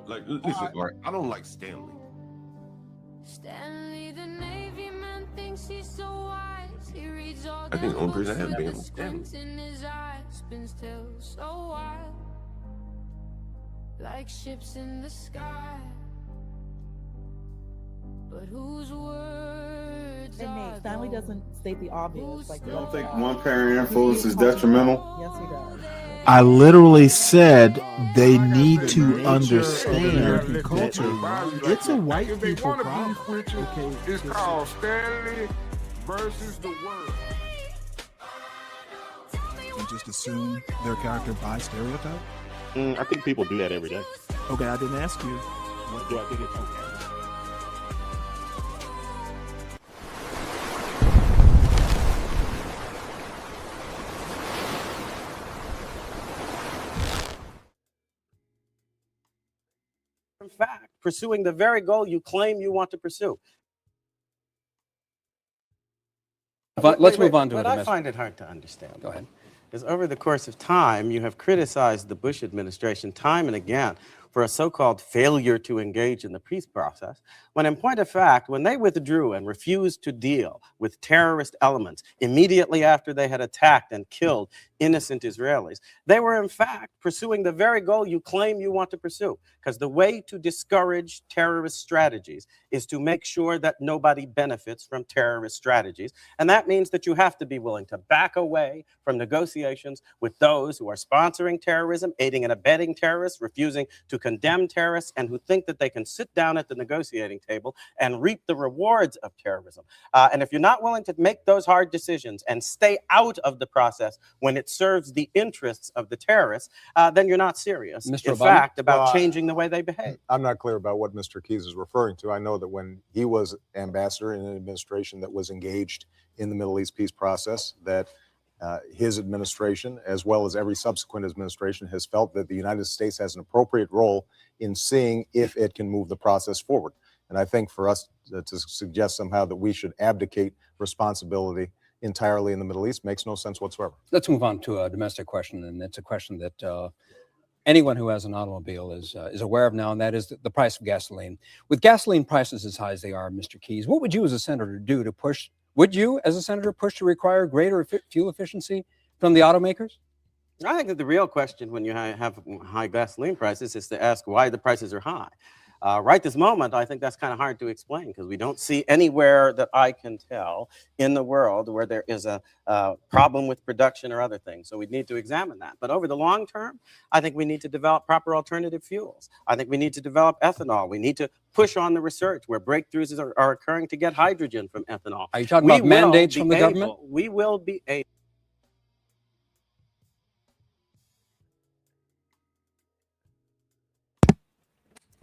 Like, listen, all right, I don't like Stanley. Stanley, the Navy man, thinks he's so wise. He reads all I think the them only person books I have with been the was Stanley. squint in his eyes. Spins still so wild, like ships in the sky. But whose words And are Nate, Stanley those? doesn't state the obvious. Like, You don't think one parent influence is detrimental? yes, he does. I literally said they need to understand that it's a white If they people want to problem. beef with you, Okay, it's called Stanley versus the world. and just assume their character by stereotype. I think people do that every day. Okay, I didn't ask you. What do I think it's okay? In fact, pursuing the very goal you claim you want to pursue. Let's move on to what it. I find it hard to understand. Go ahead. Is over the course of time, you have criticized the Bush administration time and again for a so-called failure to engage in the peace process, when in point of fact, when they withdrew and refused to deal with terrorist elements immediately after they had attacked and killed innocent Israelis, they were in fact pursuing the very goal you claim you want to pursue. Because the way to discourage terrorist strategies is to make sure that nobody benefits from terrorist strategies. And that means that you have to be willing to back away from negotiations with those who are sponsoring terrorism, aiding and abetting terrorists, refusing to condemn terrorists, and who think that they can sit down at the negotiating table and reap the rewards of terrorism. And if you're not willing to make those hard decisions and stay out of the process when it serves the interests of the terrorists, then you're not serious, Mr. in Obama? fact, about changing the way they behave. I'm not clear about what Mr. Keyes is referring to. I know that when he was ambassador in an administration that was engaged in the Middle East peace process, that his administration, as well as every subsequent administration, has felt that the United States has an appropriate role in seeing if it can move the process forward. And I think for us to suggest somehow that we should abdicate responsibility entirely in the Middle East makes no sense whatsoever. Let's move on to a domestic question, and it's a question that anyone who has an automobile is aware of now, and that is the price of gasoline. With gasoline prices as high as they are, Mr. Keyes, what would you as a senator do to push? Would you, as a senator, push to require greater fuel efficiency from the automakers? I think that the real question when you have high gasoline prices is to ask why the prices are high. Right this moment, I think that's kind of hard to explain because we don't see anywhere that I can tell in the world where there is a problem with production or other things. So we need to examine that. But over the long term, I think we need to develop proper alternative fuels. I think we need to develop ethanol. We need to push on the research where breakthroughs are occurring to get hydrogen from ethanol. Are you talking about mandates from the government? We will be able.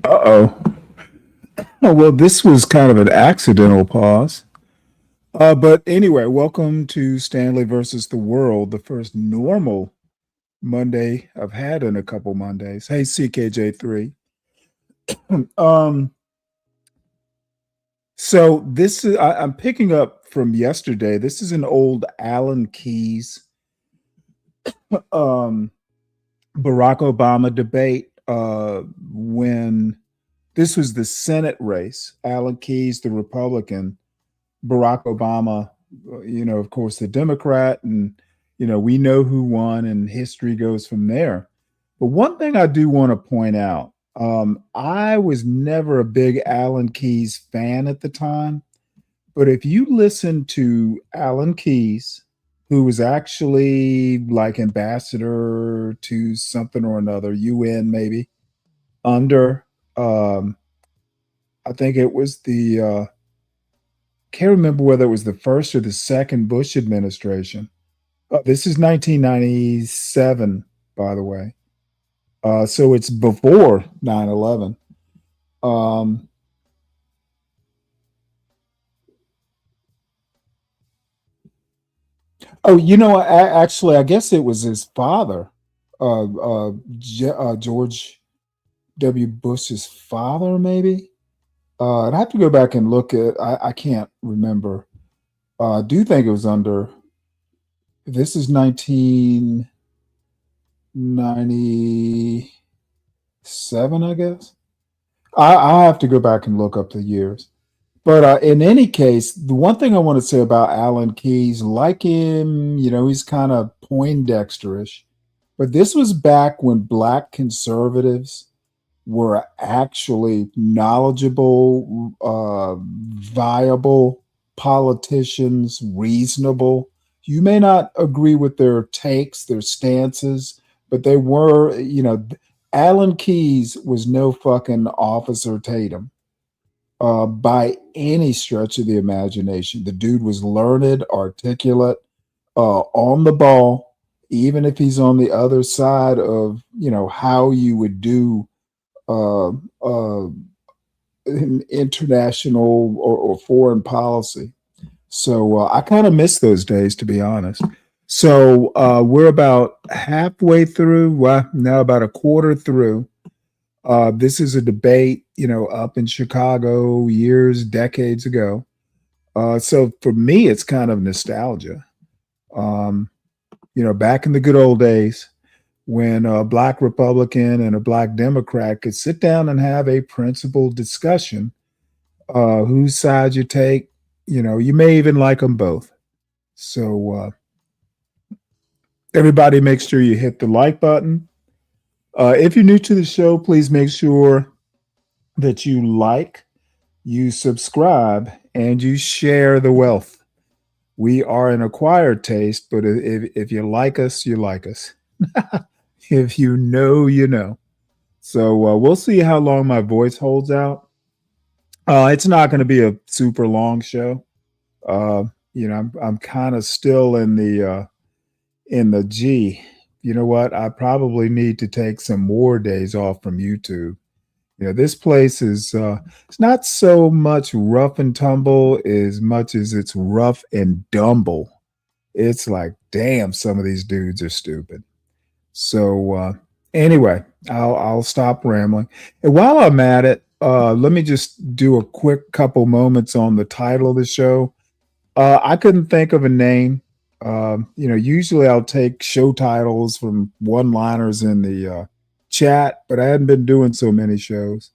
Uh-oh. Oh, well, this was kind of an accidental pause. But anyway, welcome to Stanley versus the World, the first normal Monday I've had in a couple Mondays. Hey, CKJ3. So this is I'm picking up from yesterday. This is an old Alan Keyes Barack Obama debate when this was the Senate race. Alan Keyes, the Republican, Barack Obama, of course, the Democrat, and we know who won, and history goes from there. But one thing I do want to point out, I was never a big Alan Keyes fan at the time, but if you listen to Alan Keyes, who was actually like ambassador to something or another, UN maybe, under, I think it was can't remember whether it was the first or the second Bush administration. This is 1997, by the way. So it's before 9/11. Actually, I guess it was his father, George W. Bush's father, maybe. I'd have to go back and look at. I can't remember. I do think it was under. This is 1997, I guess. I'll have to go back and look up the years. But in any case, the one thing I want to say about Alan Keyes, like him, he's kind of Poindexterish. But this was back when black conservatives were actually knowledgeable, viable politicians, reasonable. You may not agree with their takes, their stances, but they were, Alan Keyes was no fucking Officer Tatum by any stretch of the imagination. The dude was learned, articulate, on the ball, even if he's on the other side of, how you would do uh, uh, international or foreign policy. So I kind of miss those days, to be honest. So we're about halfway through, well, now about a quarter through. This is a debate, up in Chicago decades ago. So for me, it's kind of nostalgia. Back in the good old days when a black Republican and a black Democrat could sit down and have a principled discussion, whose side you take, you may even like them both. So everybody make sure you hit the like button. If you're new to the show, please make sure that you like, you subscribe, and you share the wealth. We are an acquired taste, but if you like us, you like us. If you know, you know. So we'll see how long my voice holds out. It's not going to be a super long show. I'm kind of still in the G. You know what? I probably need to take some more days off from YouTube. This place is it's not so much rough and tumble as much as it's rough and dumble. It's like, damn, some of these dudes are stupid. So anyway, I'll stop rambling. And while I'm at it, let me just do a quick couple moments on the title of the show. I couldn't think of a name. Usually I'll take show titles from one-liners in the chat, but I hadn't been doing so many shows.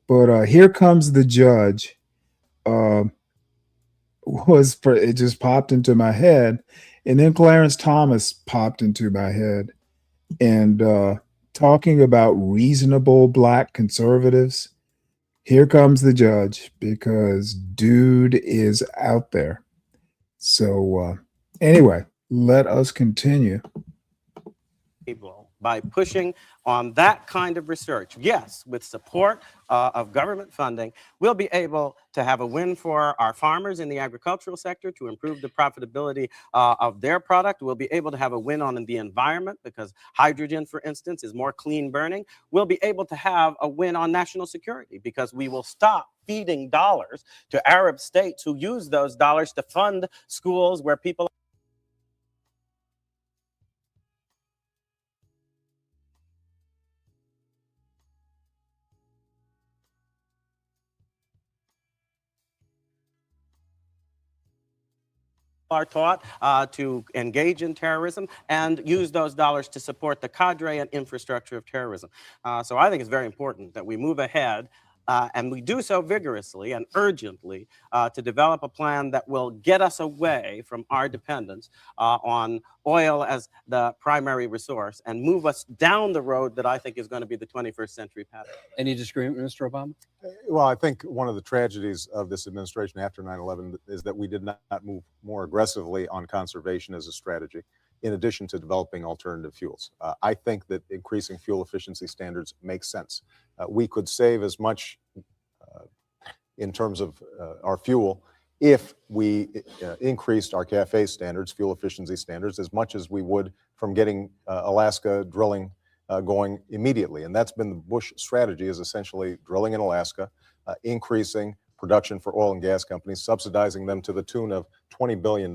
But Here Comes the Judge it just popped into my head, and then Clarence Thomas popped into my head, and talking about reasonable black conservatives. Here comes the judge, because dude is out there. So anyway, let us continue. By pushing on that kind of research, yes, with support of government funding, we'll be able to have a win for our farmers in the agricultural sector to improve the profitability of their product. We'll be able to have a win on the environment because hydrogen, for instance, is more clean burning. We'll be able to have a win on national security because we will stop feeding dollars to Arab states who use those dollars to fund schools where people are taught to engage in terrorism and use those dollars to support the cadre and infrastructure of terrorism. So I think it's very important that we move ahead and we do so vigorously and urgently to develop a plan that will get us away from our dependence on oil as the primary resource and move us down the road that I think is going to be the 21st century pattern. Any disagreement, Mr. Obama? Well, I think one of the tragedies of this administration after 9/11 is that we did not move more aggressively on conservation as a strategy, in addition to developing alternative fuels. I think that increasing fuel efficiency standards makes sense. We could save as much in terms of our fuel if we increased our CAFE standards, fuel efficiency standards, as much as we would from getting Alaska drilling going immediately. And that's been the Bush strategy, is essentially drilling in Alaska, increasing production for oil and gas companies, subsidizing them to the tune of $20 billion,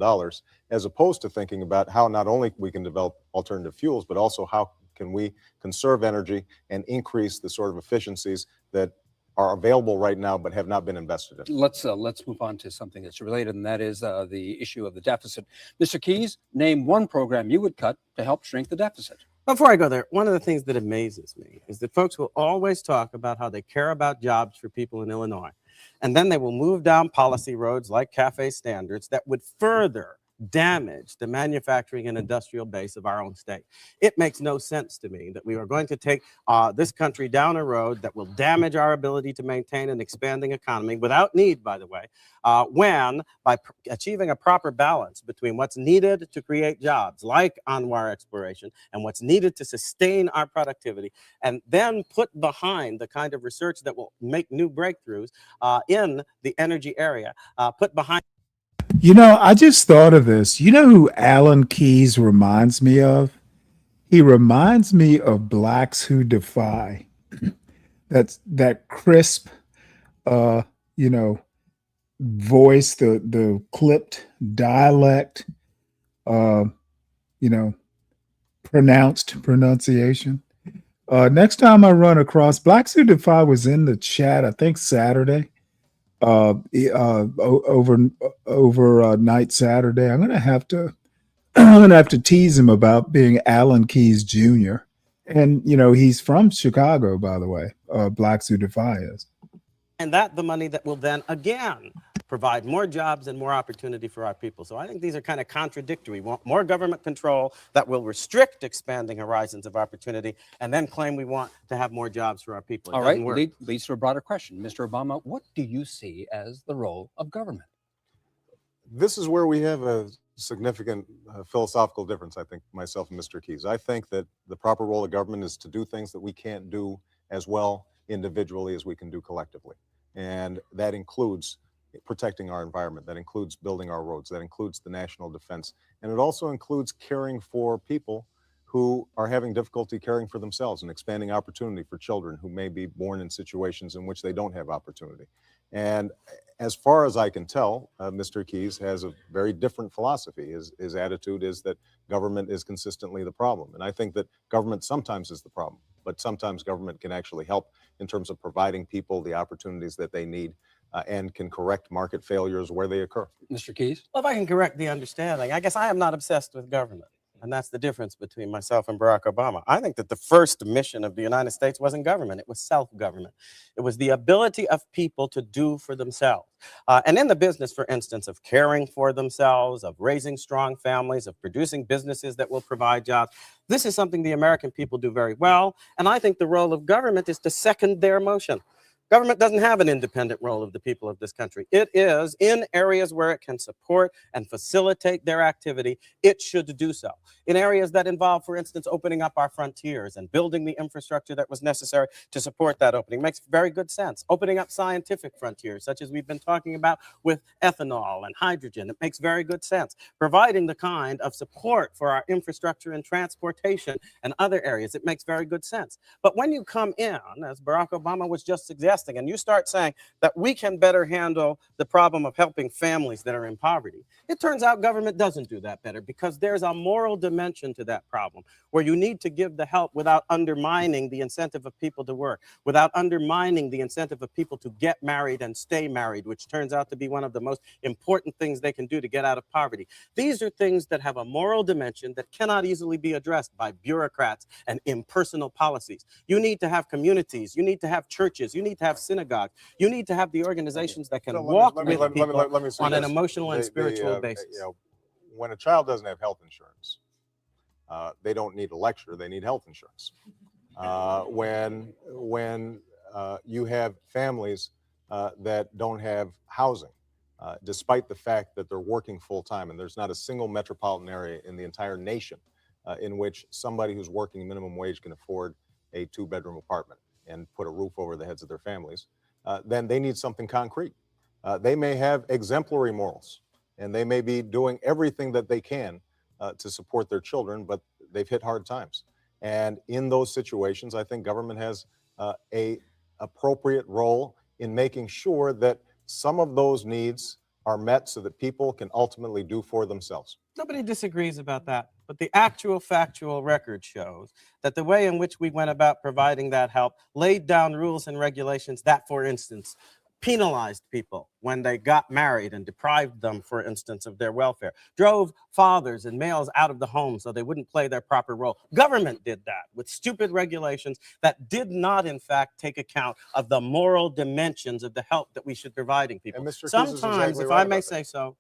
as opposed to thinking about how not only we can develop alternative fuels, but also how can we conserve energy and increase the sort of efficiencies that are available right now but have not been invested in. Let's move on to something that's related, and that is the issue of the deficit. Mr. Keyes, name one program you would cut to help shrink the deficit. Before I go there, one of the things that amazes me is that folks will always talk about how they care about jobs for people in Illinois. And then they will move down policy roads like cafe standards that would further damage the manufacturing and industrial base of our own state. It makes no sense to me that we are going to take this country down a road that will damage our ability to maintain an expanding economy without need, by the way, when by achieving a proper balance between what's needed to create jobs like Anwar exploration and what's needed to sustain our productivity, and then put behind the kind of research that will make new breakthroughs in the energy area, put behind. You know, I just thought of this. You know who Alan Keyes reminds me of? He reminds me of Blacks Who Defy. That's that crisp, uh, you know, voice, the clipped dialect, uh, you know, pronounced pronunciation. Next time I run across Blacks Who Defy was in the chat, I think Saturday. Over night Saturday. I'm gonna have to tease him about being Alan Keyes Jr. And you know he's from Chicago, by the way. Blacks Who Defy is. And that the money that will then again provide more jobs and more opportunity for our people. So I think these are kind of contradictory. We want more government control that will restrict expanding horizons of opportunity and then claim we want to have more jobs for our people. All right, leads to a broader question. Mr. Obama, what do you see as the role of government? This is where we have a significant philosophical difference, I think, myself and Mr. Keyes. I think that the proper role of government is to do things that we can't do as well individually as we can do collectively. And that includes protecting our environment, that includes building our roads, that includes the national defense, and it also includes caring for people who are having difficulty caring for themselves and expanding opportunity for children who may be born in situations in which they don't have opportunity. And as far as I can tell, Mr. Keyes has a very different philosophy. His attitude is that government is consistently the problem. And I think that government sometimes is the problem, but sometimes government can actually help in terms of providing people the opportunities that they need and can correct market failures where they occur. Mr. Keyes? Well, if I can correct the understanding, I guess I am not obsessed with government. And that's the difference between myself and Barack Obama. I think that the first mission of the United States wasn't government, it was self-government. It was the ability of people to do for themselves. And in the business, for instance, of caring for themselves, of raising strong families, of producing businesses that will provide jobs, this is something the American people do very well. And I think the role of government is to second their motion. Government doesn't have an independent role of the people of this country. It is in areas where it can support and facilitate their activity, it should do so. In areas that involve, for instance, opening up our frontiers and building the infrastructure that was necessary to support that opening makes very good sense. Opening up scientific frontiers, such as we've been talking about with ethanol and hydrogen, it makes very good sense. Providing the kind of support for our infrastructure and transportation and other areas, it makes very good sense. But when you come in, as Barack Obama was just suggesting, and you start saying that we can better handle the problem of helping families that are in poverty, it turns out government doesn't do that better, because there's a moral dimension to that problem where you need to give the help without undermining the incentive of people to work, without undermining the incentive of people to get married and stay married, which turns out to be one of the most important things they can do to get out of poverty. These are things that have a moral dimension that cannot easily be addressed by bureaucrats and impersonal policies. You need to have communities, you need to have churches, you need to have synagogues, you need to have the organizations that can walk with people on an emotional and spiritual basis. You know, when a child doesn't have health insurance, they don't need a lecture, they need health insurance. When you have families that don't have housing, despite the fact that they're working full time, and there's not a single metropolitan area in the entire nation in which somebody who's working minimum wage can afford a 2-bedroom apartment and put a roof over the heads of their families, then they need something concrete. They may have exemplary morals, and they may be doing everything that they can to support their children, but they've hit hard times. And in those situations, I think government has a appropriate role in making sure that some of those needs are met so that people can ultimately do for themselves. Nobody disagrees about that, but the actual factual record shows that the way in which we went about providing that help laid down rules and regulations that, for instance, penalized people when they got married and deprived them, for instance, of their welfare, drove fathers and males out of the home so they wouldn't play their proper role. Government did that with stupid regulations that did not, in fact, take account of the moral dimensions of the help that we should be providing people. And Mr. Keys is Sometimes, exactly if right I may about say so,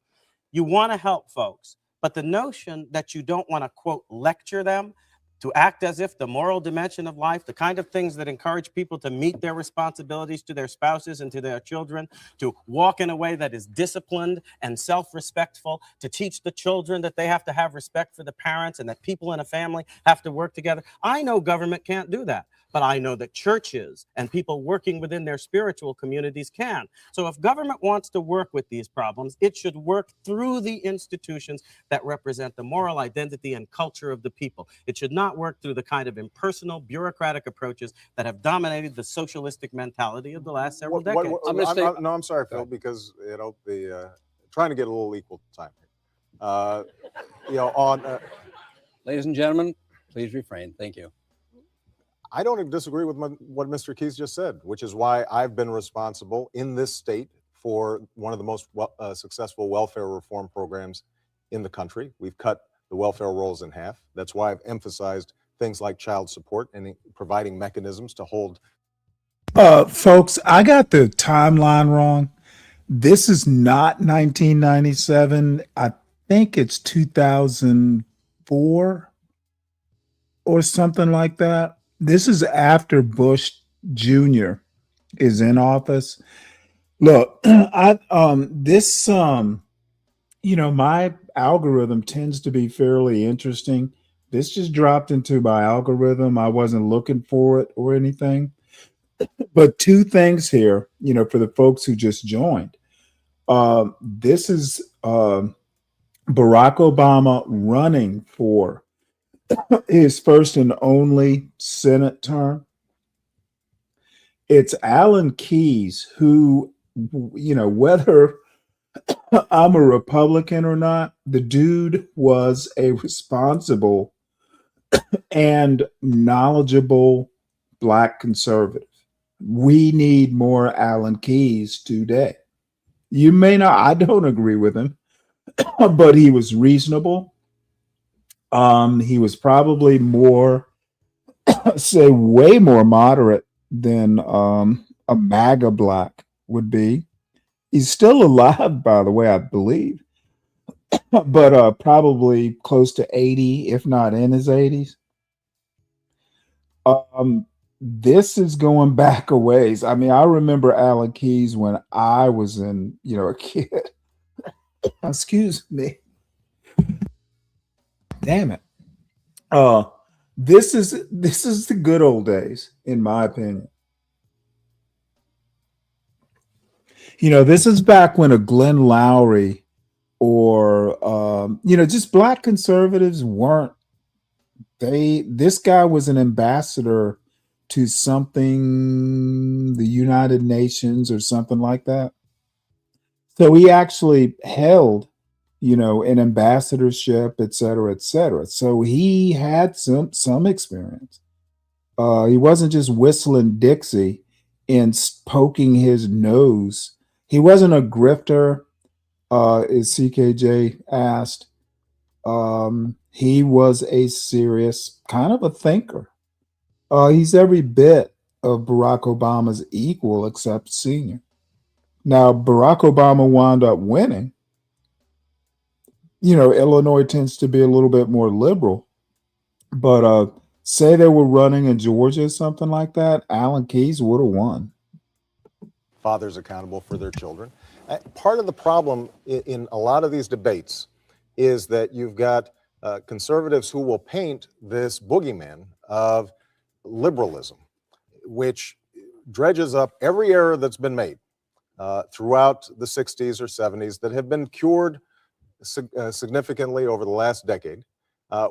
you want to help folks, but the notion that you don't want to, quote, lecture them, to act as if the moral dimension of life, the kind of things that encourage people to meet their responsibilities to their spouses and to their children, to walk in a way that is disciplined and self-respectful, to teach the children that they have to have respect for the parents and that people in a family have to work together. I know government can't do that, but I know that churches and people working within their spiritual communities can. So if government wants to work with these problems, it should work through the institutions that represent the moral identity and culture of the people. It should not work through the kind of impersonal, bureaucratic approaches that have dominated the socialistic mentality of the last several decades. I'm sorry, Phil, because trying to get a little equal time here. Ladies and gentlemen, please refrain. Thank you. I don't disagree with what Mr. Keys just said, which is why I've been responsible in this state for one of the most successful welfare reform programs in the country. We've cut the welfare rolls in half. That's why I've emphasized things like child support and providing mechanisms to hold. Folks, I got the timeline wrong. This is not 1997. I think it's 2004 or something like that. This is after Bush Jr. is in office. Look, my algorithm tends to be fairly interesting. This just dropped into my algorithm. I wasn't looking for it or anything. But two things here, for the folks who just joined. This is Barack Obama running for his first and only Senate term. It's Alan Keyes who, whether I'm a Republican or not, the dude was a responsible and knowledgeable Black conservative. We need more Alan Keyes today. You may not, I don't agree with him, but he was reasonable. He was probably more, way more moderate than a MAGA Black would be. He's still alive, by the way, I believe, but probably close to 80, if not in his 80s. This is going back a ways. I mean, I remember Alan Keyes when I was a kid. Excuse me. Damn it. This is the good old days, in my opinion. This is back when a Glenn Lowry or just Black conservatives weren't. This guy was an ambassador to something, the United Nations or something like that. So he actually held, an ambassadorship, et cetera, et cetera. So he had some experience. He wasn't just whistling Dixie and poking his nose. He wasn't a grifter, as CKJ asked. He was a serious kind of a thinker. He's every bit of Barack Obama's equal except senior. Now, Barack Obama wound up winning. Illinois tends to be a little bit more liberal, but say they were running in Georgia or something like that, Alan Keyes would have won. Fathers accountable for their children. Part of the problem in a lot of these debates is that you've got conservatives who will paint this boogeyman of liberalism, which dredges up every error that's been made throughout the 60s or 70s that have been cured significantly over the last decade,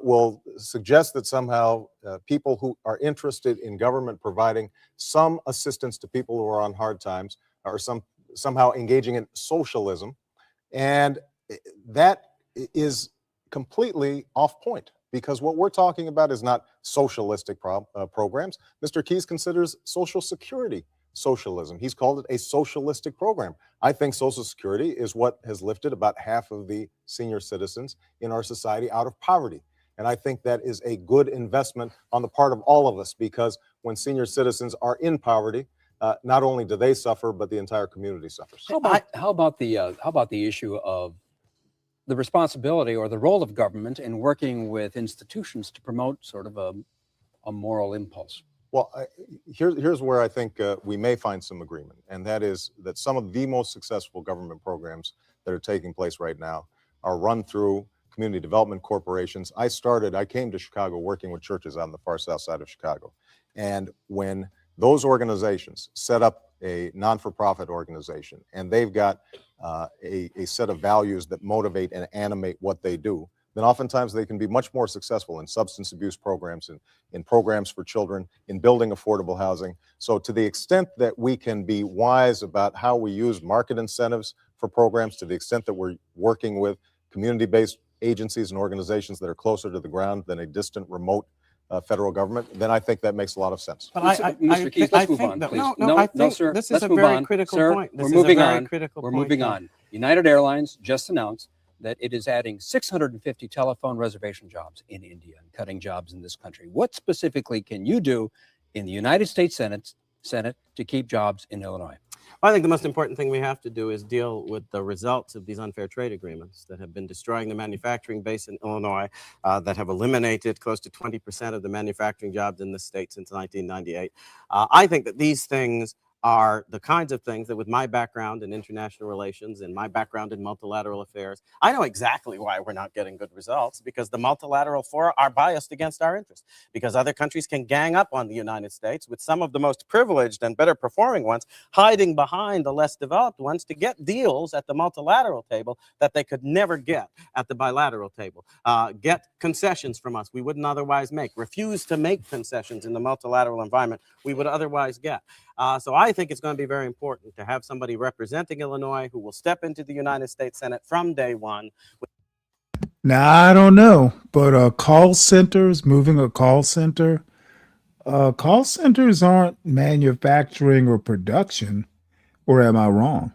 will suggest that somehow people who are interested in government providing some assistance to people who are on hard times are somehow engaging in socialism. And that is completely off point, because what we're talking about is not socialistic programs. Mr. Keyes considers Social Security socialism. He's called it a socialistic program. I think Social Security is what has lifted about half of the senior citizens in our society out of poverty. And I think that is a good investment on the part of all of us, because when senior citizens are in poverty, not only do they suffer, but the entire community suffers. How about the issue of the responsibility or the role of government in working with institutions to promote sort of a moral impulse? Well, here's where I think we may find some agreement, and that is that some of the most successful government programs that are taking place right now are run through community development corporations. I came to Chicago working with churches on the far south side of Chicago. And when those organizations set up a non-for-profit organization and they've got a set of values that motivate and animate what they do, then oftentimes they can be much more successful in substance abuse programs, in programs for children, in building affordable housing. So to the extent that we can be wise about how we use market incentives for programs, to the extent that we're working with community-based agencies and organizations that are closer to the ground than a distant, remote federal government, then I think that makes a lot of sense. But Mr. Keith, let's move on, please. No, sir. This is Let's a move very on. critical Sir, point. We're moving on. United Airlines just announced that it is adding 650 telephone reservation jobs in India and cutting jobs in this country. What specifically can you do in the United States Senate to keep jobs in Illinois? I think the most important thing we have to do is deal with the results of these unfair trade agreements that have been destroying the manufacturing base in Illinois, that have eliminated close to 20% of the manufacturing jobs in the state since 1998. I think that these things are the kinds of things that, with my background in international relations and my background in multilateral affairs, I know exactly why we're not getting good results, because the multilateral fora are biased against our interests, because other countries can gang up on the United States, with some of the most privileged and better performing ones hiding behind the less developed ones to get deals at the multilateral table that they could never get at the bilateral table, get concessions from us we wouldn't otherwise make, refuse to make concessions in the multilateral environment we would otherwise get. So I think it's going to be very important to have somebody representing Illinois who will step into the United States Senate from day one. Now, I don't know, but call centers, moving a call centers aren't manufacturing or production, or am I wrong?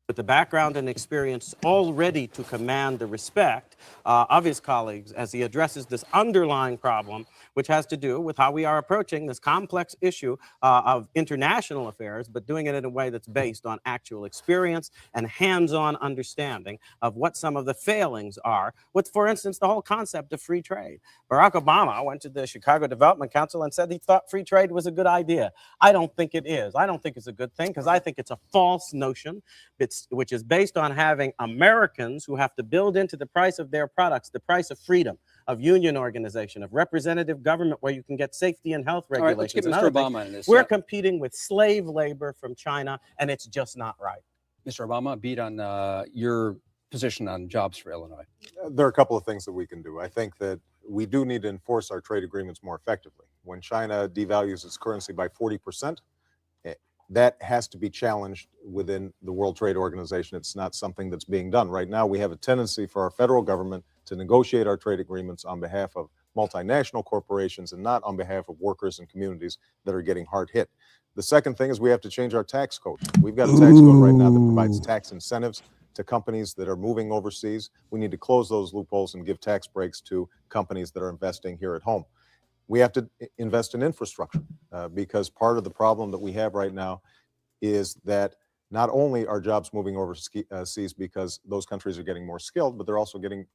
With the background and experience already to command the respect of his colleagues as he addresses this underlying problem, which has to do with how we are approaching this complex issue of international affairs, but doing it in a way that's based on actual experience and hands-on understanding of what some of the failings are with, for instance, the whole concept of free trade. Barack Obama went to the Chicago Development Council and said he thought free trade was a good idea. I don't think it is. I don't think it's a good thing, because I think it's a false notion, which is based on having Americans who have to build into the price of their products the price of freedom, of union organization, of representative government, where you can get safety and health regulations. All right, let's get Mr. Obama in this. We're competing with slave labor from China, and it's just not right. Mr. Obama, beat on your position on jobs for Illinois. There are a couple of things that we can do. I think that we do need to enforce our trade agreements more effectively. When China devalues its currency by 40%, that has to be challenged within the World Trade Organization. It's not something that's being done. Right now, we have a tendency for our federal government to negotiate our trade agreements on behalf of multinational corporations and not on behalf of workers and communities that are getting hard hit. The second thing is we have to change our tax code. We've got a tax code right now that provides tax incentives to companies that are moving overseas. We need to close those loopholes and give tax breaks to companies that are investing here at home. We have to invest in infrastructure because part of the problem that we have right now is that not only are jobs moving overseas because those countries are getting more skilled, but they're also getting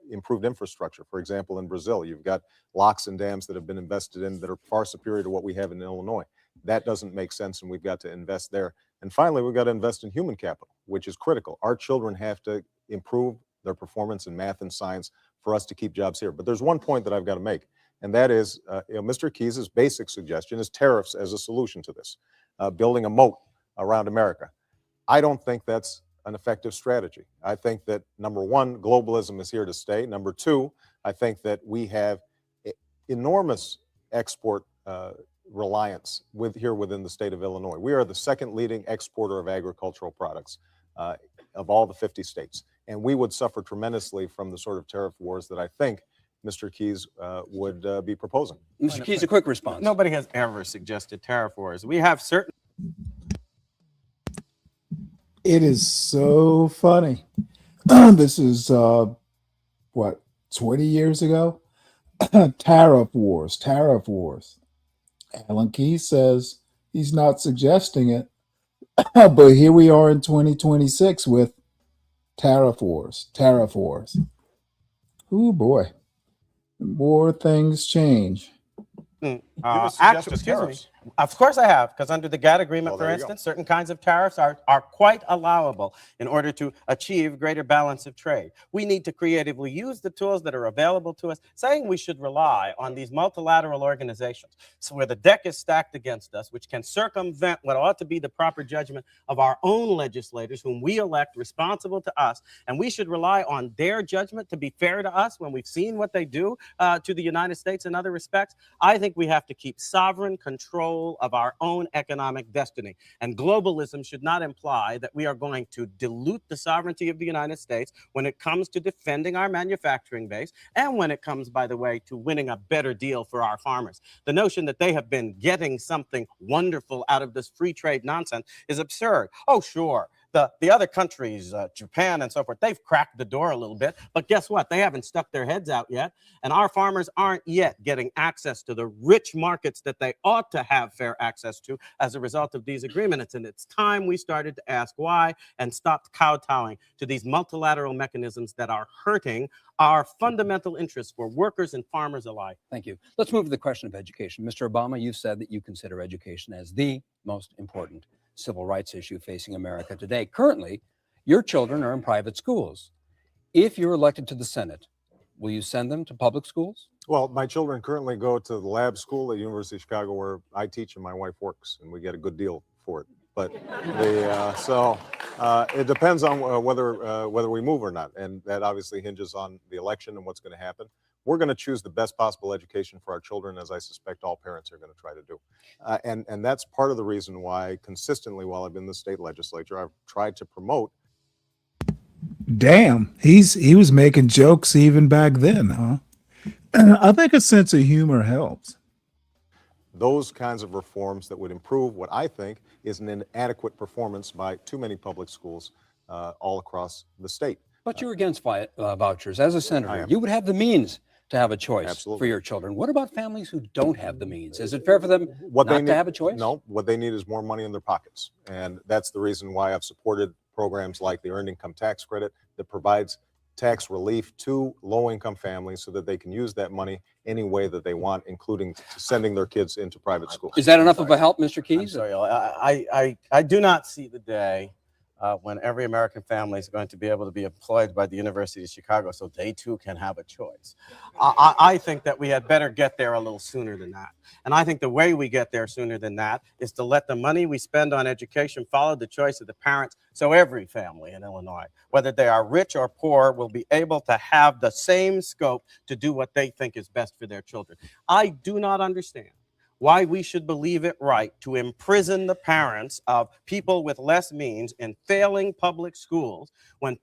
improved infrastructure. For example, in Brazil, you've got locks and dams that have been invested in that are far superior to what we have in Illinois. That doesn't make sense, and we've got to invest there. And finally, we've got to invest in human capital, which is critical. Our children have to improve their performance in math and science for us to keep jobs here. But there's one point that I've got to make, and that is Mr. Keyes' basic suggestion is tariffs as a solution to this, building a moat around America. I don't think that's an effective strategy. I think that, number one, globalism is here to stay. Number two, I think that we have enormous export reliance here within the state of Illinois. We are the second leading exporter of agricultural products of all the 50 states. And we would suffer tremendously from the sort of tariff wars that I think Mr. Keyes would be proposing. Mr. Keyes, a quick response. Nobody has ever suggested tariff wars. We have certain It is so funny. This is what, 20 years ago? Tariff wars. Alan Keyes says he's not suggesting it, but here we are in 2026 with tariff wars. Oh boy, more things change. Give us Actually, suggested excuse me. tariffs. Of course I have, because under the GATT agreement, Well, for there you go. instance, certain kinds of tariffs are quite allowable in order to achieve greater balance of trade. We need to creatively use the tools that are available to us, saying we should rely on these multilateral organizations, so where the deck is stacked against us, which can circumvent what ought to be the proper judgment of our own legislators, whom we elect responsible to us, and we should rely on their judgment to be fair to us when we've seen what they do to the United States in other respects. I think we have to keep sovereign control of our own economic destiny. And globalism should not imply that we are going to dilute the sovereignty of the United States when it comes to defending our manufacturing base and when it comes, by the way, to winning a better deal for our farmers. The notion that they have been getting something wonderful out of this free trade nonsense is absurd. Oh, sure. The other countries, Japan and so forth, they've cracked the door a little bit, but guess what? They haven't stuck their heads out yet, and our farmers aren't yet getting access to the rich markets that they ought to have fair access to as a result of these agreements. And it's time we started to ask why and stopped kowtowing to these multilateral mechanisms that are hurting our fundamental interests for workers and farmers alike. Thank you. Let's move to the question of education. Mr. Obama, you've said that you consider education as the most important civil rights issue facing America today. Currently, your children are in private schools. If you're elected to the Senate, will you send them to public schools? Well, my children currently go to the lab school at the University of Chicago where I teach and my wife works, and we get a good deal for it. But it depends on whether we move or not, and that obviously hinges on the election and what's going to happen. We're going to choose the best possible education for our children, as I suspect all parents are going to try to do. And that's part of the reason why consistently while I've been in the state legislature, I've tried to promote. Damn, he was making jokes even back then, huh? I think a sense of humor helps. Those kinds of reforms that would improve what I think is an inadequate performance by too many public schools all across the state. But you're against vouchers. As a senator, you would have the means to have a choice for your children. What about families who don't have the means? Is it fair for them to have a choice? No, what they need is more money in their pockets. And that's the reason why I've supported programs like the Earned Income Tax Credit that provides tax relief to low-income families so that they can use that money any way that they want, including sending their kids into private schools. Is that enough of a help, Mr. Keyes? I'm sorry, I do not see the day when every American family is going to be able to be employed by the University of Chicago so they too can have a choice. I think that we had better get there a little sooner than that. And I think the way we get there sooner than that is to let the money we spend on education follow the choice of the parents, so every family in Illinois, whether they are rich or poor, will be able to have the same scope to do what they think is best for their children. I do not understand why we should believe it right to imprison the parents of people with less means in failing public schools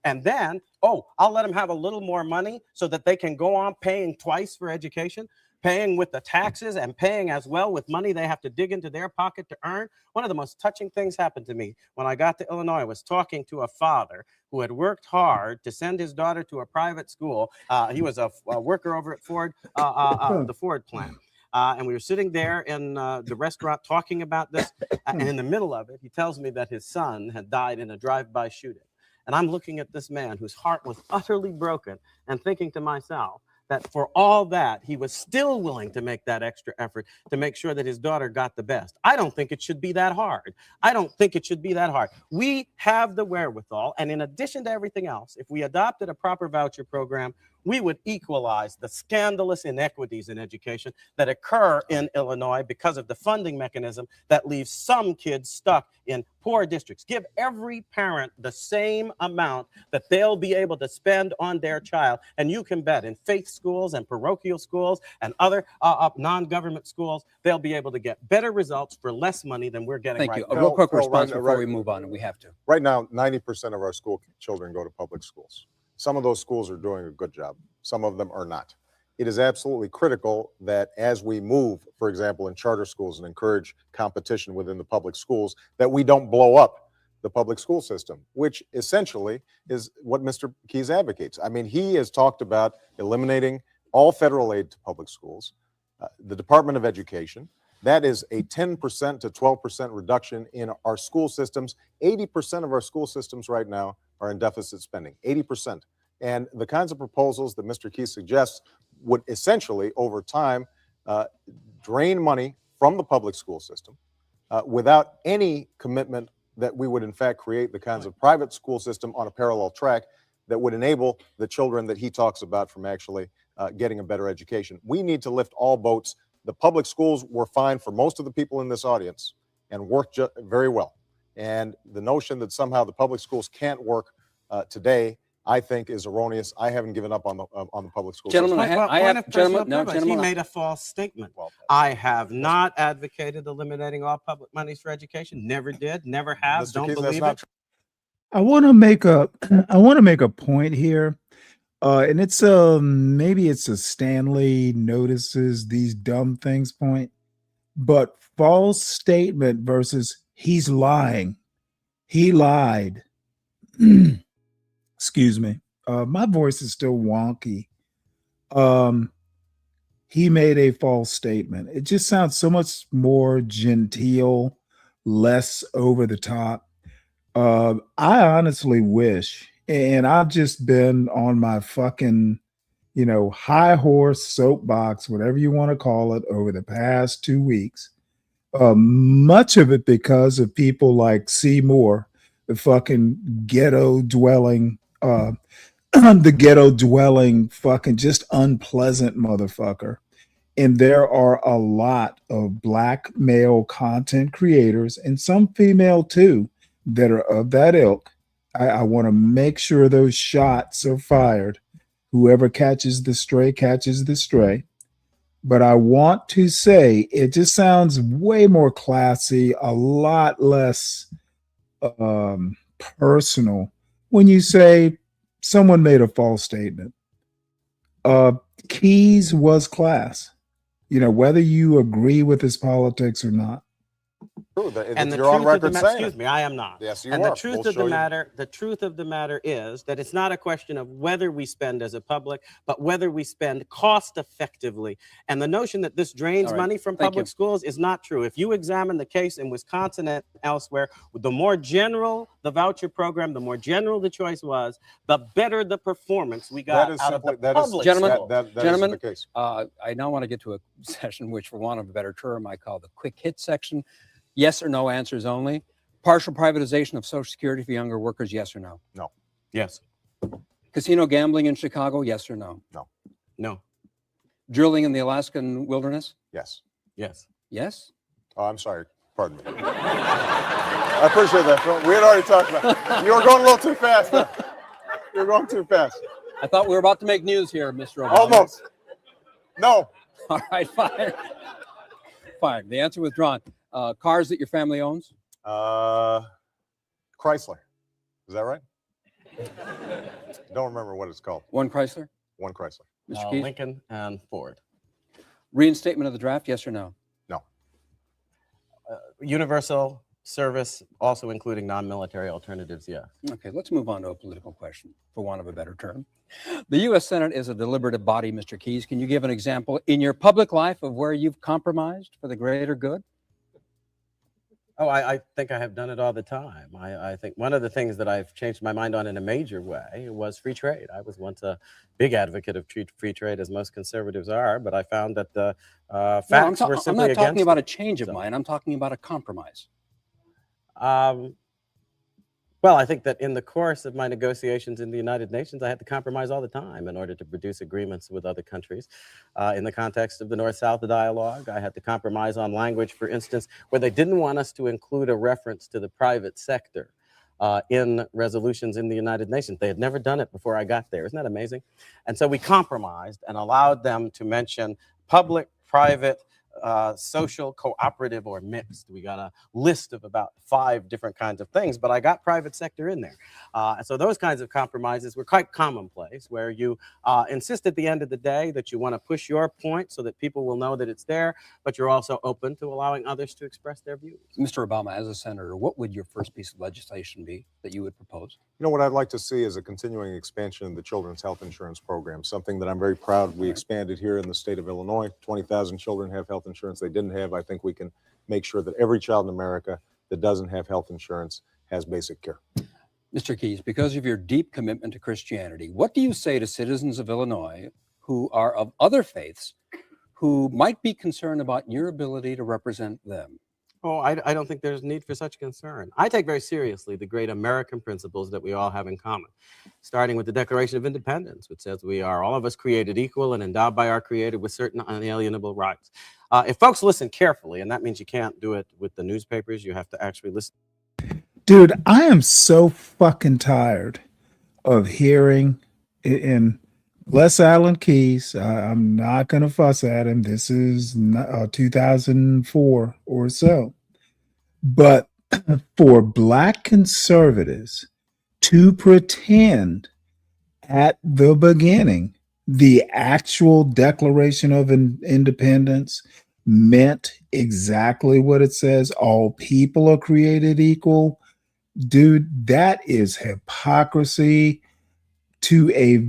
and then, I'll let them have a little more money so that they can go on paying twice for education, paying with the taxes and paying as well with money they have to dig into their pocket to earn. One of the most touching things happened to me when I got to Illinois. I was talking to a father who had worked hard to send his daughter to a private school. He was a worker over at Ford, the Ford plant. And we were sitting there in the restaurant talking about this. And in the middle of it, he tells me that his son had died in a drive-by shooting. And I'm looking at this man whose heart was utterly broken and thinking to myself that for all that, he was still willing to make that extra effort to make sure that his daughter got the best. I don't think it should be that hard. We have the wherewithal. And in addition to everything else, if we adopted a proper voucher program, we would equalize the scandalous inequities in education that occur in Illinois because of the funding mechanism that leaves some kids stuck in poor districts. Give every parent the same amount that they'll be able to spend on their child. And you can bet in faith schools and parochial schools and other non-government schools, they'll be able to get better results for less money than we're getting right now. Thank you. A real quick response before we move on, and we have to. Right now, 90% of our school children go to public schools. Some of those schools are doing a good job. Some of them are not. it is absolutely critical that as we move, for example, in charter schools and encourage competition within the public schools, that we don't blow up the public school system, which essentially is what Mr. Keyes advocates. I mean, he has talked about eliminating all federal aid to public schools, the Department of Education. That is a 10% to 12% reduction in our school systems. 80% of our school systems right now are in deficit spending, 80%. And the kinds of proposals that Mr. Keyes suggests would essentially, over time, drain money from the public school system without any commitment that we would, in fact, create the kinds of private school system on a parallel track that would enable the children that he talks about from actually getting a better education. We need to lift all boats. The public schools were fine for most of the people in this audience and worked very well. And the notion that somehow the public schools can't work today, I think, is erroneous. I haven't given up on the public schools. Gentlemen, He made a false statement. I have not advocated eliminating all public monies for education. Never did. Never have. Don't believe it. I want to make a point here, and it's maybe it's a Stanley notices these dumb things point, but false statement versus he's lying. He lied. Excuse me. My voice is still wonky. He made a false statement. It just sounds so much more genteel, less over the top. I honestly wish, and I've just been on my fucking, high horse soapbox, whatever you want to call it, over the past 2 weeks. Much of it because of people like Seymour, the fucking ghetto dwelling, fucking just unpleasant motherfucker. And there are a lot of black male content creators and some female too that are of that ilk. I want to make sure those shots are fired. Whoever catches the stray catches the stray. But I want to say it just sounds way more classy, a lot less personal when you say someone made a false statement. Keyes was class, whether you agree with his politics or not. True. And the you're on truth of record the saying excuse me, I am not. Yes, you and are. the truth of the matter is that it's not a question of whether we spend as a public, but whether we spend cost effectively. And the notion that this drains money from public schools is not true. If you examine the case in Wisconsin and elsewhere, the more general the voucher program, the more general the choice was, the better the performance we got out of the public. Gentlemen, that is the case. I now want to get to a session which, for want of a better term, I call the quick hit section. Yes or no answers only. Partial privatization of Social Security for younger workers, yes or no? No. Yes. Casino gambling in Chicago, yes or no? No. No. Drilling in the Alaskan wilderness? Yes. Yes. Yes? Oh, I'm sorry. Pardon me. I appreciate that. We had already talked about it. You were going a little too fast. You were going too fast. I thought we were about to make news here, Mr. Obama. Almost. No. All right, fine. Fine. The answer withdrawn. Cars that your family owns? Chrysler. Is that right? Don't remember what it's called. One Chrysler? One Chrysler. Mr. Keyes? Lincoln and Ford. Reinstatement of the draft, yes or no? No. Universal service, also including non-military alternatives, yes. Okay, let's move on to a political question, for want of a better term. The U.S. Senate is a deliberative body, Mr. Keyes. Can you give an example in your public life of where you've compromised for the greater good? Oh, I think I have done it all the time. I think one of the things that I've changed my mind on in a major way was free trade. I was once a big advocate of free trade, as most conservatives are, but I found that the facts were simply against I'm not talking about a change of mind. I'm talking about a compromise. Well, I think that in the course of my negotiations in the United Nations, I had to compromise all the time in order to produce agreements with other countries. In the context of the North-South dialogue, I had to compromise on language, for instance, where they didn't want us to include a reference to the private sector in resolutions in the United Nations. They had never done it before I got there. Isn't that amazing? And so we compromised and allowed them to mention public, private, social, cooperative, or mixed. We got a list of about 5 different kinds of things, but I got private sector in there. So those kinds of compromises were quite commonplace, where you insist at the end of the day that you want to push your point so that people will know that it's there, but you're also open to allowing others to express their views. Mr. Obama, as a senator, what would your first piece of legislation be that you would propose? You know, what I'd like to see is a continuing expansion of the children's health insurance program, something that I'm very proud we expanded here in the state of Illinois. 20,000 children have health insurance they didn't have. I think we can make sure that every child in America that doesn't have health insurance has basic care. Mr. Keyes, because of your deep commitment to Christianity, what do you say to citizens of Illinois who are of other faiths who might be concerned about your ability to represent them? Oh, I don't think there's need for such concern. I take very seriously the great American principles that we all have in common, starting with the Declaration of Independence, which says we are all of us created equal and endowed by our Creator with certain unalienable rights. If folks listen carefully, and that means you can't do it with the newspapers, you have to actually listen. Dude, I am so fucking tired of hearing, and bless Alan Keyes, I'm not going to fuss at him. This is 2004 or so. But for Black conservatives to pretend at the beginning the actual Declaration of Independence meant exactly what it says, all people are created equal, dude, that is hypocrisy to a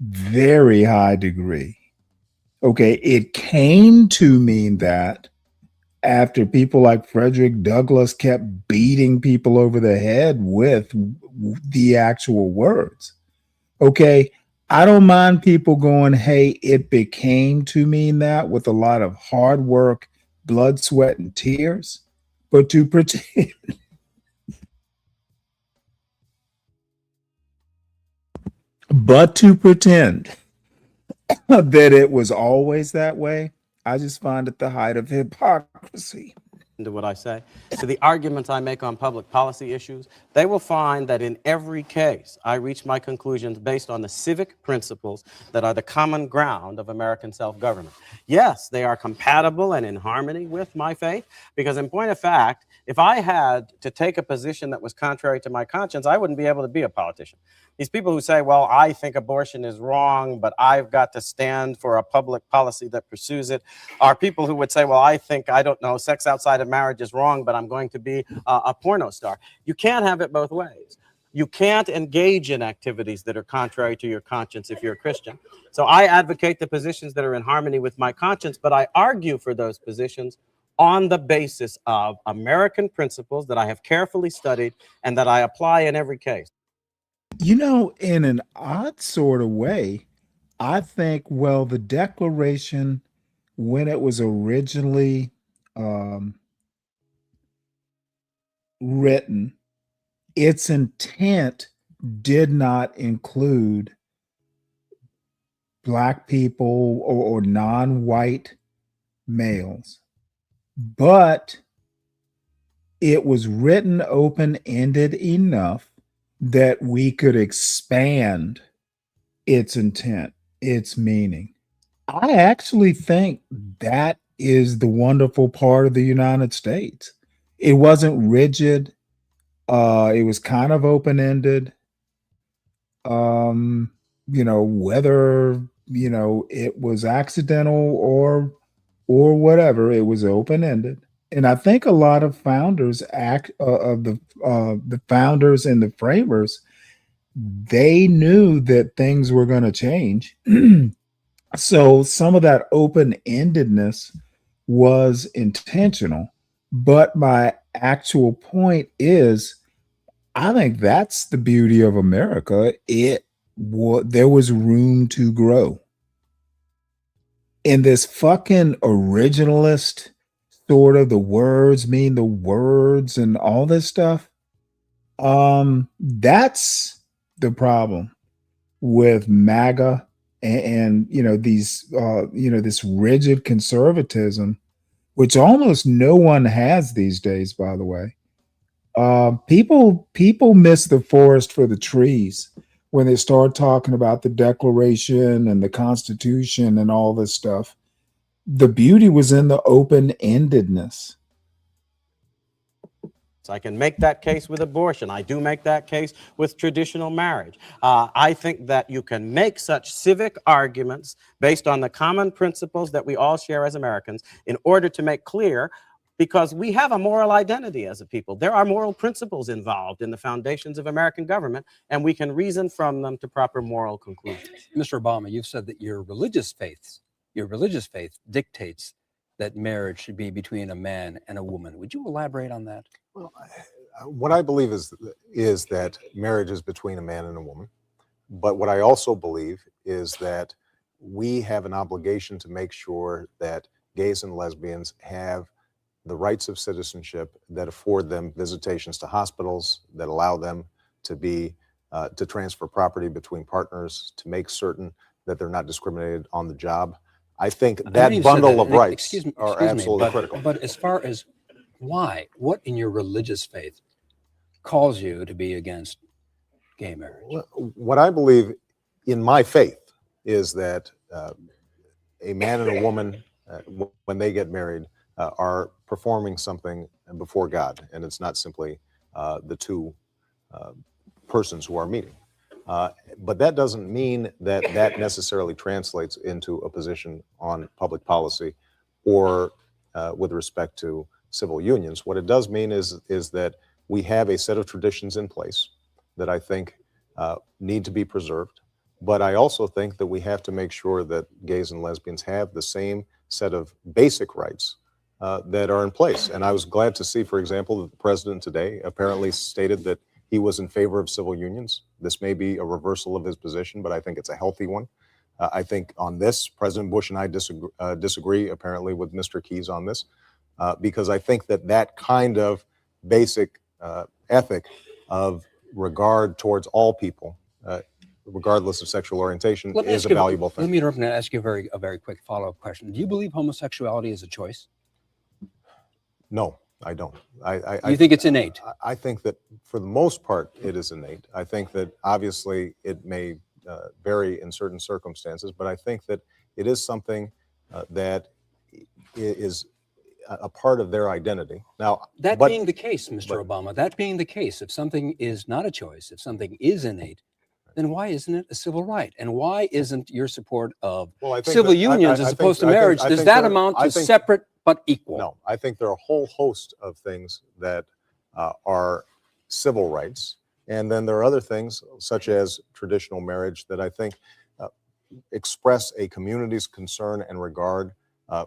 very high degree. Okay, it came to mean that after people like Frederick Douglass kept beating people over the head with the actual words. Okay, I don't mind people going, hey, it became to mean that with a lot of hard work, blood, sweat, and tears, but to pretend that it was always that way, I just find it the height of hypocrisy. To what I say, to the arguments I make on public policy issues, they will find that in every case, I reach my conclusions based on the civic principles that are the common ground of American self-government. Yes, they are compatible and in harmony with my faith, because in point of fact, if I had to take a position that was contrary to my conscience, I wouldn't be able to be a politician. These people who say, well, I think abortion is wrong, but I've got to stand for a public policy that pursues it, are people who would say, well, I think, I don't know, sex outside of marriage is wrong, but I'm going to be a porno star. You can't have it both ways. You can't engage in activities that are contrary to your conscience if you're a Christian. So I advocate the positions that are in harmony with my conscience, but I argue for those positions on the basis of American principles that I have carefully studied and that I apply in every case. You know, in an odd sort of way, I think, well, the Declaration, when it was originally written, its intent did not include Black people or non-white males, but it was written open-ended enough that we could expand its intent, its meaning. I actually think that is the wonderful part of the United States. It wasn't rigid. It was kind of open-ended. You know, whether, you know, it was accidental or whatever, it was open-ended. And I think a lot of founders of the founders and the framers, they knew that things were going to change. So some of that open-endedness was intentional. But my actual point is, I think that's the beauty of America. There was room to grow. In this fucking originalist sort of the words mean the words and all this stuff, that's the problem with MAGA and you know, these you know, this rigid conservatism, which almost no one has these days, by the way. People miss the forest for the trees when they start talking about the Declaration and the Constitution and all this stuff. the beauty was in the open-endedness. So I can make that case with abortion. I do make that case with traditional marriage. I think that you can make such civic arguments based on the common principles that we all share as Americans in order to make clear, because we have a moral identity as a people. There are moral principles involved in the foundations of American government, and we can reason from them to proper moral conclusions. Mr. Obama, you've said that your religious faith dictates that marriage should be between a man and a woman. Would you elaborate on that? Well, what I believe is that marriage is between a man and a woman. But what I also believe is that we have an obligation to make sure that gays and lesbians have the rights of citizenship that afford them visitations to hospitals, that allow them to be to transfer property between partners, to make certain that they're not discriminated on the job. I think that bundle of rights are absolutely critical. But as far as why, what in your religious faith calls you to be against gay marriage? What I believe in my faith is that a man and a woman, when they get married, are performing something before God, and it's not simply the two persons who are meeting. But that doesn't mean that that necessarily translates into a position on public policy or with respect to civil unions. What it does mean is that we have a set of traditions in place that I think need to be preserved. But I also think that we have to make sure that gays and lesbians have the same set of basic rights that are in place. And I was glad to see, for example, that the president today apparently stated that he was in favor of civil unions. This may be a reversal of his position, but I think it's a healthy one. I think on this, President Bush and I disagree apparently with Mr. Keyes on this, because I think that kind of basic ethic of regard towards all people, regardless of sexual orientation, is a valuable thing. Let me interrupt and ask you a very quick follow-up question. Do you believe homosexuality is a choice? No, I don't. You think it's innate? I think that for the most part, it is innate. I think that obviously it may vary in certain circumstances, but I think that it is something that is a part of their identity. Now, that being the case, Mr. Obama, that being the case, if something is not a choice, if something is innate, then why isn't it a civil right? And why isn't your support of civil unions as opposed to marriage, does that amount to separate but equal? No, I think there are a whole host of things that are civil rights. And then there are other things, such as traditional marriage, that I think express a community's concern and regard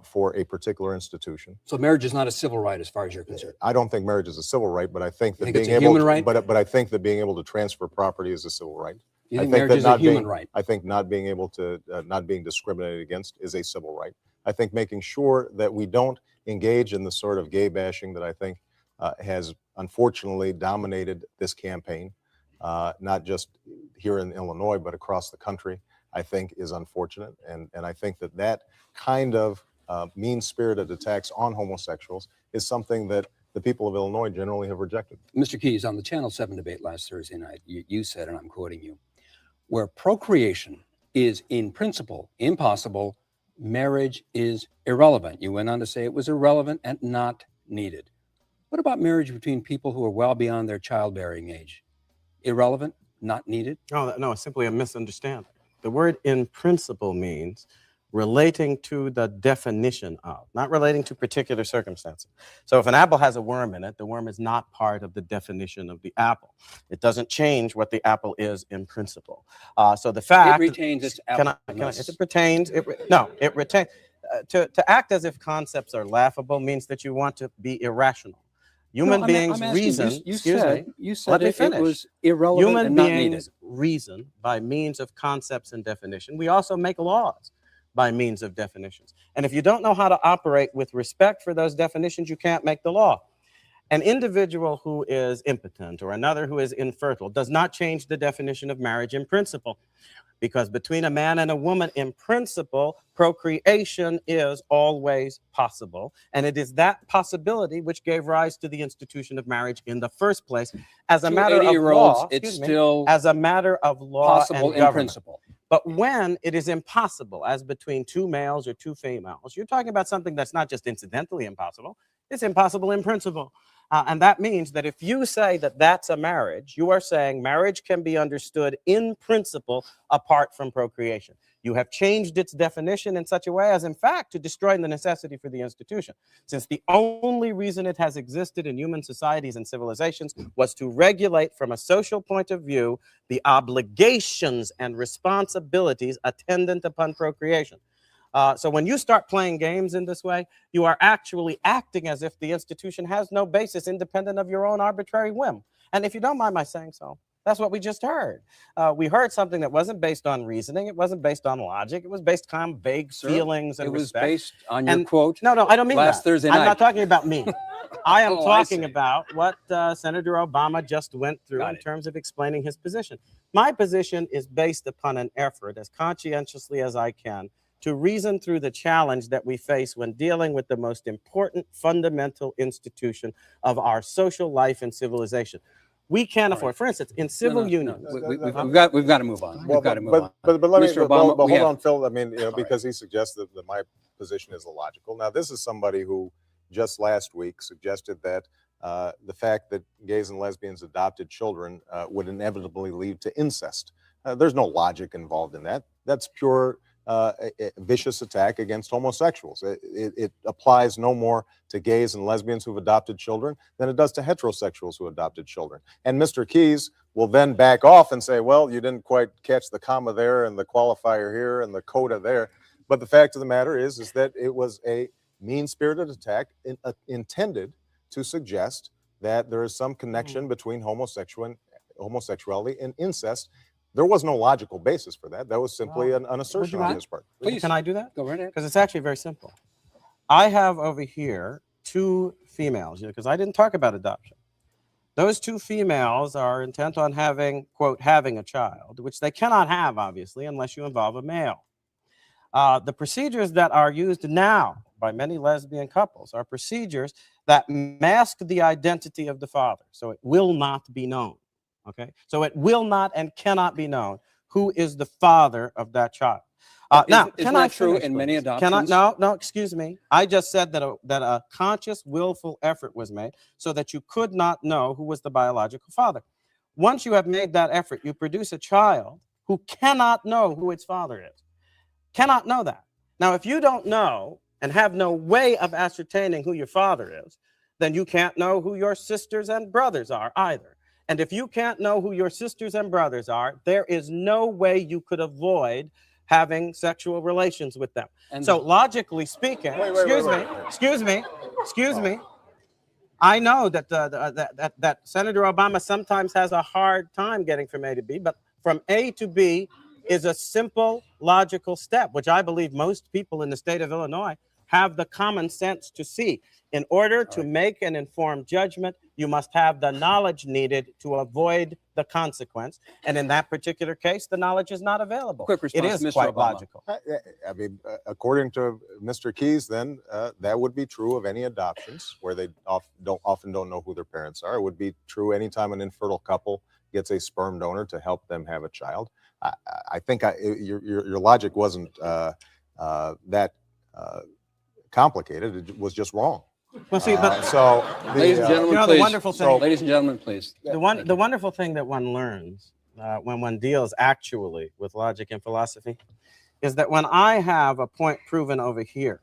for a particular institution. So marriage is not a civil right as far as you're concerned? I don't think marriage is a civil right, but I think that being able to, but I think that being able to transfer property is a civil right. You think marriage is a human right? I think not being able to, not being discriminated against is a civil right. I think making sure that we don't engage in the sort of gay bashing that I think has unfortunately dominated this campaign, not just here in Illinois, but across the country, I think is unfortunate. And I think that kind of mean-spirited attacks on homosexuals is something that the people of Illinois generally have rejected. Mr. Keyes, on the Channel 7 debate last Thursday night, you said, and I'm quoting you, where procreation is in principle impossible, marriage is irrelevant. You went on to say it was irrelevant and not needed. What about marriage between people who are well beyond their childbearing age? Irrelevant, not needed? No, it's simply a misunderstanding. The word in principle means relating to the definition of, not relating to particular circumstances. So if an apple has a worm in it, the worm is not part of the definition of the apple. It doesn't change what the apple is in principle. So the fact it retains its apple. It retains. It retains. To act as if concepts are laughable means that you want to be irrational. Human beings reason. You said Let me it finish. Was irrelevant. Human and not beings needed. reason by means of concepts and definition. We also make laws by means of definitions. And if you don't know how to operate with respect for those definitions, you can't make the law. An individual who is impotent or another who is infertile does not change the definition of marriage in principle, because between a man and a woman in principle, procreation is always possible. And it is that possibility which gave rise to the institution of marriage in the first place. As a matter of law, it's still as a matter of law possible and government. in principle. But when it is impossible, as between two males or two females, you're talking about something that's not just incidentally impossible, it's impossible in principle. And that means that if you say that that's a marriage, you are saying marriage can be understood in principle apart from procreation. You have changed its definition in such a way as, in fact, to destroy the necessity for the institution. Since the only reason it has existed in human societies and civilizations was to regulate from a social point of view the obligations and responsibilities attendant upon procreation. So when you start playing games in this way, you are actually acting as if the institution has no basis independent of your own arbitrary whim. And if you don't mind my saying so, that's what we just heard. We heard something that wasn't based on reasoning. It wasn't based on logic. It was based on vague feelings and it was respect. based on your quote. No, I don't mean last that. Thursday I'm night. not talking about me. I am Oh, I talking see. about what Senator Obama just went through in terms of explaining his position. My position is based upon an effort, as conscientiously as I can, to reason through the challenge that we face when dealing with the most important fundamental institution of our social life and civilization. We can't afford, for instance, in civil unions. We've got to move on. Well, We've got to move on. but let me, Mr. but Obama, hold we have- on, Phil. I mean, because he suggested that my position is illogical. Now, this is somebody who just last week suggested that the fact that gays and lesbians adopted children would inevitably lead to incest. There's no logic involved in that. That's pure a vicious attack against homosexuals. It applies no more to gays and lesbians who've adopted children than it does to heterosexuals who adopted children. And Mr. Keyes will then back off and say, well, you didn't quite catch the comma there and the qualifier here and the coda there. But the fact of the matter is that it was a mean-spirited attack intended to suggest that there is some connection between homosexuality and incest. There was no logical basis for that. That was simply an assertion on his part. Please. Can I do that? Go right ahead. Because it's actually very simple. I have over here two females, because I didn't talk about adoption. Those two females are intent on having, quote, having a child, which they cannot have, obviously, unless you involve a male. The procedures that are used now by many lesbian couples are procedures that mask the identity of the father, so it will not be known. Okay, so it will not and cannot be known who is the father of that child. Now, isn't that true in many adoptions? No, excuse me. I just said that a conscious, willful effort was made so that you could not know who was the biological father. Once you have made that effort, you produce a child who cannot know who its father is. Cannot know that. Now, if you don't know and have no way of ascertaining who your father is, then you can't know who your sisters and brothers are either. And if you can't know who your sisters and brothers are, there is no way you could avoid having sexual relations with them. And so logically speaking, excuse me. I know that that Senator Obama sometimes has a hard time getting from A to B, but from A to B is a simple logical step, which I believe most people in the state of Illinois have the common sense to see. In order to make an informed judgment, you must have the knowledge needed to avoid the consequence. And in that particular case, the knowledge is not available. Quick response, it is Mr. quite Obama. logical. I mean, according to Mr. Keyes, then that would be true of any adoptions where they often don't know who their parents are. It would be true anytime an infertile couple gets a sperm donor to help them have a child. I think your logic wasn't that complicated. It was just wrong. Well, see, but ladies and gentlemen, please. The wonderful thing, ladies and gentlemen, please. The wonderful thing that one learns when one deals actually with logic and philosophy is that when I have a point proven over here,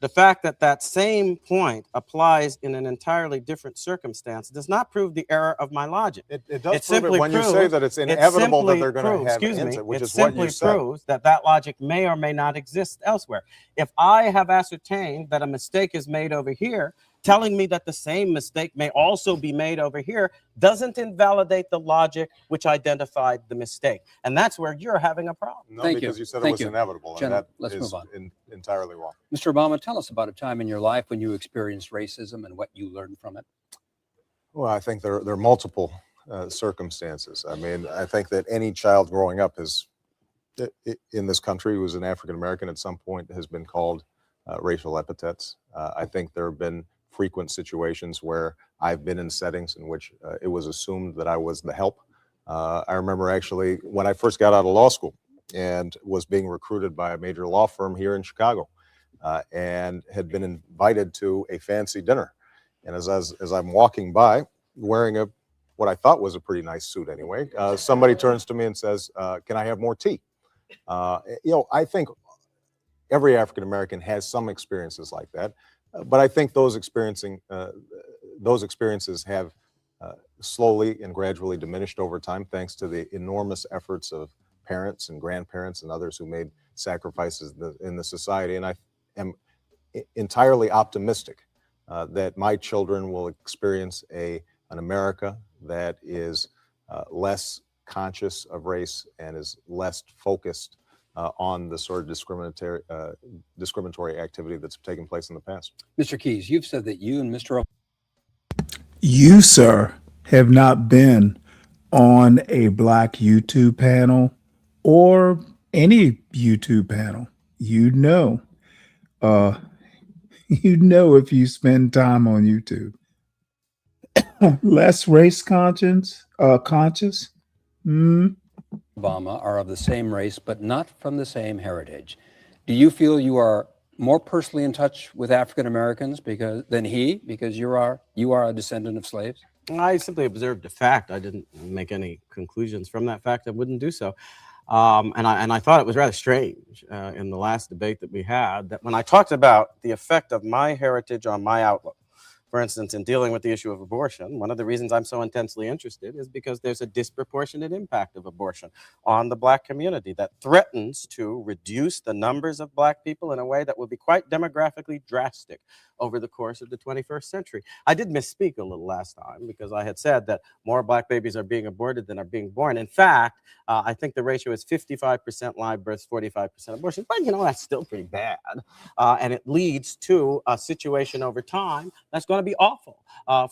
the fact that that same point applies in an entirely different circumstance does not prove the error of my logic. It does prove it when you say that it's inevitable that they're going to have an instant, which is what you said. It simply proves that logic may or may not exist elsewhere. If I have ascertained that a mistake is made over here, telling me that the same mistake may also be made over here doesn't invalidate the logic which identified the mistake. And that's where you're having a problem. No, because you said it was inevitable. And that let's is move on. Entirely wrong. Mr. Obama, tell us about a time in your life when you experienced racism and what you learned from it. Well, I think there are multiple circumstances. I mean, I think that any child growing up in this country who is an African American at some point has been called racial epithets. I think there have been frequent situations where I've been in settings in which it was assumed that I was the help. I remember actually when I first got out of law school, and was being recruited by a major law firm here in Chicago, and had been invited to a fancy dinner. And as I'm walking by, wearing what I thought was a pretty nice suit anyway, somebody turns to me and says, "Can I have more tea?" I think every African American has some experiences like that, but I think those experiences have slowly and gradually diminished over time, thanks to the enormous efforts of parents and grandparents and others who made sacrifices in the society. And I am entirely optimistic that my children will experience an America that is less conscious of race and is less focused on the sort of discriminatory activity that's taken place in the past. Mr. Keys, you've said that you and Mr. You, sir, have not been on a Black YouTube panel or any YouTube panel. You'd know if you spend time on YouTube. Less race conscious. Obama are of the same race, but not from the same heritage. Do you feel you are more personally in touch with African Americans than he, because you are a descendant of slaves? I simply observed a fact. I didn't make any conclusions from that fact. I wouldn't do so. And I thought it was rather strange in the last debate that we had, that when I talked about the effect of my heritage on my outlook, for instance, in dealing with the issue of abortion, one of the reasons I'm so intensely interested is because there's a disproportionate impact of abortion on the Black community that threatens to reduce the numbers of Black people in a way that will be quite demographically drastic over the course of the 21st century. I did misspeak a little last time because I had said that more Black babies are being aborted than are being born. In fact, I think the ratio is 55% live births, 45% abortion. But, that's still pretty bad. And it leads to a situation over time that's going to be awful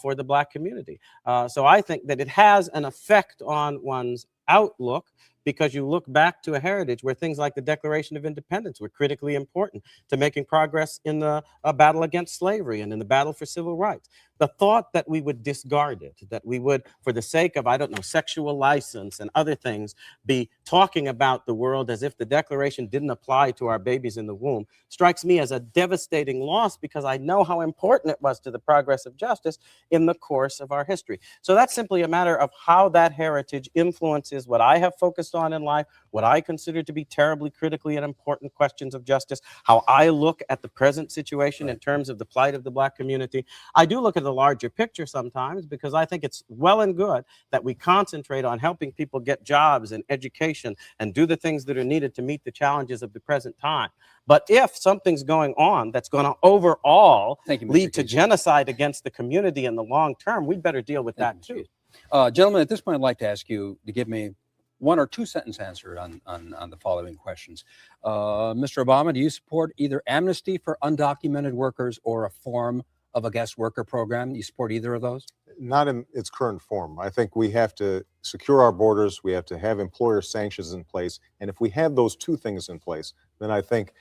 for the Black community. So I think that it has an effect on one's outlook, because you look back to a heritage where things like the Declaration of Independence were critically important to making progress in the battle against slavery and in the battle for civil rights. The thought that we would discard it, that we would, for the sake of, sexual license and other things, be talking about the world as if the Declaration didn't apply to our babies in the womb, strikes me as a devastating loss, because I know how important it was to the progress of justice in the course of our history. So that's simply a matter of how that heritage influences what I have focused on in life, what I consider to be terribly critically and important questions of justice, how I look at the present situation in terms of the plight of the Black community. I do look at the larger picture sometimes, because I think it's well and good that we concentrate on helping people get jobs and education and do the things that are needed to meet the challenges of the present time. But if something's going on that's going to overall lead to genocide against the community in the long term, we'd better deal with that too. Gentlemen, at this point, I'd like to ask you to give me one or two sentence answer on the following questions. Mr. Obama, do you support either amnesty for undocumented workers or a form of a guest worker program? Do you support either of those? Not in its current form. I think we have to secure our borders. We have to have employer sanctions in place. And if we have those two things in place, then I think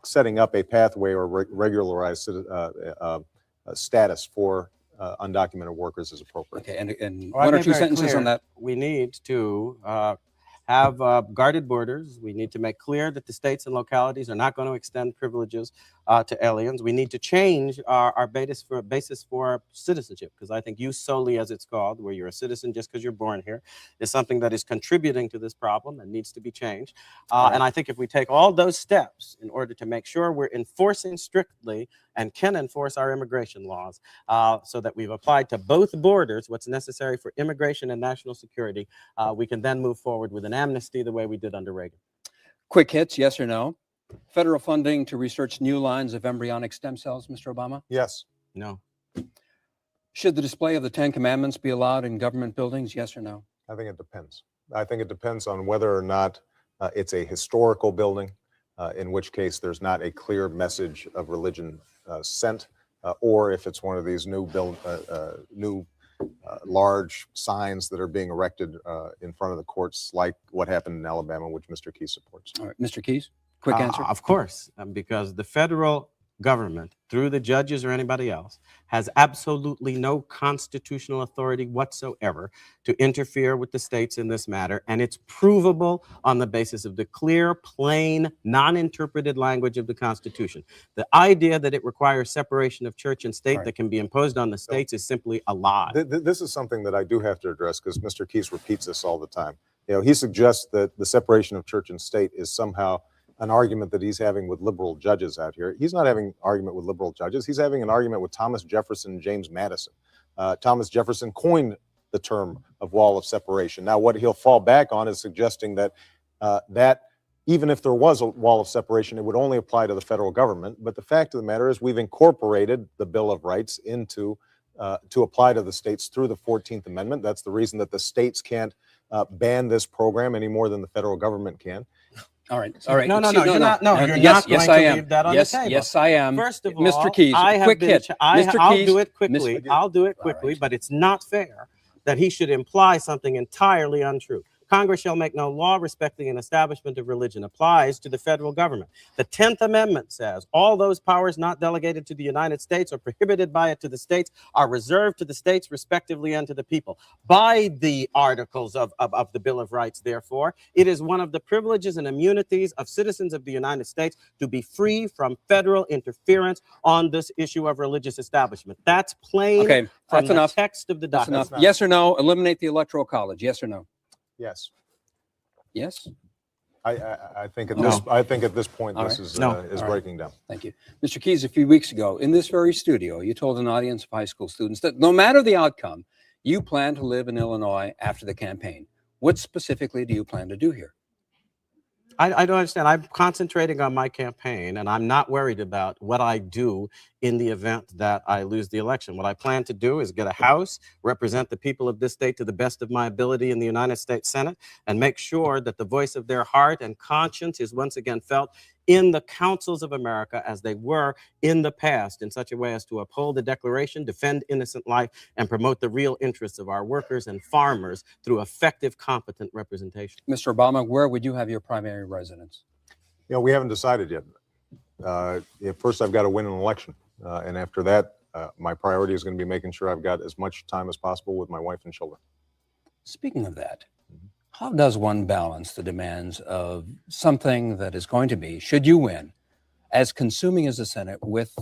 setting up a pathway or regularized status for undocumented workers is appropriate. Okay, and one or two sentences on that. We need to have guarded borders. We need to make clear that the states and localities are not going to extend privileges to aliens. We need to change our basis for citizenship, because I think jus soli, as it's called, where you're a citizen just because you're born here, is something that is contributing to this problem and needs to be changed. And I think if we take all those steps in order to make sure we're enforcing strictly and can enforce our immigration laws, so that we've applied to both borders what's necessary for immigration and national security, we can then move forward with an amnesty the way we did under Reagan. Quick hits, yes or no? Federal funding to research new lines of embryonic stem cells, Mr. Obama? Yes. No. Should the display of the 10 Commandments be allowed in government buildings, yes or no? I think it depends. I think it depends on whether or not it's a historical building, in which case there's not a clear message of religion sent, or if it's one of these new large signs that are being erected in front of the courts, like what happened in Alabama, which Mr. Keys supports. All right, Mr. Keys, quick answer. Of course, because the federal government, through the judges or anybody else, has absolutely no constitutional authority whatsoever to interfere with the states in this matter, and it's provable on the basis of the clear, plain, non-interpreted language of the Constitution. The idea that it requires separation of church and state that can be imposed on the states is simply a lie. This is something that I do have to address because Mr. Keyes repeats this all the time. You know, he suggests that the separation of church and state is somehow an argument that he's having with liberal judges out here. He's not having an argument with liberal judges. He's having an argument with Thomas Jefferson and James Madison. Thomas Jefferson coined the term of wall of separation. Now, what he'll fall back on is suggesting that that even if there was a wall of separation, it would only apply to the federal government. But the fact of the matter is we've incorporated the Bill of Rights into to apply to the states through the 14th Amendment. That's the reason that the states can't ban this program any more than the federal government can. All right. All right. No, You're not yes, going yes, to I am. leave that on Yes, the table. yes, I am. First of all, Mr. Keyes, I have quick been, hit. I'll Keyes, do it quickly. I'll do it quickly, right. but it's not fair that he should imply something entirely untrue. Congress shall make no law respecting an establishment of religion applies to the federal government. The 10th Amendment says all those powers not delegated to the United States or prohibited by it to the states are reserved to the states respectively and to the people. By the articles of the Bill of Rights, therefore, it is one of the privileges and immunities of citizens of the United States to be free from federal interference on this issue of religious establishment. That's plain Okay, from that's the enough. text of the That's document. enough. Yes or no? Eliminate the Electoral College. Yes or no? Yes. Yes. I think at this point All this right. is No. is All right. breaking down. Thank you. Mr. Keyes, a few weeks ago in this very studio, you told an audience of high school students that no matter the outcome, you plan to live in Illinois after the campaign. What specifically do you plan to do here? I don't understand. I'm concentrating on my campaign, and I'm not worried about what I do in the event that I lose the election. What I plan to do is get a House, represent the people of this state to the best of my ability in the United States Senate, and make sure that the voice of their heart and conscience is once again felt in the councils of America as they were in the past, in such a way as to uphold the Declaration, defend innocent life, and promote the real interests of our workers and farmers through effective, competent representation. Mr. Obama, where would you have your primary residence? You know, we haven't decided yet. First, I've got to win an election. And after that, my priority is going to be making sure I've got as much time as possible with my wife and children. Speaking of that, how does one balance the demands of something that is going to be, should you win, as consuming as the Senate with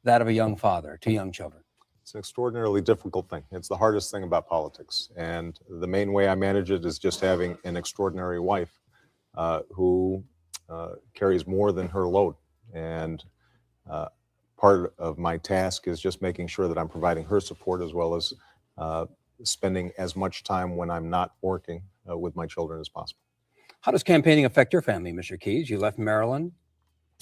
that of a young father to young children? It's an extraordinarily difficult thing. It's the hardest thing about politics. And the main way I manage it is just having an extraordinary wife who carries more than her load. And part of my task is just making sure that I'm providing her support as well as spending as much time when I'm not working with my children as possible. How does campaigning affect your family, Mr. Keyes? You left Maryland.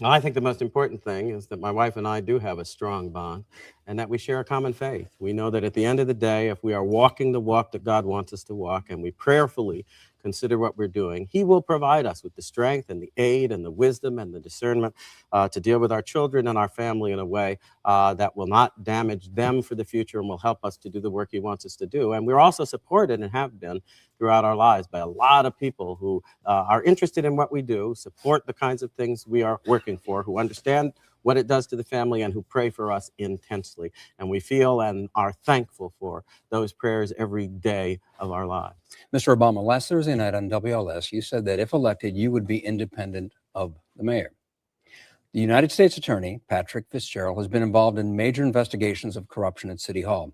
I think the most important thing is that my wife and I do have a strong bond and that we share a common faith. We know that at the end of the day, if we are walking the walk that God wants us to walk and we prayerfully consider what we're doing, He will provide us with the strength and the aid and the wisdom and the discernment to deal with our children and our family in a way that will not damage them for the future and will help us to do the work He wants us to do. And we're also supported and have been throughout our lives by a lot of people who are interested in what we do, support the kinds of things we are working for, who understand what it does to the family and who pray for us intensely. And we feel and are thankful for those prayers every day of our lives. Mr. Obama, last Thursday night on WLS, you said that if elected, you would be independent of the mayor. The United States Attorney, Patrick Fitzgerald, has been involved in major investigations of corruption at City Hall.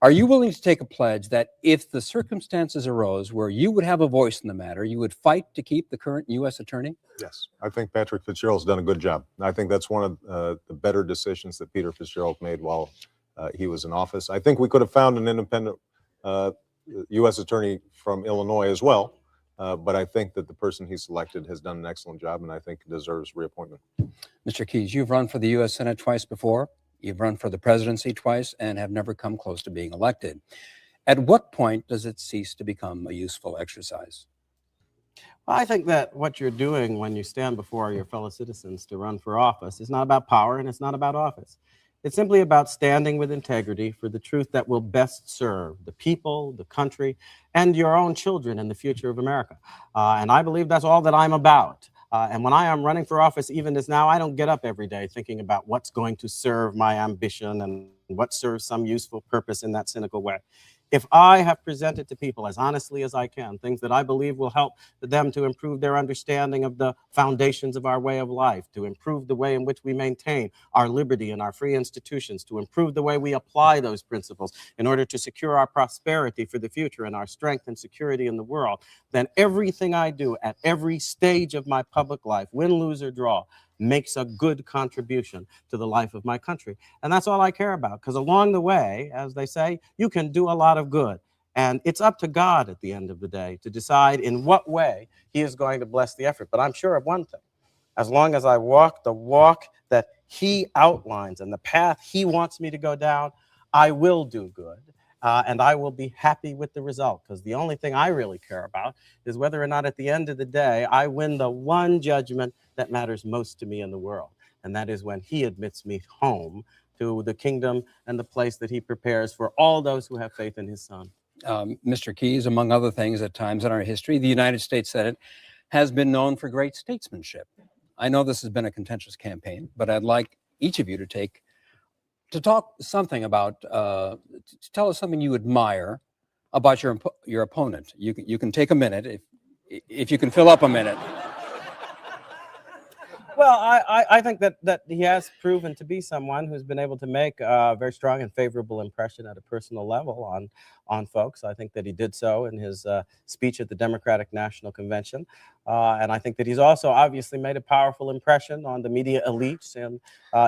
Are you willing to take a pledge that if the circumstances arose where you would have a voice in the matter, you would fight to keep the current U.S. Attorney? Yes, I think Patrick Fitzgerald's done a good job. I think that's one of the better decisions that Peter Fitzgerald made while he was in office. I think we could have found an independent U.S. Attorney from Illinois as well, but I think that the person he selected has done an excellent job and I think deserves reappointment. Mr. Keyes, you've run for the U.S. Senate twice before. You've run for the presidency twice and have never come close to being elected. At what point does it cease to become a useful exercise? Well, I think that what you're doing when you stand before your fellow citizens to run for office is not about power and it's not about office. It's simply about standing with integrity for the truth that will best serve the people, the country, and your own children and the future of America. And I believe that's all that I'm about. And when I am running for office, even as now, I don't get up every day thinking about what's going to serve my ambition and what serves some useful purpose in that cynical way. If I have presented to people as honestly as I can things that I believe will help them to improve their understanding of the foundations of our way of life, to improve the way in which we maintain our liberty and our free institutions, to improve the way we apply those principles in order to secure our prosperity for the future and our strength and security in the world, then everything I do at every stage of my public life, win, lose, or draw, makes a good contribution to the life of my country. And that's all I care about, because along the way, as they say, you can do a lot of good. And it's up to God at the end of the day to decide in what way he is going to bless the effort. But I'm sure of one thing: as long as I walk the walk that he outlines and the path he wants me to go down, I will do good. And I will be happy with the result, because the only thing I really care about is whether or not at the end of the day I win the one judgment that matters most to me in the world. And that is when he admits me home to the kingdom and the place that he prepares for all those who have faith in his son. Mr. Keyes, among other things, at times in our history, the United States Senate has been known for great statesmanship. I know this has been a contentious campaign, but I'd like each of you to talk something about, to tell us something you admire about your opponent. You can take a minute if you can fill up a minute. Well, I think that he has proven to be someone who's been able to make a very strong and favorable impression at a personal level on folks. I think that he did so in his speech at the Democratic National Convention. And I think that he's also obviously made a powerful impression on the media elites in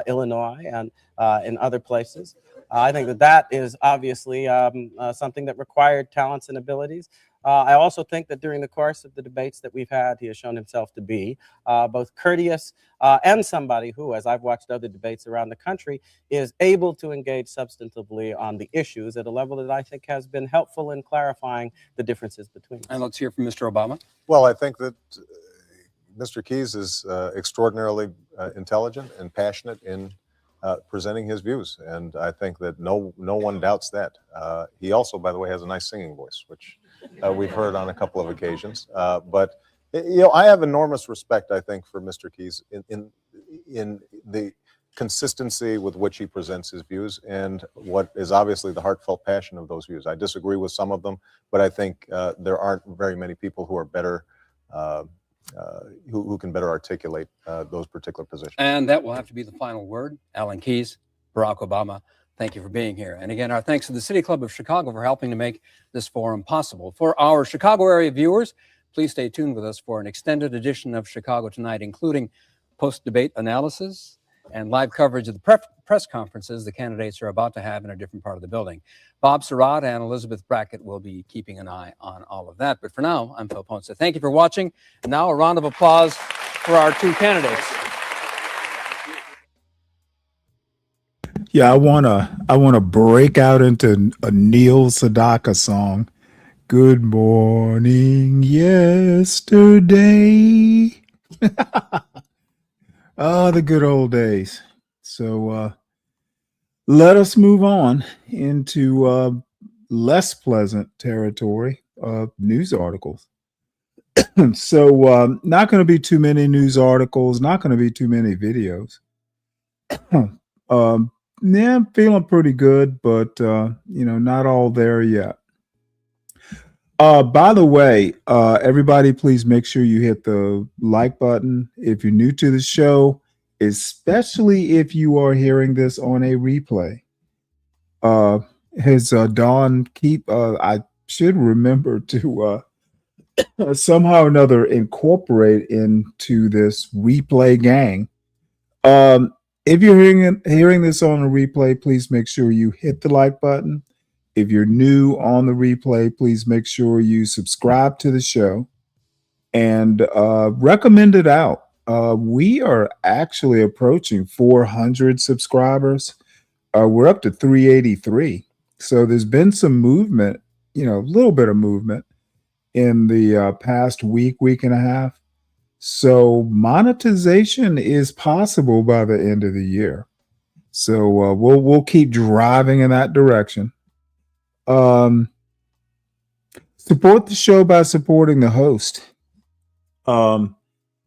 Illinois and in other places. I think that is obviously something that required talents and abilities. I also think that during the course of the debates that we've had, he has shown himself to be both courteous and somebody who, as I've watched other debates around the country, is able to engage substantively on the issues at a level that I think has been helpful in clarifying the differences between us. And let's hear from Mr. Obama. Well, I think that Mr. Keyes is extraordinarily intelligent and passionate in presenting his views, and I think that no one doubts that. He also, by the way, has a nice singing voice, which we've heard on a couple of occasions. But I have enormous respect, I think, for Mr. Keyes in the consistency with which he presents his views and what is obviously the heartfelt passion of those views. I disagree with some of them, but I think there aren't very many people who are better, who can better articulate those particular positions. And that will have to be the final word. Alan Keyes, Barack Obama, thank you for being here. And again, our thanks to the City Club of Chicago for helping to make this forum possible. For our Chicago area viewers, please stay tuned with us for an extended edition of Chicago Tonight, including post-debate analysis and live coverage of the press conferences the candidates are about to have in a different part of the building. Bob Surratt and Elizabeth Brackett will be keeping an eye on all of that. But for now, I'm Phil Ponce. Thank you for watching. And now a round of applause for our two candidates. Yeah, I wanna break out into a Neil Sedaka song. Good morning, yesterday. Oh, the good old days. So let us move on into less pleasant territory of news articles. So not going to be too many news articles, not going to be too many videos. Yeah, I'm feeling pretty good, but not all there yet. By the way, everybody, please make sure you hit the like button if you're new to the show, especially if you are hearing this on a replay. Dawn keep? I should remember to somehow or another incorporate into this replay gang. If you're hearing this on a replay, please make sure you hit the like button. If you're new on the replay, please make sure you subscribe to the show and recommend it out. We are actually approaching 400 subscribers. We're up to 383. So there's been some movement, a little bit of movement in the past week and a half. So monetization is possible by the end of the year. So we'll keep driving in that direction. Support the show by supporting the host.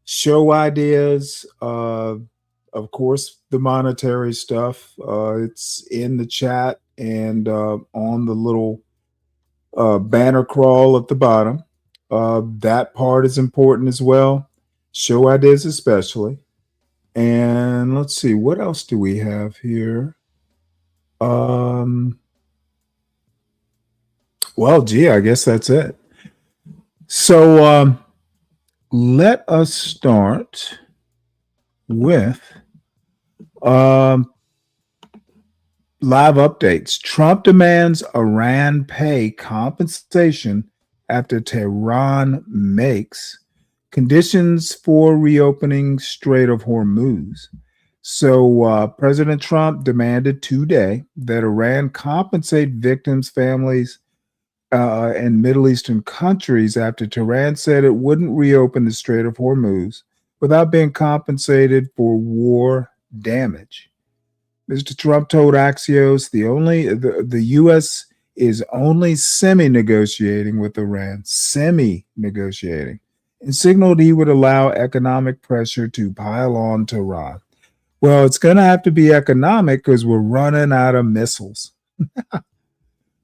show ideas. Of course, the monetary stuff. It's in the chat and on the little banner crawl at the bottom. That part is important as well. Show ideas, especially. And let's see, what else do we have here? Well, gee, I guess that's it. So let us start with live updates. Trump demands Iran pay compensation after Tehran makes conditions for reopening Strait of Hormuz. So President Trump demanded today that Iran compensate victims' families in Middle Eastern countries after Tehran said it wouldn't reopen the Strait of Hormuz without being compensated for war damage. Mr. Trump told Axios the U.S. is only semi-negotiating with Iran, semi-negotiating, and signaled he would allow economic pressure to pile on Tehran. Well, it's going to have to be economic because we're running out of missiles.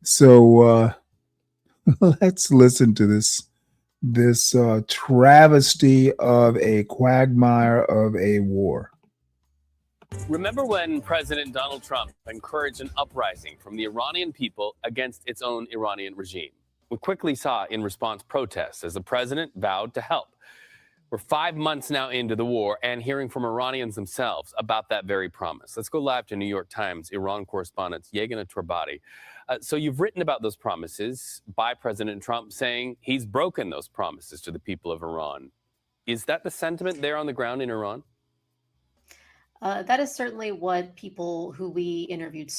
So let's listen to this travesty of a quagmire of a war. Remember when President Donald Trump encouraged an uprising from the Iranian people against its own Iranian regime? We quickly saw in response protests as the president vowed to help. We're 5 months now into the war and hearing from Iranians themselves about that very promise. Let's go live to New York Times Iran correspondent Yeganeh Torbati. So you've written about those promises by President Trump, saying he's broken those promises to the people of Iran. Is that the sentiment there on the ground in Iran? That is certainly what people who we interviewed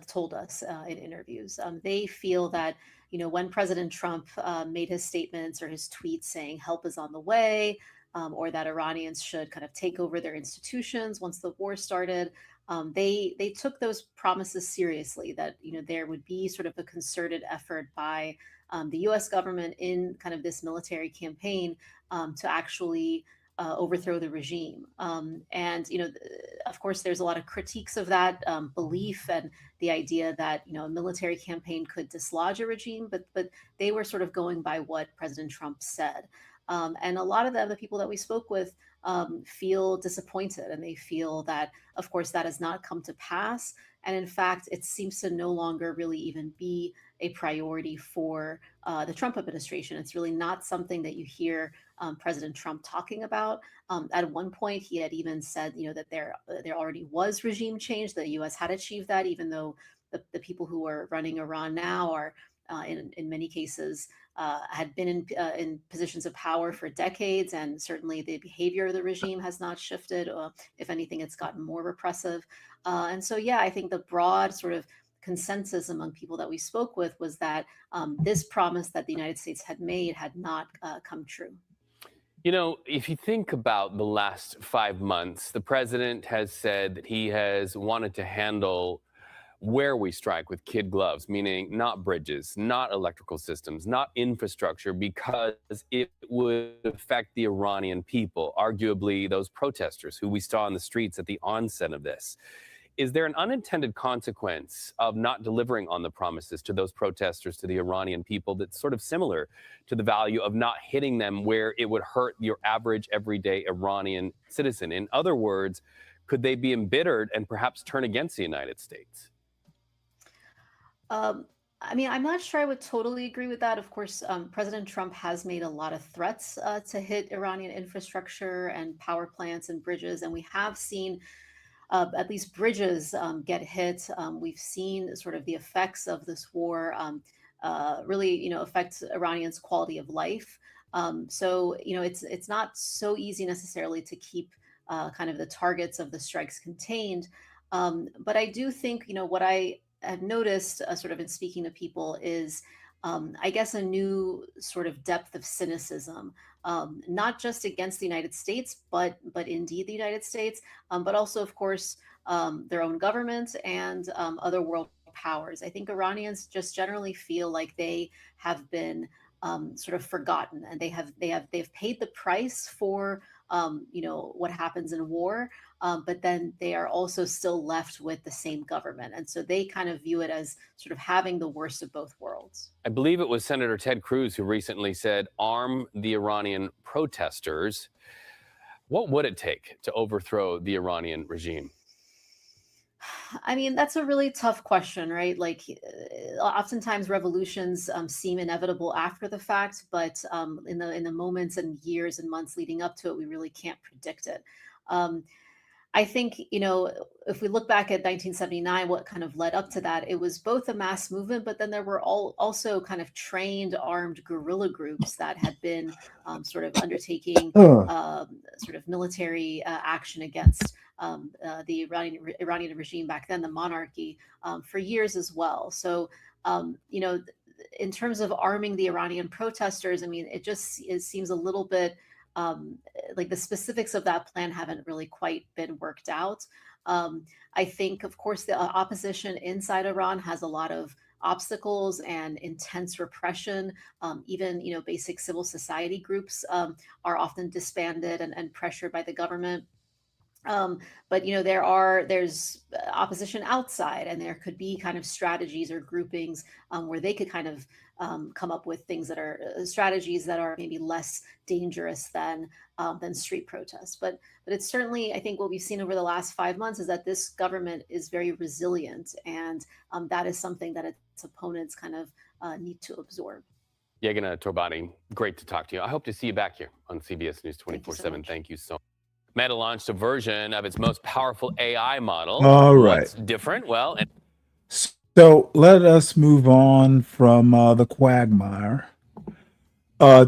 told us in interviews. They feel that, when President Trump made his statements or his tweets saying help is on the way, or that Iranians should kind of take over their institutions once the war started, they took those promises seriously, that there would be sort of a concerted effort by the U.S. government in kind of this military campaign to actually overthrow the regime. Of course, there's a lot of critiques of that belief and the idea that a military campaign could dislodge a regime, but they were sort of going by what President Trump said. And a lot of the people that we spoke with feel disappointed, and they feel that, of course, that has not come to pass. And in fact, it seems to no longer really even be a priority for the Trump administration. It's really not something that you hear President Trump talking about. At one point, he had even said, that there already was regime change. The U.S. had achieved that, even though the people who are running Iran now are, in many cases, had been in positions of power for decades, and certainly the behavior of the regime has not shifted. If anything, it's gotten more repressive. And so, yeah, I think the broad sort of consensus among people that we spoke with was that this promise that the United States had made had not come true. If you think about the last 5 months, the president has said that he has wanted to handle where we strike with kid gloves, meaning not bridges, not electrical systems, not infrastructure, because it would affect the Iranian people, arguably those protesters who we saw in the streets at the onset of this. Is there an unintended consequence of not delivering on the promises to those protesters, to the Iranian people, that's sort of similar to the value of not hitting them where it would hurt your average, everyday Iranian citizen? In other words, could they be embittered and perhaps turn against the United States? I'm not sure I would totally agree with that. Of course, President Trump has made a lot of threats to hit Iranian infrastructure and power plants and bridges, and we have seen at least bridges get hit. We've seen sort of the effects of this war really, affect Iranians' quality of life. So, it's not so easy necessarily to keep kind of the targets of the strikes contained. But I do think, what I have noticed sort of in speaking to people is, I guess, a new sort of depth of cynicism, not just against the United States, but indeed the United States, but also, of course, their own government and other world powers. I think Iranians just generally feel like they have been sort of forgotten, and they've paid the price for what happens in war. But then they are also still left with the same government. And so they kind of view it as sort of having the worst of both worlds. I believe it was Senator Ted Cruz who recently said, arm the Iranian protesters. What would it take to overthrow the Iranian regime? I mean, that's a really tough question, right? Like, oftentimes revolutions seem inevitable after the fact, but in the moments and years and months leading up to it, we really can't predict it. I think, if we look back at 1979, what kind of led up to that, it was both a mass movement, but then there were also kind of trained armed guerrilla groups that had been sort of undertaking sort of military action against the Iranian regime back then, the monarchy, for years as well. So, in terms of arming the Iranian protesters, I mean, it seems a little bit like the specifics of that plan haven't really quite been worked out. I think, of course, the opposition inside Iran has a lot of obstacles and intense repression. Even, basic civil society groups are often disbanded and pressured by the government. But there's opposition outside, and there could be kind of strategies or groupings where they could kind of come up with things that are strategies that are maybe less dangerous than street protests. But it's certainly, I think, what we've seen over the last 5 months is that this government is very resilient, and that is something that its opponents kind of need to absorb. Yegana Torbani, great to talk to you. I hope to see you back here on CBS News 24/7. Thank you so much. Meta launched a version of its most powerful AI model. All right. What's different? Well, so let us move on from the quagmire.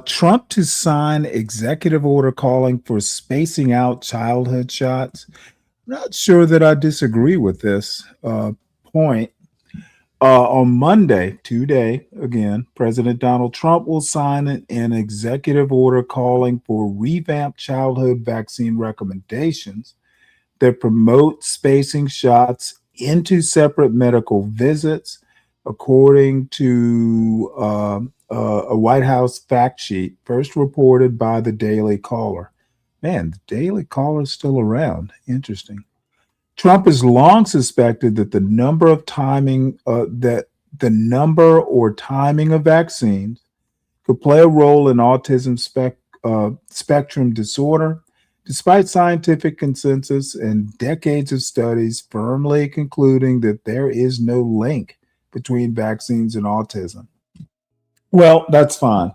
Trump to sign executive order calling for spacing out childhood shots. Not sure that I disagree with this point. On Monday, today, again, President Donald Trump will sign an executive order calling for revamped childhood vaccine recommendations that promote spacing shots into separate medical visits, according to a White House fact sheet first reported by the Daily Caller. Man, the Daily Caller is still around. Interesting. Trump has long suspected that the number or timing of vaccines could play a role in autism spectrum disorder, despite scientific consensus and decades of studies firmly concluding that there is no link between vaccines and autism. Well, that's fine.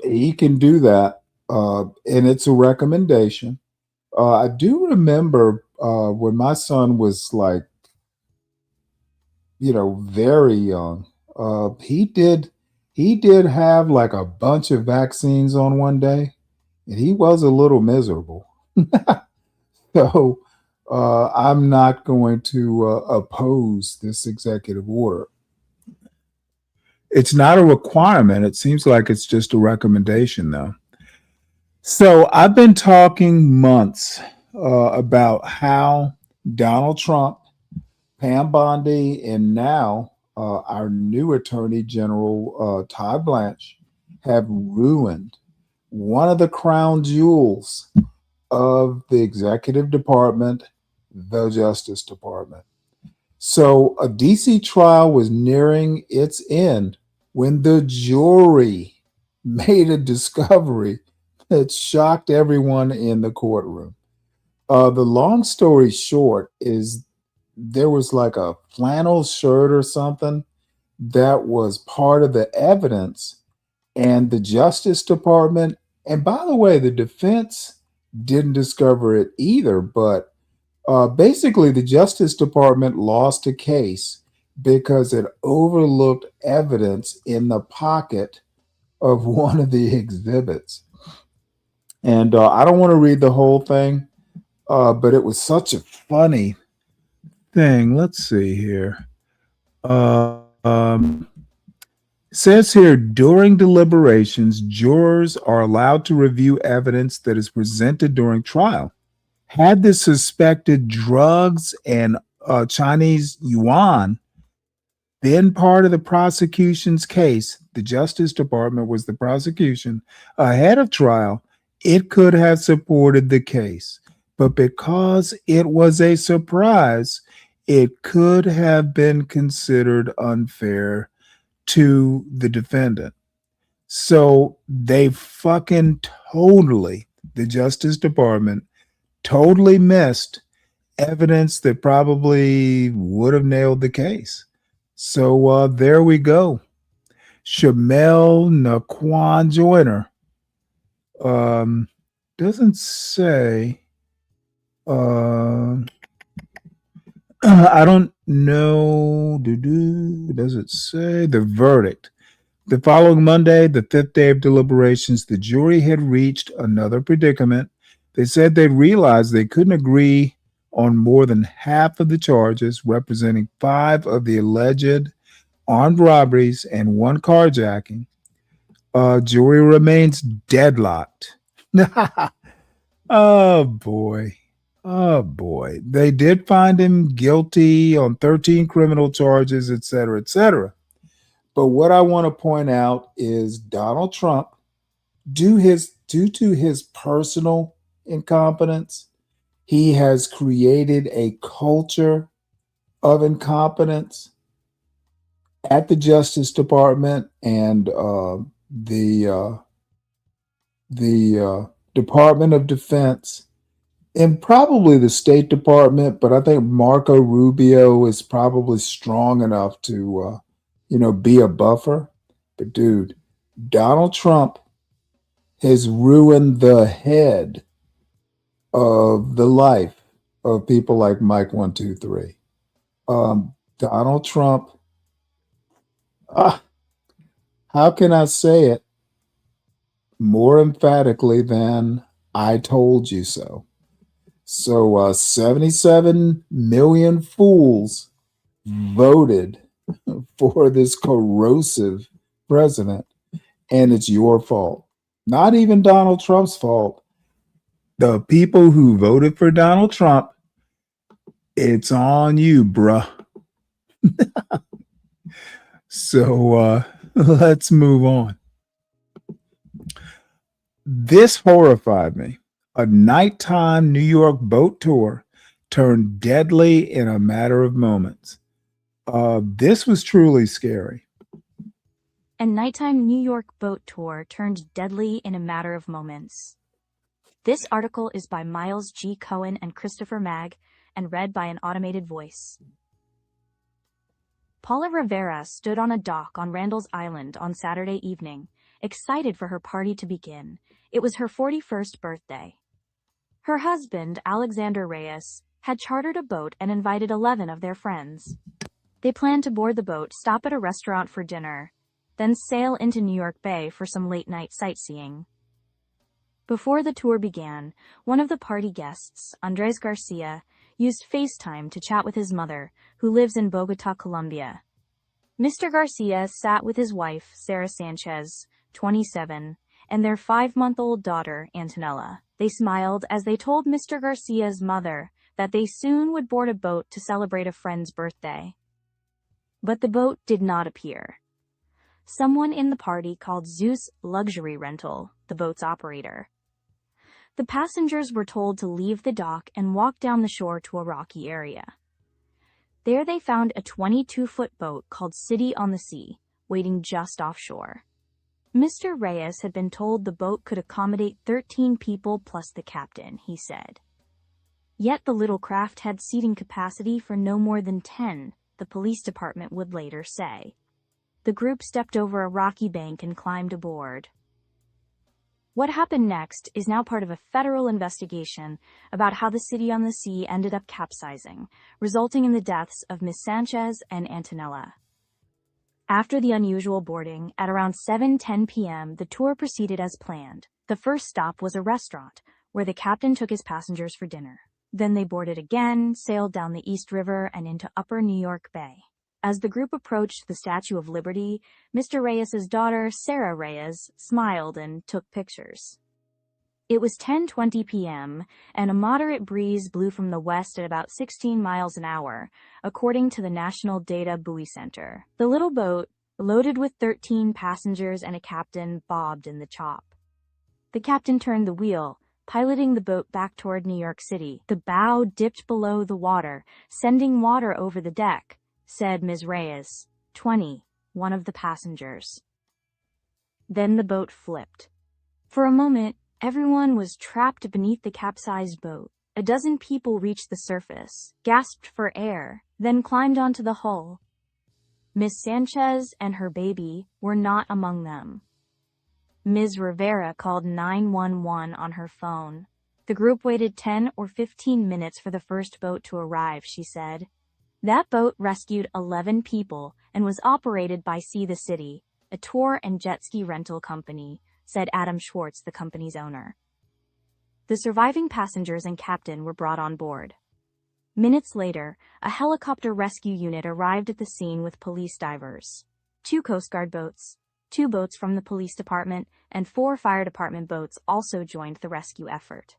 He can do that, and it's a recommendation. I do remember when my son was like, very young, he did have like a bunch of vaccines on one day, and he was a little miserable. So I'm not going to oppose this executive order. It's not a requirement. It seems like it's just a recommendation, though. So I've been talking months about how Donald Trump, Pam Bondi, and now our new Attorney General, Todd Blanche, have ruined one of the crown jewels of the executive department, the Justice Department. So a DC trial was nearing its end when the jury made a discovery that shocked everyone in the courtroom. The long story short is there was like a flannel shirt or something that was part of the evidence, and the Justice Department, and by the way, the defense didn't discover it either, but basically the Justice Department lost a case because it overlooked evidence in the pocket of one of the exhibits. And I don't want to read the whole thing, but it was such a funny thing. Let's see here. Says here, during deliberations, jurors are allowed to review evidence that is presented during trial. Had the suspected drugs and Chinese yuan been part of the prosecution's case, the Justice Department was the prosecution, ahead of trial, it could have supported the case. But because it was a surprise, it could have been considered unfair to the defendant. So they fucking totally, the Justice Department totally missed evidence that probably would have nailed the case. So there we go. Shamel Naquan Joyner. Doesn't say. I don't know. Does it say the verdict? The following Monday, the fifth day of deliberations, the jury had reached another predicament. They said they realized they couldn't agree on more than half of the charges, representing 5 of the alleged armed robberies and 1 carjacking. Jury remains deadlocked. Oh boy. Oh boy. They did find him guilty on 13 criminal charges, et cetera, et cetera. But what I want to point out is Donald Trump, due to his personal incompetence, he has created a culture of incompetence at the Justice Department and the Department of Defense and probably the State Department. But I think Marco Rubio is probably strong enough to be a buffer. But dude, Donald Trump has ruined the head of the life of people like Mike 123. Donald Trump, how can I say it more emphatically than I told you so? So 77 million fools voted for this corrosive president, and it's your fault. Not even Donald Trump's fault. The people who voted for Donald Trump, it's on you, bruh. So let's move on. This horrified me. A nighttime New York boat tour turned deadly in a matter of moments. This was truly scary. A nighttime New York boat tour turned deadly in a matter of moments. This article is by Miles G. Cohen and Christopher Magg and read by an automated voice. Paula Rivera stood on a dock on Randall's Island on Saturday evening, excited for her party to begin. It was her 41st birthday. Her husband, Alexander Reyes, had chartered a boat and invited 11 of their friends. They planned to board the boat, stop at a restaurant for dinner, then sail into New York Bay for some late-night sightseeing. Before the tour began, one of the party guests, Andres Garcia, used FaceTime to chat with his mother, who lives in Bogota, Colombia. Mr. Garcia sat with his wife, Sarah Sanchez, 27, and their 5-month-old daughter, Antonella. They smiled as they told Mr. Garcia's mother that they soon would board a boat to celebrate a friend's birthday. But the boat did not appear. Someone in the party called Zeus Luxury Rental, the boat's operator. The passengers were told to leave the dock and walk down the shore to a rocky area. There they found a 22-foot boat called City on the Sea, waiting just offshore. Mr. Reyes had been told the boat could accommodate 13 people plus the captain, he said. Yet the little craft had seating capacity for no more than 10, the police department would later say. The group stepped over a rocky bank and climbed aboard. What happened next is now part of a federal investigation about how the City on the Sea ended up capsizing, resulting in the deaths of Miss Sanchez and Antonella. After the unusual boarding, at around 7:10 p.m., the tour proceeded as planned. The first stop was a restaurant, where the captain took his passengers for dinner. Then they boarded again, sailed down the East River and into Upper New York Bay. As the group approached the Statue of Liberty, Mr. Reyes's daughter, Sarah Reyes, smiled and took pictures. It was 10:20 p.m., and a moderate breeze blew from the west at about 16 miles an hour, according to the National Data Buoy Center. The little boat, loaded with 13 passengers and a captain, bobbed in the chop. The captain turned the wheel, piloting the boat back toward New York City. The bow dipped below the water, sending water over the deck, said Ms. Reyes, 20, one of the passengers. Then the boat flipped. For a moment, everyone was trapped beneath the capsized boat. A dozen people reached the surface, gasped for air, then climbed onto the hull. Miss Sanchez and her baby were not among them. Ms. Rivera called 911 on her phone. The group waited 10 or 15 minutes for the first boat to arrive, she said. That boat rescued 11 people and was operated by See the City, a tour and jet ski rental company, said Adam Schwartz, the company's owner. The surviving passengers and captain were brought on board. Minutes later, a helicopter rescue unit arrived at the scene with police divers. 2 Coast Guard boats, 2 boats from the police department, and 4 fire department boats also joined the rescue effort.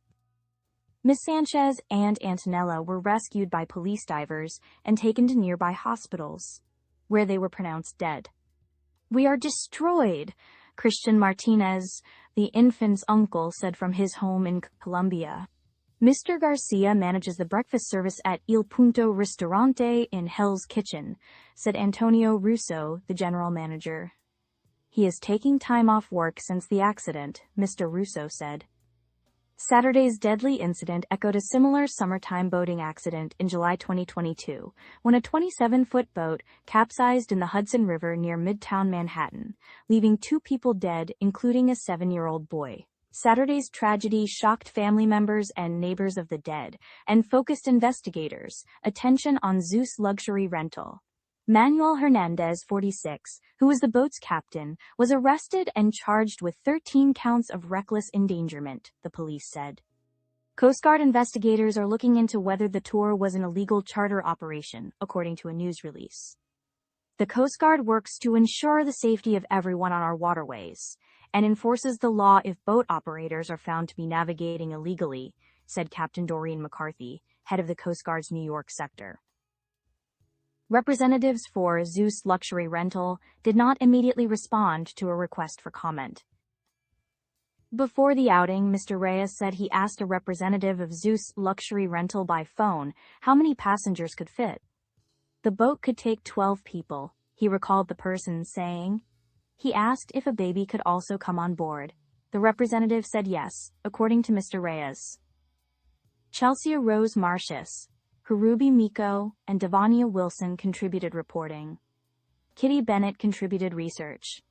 Ms. Sanchez and Antonella were rescued by police divers and taken to nearby hospitals, where they were pronounced dead. "We are destroyed," Christian Martinez, the infant's uncle, said from his home in Colombia. Mr. Garcia manages the breakfast service at Il Punto Ristorante in Hell's Kitchen, said Antonio Russo, the general manager. He is taking time off work since the accident, Mr. Russo said. Saturday's deadly incident echoed a similar summertime boating accident in July 2022, when a 27-foot boat capsized in the Hudson River near Midtown Manhattan, leaving 2 people dead, including a 7-year-old boy. Saturday's tragedy shocked family members and neighbors of the dead, and focused investigators' attention on Zeus Luxury Rental. Manuel Hernandez, 46, who was the boat's captain, was arrested and charged with 13 counts of reckless endangerment, the police said. Coast Guard investigators are looking into whether the tour was an illegal charter operation, according to a news release. The Coast Guard works to ensure the safety of everyone on our waterways, and enforces the law if boat operators are found to be navigating illegally, said Captain Doreen McCarthy, head of the Coast Guard's New York sector. Representatives for Zeus Luxury Rental did not immediately respond to a request for comment. Before the outing, Mr. Reyes said he asked a representative of Zeus Luxury Rental by phone how many passengers could fit. The boat could take 12 people, he recalled the person saying. He asked if a baby could also come on board. The representative said yes, according to Mr. Reyes. Chelsea Rose Marcius, Harubi Miko, and Devania Wilson contributed reporting. Kitty Bennett contributed research.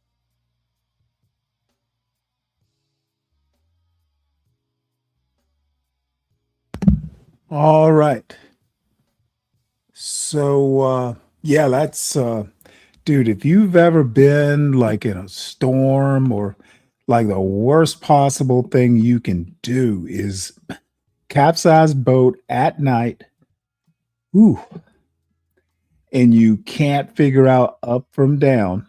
All right. So, yeah, that's, dude, if you've ever been like in a storm, or like the worst possible thing you can do is capsize boat at night. Ooh. And you can't figure out up from down.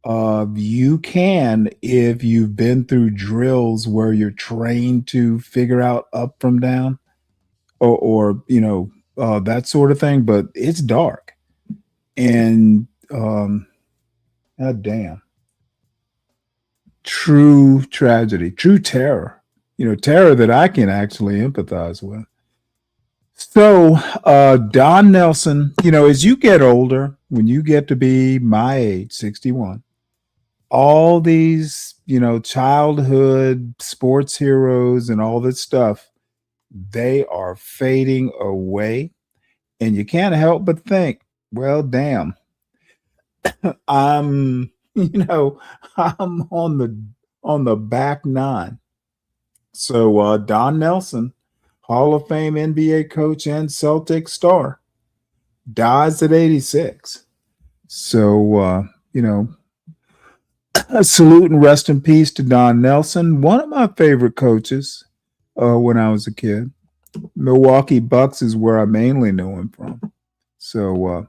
You can if you've been through drills where you're trained to figure out up from down, or that sort of thing. But it's dark, and god damn, true tragedy, true terror. Terror that I can actually empathize with. So, Don Nelson, as you get older, when you get to be my age, 61, all these, childhood sports heroes and all that stuff, they are fading away. And you can't help but think, well, damn, I'm on the back nine. So, Don Nelson, Hall of Fame NBA coach and Celtic star, dies at 86. So, a salute and rest in peace to Don Nelson, one of my favorite coaches when I was a kid. Milwaukee Bucks is where I mainly knew him from. So,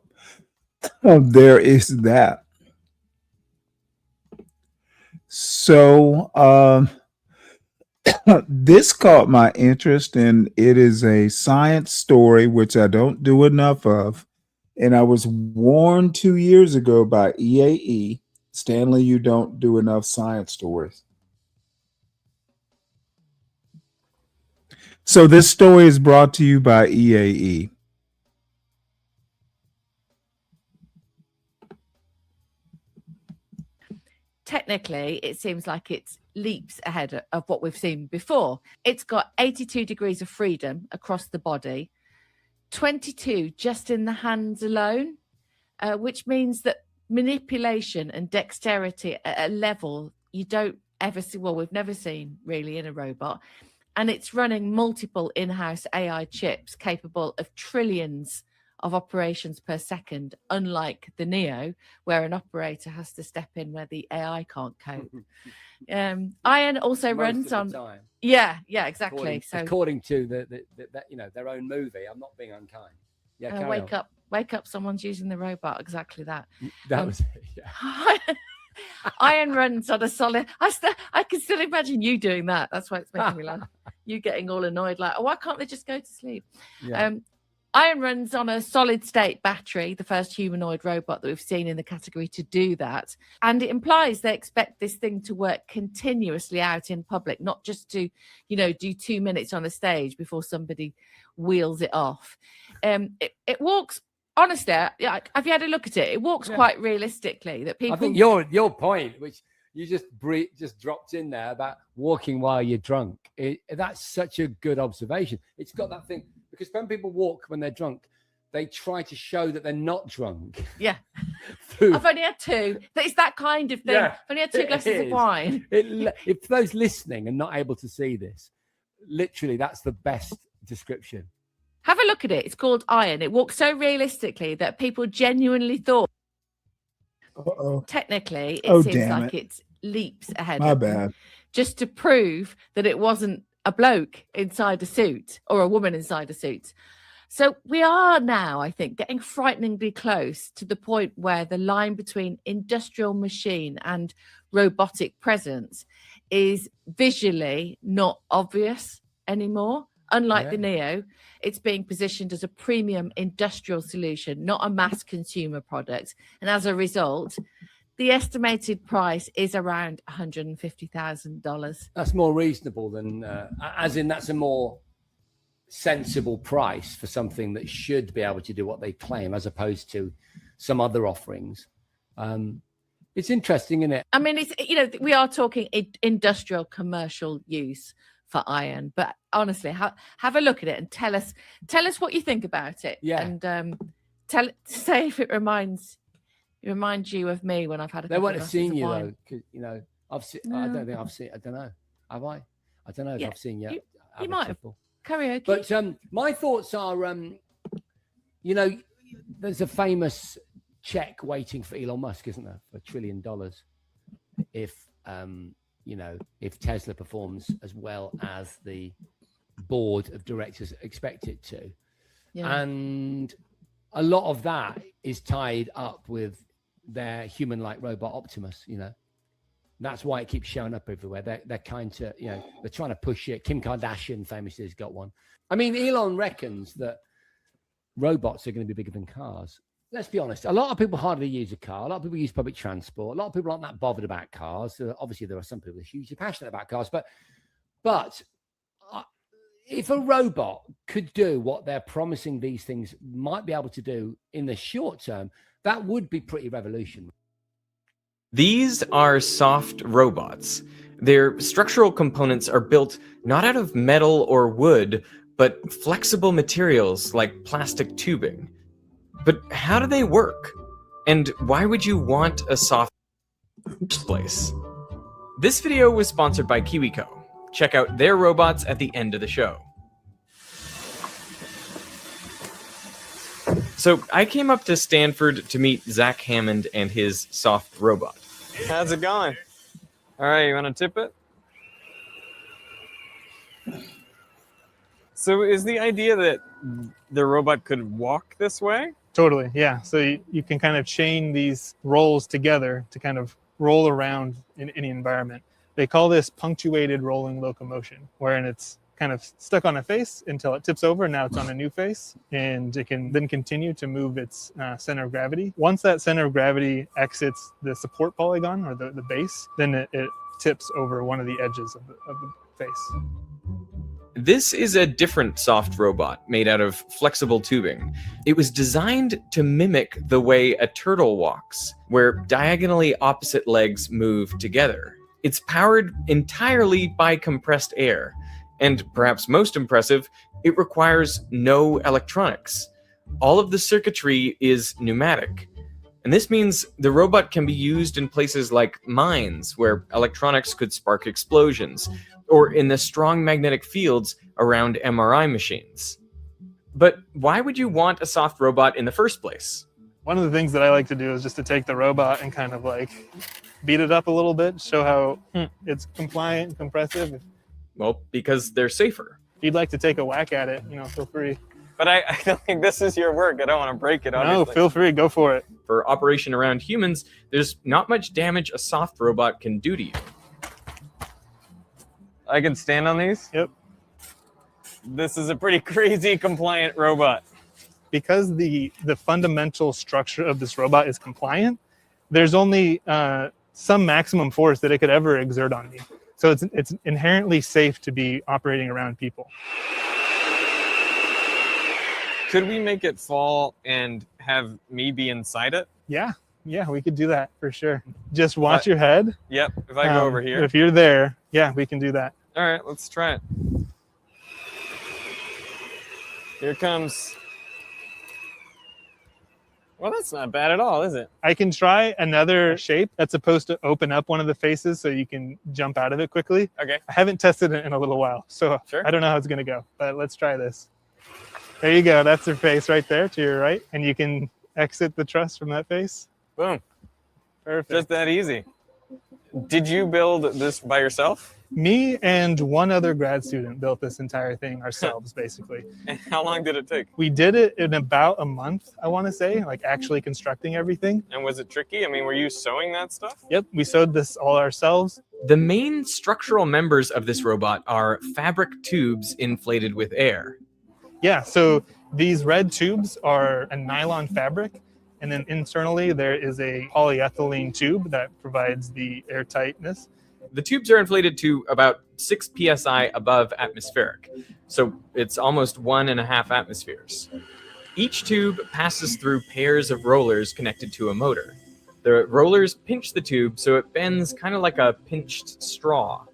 there is that. So, this caught my interest, and it is a science story, which I don't do enough of. And I was warned 2 years ago by EAE, Stanley, you don't do enough science stories. So this story is brought to you by EAE. Technically, it seems like it's leaps ahead of what we've seen before. It's got 82 degrees of freedom across the body, 22 just in the hands alone, which means that manipulation and dexterity at a level you don't ever see, well, we've never seen really in a robot. And it's running multiple in-house AI chips capable of trillions of operations per second, unlike the Neo, where an operator has to step in where the AI can't cope. Iron also runs on time. Yeah, exactly. According to the their own movie. I'm not being unkind. Yeah, wake up, someone's using the robot. Exactly that. That was it. Yeah. Iron runs on a solid. I can still imagine you doing that. That's why it's making me laugh. You getting all annoyed, like, oh, why can't they just go to sleep? Yeah. Iron runs on a solid state battery, the first humanoid robot that we've seen in the category to do that. And it implies they expect this thing to work continuously out in public, not just to, do 2 minutes on a stage before somebody wheels it off. It walks. Honestly, have you had a look at it? It walks quite realistically. That people. I think your point, which you just dropped in there about walking while you're drunk, that's such a good observation. It's got that thing because when people walk when they're drunk, they try to show that they're not drunk. Yeah, I've only had two. It's that kind of thing. I've only had 2 glasses of wine. If those listening and not able to see this, literally, that's the best description. Have a look at it. It's called Iron. It walks so realistically that people genuinely thought. Technically, it seems like it's leaps ahead. My bad. Just to prove that it wasn't a bloke inside a suit or a woman inside a suit. So we are now, I think, getting frighteningly close to the point where the line between industrial machine and robotic presence is visually not obvious anymore. Unlike the Neo, it's being positioned as a premium industrial solution, not a mass consumer product. And as a result, the estimated price is around $150,000. That's more reasonable than, as in that's a more sensible price for something that should be able to do what they claim, as opposed to some other offerings. It's interesting, isn't it? I mean, it's we are talking industrial commercial use for Iron, but honestly, have a look at it and tell us what you think about it. Yeah, and say if it reminds you of me when I've had a. They won't have seen you though, because I've seen. No. I don't think I've seen. I don't know. Have I? I don't know if I've seen yet. You might have. Karaoke. But my thoughts are, there's a famous check waiting for Elon Musk, isn't there, for $1 trillion, if Tesla performs as well as the board of directors expect it to. Yeah. And a lot of that is tied up with their human-like robot Optimus, That's why it keeps showing up everywhere. They're kind to, they're trying to push it. Kim Kardashian famously has got one. I mean, Elon reckons that robots are going to be bigger than cars. Let's be honest. A lot of people hardly use a car. A lot of people use public transport. A lot of people aren't that bothered about cars. Obviously, there are some people who are hugely passionate about cars. But if a robot could do what they're promising these things might be able to do in the short term, that would be pretty revolutionary. These are soft robots. Their structural components are built not out of metal or wood, but flexible materials like plastic tubing. But how do they work? And why would you want a soft place? This video was sponsored by KiwiCo. Check out their robots at the end of the show. So I came up to Stanford to meet Zach Hammond and his soft robot. How's it going? All right, you want to tip it? So is the idea that the robot could walk this way? Totally, yeah. So you can kind of chain these rolls together to kind of roll around in any environment. They call this punctuated rolling locomotion, wherein it's kind of stuck on a face until it tips over, and now it's on a new face, and it can then continue to move its center of gravity. Once that center of gravity exits the support polygon, or the base, then it tips over one of the edges of the face. This is a different soft robot made out of flexible tubing. It was designed to mimic the way a turtle walks, where diagonally opposite legs move together. It's powered entirely by compressed air, and perhaps most impressive, it requires no electronics. All of the circuitry is pneumatic. And this means the robot can be used in places like mines, where electronics could spark explosions, or in the strong magnetic fields around MRI machines. But why would you want a soft robot in the first place? One of the things that I like to do is just to take the robot and kind of like beat it up a little bit, show how it's compliant and compressive. Well, because they're safer. If you'd like to take a whack at it, feel free. But I don't think this is your work. I don't want to break it, obviously. No, feel free, go for it. For operation around humans, there's not much damage a soft robot can do to you. I can stand on these? Yep. This is a pretty crazy compliant robot. Because the fundamental structure of this robot is compliant, there's only some maximum force that it could ever exert on me. So it's inherently safe to be operating around people. Could we make it fall and have me be inside it? Yeah, we could do that for sure. Just watch your head. Yep, if I go over here. If you're there, yeah, we can do that. All right, let's try it. Here comes. Well, that's not bad at all, is it? I can try another shape that's supposed to open up one of the faces so you can jump out of it quickly. Okay. I haven't tested it in a little while, so sure. I don't know how it's going to go, but let's try this. There you go. That's her face right there to your right, and you can exit the truss from that face. Boom. Perfect. Just that easy. Did you build this by yourself? Me and one other grad student built this entire thing ourselves, basically. And how long did it take? We did it in about a month, I want to say, like actually constructing everything. And was it tricky? I mean, were you sewing that stuff? Yep, we sewed this all ourselves. The main structural members of this robot are fabric tubes inflated with air. Yeah, so these red tubes are a nylon fabric, and then internally there is a polyethylene tube that provides the airtightness. The tubes are inflated to about 6 psi above atmospheric, so it's almost 1.5 atmospheres. Each tube passes through pairs of rollers connected to a motor. The rollers pinch the tube so it bends kind of like a pinched straw.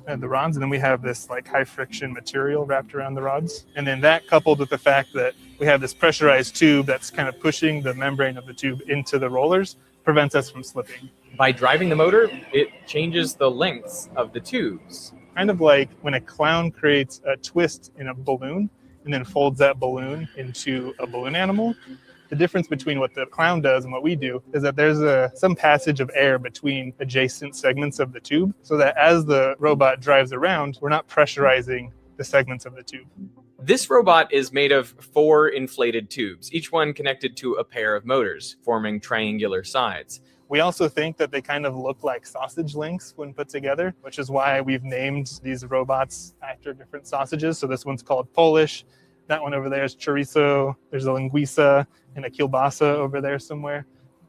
And the rods, and then we have this like high friction material wrapped around the rods. And then that coupled with the fact that we have this pressurized tube that's kind of pushing the membrane of the tube into the rollers prevents us from slipping. By driving the motor, it changes the lengths of the tubes. Kind of like when a clown creates a twist in a balloon and then folds that balloon into a balloon animal. The difference between what the clown does and what we do is that there's some passage of air between adjacent segments of the tube so that as the robot drives around, we're not pressurizing the segments of the tube. This robot is made of 4 inflated tubes, each one connected to a pair of motors, forming triangular sides. We also think that they kind of look like sausage links when put together, which is why we've named these robots after different sausages. So this one's called Polish. That one over there is chorizo. There's a linguiça and a kielbasa over there somewhere.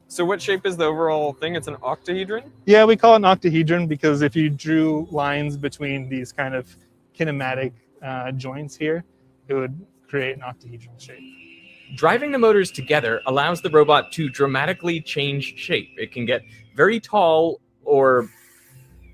So what shape is the overall thing? It's an octahedron? Yeah, we call it an octahedron because if you drew lines between these kind of kinematic joints here, it would create an octahedral shape. Driving the motors together allows the robot to dramatically change shape. It can get very tall or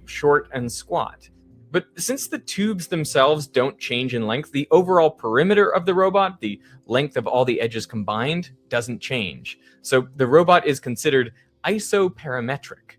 short and squat. But since the tubes themselves don't change in length, the overall perimeter of the robot, the length of all the edges combined, doesn't change. So the robot is considered isoparametric.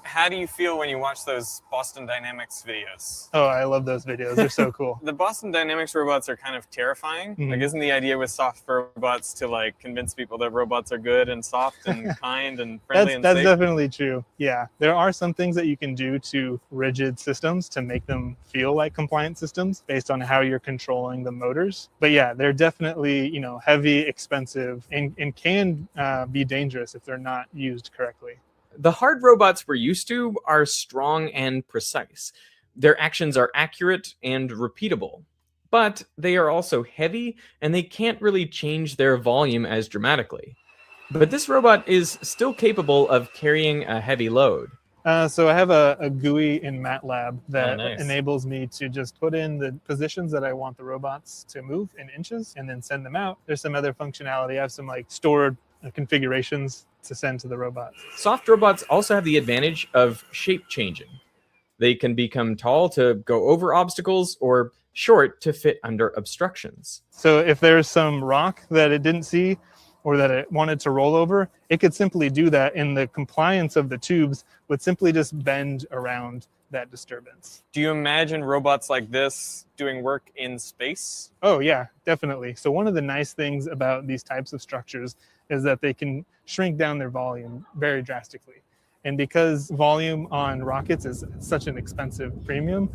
How do you feel when you watch those Boston Dynamics videos? Oh, I love those videos. They're so cool. The Boston Dynamics robots are kind of terrifying. Mhm. Like, isn't the idea with soft robots to like convince people that robots are good and soft and kind and friendly and That's safe? definitely true. Yeah, there are some things that you can do to rigid systems to make them feel like compliant systems based on how you're controlling the motors. But yeah, they're definitely, heavy, expensive, and can be dangerous if they're not used correctly. The hard robots we're used to are strong and precise. Their actions are accurate and repeatable. But they are also heavy, and they can't really change their volume as dramatically. But this robot is still capable of carrying a heavy load. So I have a GUI in MATLAB that nice. enables me to just put in the positions that I want the robots to move in inches and then send them out. There's some other functionality. I have some like stored configurations to send to the robots. Soft robots also have the advantage of shape changing. They can become tall to go over obstacles or short to fit under obstructions. So if there's some rock that it didn't see or that it wanted to roll over, it could simply do that, and the compliance of the tubes would simply just bend around that disturbance. Do you imagine robots like this doing work in space? Oh yeah, definitely. So one of the nice things about these types of structures is that they can shrink down their volume very drastically. And because volume on rockets is such an expensive premium,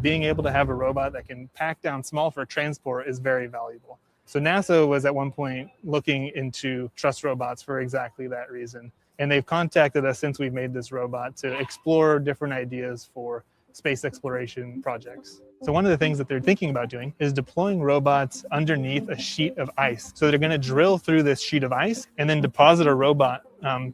being able to have a robot that can pack down small for transport is very valuable. So NASA was at one point looking into truss robots for exactly that reason. And they've contacted us since we've made this robot to explore different ideas for space exploration projects. So one of the things that they're thinking about doing is deploying robots underneath a sheet of ice. So they're going to drill through this sheet of ice and then deposit a robot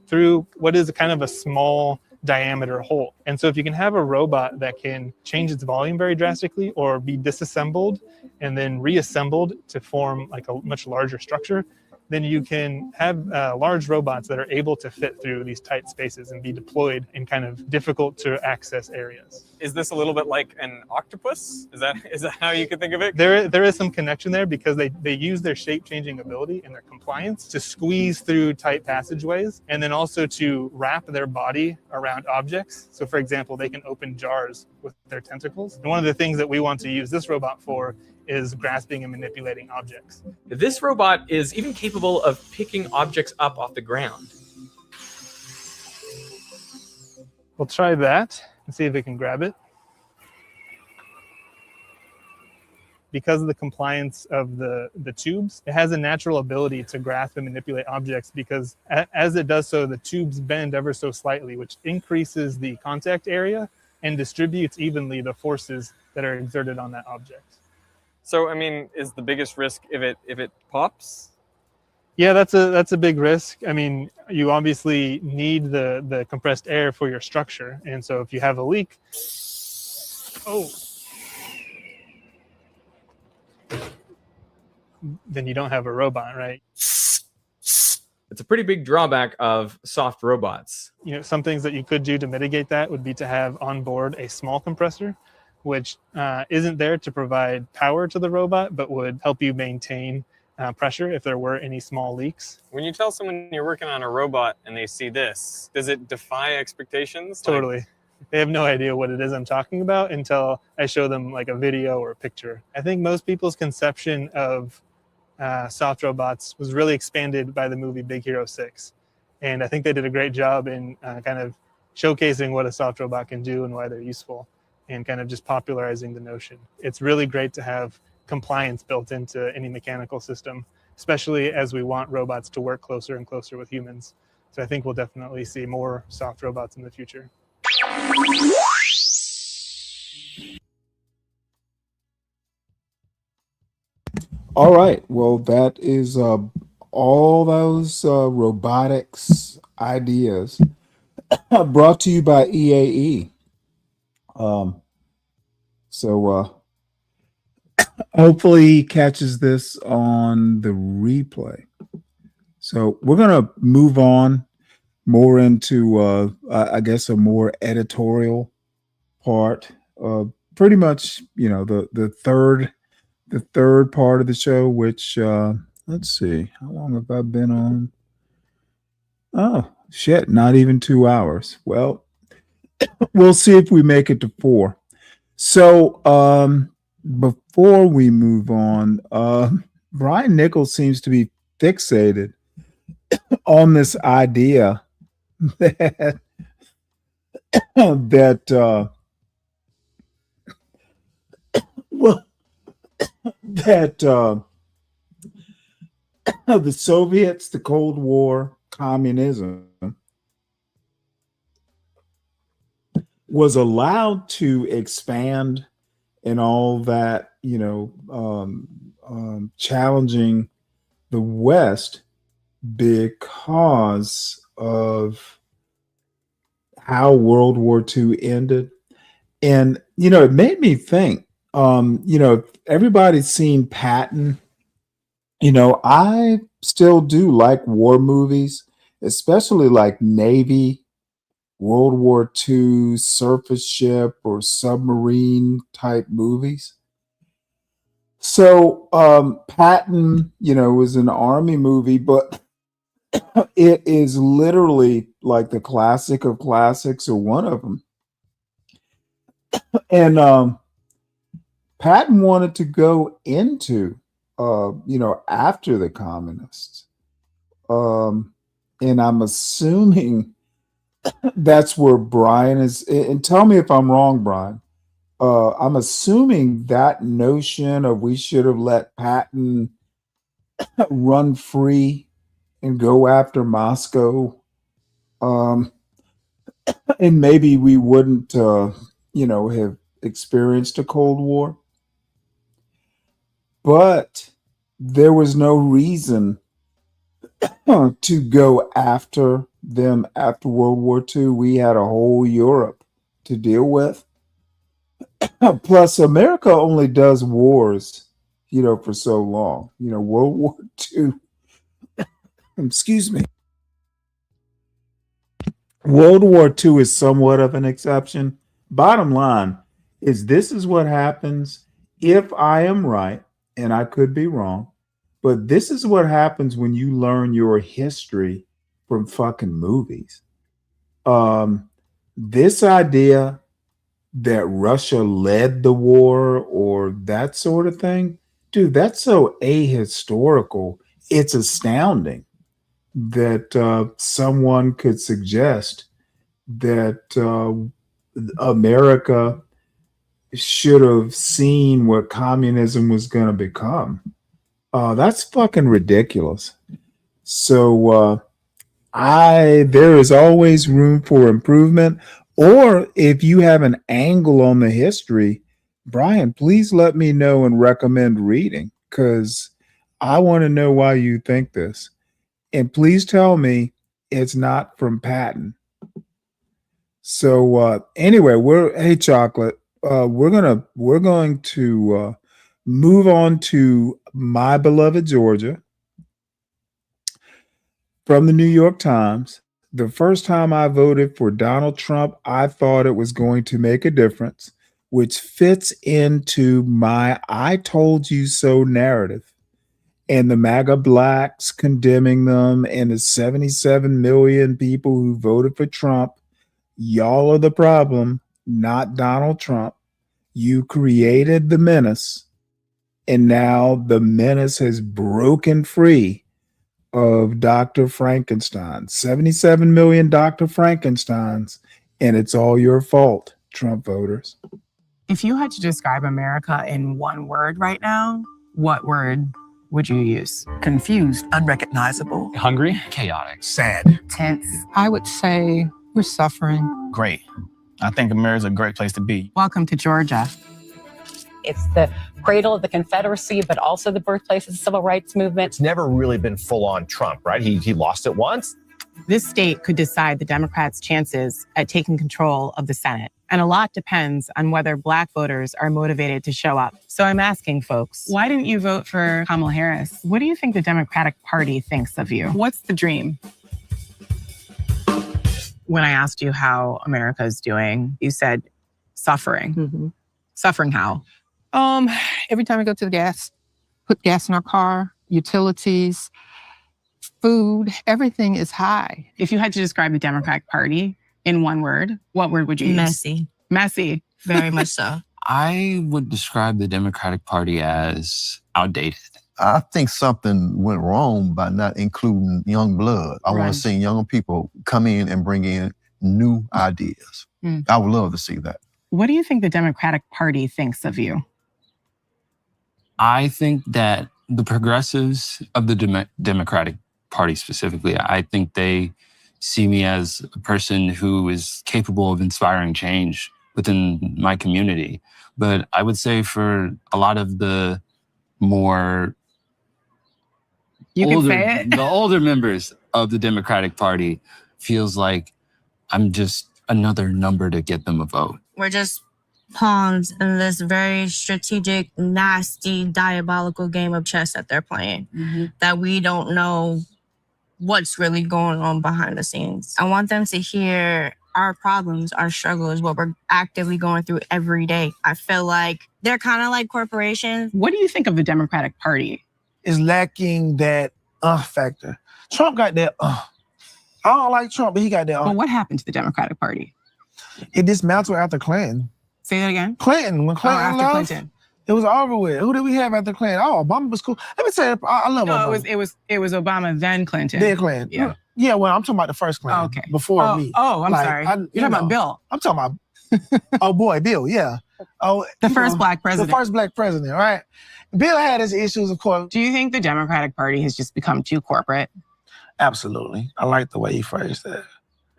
through what is kind of a small diameter hole. And so if you can have a robot that can change its volume very drastically or be disassembled and then reassembled to form like a much larger structure, then you can have large robots that are able to fit through these tight spaces and be deployed in kind of difficult to access areas. Is this a little bit like an octopus? Is that how you could think of it? There is some connection there because they use their shape-changing ability and their compliance to squeeze through tight passageways and then also to wrap their body around objects. So for example, they can open jars with their tentacles. And one of the things that we want to use this robot for is grasping and manipulating objects. This robot is even capable of picking objects up off the ground. We'll try that and see if it can grab it. Because of the compliance of the tubes, it has a natural ability to grasp and manipulate objects because as it does so, the tubes bend ever so slightly, which increases the contact area and distributes evenly the forces that are exerted on that object. So, I mean, is the biggest risk if it pops? Yeah, that's a big risk. I mean, you obviously need the compressed air for your structure. And so if you have a leak, then you don't have a robot, right? It's a pretty big drawback of soft robots. You know, some things that you could do to mitigate that would be to have on board a small compressor, which isn't there to provide power to the robot, but would help you maintain pressure if there were any small leaks. When you tell someone you're working on a robot and they see this, does it defy expectations? Totally. They have no idea what it is I'm talking about until I show them like a video or a picture. I think most people's conception of soft robots was really expanded by the movie Big Hero 6. And I think they did a great job in kind of showcasing what a soft robot can do and why they're useful, and kind of just popularizing the notion. It's really great to have compliance built into any mechanical system, especially as we want robots to work closer and closer with humans. So I think we'll definitely see more soft robots in the future. All right. Well, that is all those robotics ideas brought to you by EAE. So hopefully he catches this on the replay. So we're going to move on more into, I guess, a more editorial part. Pretty much, you know, the third part of the show, which let's see, how long have I been on? Oh shit, not even 2 hours. Well, we'll see if we make it to 4. So before we move on, Brian Nichols seems to be fixated on this idea that the Soviets, the Cold War, communism was allowed to expand and all that, you know, challenging the West because of how World War II ended. And, it made me think, everybody's seen Patton. I still do like war movies, especially like Navy, World War II, surface ship or submarine type movies. So, Patton, was an army movie, but it is literally like the classic of classics or one of them. And Patton wanted to go into, after the communists. And I'm assuming that's where Brian is. And tell me if I'm wrong, Brian. I'm assuming that notion of we should have let Patton run free and go after Moscow. And maybe we wouldn't, have experienced a Cold War. But there was no reason to go after them after World War II. We had a whole Europe to deal with. Plus, America only does wars, for so long. World War II, excuse me. World War II is somewhat of an exception. Bottom line is this is what happens if I am right, and I could be wrong, but this is what happens when you learn your history from fucking movies. This idea that Russia led the war or that sort of thing, dude, that's so ahistorical. It's astounding that someone could suggest that America should have seen what communism was going to become. That's fucking ridiculous. So there is always room for improvement. Or if you have an angle on the history, Brian, please let me know and recommend reading, because I want to know why you think this. And please tell me it's not from Patton. So anyway, hey Chocolate, we're going to move on to my beloved Georgia from the New York Times. The first time I voted for Donald Trump, I thought it was going to make a difference, which fits into my "I told you so" narrative. And the MAGA blacks condemning them, and the 77 million people who voted for Trump. Y'all are the problem, not Donald Trump. You created the menace, and now the menace has broken free of Dr. Frankenstein. 77 million Dr. Frankensteins, and it's all your fault, Trump voters. If you had to describe America in one word right now, what word would you use? Confused, unrecognizable, hungry, chaotic, sad, tense. I would say we're suffering. Great. I think America's a great place to be. Welcome to Georgia. It's the cradle of the Confederacy, but also the birthplace of the civil rights movement. It's never really been full on Trump, right? He lost it once. This state could decide the Democrats' chances at taking control of the Senate. And a lot depends on whether Black voters are motivated to show up. So I'm asking folks, why didn't you vote for Kamala Harris? What do you think the Democratic Party thinks of you? What's the dream? When I asked you how America is doing, you said suffering. Mm-hmm. Suffering how? Every time we go to the gas, put gas in our car, utilities, food, everything is high. If you had to describe the Democratic Party in one word, what word would you use? Messy. Messy. Very much so. I would describe the Democratic Party as outdated. I think something went wrong by not including young blood. I want to see young people come in and bring in new ideas. I would love to see that. What do you think the Democratic Party thinks of you? I think that the progressives of the Democratic Party specifically, I think they see me as a person who is capable of inspiring change within my community. But I would say for a lot of the more the older members of the Democratic Party feels like I'm just another number to get them a vote. We're just pawns in this very strategic, nasty, diabolical game of chess that they're playing, that we don't know what's really going on behind the scenes. I want them to hear our problems, our struggles, what we're actively going through every day. I feel like they're kind of like corporations. What do you think of the Democratic Party? Is lacking that factor. Trump got that I don't like Trump, but he got that Well, what happened to the Democratic Party? It dismantled after Clinton. Say that again? Clinton. When Clinton after left, Clinton. it was over with. Who did we have after Clinton? Oh, Obama was cool. Let me tell you, I love Obama. It was Obama, then Clinton. Then Clinton. Yeah. Yeah, well, I'm talking about the first Clinton. Okay. Before me. Oh, I'm Like, sorry. you You're talking know, about Bill. I'm talking about, oh boy, Bill, yeah. Oh, The first black president. The first black president, right? Bill had his issues, of course. Do you think the Democratic Party has just become too corporate? Absolutely. I like the way he phrased that.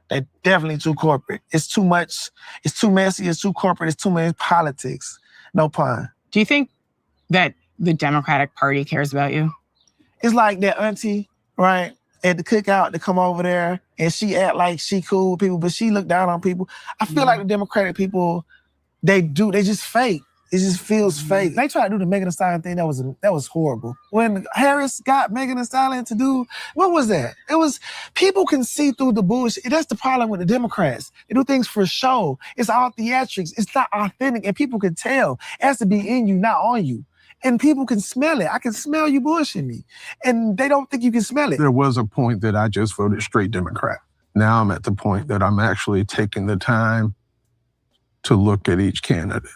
They're definitely too corporate. It's too much. It's too messy. It's too corporate. It's too many politics. No pun. Do you think that the Democratic Party cares about you? It's like that auntie, right, at the cookout to come over there and she act like she cool with people, but she look down on people. I feel like the Democratic people, they just fake. It just feels fake. They tried to do the Megan Thee Stallion thing. That was horrible. When Harris got Megan Thee Stallion to do, what was that? It was, people can see through the bullshit. That's the problem with the Democrats. They do things for show. It's all theatrics. It's not authentic, and people can tell. It has to be in you, not on you. And people can smell it. I can smell you bullshitting me. And they don't think you can smell it. There was a point that I just voted straight Democrat. Now I'm at the point that I'm actually taking the time to look at each candidate,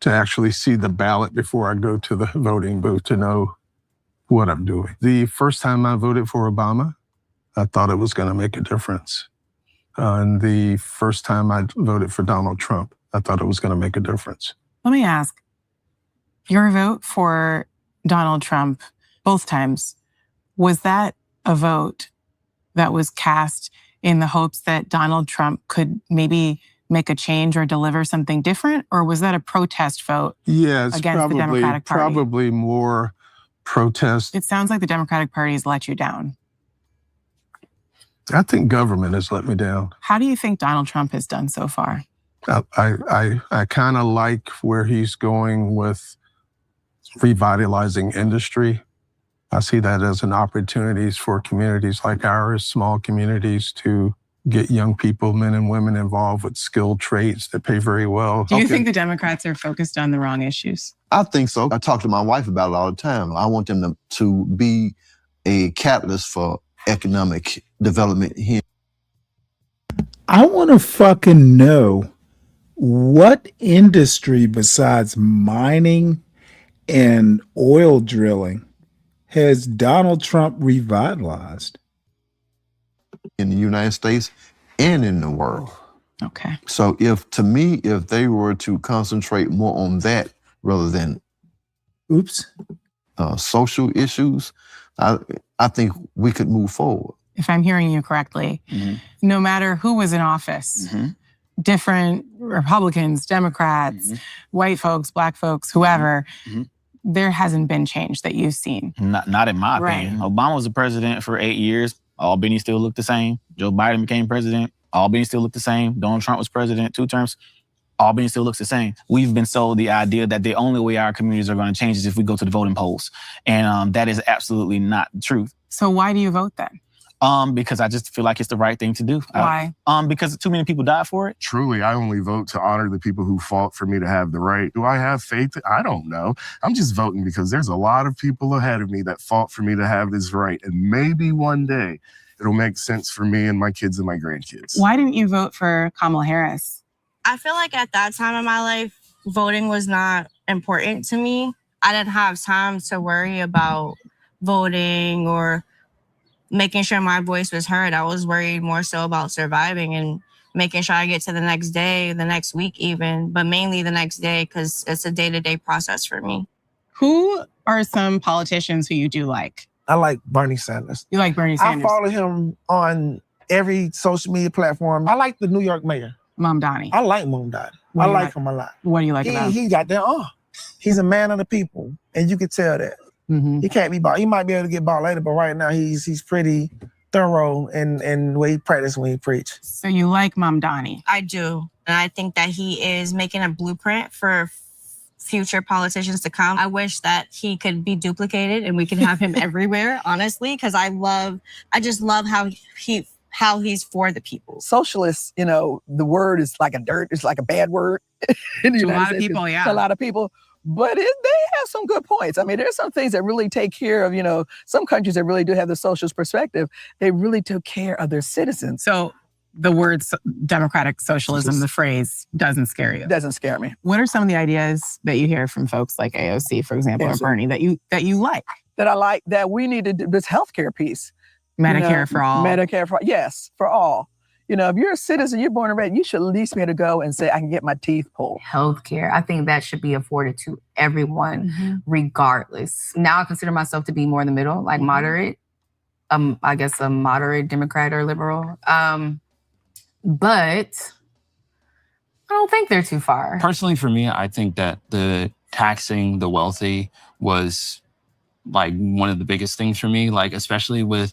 to actually see the ballot before I go to the voting booth to know what I'm doing. The first time I voted for Obama, I thought it was going to make a difference. And the first time I voted for Donald Trump, I thought it was going to make a difference. Let me ask, your vote for Donald Trump both times, was that a vote that was cast in the hopes that Donald Trump could maybe make a change or deliver something different? Or was that a protest vote Yeah, it's against the Democratic Party? probably more protest. It sounds like the Democratic Party has let you down. I think government has let me down. How do you think Donald Trump has done so far? I kind of like where he's going with revitalizing industry. I see that as an opportunity for communities like ours, small communities, to get young people, men and women, involved with skilled trades that pay very well. Do you think the Democrats are focused on the wrong issues? I think so. I talk to my wife about it all the time. I want them to be a catalyst for economic development here. I want to fucking know what industry besides mining and oil drilling has Donald Trump revitalized? In the United States and in the world. Okay. So if they were to concentrate more on that rather than social issues, I think we could move forward. If I'm hearing you correctly, no matter who was in office, different Republicans, Democrats, white folks, black folks, whoever, there hasn't been change that you've seen. Not in my Right. opinion. Obama was the president for 8 years. Albany still looked the same. Joe Biden became president. Albany still looked the same. Donald Trump was president 2 terms. Albany still looks the same. We've been sold the idea that the only way our communities are going to change is if we go to the voting polls. And that is absolutely not the truth. So why do you vote then? Because I just feel like it's the right thing to do. Why? Because too many people died for it. Truly, I only vote to honor the people who fought for me to have the right. Do I have faith? I don't know. I'm just voting because there's a lot of people ahead of me that fought for me to have this right. And maybe one day it'll make sense for me and my kids and my grandkids. Why didn't you vote for Kamala Harris? I feel like at that time in my life, voting was not important to me. I didn't have time to worry about voting or making sure my voice was heard. I was worried more so about surviving and making sure I get to the next day, the next week even, but mainly the next day because it's a day-to-day process for me. Who are some politicians who you do like? I like Bernie Sanders. You like Bernie Sanders? I follow him on every social media platform. I like the New York mayor. Mamdani. I like Mamdani. What I do you like him a lot. What do you like about him? He got that he's a man of the people, and you can tell that. He can't be bought. He might be able to get bought later, but right now he's pretty thorough in the way he practices when he preach. So you like Mamdani? I do. And I think that he is making a blueprint for future politicians to come. I wish that he could be duplicated and we could have him everywhere, honestly, because I just love how he's for the people. Socialists, you know, the word is like it's like a bad word. In the To a United lot of States, people, yeah. To a lot of people. But they have some good points. I mean, there's some things that really take care of, you know, some countries that really do have the socialist perspective. They really took care of their citizens. So the word democratic socialism, the phrase, doesn't scare you? It doesn't scare me. What are some of the ideas that you hear from folks like AOC, for example, or Bernie, that you like? That I like, that we need to do this healthcare piece. Medicare for all. Medicare for all. Yes, for all. You know, if you're a citizen, you're born and raised, you should at least be able to go and say, I can get my teeth pulled. Healthcare, I think that should be afforded to everyone, regardless. Now I consider myself to be more in the middle, like moderate. I guess a moderate Democrat or liberal. But I don't think they're too far. Personally, for me, I think that the taxing the wealthy was like one of the biggest things for me, like especially with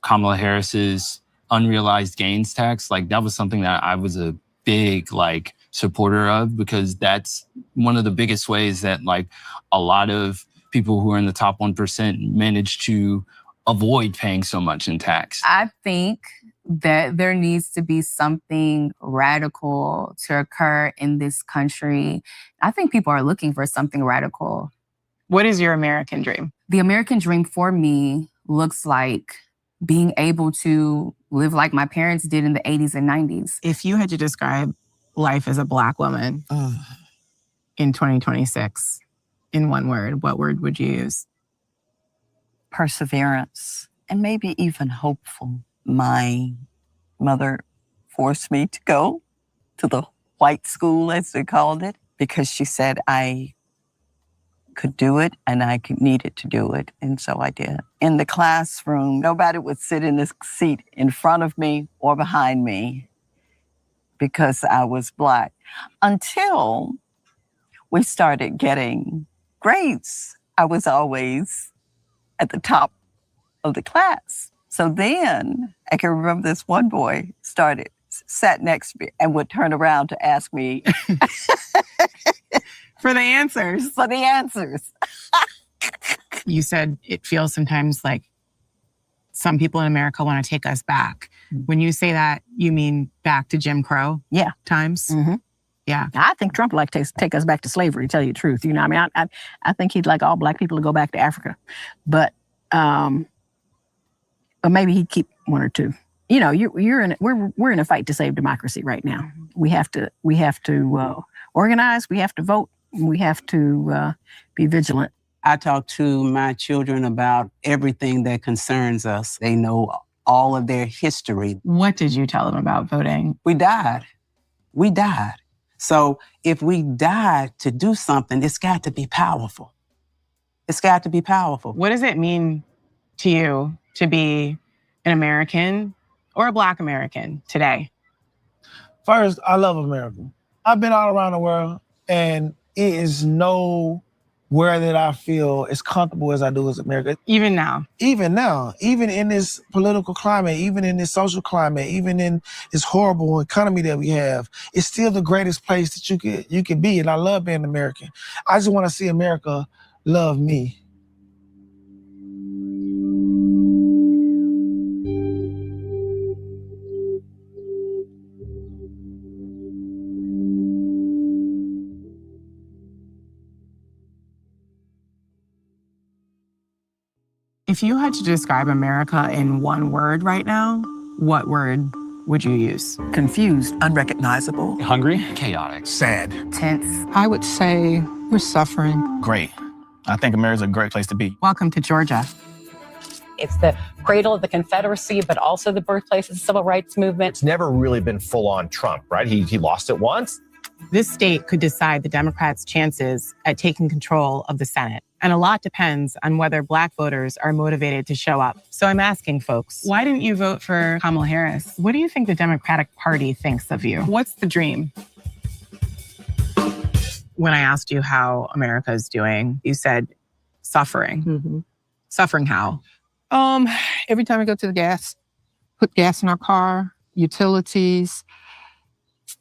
Kamala Harris's unrealized gains tax. Like that was something that I was a big like supporter of, because that's one of the biggest ways that like a lot of people who are in the top 1% manage to avoid paying so much in tax. I think that there needs to be something radical to occur in this country. I think people are looking for something radical. What is your American dream? The American dream for me looks like being able to live like my parents did in the 80s and 90s. If you had to describe life as a Black woman in 2026 in one word, what word would you use? Perseverance, and maybe even hopeful. My mother forced me to go to the white school, as they called it, because she said I could do it and I needed to do it. And so I did. In the classroom, nobody would sit in this seat in front of me or behind me because I was Black, until we started getting grades. I was always at the top of the class. So then I can remember this one boy sat next to me and would turn around to ask me for the answers. For the answers. You said it feels sometimes like some people in America want to take us back. When you say that, you mean back to Jim Crow times? Yeah. I think Trump would like to take us back to slavery, to tell you the truth. You know, I mean, I think he'd like all Black people to go back to Africa. But maybe he'd keep one or two. You know, we're in a fight to save democracy right now. We have to organize. We have to vote. We have to be vigilant. I talk to my children about everything that concerns us. They know all of their history. What did you tell them about voting? We died. We died. So if we died to do something, it's got to be powerful. It's got to be powerful. What does it mean to you to be an American or a Black American today? First, I love America. I've been all around the world, and it is nowhere that I feel as comfortable as I do as America. Even now? Even now. Even in this political climate, even in this social climate, even in this horrible economy that we have, it's still the greatest place that you can be, and I love being American. I just want to see America love me. If you had to describe America in one word right now, what word would you use? Confused, unrecognizable. Hungry. Chaotic. Sad. Tense. I would say we're suffering. Great. I think America's a great place to be. Welcome to Georgia. It's the cradle of the Confederacy, but also the birthplace of the civil rights movement. It's never really been full on Trump, right? He lost it once. This state could decide the Democrats' chances at taking control of the Senate. And a lot depends on whether Black voters are motivated to show up. So I'm asking folks, why didn't you vote for Kamala Harris? What do you think the Democratic Party thinks of you? What's the dream? When I asked you how America is doing, you said suffering. Suffering how? Every time I go to the gas, put gas in our car, utilities,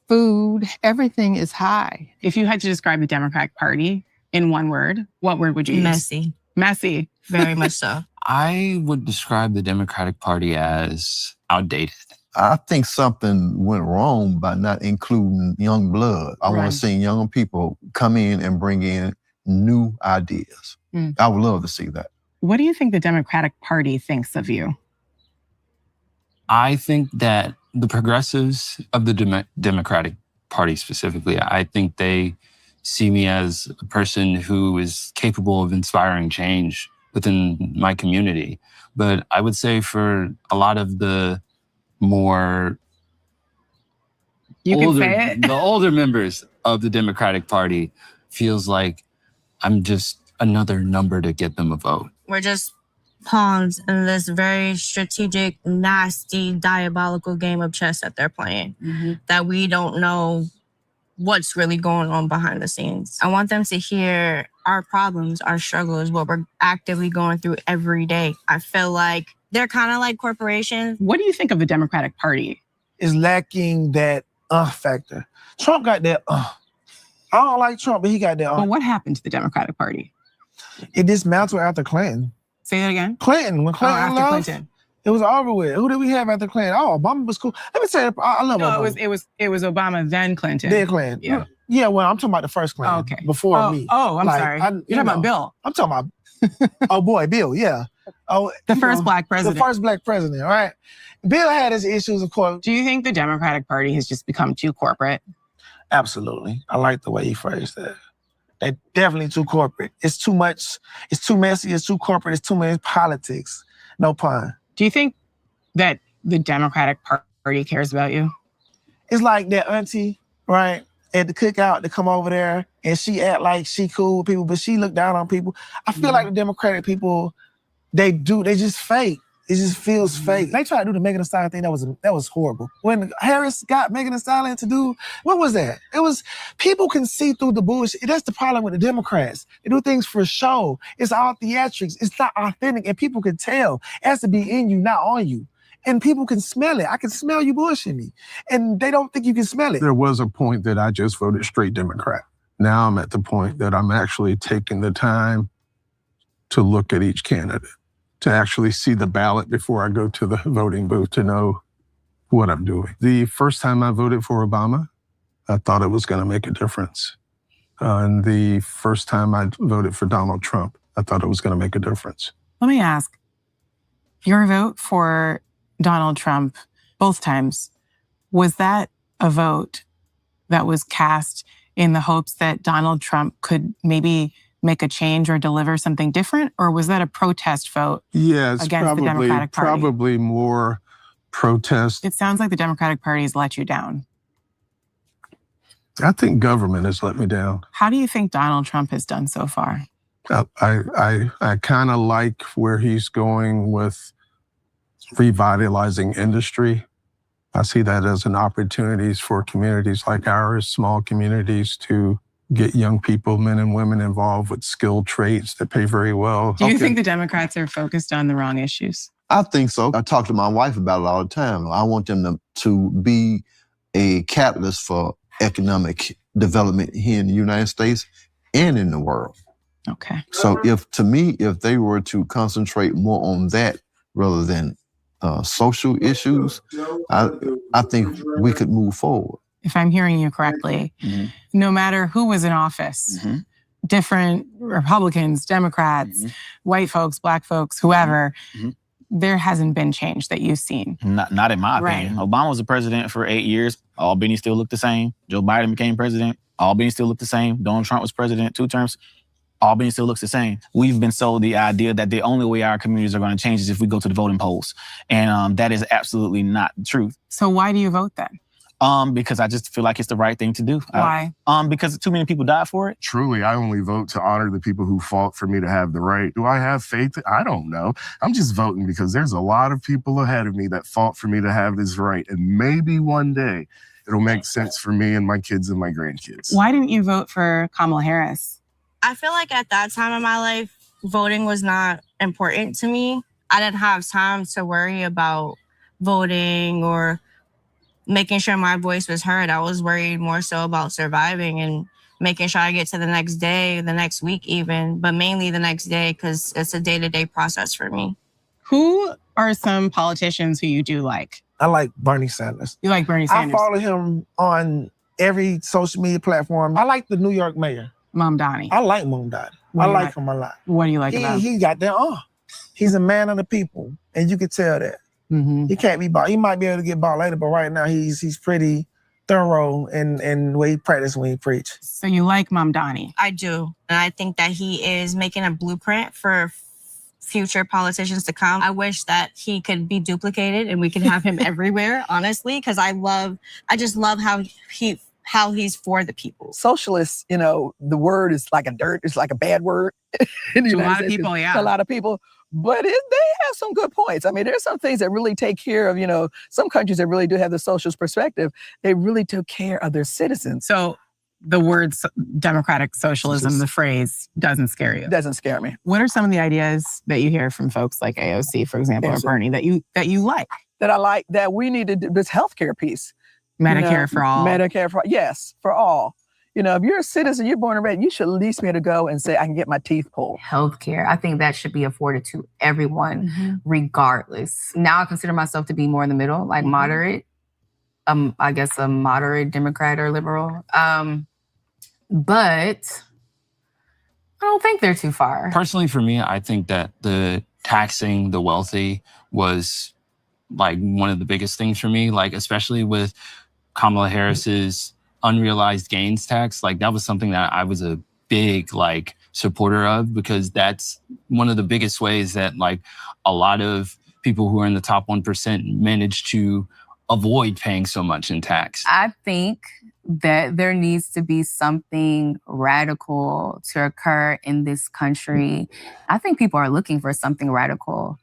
food, everything is high. If you had to describe the Democratic Party in one word, what word would you use? Messy. Messy. Very much so. I would describe the Democratic Party as outdated. I think something went wrong by not including young blood. I want Right. to see young people come in and bring in new ideas. I would love to see that. What do you think the Democratic Party thinks of you? I think that the progressives of the Democratic Party specifically, I think they see me as a person who is capable of inspiring change within my community. But I would say for a lot of the more You can say it. the older members of the Democratic Party feels like I'm just another number to get them a vote. We're just pawns in this very strategic, nasty, diabolical game of chess that they're playing, that we don't know what's really going on behind the scenes. I want them to hear our problems, our struggles, what we're actively going through every day. I feel like they're kind of like corporations. What do you think of the Democratic Party? Is lacking that factor. Trump got that I don't like Trump, but he got that But what happened to the Democratic Party? It dismantled after Clinton. Say that again? Clinton. When Clinton after left, Clinton. it was over with. Who did we have after Clinton? Oh, Obama was cool. Let me tell you, I love No, Obama. it was Obama, then Clinton. Then Clinton. Yeah. Yeah, well, I'm talking about the first Clinton. Okay. Before me. Oh, I'm Like, sorry. I- You're you talking about know. Bill. I'm talking about, oh boy, Bill, yeah. Oh, The you first know, black president. The first black president, all right? Bill had his issues, of course. Do you think the Democratic Party has just become too corporate? Absolutely. I like the way you phrased that. They're definitely too corporate. It's too much. It's too messy. It's too corporate. It's too many politics. No pun. Do you think that the Democratic Party cares about you? It's like that auntie, right, at the cookout to come over there and she act like she cool with people, but she look down on people. I feel like the Democratic people, they just fake. It just feels fake. They tried to do the Megan Thee Stallion thing. That was horrible. When Harris got Megan Thee Stallion to do, what was that? It was, people can see through the bullshit. That's the problem with the Democrats. They do things for show. It's all theatrics. It's not authentic, and people can tell. It has to be in you, not on you. And people can smell it. I can smell you bullshitting me. And they don't think you can smell it. There was a point that I just voted straight Democrat. Now I'm at the point that I'm actually taking the time to look at each candidate, to actually see the ballot before I go to the voting booth to know what I'm doing. The first time I voted for Obama, I thought it was going to make a difference. And the first time I voted for Donald Trump, I thought it was going to make a difference. Let me ask, your vote for Donald Trump both times, was that a vote that was cast in the hopes that Donald Trump could maybe make a change or deliver something different? Or was that a protest vote Yeah, it's against the Democratic Party? probably more protest. It sounds like the Democratic Party has let you down. I think government has let me down. How do you think Donald Trump has done so far? I kind of like where he's going with revitalizing industry. I see that as an opportunity for communities like ours, small communities, to get young people, men and women, involved with skilled trades that pay very well. Do you think the Democrats are focused on the wrong issues? I think so. I talk to my wife about it all the time. I want them to be a catalyst for economic development here in the United States and in the world. Okay. So if they were to concentrate more on that rather than social issues, I think we could move forward. If I'm hearing you correctly, no matter who was in office, different Republicans, Democrats, white folks, black folks, whoever, there hasn't been change that you've seen. Not in my Right. opinion. Obama was the president for 8 years. Albany still looked the same. Joe Biden became president. Albany still looked the same. Donald Trump was president 2 terms. Albany still looks the same. We've been sold the idea that the only way our communities are going to change is if we go to the voting polls. And that is absolutely not the truth. So why do you vote then? Because I just feel like it's the right thing to do. Why? Because too many people died for it. Truly, I only vote to honor the people who fought for me to have the right. Do I have faith? I don't know. I'm just voting because there's a lot of people ahead of me that fought for me to have this right. And maybe one day it'll make sense for me and my kids and my grandkids. Why didn't you vote for Kamala Harris? I feel like at that time in my life, voting was not important to me. I didn't have time to worry about voting or making sure my voice was heard. I was worried more so about surviving and making sure I get to the next day, the next week even, but mainly the next day because it's a day-to-day process for me. Who are some politicians who you do like? I like Bernie Sanders. You like Bernie Sanders? I follow him on every social media platform. I like the New York mayor. Mamdani. I like Mamdani. I like him a lot. What do you like about him? He got that he's a man of the people, and you can tell that. He can't be bought. He might be able to get bought later, but right now he's pretty thorough in the way he practices when he preach. So you like Mamdani? I do. And I think that he is making a blueprint for future politicians to come. I wish that he could be duplicated and we could have him everywhere, honestly, because I just love how he's for the people. Socialists, the word is like it's like a bad word. In the To a United lot of States, people, yeah. To a lot of people. But they have some good points. I mean, there's some things that really take care of, some countries that really do have the socialist perspective. They really took care of their citizens. So the word democratic socialism, the phrase, doesn't scare you? It doesn't scare me. What are some of the ideas that you hear from folks like AOC, for example, or Bernie, that you like? That I like, that we need to do this healthcare piece. Medicare for all. Medicare for all. Yes, for all. If you're a citizen, you're born and bred, you should at least be able to go and say, I can get my teeth pulled. Healthcare. I think that should be afforded to everyone, regardless. Now I consider myself to be more in the middle, like moderate. I guess a moderate Democrat or liberal. But I don't think they're too far. Personally, for me, I think that the taxing the wealthy was like one of the biggest things for me, like especially with Kamala Harris's unrealized gains tax. Like that was something that I was a big supporter of, because that's one of the biggest ways that a lot of people who are in the top 1% manage to avoid paying so much in tax. I think that there needs to be something radical to occur in this country. I think people are looking for something radical.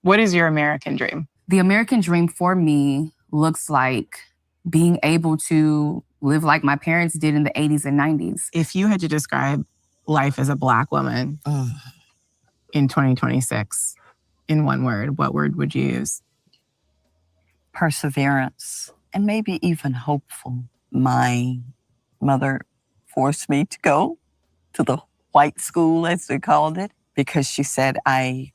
What is your American dream? The American dream for me looks like being able to live like my parents did in the 80s and 90s. If you had to describe life as a Black woman in 2026 in one word, what word would you use? Perseverance, and maybe even hopeful. My mother forced me to go to the white school, as they called it, because she said I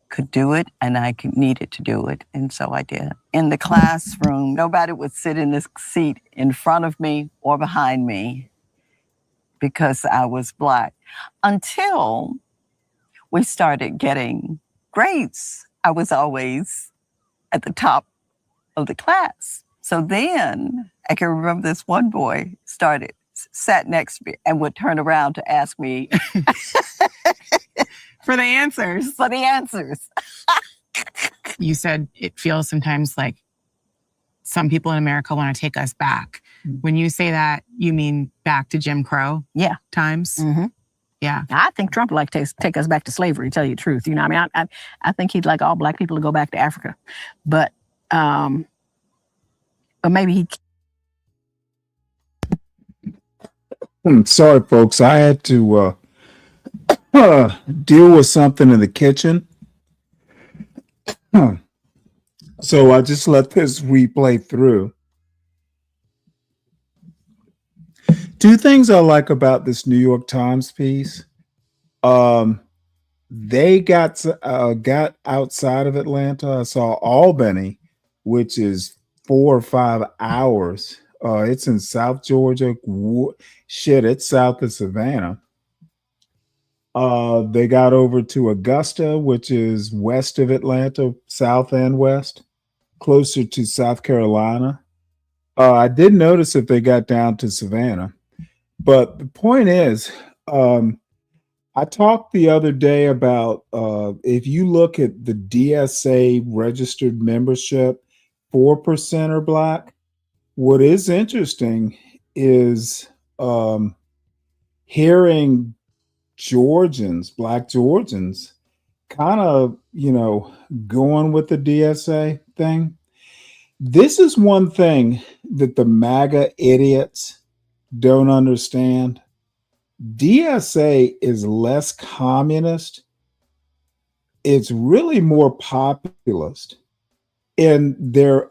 could do it and I needed to do it. And so I did. In the classroom, nobody would sit in this seat in front of me or behind me because I was Black. Until we started getting grades, I was always at the top of the class. So then I can remember this one boy sat next to me and would turn around to ask me for the answers. For the answers. You said it feels sometimes like some people in America want to take us back. When you say that, you mean back to Jim Crow times? Yeah. I think Trump would like to take us back to slavery, to tell you the truth. I think he'd like all Black people to go back to Africa. But maybe he... Sorry, folks. I had to deal with something in the kitchen. So I just let this replay through. Two things I like about this New York Times piece. They got outside of Atlanta. I saw Albany, which is 4 or 5 hours. It's in South Georgia. It's south of Savannah. They got over to Augusta, which is west of Atlanta, south and west, closer to South Carolina. I did notice if they got down to Savannah. But the point is, I talked the other day about if you look at the DSA registered membership, 4% are Black. What is interesting is hearing Black Georgians kind of, going with the DSA thing. This is one thing that the MAGA idiots don't understand. DSA is less communist. It's really more populist. and they're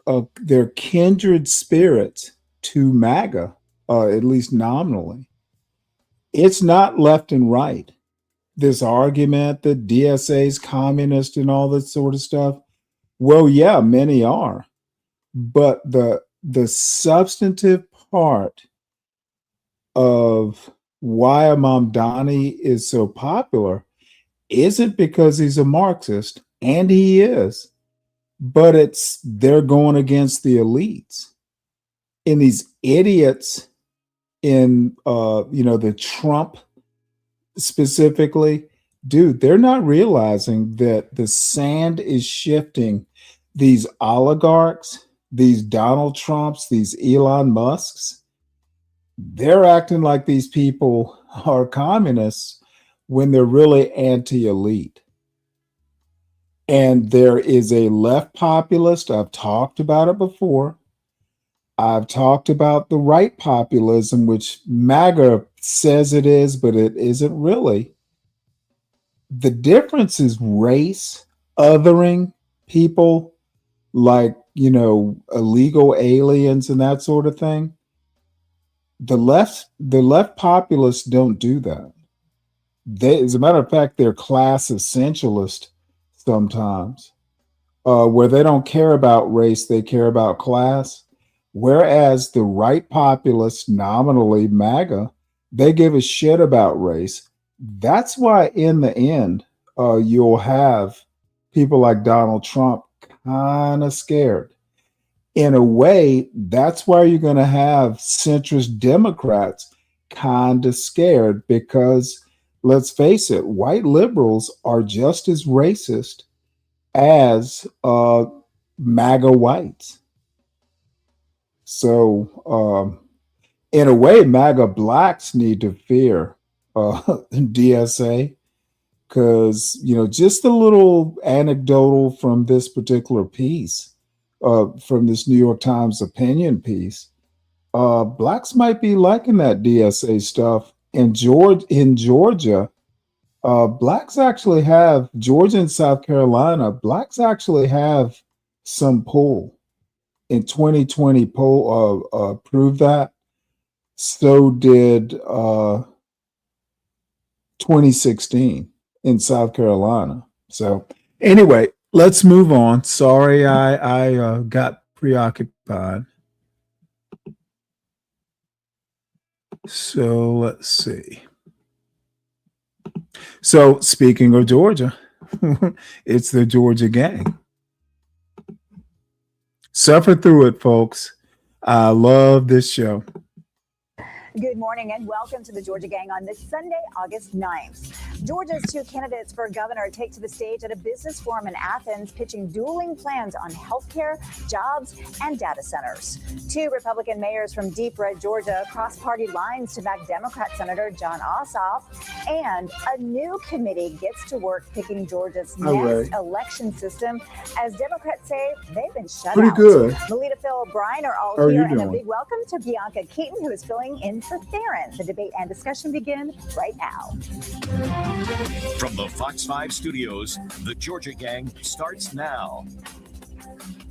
kindred spirits to MAGA, at least nominally. It's not left and right. This argument that DSA is communist and all that sort of stuff. Well, yeah, many are, but the substantive part of why Mamdani is so popular isn't because he's a Marxist, and he is, but they're going against the elites. And these idiots in the Trump specifically, dude, they're not realizing that the sand is shifting. These oligarchs, these Donald Trumps, these Elon Musks, they're acting like these people are communists when they're really anti-elite. And there is a left populist, I've talked about it before. I've talked about the right populism, which MAGA says it is, but it isn't really. The difference is race, othering people like, illegal aliens and that sort of thing. The left populists don't do that. As a matter of fact, they're class essentialist sometimes, where they don't care about race, they care about class. Whereas the right populists, nominally MAGA, they give a shit about race. That's why in the end, you'll have people like Donald Trump kind of scared. In a way, that's why you're going to have centrist Democrats kind of scared, because let's face it, white liberals are just as racist as MAGA whites. So, in a way, MAGA blacks need to fear DSA, because, just a little anecdotal from this particular piece, from this New York Times opinion piece, blacks might be liking that DSA stuff. In Georgia, blacks actually have, Georgia and South Carolina, blacks actually have some pull. In 2020 poll proved that. So did 2016 in South Carolina. So anyway, let's move on. Sorry, I got preoccupied. So let's see. So speaking of Georgia, it's the Georgia gang. Suffer through it, folks. I love this show. Good morning and welcome to the Georgia Gang on this Sunday, August 9th. Georgia's two candidates for governor take to the stage at a business forum in Athens, pitching dueling plans on healthcare, jobs, and data centers. Two Republican mayors from deep red Georgia crossed party lines to back Democrat Senator John Ossoff, and a new committee gets to work picking Georgia's next election system, as Democrats say they've been shut Pretty out. good. Melita, Phil, Brian are all How are here, you and a doing? big welcome to Bianca Keaton, who is filling in for Theron. The debate and discussion begin right now. From the Fox 5 studios, the Georgia Gang starts now.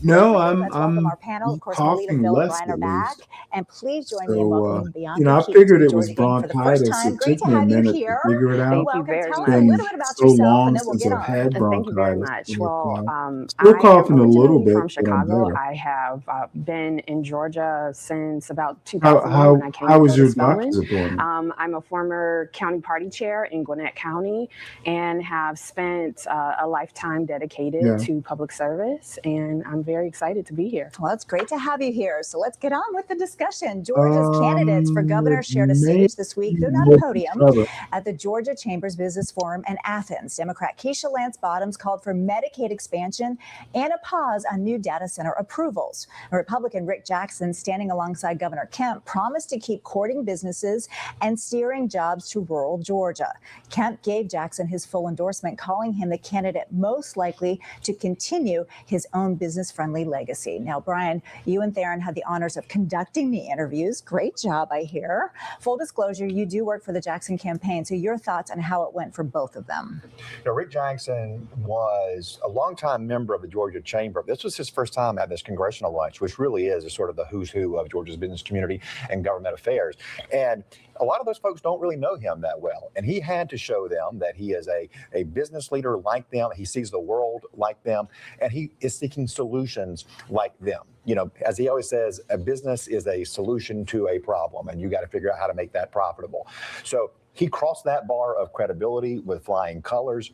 No, Let's I'm welcome our panel. Of course, Melita, coughing Phil, and less Brian are at back. least. And please join me in welcoming Bianca I Keaton figured to it the was Georgia Gang for the first bronchitis. time. It Great took to me a have you minute here. to figure it out. Welcome. Tell us It's a been little bit about so yourself, long and then we'll since get I've on. had Thank you very bronchitis. much. Well, Still I coughing am a little originally bit, from but I'm Chicago. better. I have been in Georgia since about How 2001 when I came how to was go to your Spelman. doctor's appointment? I'm a former county party chair in Gwinnett County and have spent a lifetime dedicated Yeah. to public service, and I'm very excited to be here. Well, it's great to have you here. So let's get on with the discussion. Georgia's candidates for governor shared a stage this week, though not a podium, at the Georgia Chambers Business Forum in Athens. Democrat Keisha Lance Bottoms called for Medicaid expansion and a pause on new data center approvals. Republican Rick Jackson, standing alongside Governor Kemp, promised to keep courting businesses and steering jobs to rural Georgia. Kemp gave Jackson his full endorsement, calling him the candidate most likely to continue his own own business-friendly legacy. Now, Brian, you and Theron had the honors of conducting the interviews. Great job, I hear. Full disclosure, you do work for the Jackson campaign, so your thoughts on how it went for both of them. Rick Jackson was a longtime member of the Georgia Chamber. This was his first time at this congressional lunch, which really is sort of the who's who of Georgia's business community and government affairs. And a lot of those folks don't really know him that well. And he had to show them that he is a business leader like them. He sees the world like them, and he is seeking solutions like them. You know, as he always says, a business is a solution to a problem, and you got to figure out how to make that profitable. So he crossed that bar of credibility with flying colors,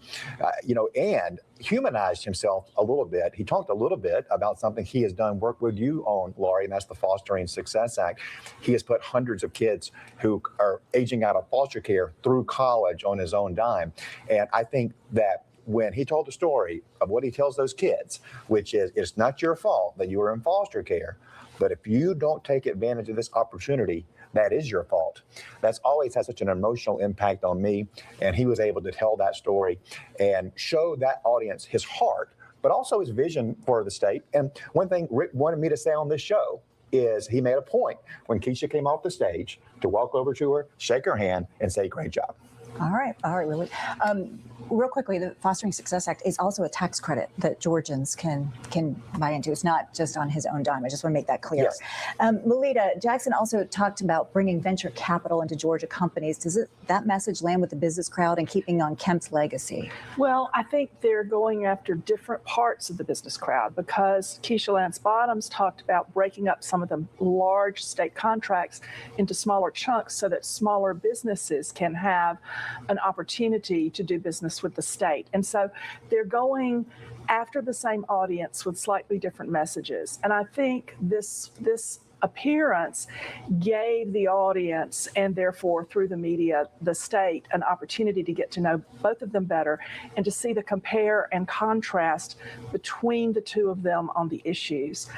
and humanized himself a little bit. He talked a little bit about something he has done work with you on, Laurie, and that's the Fostering Success Act. He has put hundreds of kids who are aging out of foster care through college on his own dime. And I think that when he told the story of what he tells those kids, which is, it's not your fault that you were in foster care, but if you don't take advantage of this opportunity, that is your fault. That's always had such an emotional impact on me. And he was able to tell that story and show that audience his heart, but also his vision for the state. And one thing Rick wanted me to say on this show is he made a point when Keisha came off the stage to walk over to her, shake her hand, and say, great job. All right, Lily. Real quickly, the Fostering Success Act is also a tax credit that Georgians can buy into. It's not just on his own dime. I just want to make that clear. Yes. Melita, Jackson also talked about bringing venture capital into Georgia companies. Does that message land with the business crowd and keeping on Kemp's legacy? Well, I think they're going after different parts of the business crowd, because Keisha Lance Bottoms talked about breaking up some of the large state contracts into smaller chunks so that smaller businesses can have an opportunity to do business with the state. And so they're going after the same audience with slightly different messages. And I think this appearance gave the audience, and therefore through the media, the state, an opportunity to get to know both of them better and to see the compare and contrast between the two of them on the issues.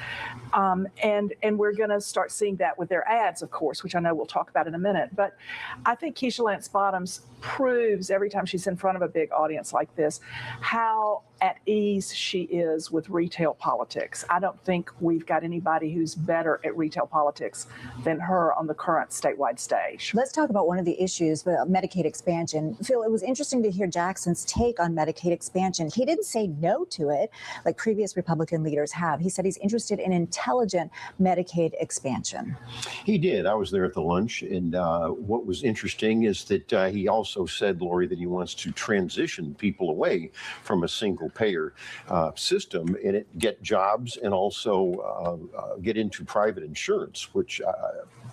And we're going to start seeing that with their ads, of course, which I know we'll talk about in a minute. But I think Keisha Lance Bottoms proves every time she's in front of a big audience like this how at ease she is with retail politics. I don't think we've got anybody who's better at retail politics than her on the current statewide stage. Let's talk about one of the issues, Medicaid expansion. Phil, it was interesting to hear Jackson's take on Medicaid expansion. He didn't say no to it like previous Republican leaders have. He said he's interested in intelligent Medicaid expansion. He did. I was there at the lunch, and what was interesting is that he also said, Lori, that he wants to transition people away from a single payer system and get jobs and also get into private insurance, which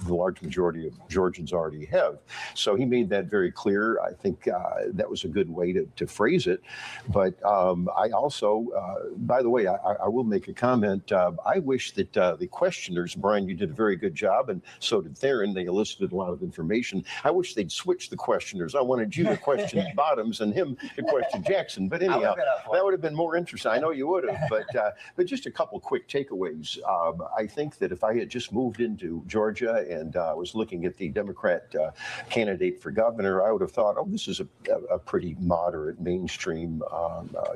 the large majority of Georgians already have. So he made that very clear. I think that was a good way to phrase it. But I also, by the way, I will make a comment. I wish that the questioners, Brian, you did a very good job, and so did Theron. They elicited a lot of information. I wish they'd switch the questioners. I wanted you to question Bottoms and him to question Jackson. But anyhow, that would have been more interesting. I know you would have. But just a couple quick takeaways. I think that if I had just moved into Georgia and was looking at the Democrat candidate for governor, I would have thought, oh, this is a pretty moderate, mainstream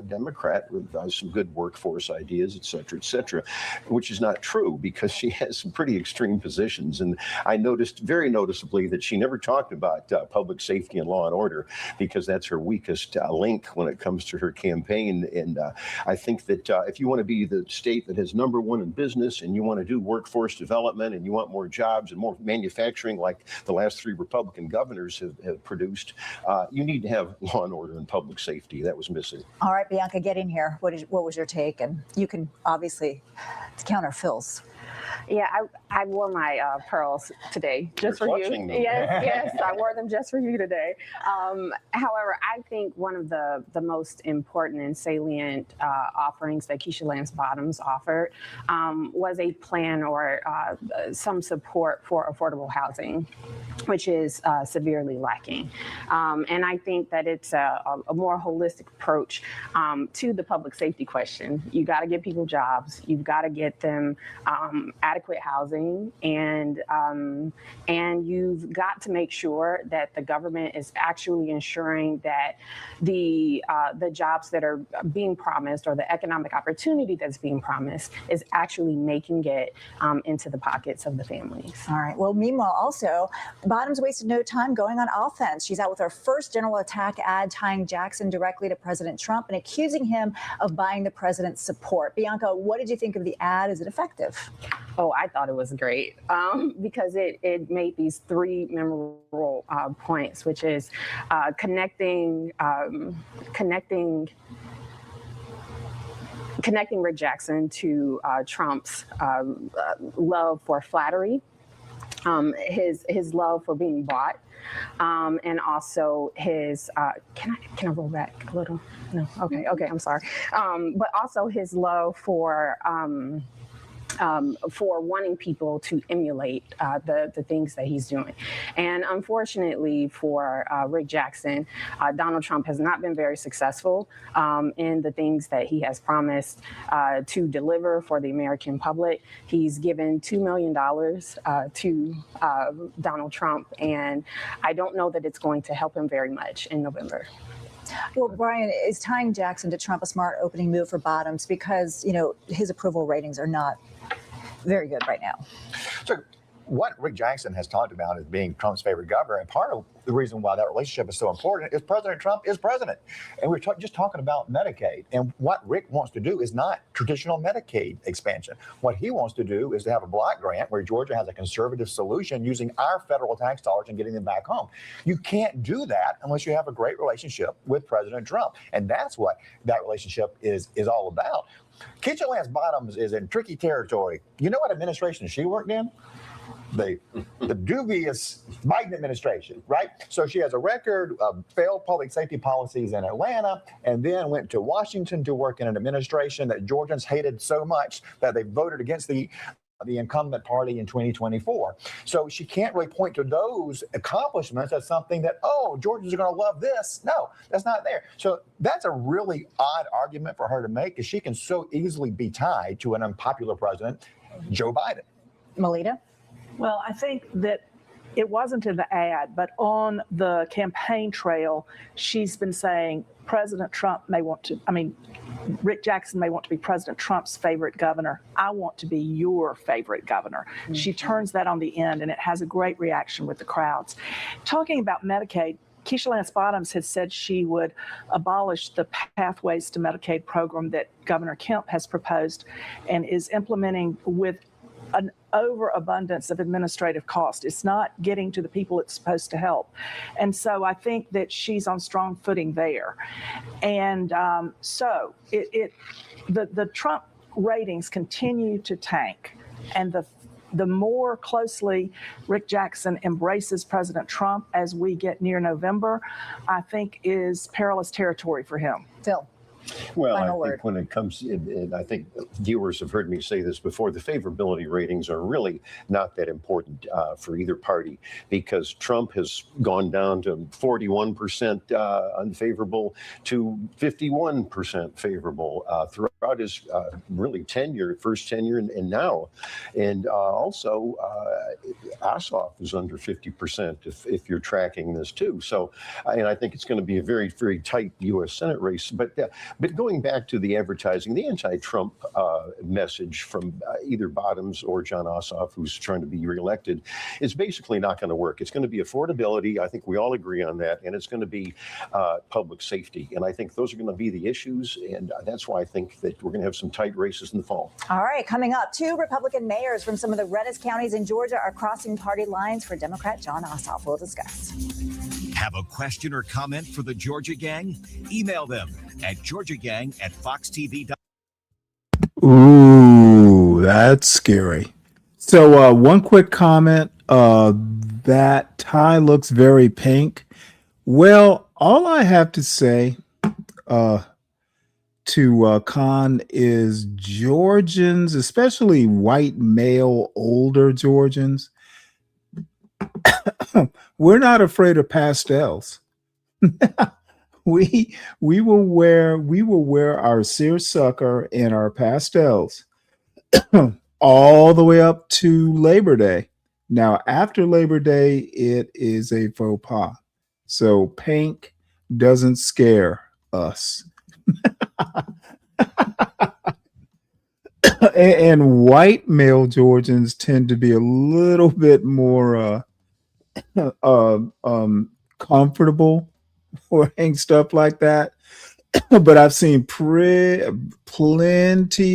Democrat with some good workforce ideas, et cetera, which is not true because she has some pretty extreme positions. And I noticed very noticeably that she never talked about public safety and law and order because that's her weakest link when it comes to her campaign. And I think that if you want to be the state that has number one in business and you want to do workforce development and you want more jobs and more manufacturing like the last three Republican governors have produced, you need to have law and order and public safety. That was missing. All right, Bianca, get in here. What was your take? And you can obviously counter Phil's. Yeah, I wore my pearls today just for you. Yes, I wore them just for you today. However, I think one of the most important and salient offerings that Keisha Lance Bottoms offered was a plan or some support for affordable housing, which is severely lacking. And I think that it's a more holistic approach to the public safety question. You got to get people jobs. You've got to get them adequate housing, and you've got to make sure that the government is actually ensuring that the jobs that are being promised, or the economic opportunity that's being promised, is actually making it into the pockets of the families. All right. Well, meanwhile, also, Bottoms wasted no time going on offense. She's out with her first general attack ad tying Jackson directly to President Trump and accusing him of buying the president's support. Bianca, what did you think of the ad? Is it effective? Oh, I thought it was great because it made these three memorable points, which is connecting Rick Jackson to Trump's love for flattery, his love for being bought, and also his can I roll back a little? No, okay, I'm sorry. But also his love for wanting people to emulate the things that he's doing. And unfortunately for Rick Jackson, Donald Trump has not been very successful in the things that he has promised to deliver for the American public. He's given $2 million to Donald Trump, and I don't know that it's going to help him very much in November. Well, Brian, is tying Jackson to Trump a smart opening move for Bottoms? Because, his approval ratings are not very good right now. So what Rick Jackson has talked about as being Trump's favorite governor, and part of the reason why that relationship is so important is President Trump is president. And we're just talking about Medicaid. And what Rick wants to do is not traditional Medicaid expansion. What he wants to do is to have a block grant where Georgia has a conservative solution using our federal tax dollars and getting them back home. You can't do that unless you have a great relationship with President Trump. And that's what that relationship is all about. Keisha Lance Bottoms is in tricky territory. You know what administration she worked in? The dubious Biden administration, right? So she has a record of failed public safety policies in Atlanta, and then went to Washington to work in an administration that Georgians hated so much that they voted against the incumbent party in 2024. So she can't really point to those accomplishments as something that, Georgians are going to love this. No, that's not there. So that's a really odd argument for her to make, because she can so easily be tied to an unpopular president, Joe Biden. Melita? Well, I think that it wasn't in the ad, but on the campaign trail, she's been saying President Trump Rick Jackson may want to be President Trump's favorite governor. I want to be your favorite governor. Mm-hmm. She turns that on the end, and it has a great reaction with the crowds. Talking about Medicaid, Keisha Lance Bottoms has said she would abolish the Pathways to Medicaid program that Governor Kemp has proposed and is implementing with an overabundance of administrative cost. It's not getting to the people it's supposed to help. And so I think that she's on strong footing there. And so the Trump ratings continue to tank. And the more closely Rick Jackson embraces President Trump as we get near November, I think is perilous territory for him. Phil. Well, I think when it comes, and I think viewers have heard me say this before, the favorability ratings are really not that important for either party, because Trump has gone down to 41% unfavorable to 51% favorable throughout his really first tenure and now. And also, Ossoff is under 50% if you're tracking this too. So, and I think it's going to be a very, very tight U.S. Senate race. But going back to the advertising, the anti-Trump message from either Bottoms or John Ossoff, who's trying to be reelected, is basically not going to work. It's going to be affordability. I think we all agree on that. And it's going to be public safety. And I think those are going to be the issues. And that's why I think that we're going to have some tight races in the fall. All right, coming up, 2 Republican mayors from some of the reddest counties in Georgia are crossing party lines for Democrat John Ossoff. We'll discuss. Have a question or comment for the Georgia Gang? Email them at georgiagang@foxtv.com. Ooh, that's scary. So one quick comment. That tie looks very pink. Well, all I have to say to Khan is Georgians, especially white male older Georgians, we're not afraid of pastels. We will wear our seersucker and our pastels all the way up to Labor Day. Now, after Labor Day, it is a faux pas. So pink doesn't scare us. And white male Georgians tend to be a little bit more comfortable wearing stuff like that. But I've seen plenty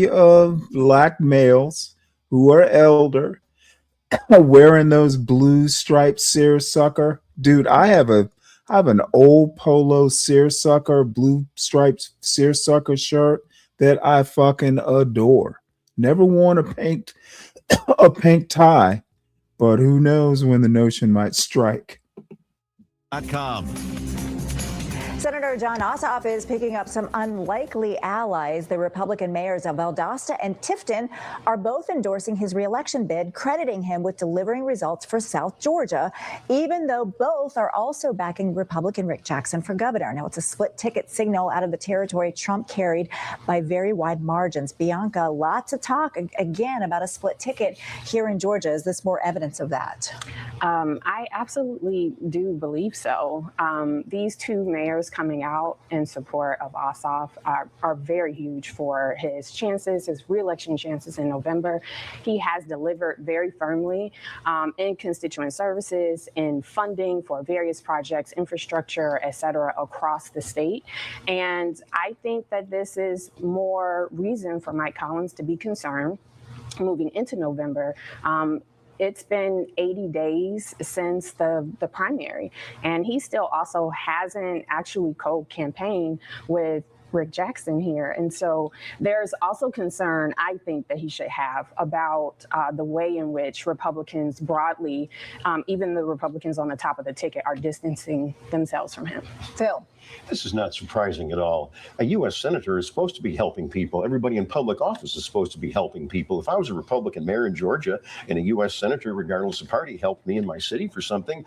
of black males who are elder wearing those blue striped seersucker. Dude, I have an old polo seersucker, blue striped seersucker shirt that I fucking adore. Never worn a pink tie, but who knows when the notion might strike. Senator John Ossoff is picking up some unlikely allies. The Republican mayors of Valdosta and Tifton are both endorsing his reelection bid, crediting him with delivering results for South Georgia, even though both are also backing Republican Rick Jackson for governor. Now, it's a split ticket signal out of the territory Trump carried by very wide margins. Bianca, lots of talk again about a split ticket here in Georgia. Is this more evidence of that? I absolutely do believe so. These two mayors coming out in support of Ossoff are very huge for his chances, his reelection chances in November. He has delivered very firmly in constituent services, in funding for various projects, infrastructure, et cetera, across the state. And I think that this is more reason for Mike Collins to be concerned moving into November. It's been 80 days since the primary, and he still also hasn't actually co-campaigned with Rick Jackson here. And so there's also concern, I think, that he should have about the way in which Republicans broadly, even the Republicans on the top of the ticket, are distancing themselves from him. Phil. This is not surprising at all. A U.S. senator is supposed to be helping people. Everybody in public office is supposed to be helping people. If I was a Republican mayor in Georgia and a U.S. senator, regardless of party, helped me in my city for something,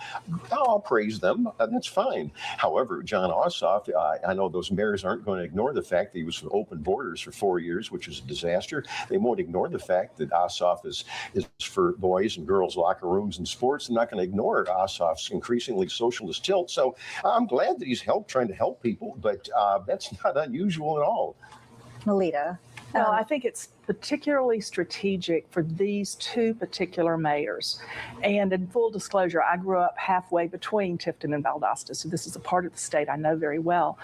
I'll praise them. That's fine. However, John Ossoff, I know those mayors aren't going to ignore the fact that he was for open borders for 4 years, which is a disaster. They won't ignore the fact that Ossoff is for boys and girls locker rooms and sports. They're not going to ignore Ossoff's increasingly socialist tilt. So I'm glad that he's trying to help people, but that's not unusual at all. Melita. Well, I think it's particularly strategic for these two particular mayors. And in full disclosure, I grew up halfway between Tifton and Valdosta, so this is a part of the state I know very well.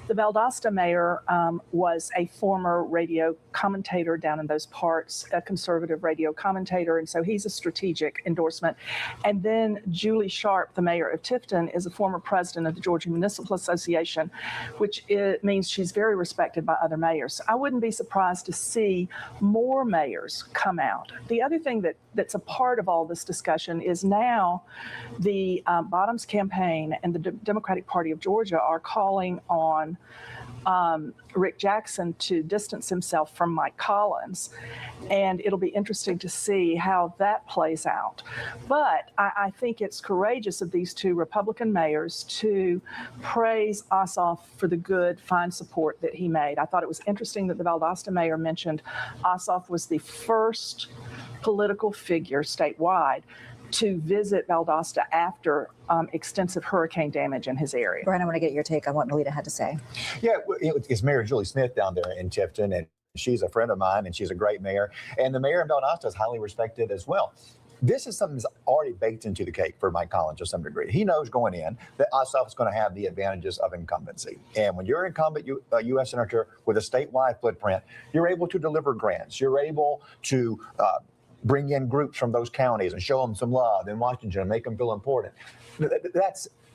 The Valdosta mayor was a former radio commentator down in those parts, a conservative radio commentator, and so he's a strategic endorsement. And then Julie Sharp, the mayor of Tifton, is a former president of the Georgia Municipal Association, which means she's very respected by other mayors. So I wouldn't be surprised to see more mayors come out. The other thing that's a part of all this discussion is now the Bottoms campaign and the Democratic Party of Georgia are calling on Rick Jackson to distance himself from Mike Collins. And it'll be interesting to see how that plays out. But I think it's courageous of these two Republican mayors to praise Ossoff for the good, fine support that he made. I thought it was interesting that the Valdosta mayor mentioned Ossoff was the first political figure statewide to visit Valdosta after extensive hurricane damage in his area. Brian, I want to get your take on what Melita had to say. Yeah, it's Mayor Julie Smith down there in Tifton, and she's a friend of mine, and she's a great mayor. And the mayor in Valdosta is highly respected as well. This is something that's already baked into the cake for Mike Collins to some degree. He knows going in that Ossoff is going to have the advantages of incumbency. And when you're an incumbent U.S. senator with a statewide footprint, you're able to deliver grants. You're able to bring in groups from those counties and show them some love in Washington and make them feel important.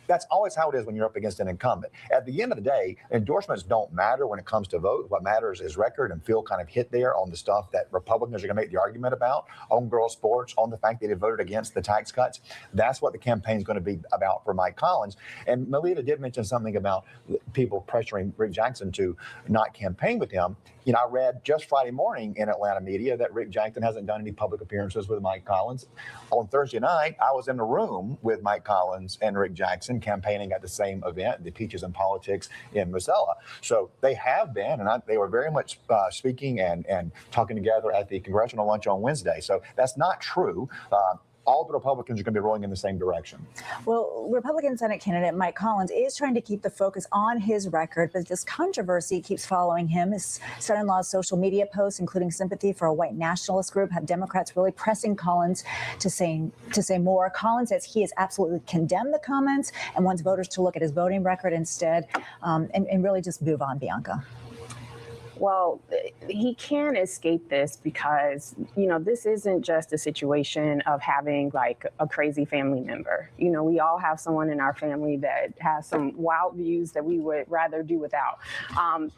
That's always how it is when you're up against an incumbent. At the end of the day, endorsements don't matter when it comes to vote. What matters is record, and Phil kind of hit there on the stuff that Republicans are going to make the argument about, on girls' sports, on the fact that they voted against the tax cuts. That's what the campaign is going to be about for Mike Collins. And Melita did mention something about people pressuring Rick Jackson to not campaign with him. You know, I read just Friday morning in Atlanta media that Rick Jackson hasn't done any public appearances with Mike Collins. On Thursday night, I was in the room with Mike Collins and Rick Jackson campaigning at the same event, the Peaches and Politics in Mosella. So they have been, and they were very much speaking and talking together at the congressional lunch on Wednesday. So that's not true. All the Republicans are going to be rolling in the same direction. Well, Republican Senate candidate Mike Collins is trying to keep the focus on his record, but this controversy keeps following him. His son-in-law's social media posts, including sympathy for a white nationalist group, have Democrats really pressing Collins to say more. Collins says he has absolutely condemned the comments and wants voters to look at his voting record instead, and really just move on, Bianca. Well, he can't escape this because, this isn't just a situation of having like a crazy family member. We all have someone in our family that has some wild views that we would rather do without.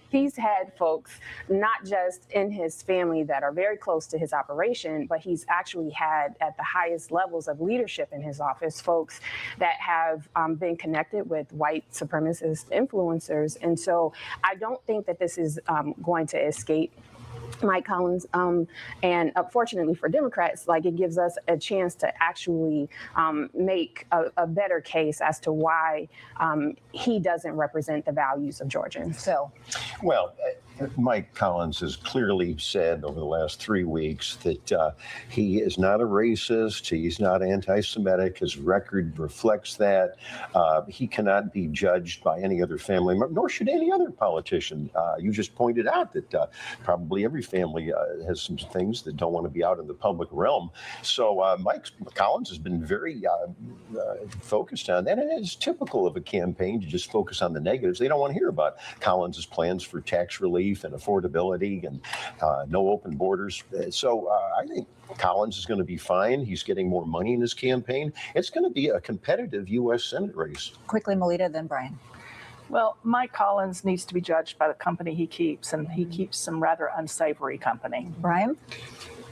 He's had folks not just in his family that are very close to his operation, but he's actually had at the highest levels of leadership in his office, folks that have been connected with white supremacist influencers. And so I don't think that this is going to escape Mike Collins, and fortunately for Democrats, it gives us a chance to actually make a better case as to why he doesn't represent the values of Georgians. So, well, Mike Collins has clearly said over the last 3 weeks that he is not a racist. He's not anti-Semitic. His record reflects that. He cannot be judged by any other family member, nor should any other politician. You just pointed out that probably every family has some things that don't want to be out in the public realm. So Mike Collins has been very focused on that, and it's typical of a campaign to just focus on the negatives. They don't want to hear about Collins's plans for tax relief and affordability and no open borders. So I think Collins is going to be fine. He's getting more money in his campaign. It's going to be a competitive U.S. Senate race. Quickly, Melita, then Brian. Well, Mike Collins needs to be judged by the company he keeps, and he keeps some rather unsavory company. Brian?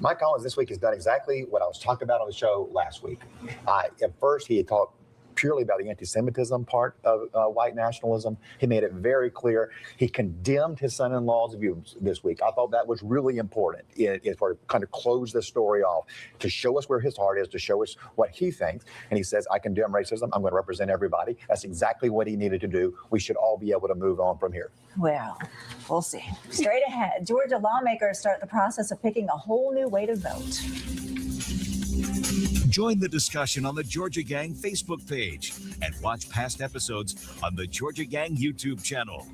Mike Collins this week has done exactly what I was talking about on the show last week. At first, he had talked purely about the anti-Semitism part of white nationalism. He made it very clear. He condemned his son-in-law's views this week. I thought that was really important. It sort of kind of closed the story off to show us where his heart is, to show us what he thinks. And he says, I condemn racism. I'm going to represent everybody. That's exactly what he needed to do. We should all be able to move on from here. Well, we'll see. Straight ahead, Georgia lawmakers start the process of picking a whole new way to vote. Join the discussion on the Georgia Gang Facebook page and watch past episodes on the Georgia Gang YouTube channel.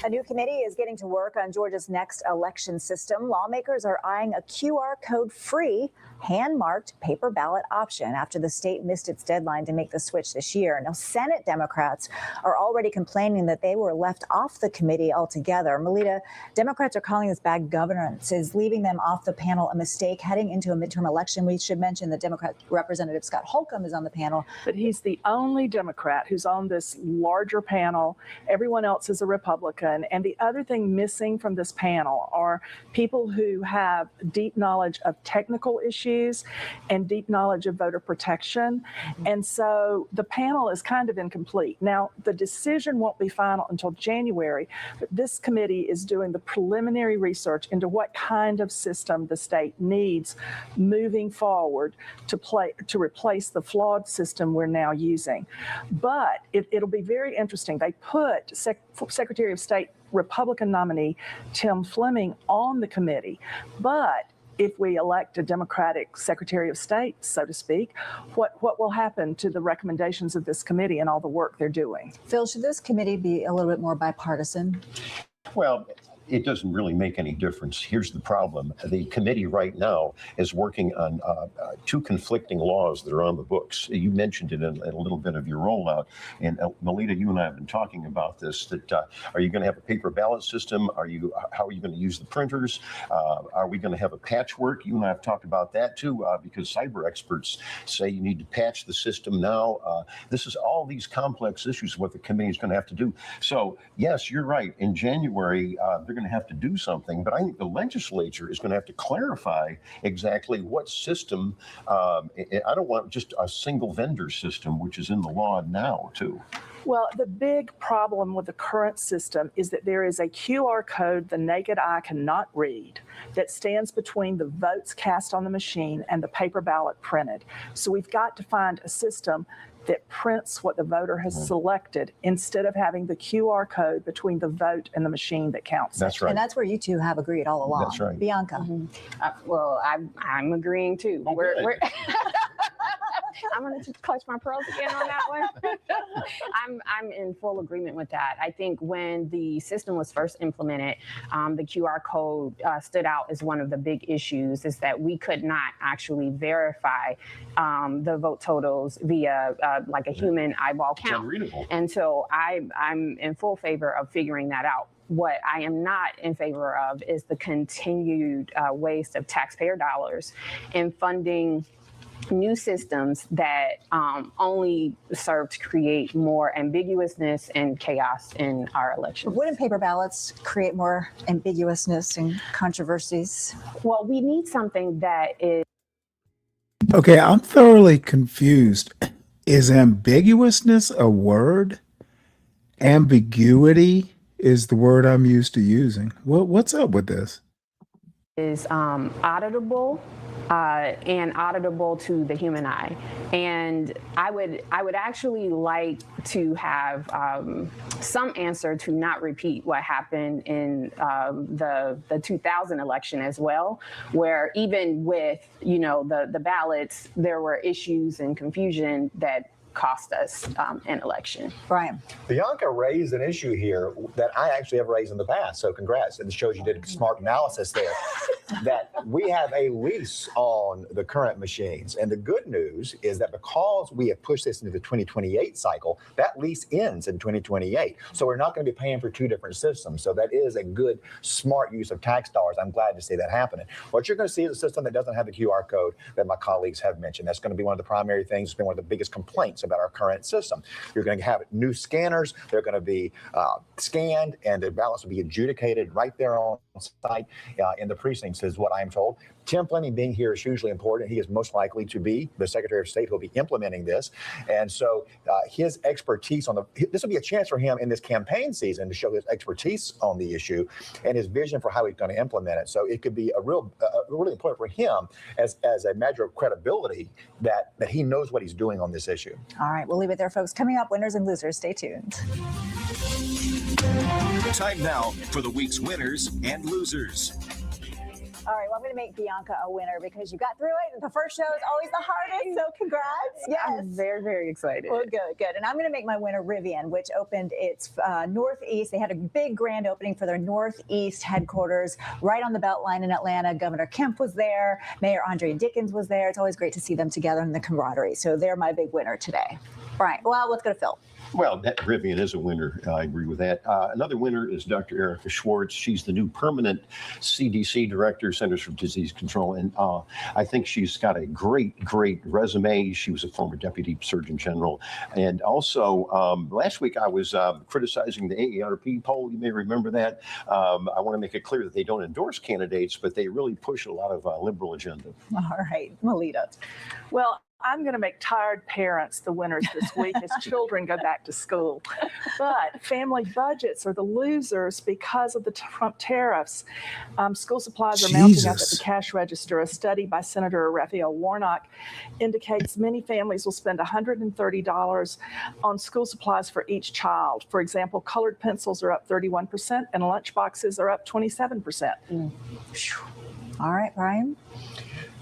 A new committee is getting to work on Georgia's next election system. Lawmakers are eyeing a QR code-free, hand-marked paper ballot option after the state missed its deadline to make the switch this year. Now, Senate Democrats are already complaining that they were left off the committee altogether. Melita, Democrats are calling this bad governance, is leaving them off the panel a mistake heading into a midterm election. We should mention that Democrat Representative Scott Holcomb is on the panel. But he's the only Democrat who's on this larger panel. Everyone else is a Republican. And the other thing missing from this panel are people who have deep knowledge of technical issues and deep knowledge of voter protection. And so the panel is kind of incomplete. Now, the decision won't be final until January, but this committee is doing the preliminary research into what kind of system the state needs moving forward to replace the flawed system we're now using. But it'll be very interesting. They put Secretary of State Republican nominee Tim Fleming on the committee, but if we elect a Democratic Secretary of State, so to speak, what will happen to the recommendations of this committee and all the work they're doing? Phil, should this committee be a little bit more bipartisan? Well, it doesn't really make any difference. Here's the problem. The committee right now is working on two conflicting laws that are on the books. You mentioned it in a little bit of your rollout. And Melita, you and I have been talking about this, that are you going to have a paper ballot system? How are you going to use the printers? Are we going to have a patchwork? You and I have talked about that too, because cyber experts say you need to patch the system now. This is all these complex issues, what the committee is going to have to do. So yes, you're right. In January, they're going to have to do something, but I think the legislature is going to have to clarify exactly what system. I don't want just a single vendor system, which is in the law now too. Well, the big problem with the current system is that there is a QR code the naked eye cannot read that stands between the votes cast on the machine and the paper ballot printed. So we've got to find a system that prints what the voter has selected instead of having the QR code between the vote and the machine that counts. That's right. And that's where you two have agreed all along. That's right. Bianca. Well, I'm agreeing too. We're I'm going to clutch my pearls again on that one. I'm in full agreement with that. I think when the system was first implemented, the QR code stood out as one of the big issues, is that we could not actually verify the vote totals via like a human eyeball count. Unreadable. And so I'm in full favor of figuring that out. What I am not in favor of is the continued waste of taxpayer dollars in funding new systems that only serve to create more ambiguousness and chaos in our elections. Wouldn't paper ballots create more ambiguousness and controversies? Well, we need something that is. Okay, I'm thoroughly confused. Is ambiguousness a word? Ambiguity is the word I'm used to using. What's up with this? Is auditable and auditable to the human eye, and I would actually like to have some answer to not repeat what happened in the 2000 election as well, where even with the ballots, there were issues and confusion that cost us an election. Brian. Bianca raised an issue here that I actually have raised in the past, so congrats. And it shows you did smart analysis there. That we have a lease on the current machines. And the good news is that because we have pushed this into the 2028 cycle, that lease ends in 2028. So we're not going to be paying for two different systems. So that is a good, smart use of tax dollars. I'm glad to see that happening. What you're going to see is a system that doesn't have the QR code that my colleagues have mentioned. That's going to be one of the primary things. It's been one of the biggest complaints about our current system. You're going to have new scanners. They're going to be scanned, and the ballots will be adjudicated right there on site in the precincts, is what I'm told. Tim Fleming being here is hugely important. He is most likely to be the Secretary of State who will be implementing this. And so his expertise this will be a chance for him in this campaign season to show his expertise on the issue and his vision for how he's going to implement it. So it could be really important for him as a measure of credibility that he knows what he's doing on this issue. All right, we'll leave it there, folks. Coming up, winners and losers. Stay tuned. Time now for the week's winners and losers. All right, well, I'm going to make Bianca a winner because you got through it. The first show is always the hardest, so congrats. Yes. I'm very, very excited. Well, good. And I'm going to make my winner Rivian, which opened its Northeast. They had a big grand opening for their Northeast headquarters right on the Beltline in Atlanta. Governor Kemp was there. Mayor Andre Dickens was there. It's always great to see them together in the camaraderie. So they're my big winner today. Right. Well, let's go to Phil. Well, that Rivian is a winner. I agree with that. Another winner is Dr. Erica Schwartz. She's the new permanent CDC director, Centers for Disease Control. And I think she's got a great resume. She was a former deputy surgeon general. And also, last week I was criticizing the AARP poll. You may remember that. I want to make it clear that they don't endorse candidates, but they really push a lot of liberal agenda. All right, Melita. Well, I'm going to make tired parents the winners this week as children go back to school. But family budgets are the losers because of the Trump tariffs. School supplies are mounting up at the cash register. A study by Senator Raphael Warnock indicates many families will spend $130 on school supplies for each child. For example, colored pencils are up 31% and lunch boxes are up 27%. All right, Brian.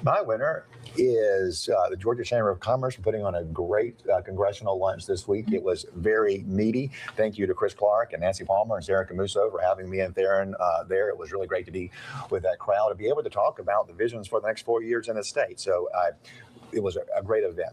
My winner is the Georgia Chamber of Commerce putting on a great congressional lunch this week. It was very meaty. Thank you to Chris Clark and Nancy Palmer and Sarah Camuso for having me and Theron there. It was really great to be with that crowd, to be able to talk about the visions for the next 4 years in the state. So it was a great event.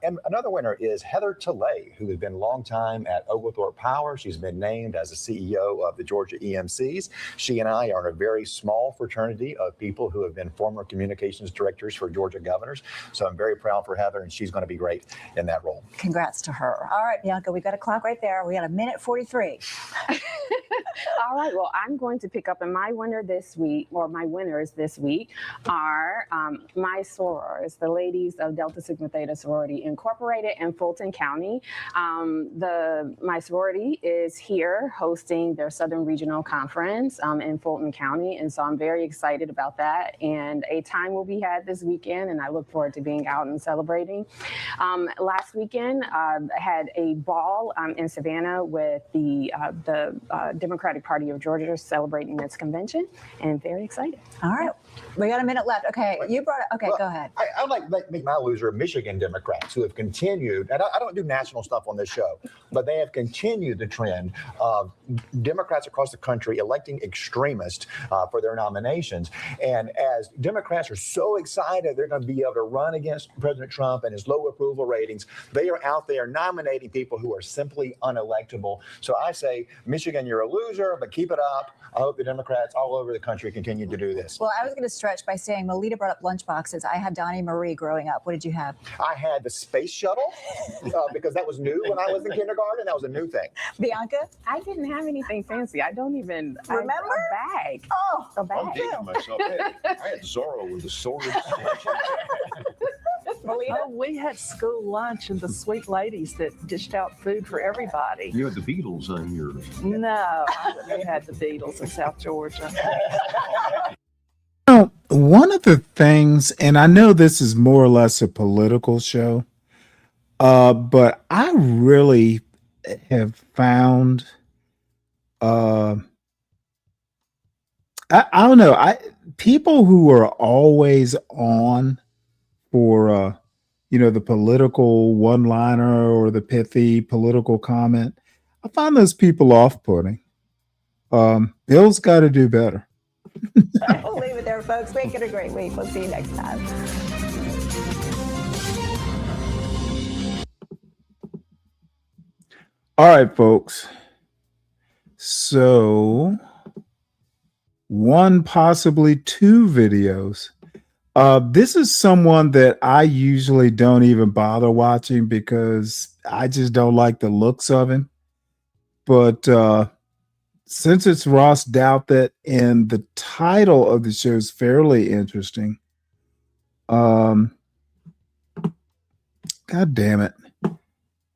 And another winner is Heather Tilley, who has been a long time at Oglethorpe Power. She's been named as the CEO of the Georgia EMCs. She and I are in a very small fraternity of people who have been former communications directors for Georgia governors. So I'm very proud for Heather, and she's going to be great in that role. Congrats to her. All right, Bianca, we've got a clock right there. We got 1:43. All right, well, I'm going to pick up, and my winner this week, or my winners this week, are my sorors, the ladies employees of Delta Sigma Theta Sorority Incorporated in Fulton County. My sorority is here hosting their Southern Regional Conference in Fulton County, and so I'm very excited about that. And a time will be had this weekend, and I look forward to being out and celebrating. Last weekend, I had a ball in Savannah with the Democratic Party of Georgia celebrating its convention, and very excited. All right. We got a minute left. Okay, you brought it. Okay, Well, go ahead. I'd like to make my loser Michigan Democrats who have continued, and I don't do national stuff on this show, but they have continued the trend of Democrats across the country electing extremists for their nominations. And as Democrats are so excited they're going to be able to run against President Trump and his low approval ratings, they are out there nominating people who are simply unelectable. So I say, Michigan, you're a loser, but keep it up. I hope the Democrats all over the country continue to do this. Well, I was going to stretch by saying Melita brought up lunch boxes. I had Donnie Marie growing up. What did you have? I had the space shuttle because that was new when I was in kindergarten. That was a new thing. Bianca? I didn't have anything fancy. I don't even remember a bag. Oh, a bag. I'm dating myself. I had Zorro with the sword. Oh, we had school lunch and the sweet ladies that dished out food for everybody. You had the Beatles on yours. No, I wouldn't have had the Beatles in South Georgia. One of the things, and I know this is more or less a political show, but I really have found, I don't know, people who are always on for, the political one-liner or the pithy political comment, I find those people off-putting. Bill's got to do better. We'll leave it there, folks. Make it a great week. We'll see you next time. All right, folks. So, one, possibly two videos. This is someone that I usually don't even bother watching because I just don't like the looks of him. But since it's Ross Douthat and the title of the show is fairly interesting, God damn it.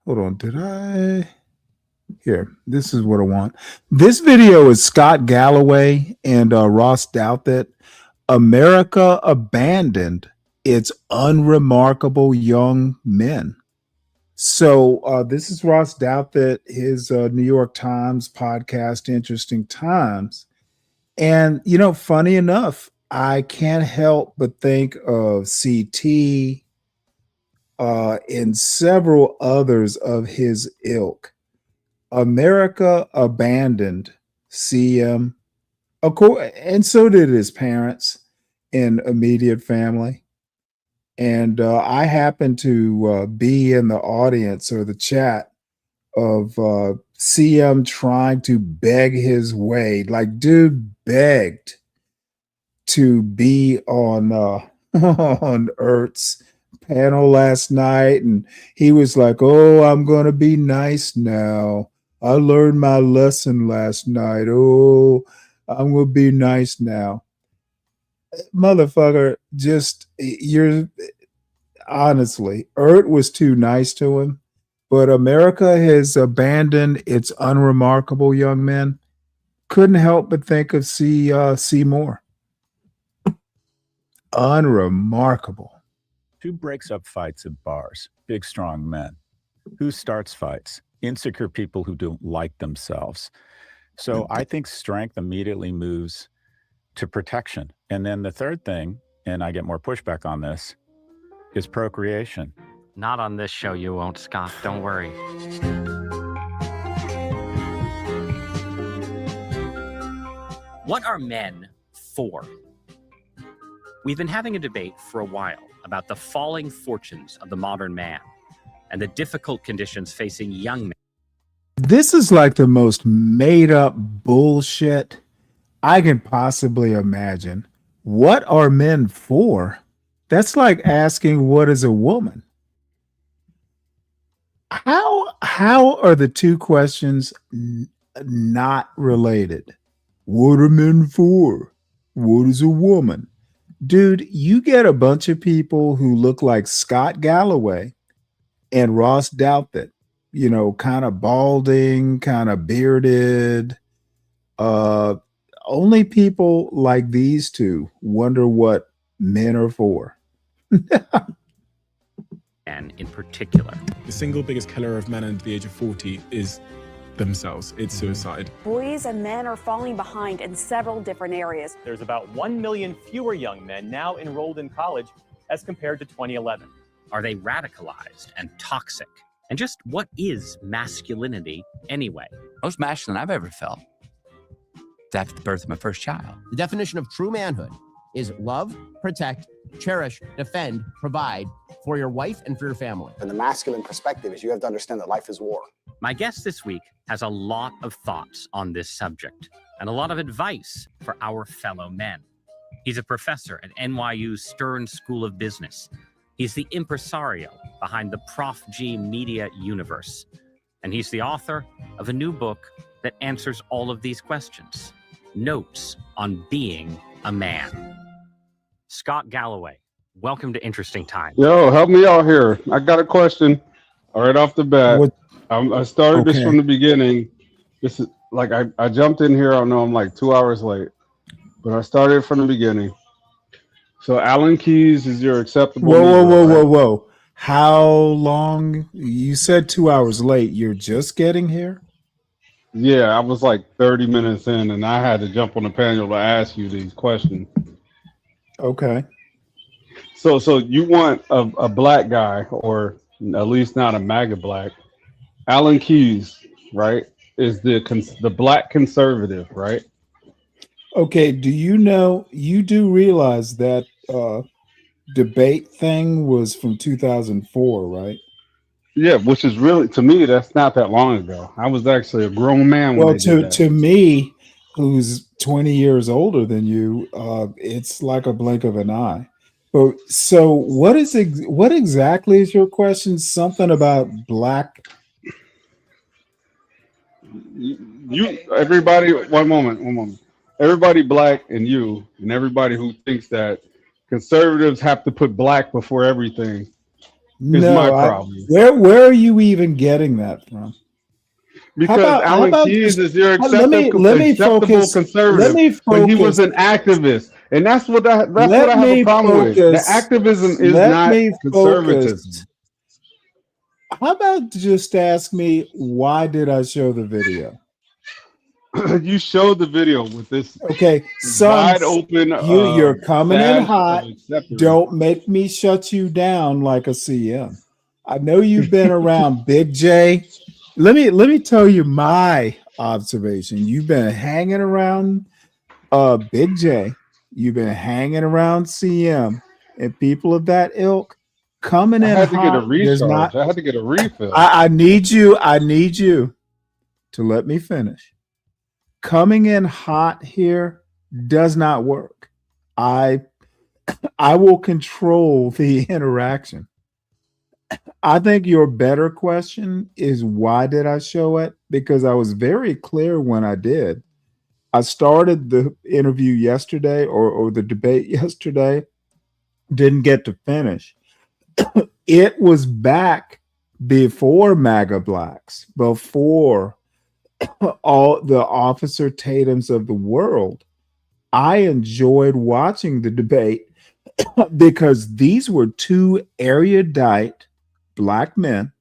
Hold on, did I? Here, this is what I want. This video is Scott Galloway and Ross Douthat. America abandoned its unremarkable young men. So this is Ross Douthat, his New York Times podcast, Interesting Times. And, funny enough, I can't help but think of CT and several others of his ilk. America abandoned CM, of course, and so did his parents and immediate family. And I happened to be in the audience or the chat of CM trying to beg his way. Like, dude begged to be on on Ert's panel last night, and he was like, "Oh, I'm gonna be nice now. I learned my lesson last night. Oh, I'm gonna be nice now." Motherfucker, you're honestly, Ert was too nice to him, but America has abandoned its unremarkable young men. Couldn't help but think of Seymour. Unremarkable. Who breaks up fights at bars? Big, strong men. Who starts fights? Insecure people who don't like themselves. So I think strength immediately moves to protection. And then the third thing, and I get more pushback on this, is procreation. Not on this show, you won't, Scott. Don't worry. What are men for? We've been having a debate for a while about the falling fortunes of the modern man and the difficult conditions facing young men. This is like the most made up bullshit I can possibly imagine. What are men for? That's like asking, what is a woman? How are the two questions not related? What are men for? What is a woman? Dude, you get a bunch of people who look like Scott Galloway and Ross Douthat, you know, kind of balding, kind of bearded. Only people like these two wonder what men are for. And in particular, the single biggest killer of men under the age of 40 is themselves. It's suicide. Boys and men are falling behind in several different areas. There's about 1 million fewer young men now enrolled in college as compared to 2011. Are they radicalized and toxic? And just what is masculinity anyway? Most masculine I've ever felt is after the birth of my first child. The definition of true manhood is love, protect, cherish, defend, provide for your wife and for your family. And the masculine perspective is you have to understand that life is war. My guest this week has a lot of thoughts on this subject and a lot of advice for our fellow men. He's a professor at NYU's Stern School of Business. He's the impresario behind the Prof G Media universe. And he's the author of a new book that answers all of these questions. Notes on Being a Man. Scott Galloway, welcome to Interesting Times. Yo, help me out here. I got a question right off the bat. I started this from the beginning. This is like I jumped in here. I know I'm like 2 hours late, but I started from the beginning. So Alan Keyes is your acceptable. Whoa. How long? You said 2 hours late. You're just getting here? Yeah, I was like 30 minutes in, and I had to jump on the panel to ask you these questions. Okay. So you want a black guy, or at least not a MAGA black. Alan Keyes, right, is the black conservative, right? Okay. Do you know, you do realize that debate thing was from 2004, right? Yeah, which is really, to me, that's not that long ago. I was actually a grown man when Well, they did that. to me, who's 20 years older than you, it's like a blink of an eye. But so what exactly is your question? Something about black? Everybody, one moment. Everybody black and you and everybody who thinks that conservatives have to put black before everything is my problem. Where are you even getting that from? Because Alan Keyes is your acceptable conservative, but he was an activist, and that's what I have a problem with. The activism is not conservatism. How about just ask me, why did I show the video? You showed the video with this wide open. You're coming in hot. Don't make me shut you down like a CM. I know you've been around Big J. Let me tell you my observation. You've been hanging around Big J. You've been hanging around CM and people of that ilk. Coming in hot. I had to get a refill. I need you to let me finish. Coming in hot here does not work. I will control the interaction. I think your better question is, why did I show it? Because I was very clear when I did. I started the interview yesterday or the debate yesterday, didn't get to finish. It was back before MAGA blacks, before all the Officer Tatums of the world. I enjoyed watching the debate because these were two erudite black men.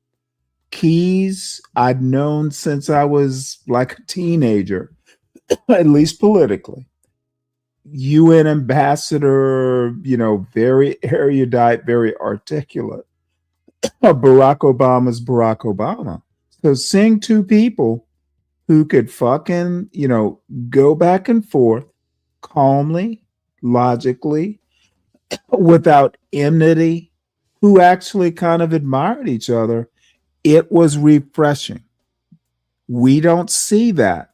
Keyes I'd known since I was like a teenager, at least politically. UN ambassador, very erudite, very articulate. Barack Obama's Barack Obama. So seeing two people who could fucking, go back and forth calmly, logically, without enmity, who actually kind of admired each other, it was refreshing. We don't see that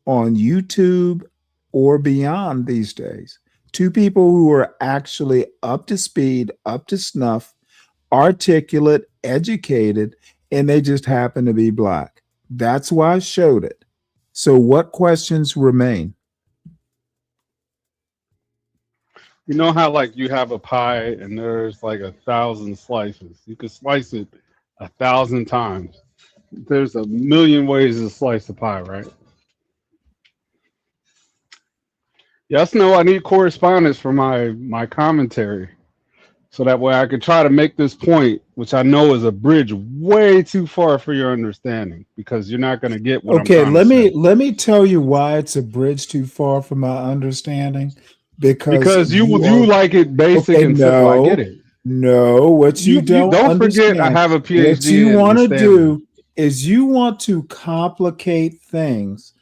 on YouTube or beyond these days. Two people who are actually up to speed, up to snuff, articulate, educated, and they just happen to be black. That's why I showed it. So what questions remain? You know how like you have a pie and there's like 1,000 slices. You can slice it 1,000 times. There's a million ways to slice a pie, right? Yes, no, I need correspondence for my commentary. So that way I can try to make this point, which I know is a bridge way too far for your understanding, because you're not going to get what I'm Okay, trying to say. let me tell you why it's a bridge too far from my understanding. Because You are like it basic okay. and simple. I get it. No, what you You don't don't forget I understand, have a what you PhD want in to Stanley. do is you want to complicate things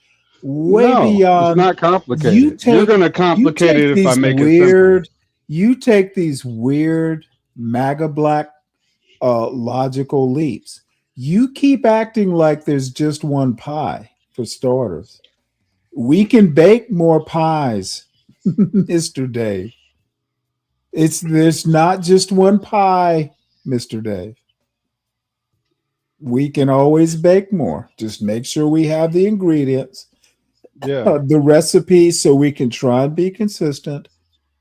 way No, it's beyond. not complicated. You're going to complicate it if I make it simple. You take these weird MAGA black logical leaps. You keep acting like there's just one pie, for starters. We can bake more pies, Mr. Dave. There's not just one pie, Mr. Dave. We can always bake more. Just make sure we have the ingredients, the recipe, so we can try and be consistent.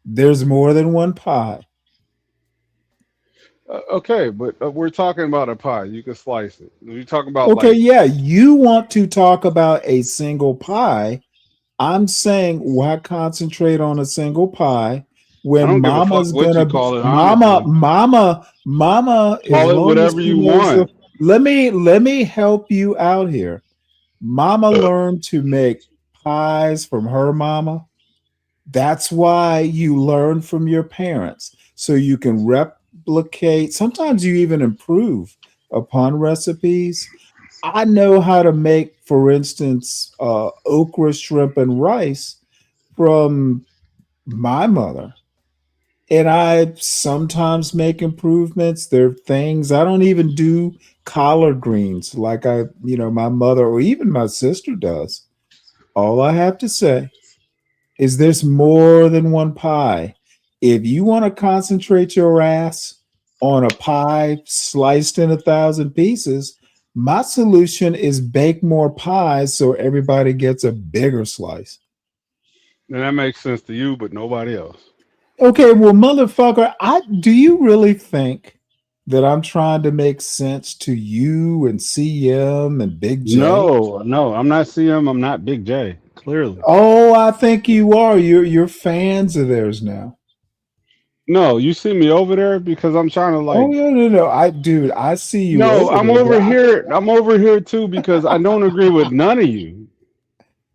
There's more than one pie. Okay, but we're talking about a pie. You can slice it. You're talking about Okay, yeah, you want to talk about a single pie. I'm saying why concentrate on a single pie when I don't give a fuck mama's what gonna you call it. mama Honestly. as Call it long whatever as she you knows want. let me help you out here. Mama learned to make pies from her mama. That's why you learn from your parents, so you can replicate. Sometimes you even improve upon recipes. I know how to make, for instance, okra, shrimp, and rice from my mother. And I sometimes make improvements. There are things I don't even do collard greens like my mother or even my sister does. All I have to say is there's more than one pie. If you want to concentrate your ass on a pie sliced in 1,000 pieces, my solution is bake more pies so everybody gets a bigger slice. And that makes sense to you, but nobody else. Okay, well, motherfucker, do you really think that I'm trying to make sense to you and CM and Big J? No, I'm not CM. I'm not Big J. Clearly. Oh, I think you are. You're fans of theirs now. No, you see me over there because I'm trying to Oh no. I see you. No, I'm over here. I'm over here too because I don't agree with none of you.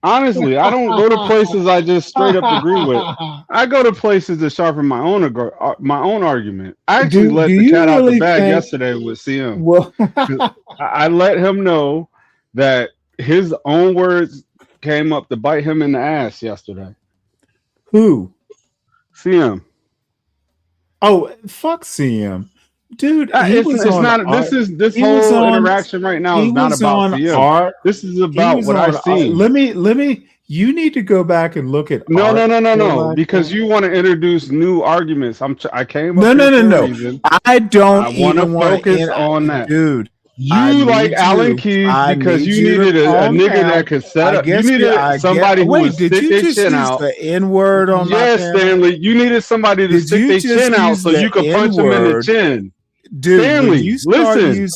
Honestly, I don't go to places I just straight up agree with. I go to places to sharpen my own argument. I actually let the cat out the bag yesterday with CM. Well, I let him know that his own words came up to bite him in the ass yesterday. Who? CM. Oh, fuck CM. Dude, this whole interaction right now is not about CM. This is about what I see. Let me. You need to go back and look at. No. Because you want to introduce new arguments. I came up. No. I don't. I want to focus on that, dude. You like Alan Keyes because you needed a nigga that could set up. You needed somebody who would stick their chin out. The N-word on yes, Stanley. You needed somebody to stick their chin out so you could punch him in the chin. Dude, Stanley,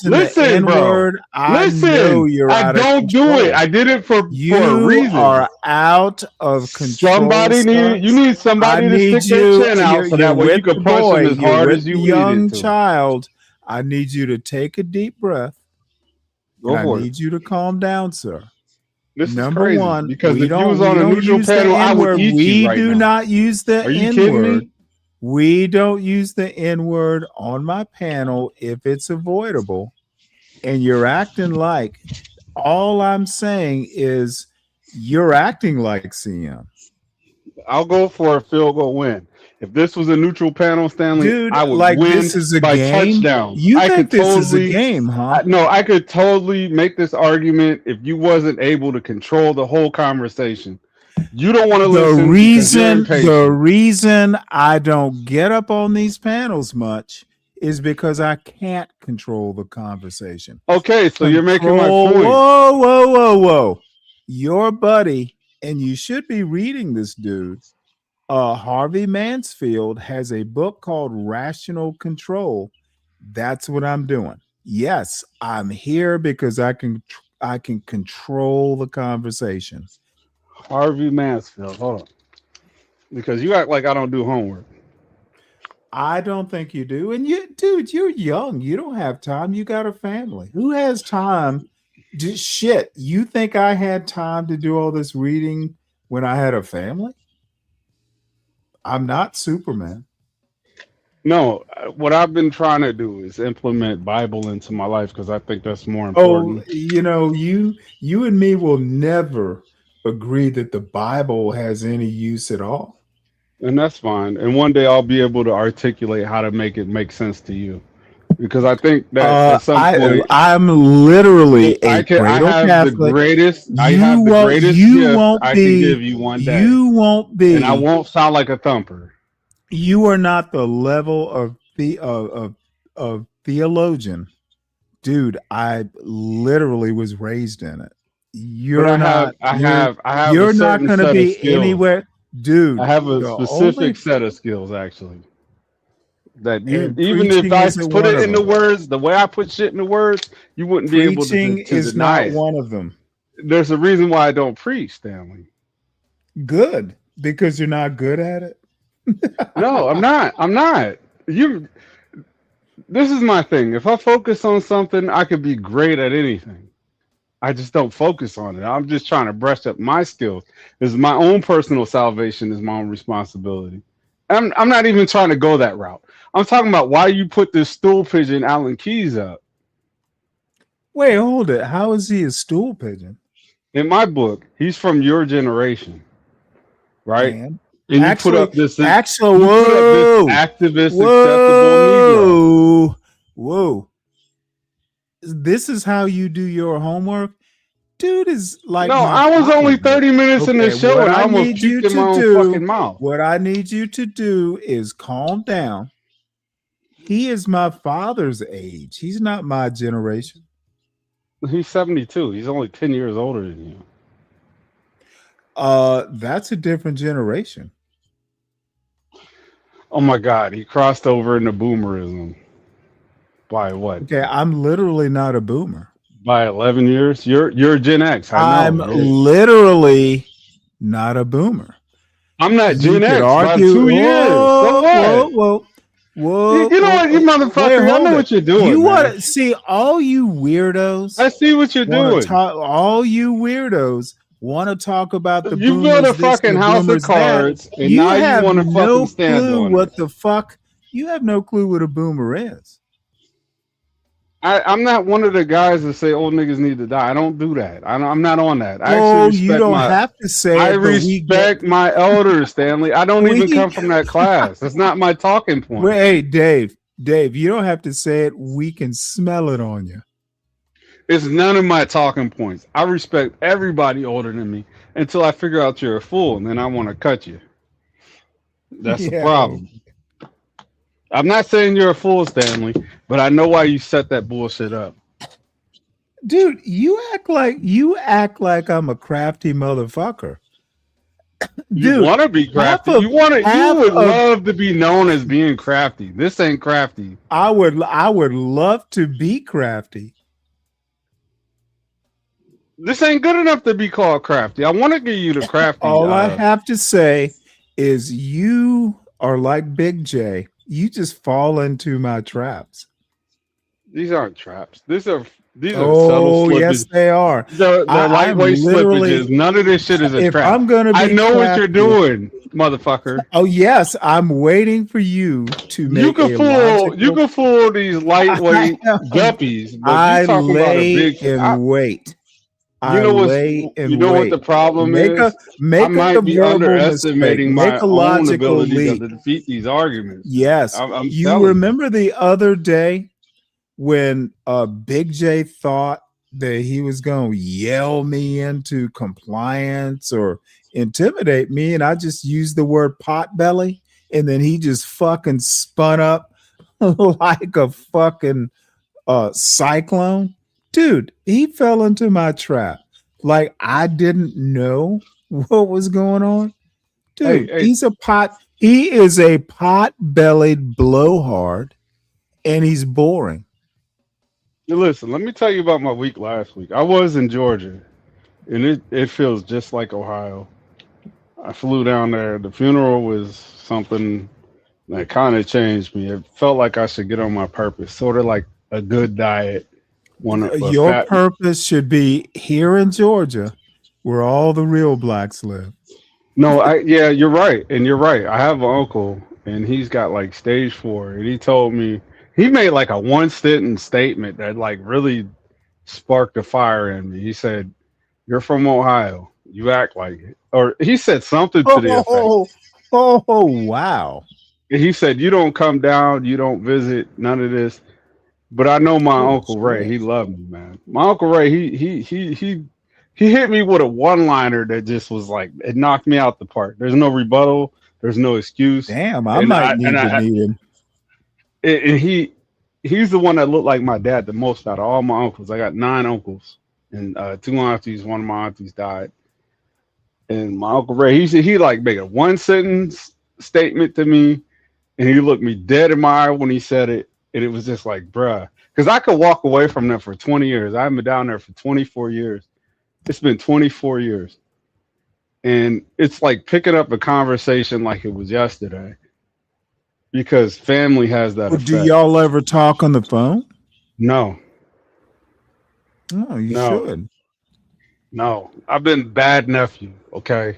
listen, bro. I don't do it. I did it for a reason. You are out of control. You need somebody to stick their chin out so that way you can punch him as hard as you needed to. Young child, I need you to take a deep breath. I need you to calm down, sir. This Number is crazy one, because if you was on a neutral panel, I would eat you right now. We do not use the Are you kidding N-word. me? We don't use the N-word on my panel if it's avoidable. And you're acting like, all I'm saying is you're acting like CM. I'll go for a field goal win. If this was a neutral panel, Stanley, dude, I would win this is a by game? touchdown. You think this is a game, huh? No, I could totally make this argument if you wasn't able to control the whole conversation. You don't want to listen. The reason I don't get up on these panels much is because I can't control the conversation. Okay, so you're making my point. Whoa. Your buddy, and you should be reading this dude, Harvey Mansfield has a book called Rational Control. That's what I'm doing. Yes, I'm here because I can control the conversation. Harvey Mansfield. Hold on. Because you act like I don't do homework. I don't think you do. And dude, you're young. You don't have time. You got a family. Who has time? Shit. You think I had time to do all this reading when I had a family? I'm not Superman. No, what I've been trying to do is implement Bible into my life because I think that's more important. Oh, you and me will never agree that the Bible has any use at all. And that's fine. And one day I'll be able to articulate how to make it make sense to you. Because I think that at some point I'm literally I have Catholic. the greatest gift I can give you one day. You won't be. And I won't sound like a thumper. You are not the level of theologian. Dude, I literally was raised in it. You're not going to be anywhere. Dude, I have a specific set of skills, actually. That even if I put it in the words, the way I put shit in the words, you wouldn't be able to deny is not one of them. There's a reason why I don't preach, Stanley. Good, because you're not good at it. No, I'm not. This is my thing. If I focus on something, I could be great at anything. I just don't focus on it. I'm just trying to brush up my skills. This is my own personal salvation is my own responsibility. I'm not even trying to go that route. I'm talking about why you put this stool pigeon Alan Keyes up. Wait, hold it. How is he a stool pigeon? In my book, he's from your generation, right? Man. And you put up this whoa, activist, acceptable Negro. Whoa. This is how you do your homework? Dude is like. No, I was only 30 minutes in the show and I almost puked in my own fucking mouth. What I need you to do is calm down. He is my father's age. He's not my generation. He's 72. He's only 10 years older than you. That's a different generation. Oh my God, he crossed over into boomerism. By what? Okay, I'm literally not a boomer. By 11 years? You're Gen X. I know, I'm literally not a boomer. I'm not Gen X by 2 years. So what? Whoa. You know what, you motherfucker? I know what you're doing. You want to see all you weirdos? I see what you're doing. All you weirdos want to talk about the you built a fucking house of cards, and now you want to fucking stand on what the fuck? You have no clue what a boomer is. I'm not one of the guys that say old niggas need to die. I don't do that. I'm not on that. I actually you don't have to say it. I respect my elders, Stanley. I don't even come from that class. That's not my talking point. Well, hey, Dave, you don't have to say it. We can smell it on you. It's none of my talking points. I respect everybody older than me until I figure out you're a fool, and then I want to cut you. That's the problem. I'm not saying you're a fool, Stanley, but I know why you set that bullshit up. Dude, you act like I'm a crafty motherfucker. You want to be crafty. You would love to be known as being crafty. This ain't crafty. I would love to be crafty. This ain't good enough to be called crafty. I want to give you the crafty. All I have to say is you are like Big J. You just fall into my traps. These aren't traps. These are subtle slippages. Yes, they are. They're lightweight slippages. None of this shit is a trap. I'm gonna be I know what you're doing, motherfucker. Oh yes, I'm waiting for you to make. You can fool these lightweight guppies. But I lay in wait. You know what the problem is? I might be underestimating my own ability to defeat these arguments. Yes, you remember the other day when Big J thought that he was going to yell me into compliance or intimidate me, and I just used the word potbelly, and then he just fucking spun up like a fucking cyclone. Dude, he fell into my trap. Like I didn't know what was going on. Dude, Hey, he is a pot-bellied blowhard, and he's boring. listen, let me tell you about my week last week. I was in Georgia, and it feels just like Ohio. I flew down there. The funeral was something that kind of changed me. It felt like I should get on my purpose, sort of like a good diet. Your purpose should be here in Georgia, where all the real blacks live. No, yeah, you're right, and you're right. I have an uncle, and he's got like stage 4, and he told me he made like a one sentence statement that like really sparked a fire in me. He said, "You're from Ohio. You act like it," or he said something to the effect. Oh, wow. He said, "You don't come down, you don't visit, none of this." But I know my Oh, Uncle Ray. shit. He loved me, man. My Uncle Ray, he hit me with a one-liner that just was like it knocked me out the park. There's no rebuttal. There's no excuse. Damn, I might need to meet him. And he's the one that looked like my dad the most out of all my uncles. I got 9 uncles and 2 aunties. One of my aunties died. And my Uncle Ray, he like made a one sentence statement to me, and he looked me dead in my eye when he said it. And it was just like, bruh, because I could walk away from them for 20 years. I've been down there for 24 years. It's been 24 years. And it's like picking up a conversation like it was yesterday, because family has that effect. Do y'all ever talk on the phone? No. No, you No. should. No, I've been bad nephew. Okay.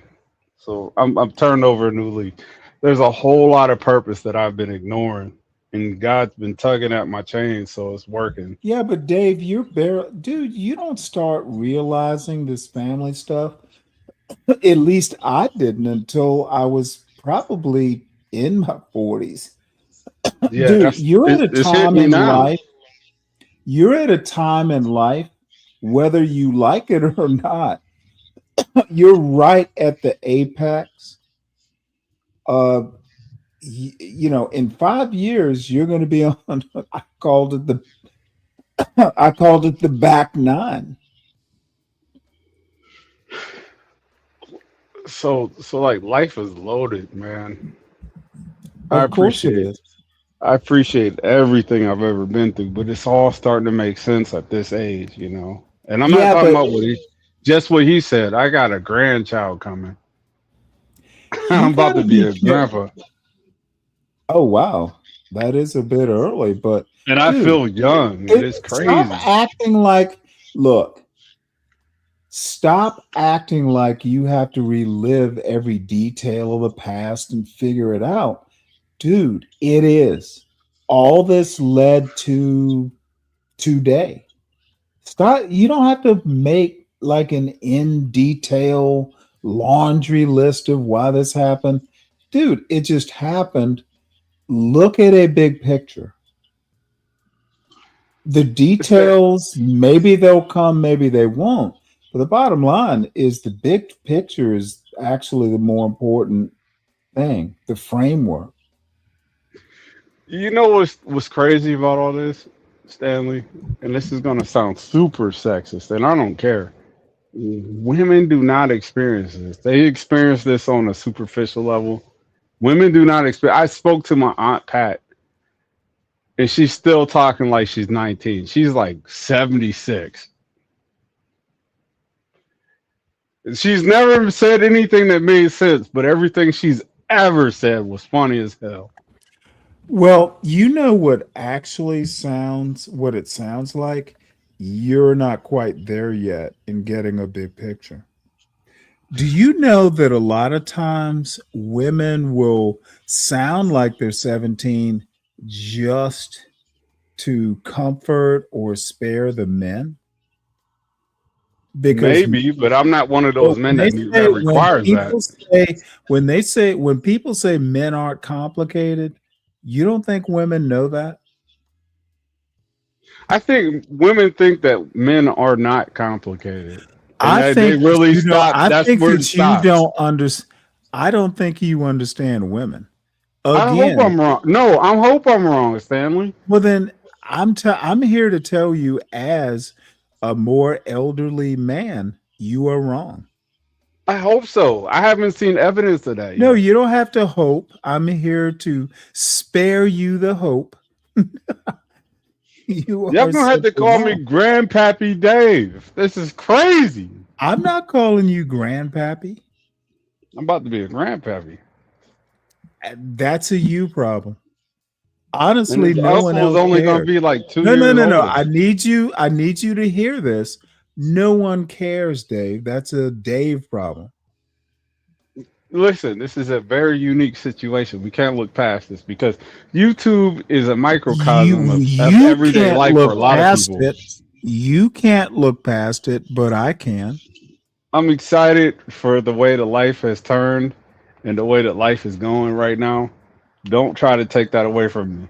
So I'm turned over a new leaf. There's a whole lot of purpose that I've been ignoring, and God's been tugging at my chain, so it's working. Yeah, but Dave, dude, you don't start realizing this family stuff. At least I didn't until I was probably in my 40s. Yeah, Dude, you're at a it's time hitting me in now. life. You're at a time in life, whether you like it or not, you're right at the apex. In 5 years, you're going to be on. I called it the back 9. So like life is loaded, man. Of course it is. I appreciate everything I've ever been through, but it's all starting to make sense at this age, you know. And I'm not talking about just what he said. I got a grandchild coming. I'm about to be a grandpa. Oh wow, that is a bit early, but I feel young. It's crazy. Stop acting like you have to relive every detail of the past and figure it out. Dude, it is. All this led to today. Stop. You don't have to make like an in detail laundry list of why this happened. Dude, it just happened. Look at a big picture. The details, maybe they'll come, maybe they won't. But the bottom line is the big picture is actually the more important thing, the framework. You know what's crazy about all this, Stanley? And this is gonna sound super sexist, and I don't care. Women do not experience this. They experience this on a superficial level. Women do not experience. I spoke to my Aunt Pat, and she's still talking like she's 19. She's like 76. She's never said anything that made sense, but everything she's ever said was funny as hell. Well, you know what it sounds like? You're not quite there yet in getting a big picture. Do you know that a lot of times women will sound like they're 17 just to comfort or spare the men? Because maybe, but I'm not one of those men that requires that. When people say men aren't complicated, you don't think women know that? I think women think that men are not complicated. I think think really you stop. That's where it stops. I don't think you understand women. I hope I'm wrong. No, I hope I'm wrong, Stanley. Well, then I'm here to tell you, as a more elderly man, you are wrong. I hope so. I haven't seen evidence of that No, yet. you don't have to hope. I'm here to spare you the hope. You Y'all are gonna have such to a call me mom. Grandpappy Dave. This is crazy. I'm not calling you Grandpappy. I'm about to be a grandpappy. That's a you problem. And Honestly, his no one uncle is else only gonna cares. be like 2 No, no, years no, no. older. I need you to hear this. No one cares, Dave. That's a Dave problem. Listen, this is a very unique situation. We can't look past this because YouTube is a microcosm of You everyday can't life for look a lot of past people. it. You can't look past it, but I can. I'm excited for the way the life has turned and the way that life is going right now. Don't try to take that away from me.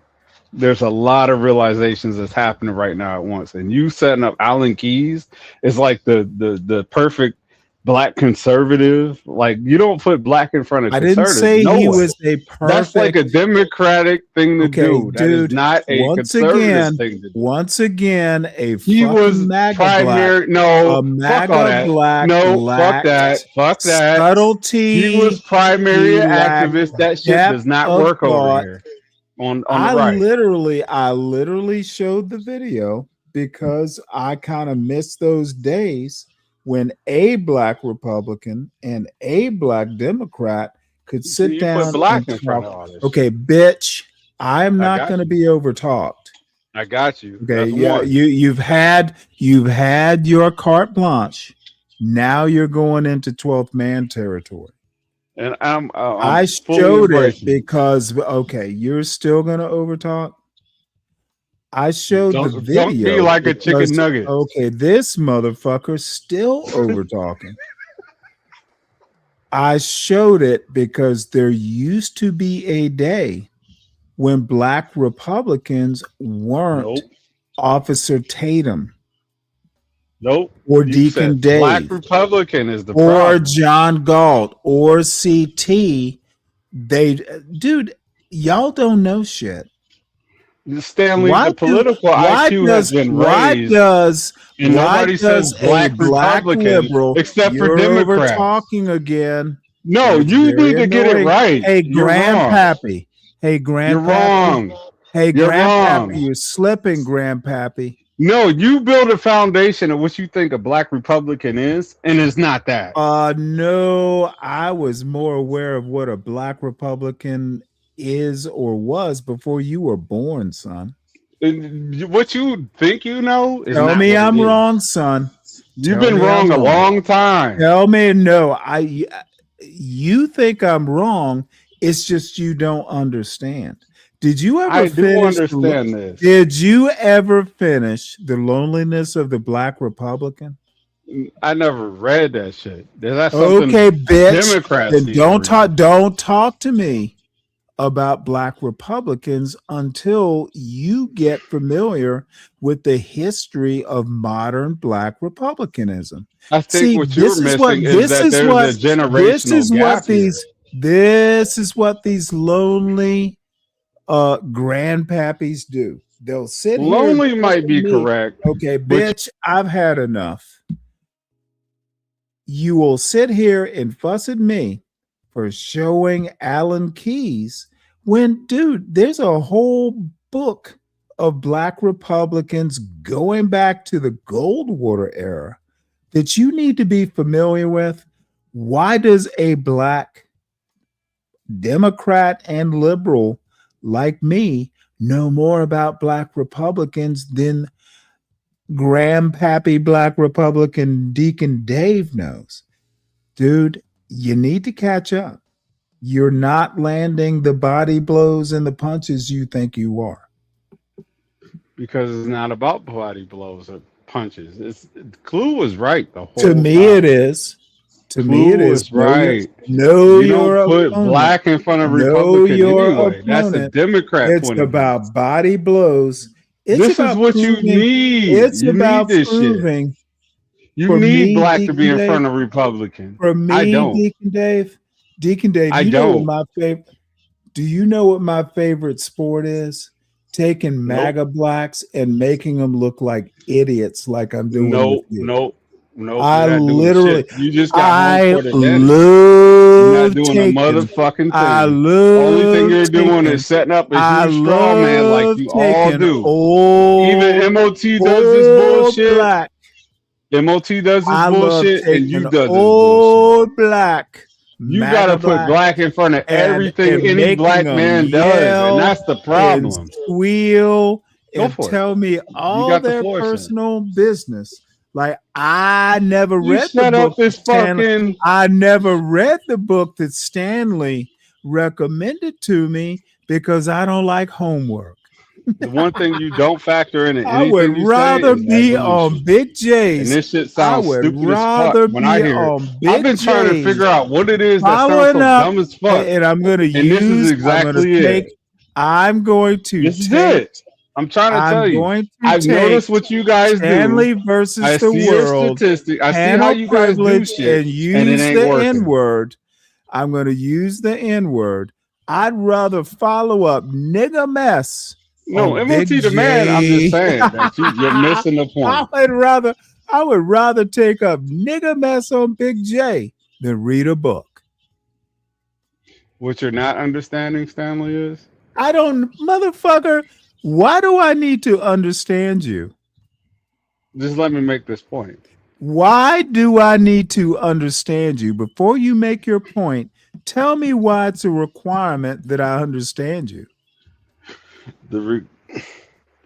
There's a lot of realizations that's happening right now at once. And you setting up Alan Keyes is like the perfect black conservative. Like you don't put black in front of I didn't conservative. say No he way. was a That's like perfect. a democratic thing to Okay, do. That is dude. not a conservative thing to do. Once again, a He was fucking MAGA black, primary. No, a fuck all MAGA that. black No, fuck that. lacked Fuck that. He was subtlety. primary He lacked activist. That shit depth does not of work over thought. here on the I right. literally showed the video because I kind of missed those days when a black Republican and a black Democrat could sit You put down black and in front of talk. all this. Okay, bitch, I'm I not got going to you. be overtalked. I got you. Okay, That's yeah, one. you've had your carte blanche. Now you're going into 12th man territory. And I'm I fully showed it embracing it. because okay, you're still gonna overtalk. I showed the Don't video be like a because chicken nugget. okay, this motherfucker's still over talking. I showed it because there used to be a day when black Republicans weren't Nope. Officer Tatum Nope. or You Deacon said black Dave Republican is the or problem. John Galt or CT. Dude, y'all don't know shit. Stanley, the political IQ has been raised, and nobody says black Republican liberal, except for you're over Democrats. talking again. No, It's you very need to get it annoying. right. Hey, You're wrong. Grandpappy. Hey, Grandpappy. You're wrong. Hey, You're Grandpappy, wrong. you're slipping, Grandpappy. No, you build a foundation of what you think a black Republican is, and it's not that. No, I was more aware of what a black Republican is or was before you were born, son. And what you think you know is Tell not me what I'm it is. wrong, son. You've Tell been me wrong I'm a long time. Tell me no. You think I'm wrong. It's just you don't understand. Did you ever I do finish? understand this. Did you ever finish The Loneliness of the Black Republican? I never read that shit. That's something Okay, bitch. Democrats Then need to don't talk to me about black Republicans until you get familiar with the history of modern black republicanism. I think what you're missing is that there's a generational gap here. This is what these lonely grandpappies do. They'll sit here. Lonely might be correct. Okay, bitch, I've had enough. You will sit here and fuss at me for showing Alan Keyes when, dude, there's a whole book of black Republicans going back to the Goldwater era that you need to be familiar with. Why does a black Democrat and liberal like me know more about black Republicans than Grandpappy black Republican Deacon Dave knows? Dude, you need to catch up. You're not landing the body blows and the punches you think you are. Because it's not about body blows or punches. Clue was right the whole To me, time. it is. To Clue me, it is. was right. No, you don't put black in front of Republican anyway. That's a Democrat It's point of view. about body blows. This is what you need. It's You about need this proving. shit. You for need me, black to Deacon be in Dave, front of Republican. For me, I don't. Deacon Dave, I you know don't. what my favorite? Do you know what my favorite sport is? Taking MAGA blacks and making them look like idiots, like I'm doing. Nope, with you. nope. Nope, I you're not doing literally, shit. You just got I home court advantage. You're not love doing a taking. motherfucking I thing. Only thing love you're doing taking. is setting up a I huge straw man like love you all taking do. old, Even MOT does this old bullshit. black. MOT does this I love bullshit, and taking you does this bullshit. old black, You gotta MAGA put black, black in front of everything and any making black them man does, and yell that's the and problem. squeal Go and for it. tell me You all got the their floor, sir. personal business. Like I never You read the set book up this that Stanley. fucking. I never read the book that Stanley recommended to me because I don't like homework. The one thing you don't factor in I would anything you say rather is be on evolution. Big And J's. this shit I sounds would stupid as rather fuck when I be hear it. on I've Big been trying to J's. figure out what it is that sounds Following so up, dumb as fuck. and I'm going to And this is use. exactly it. I'm going to This is take. it. I'm trying to I'm tell you. going to I've take noticed what you guys Stanley do. versus I the see your world. statistic. I see Handle how you guys do privilege shit, and and it use ain't the working. N word. I'm going to use the N word. I'd rather follow up nigga mess. No, on MOT Big the man. I'm J. just saying that you're missing the point. I would rather take up nigga mess on Big J than read a book. What you're not understanding, Stanley, is I don't, motherfucker. Why do I need to understand you? just let me make this point. Why do I need to understand you? Before you make your point, tell me why it's a requirement that I understand you.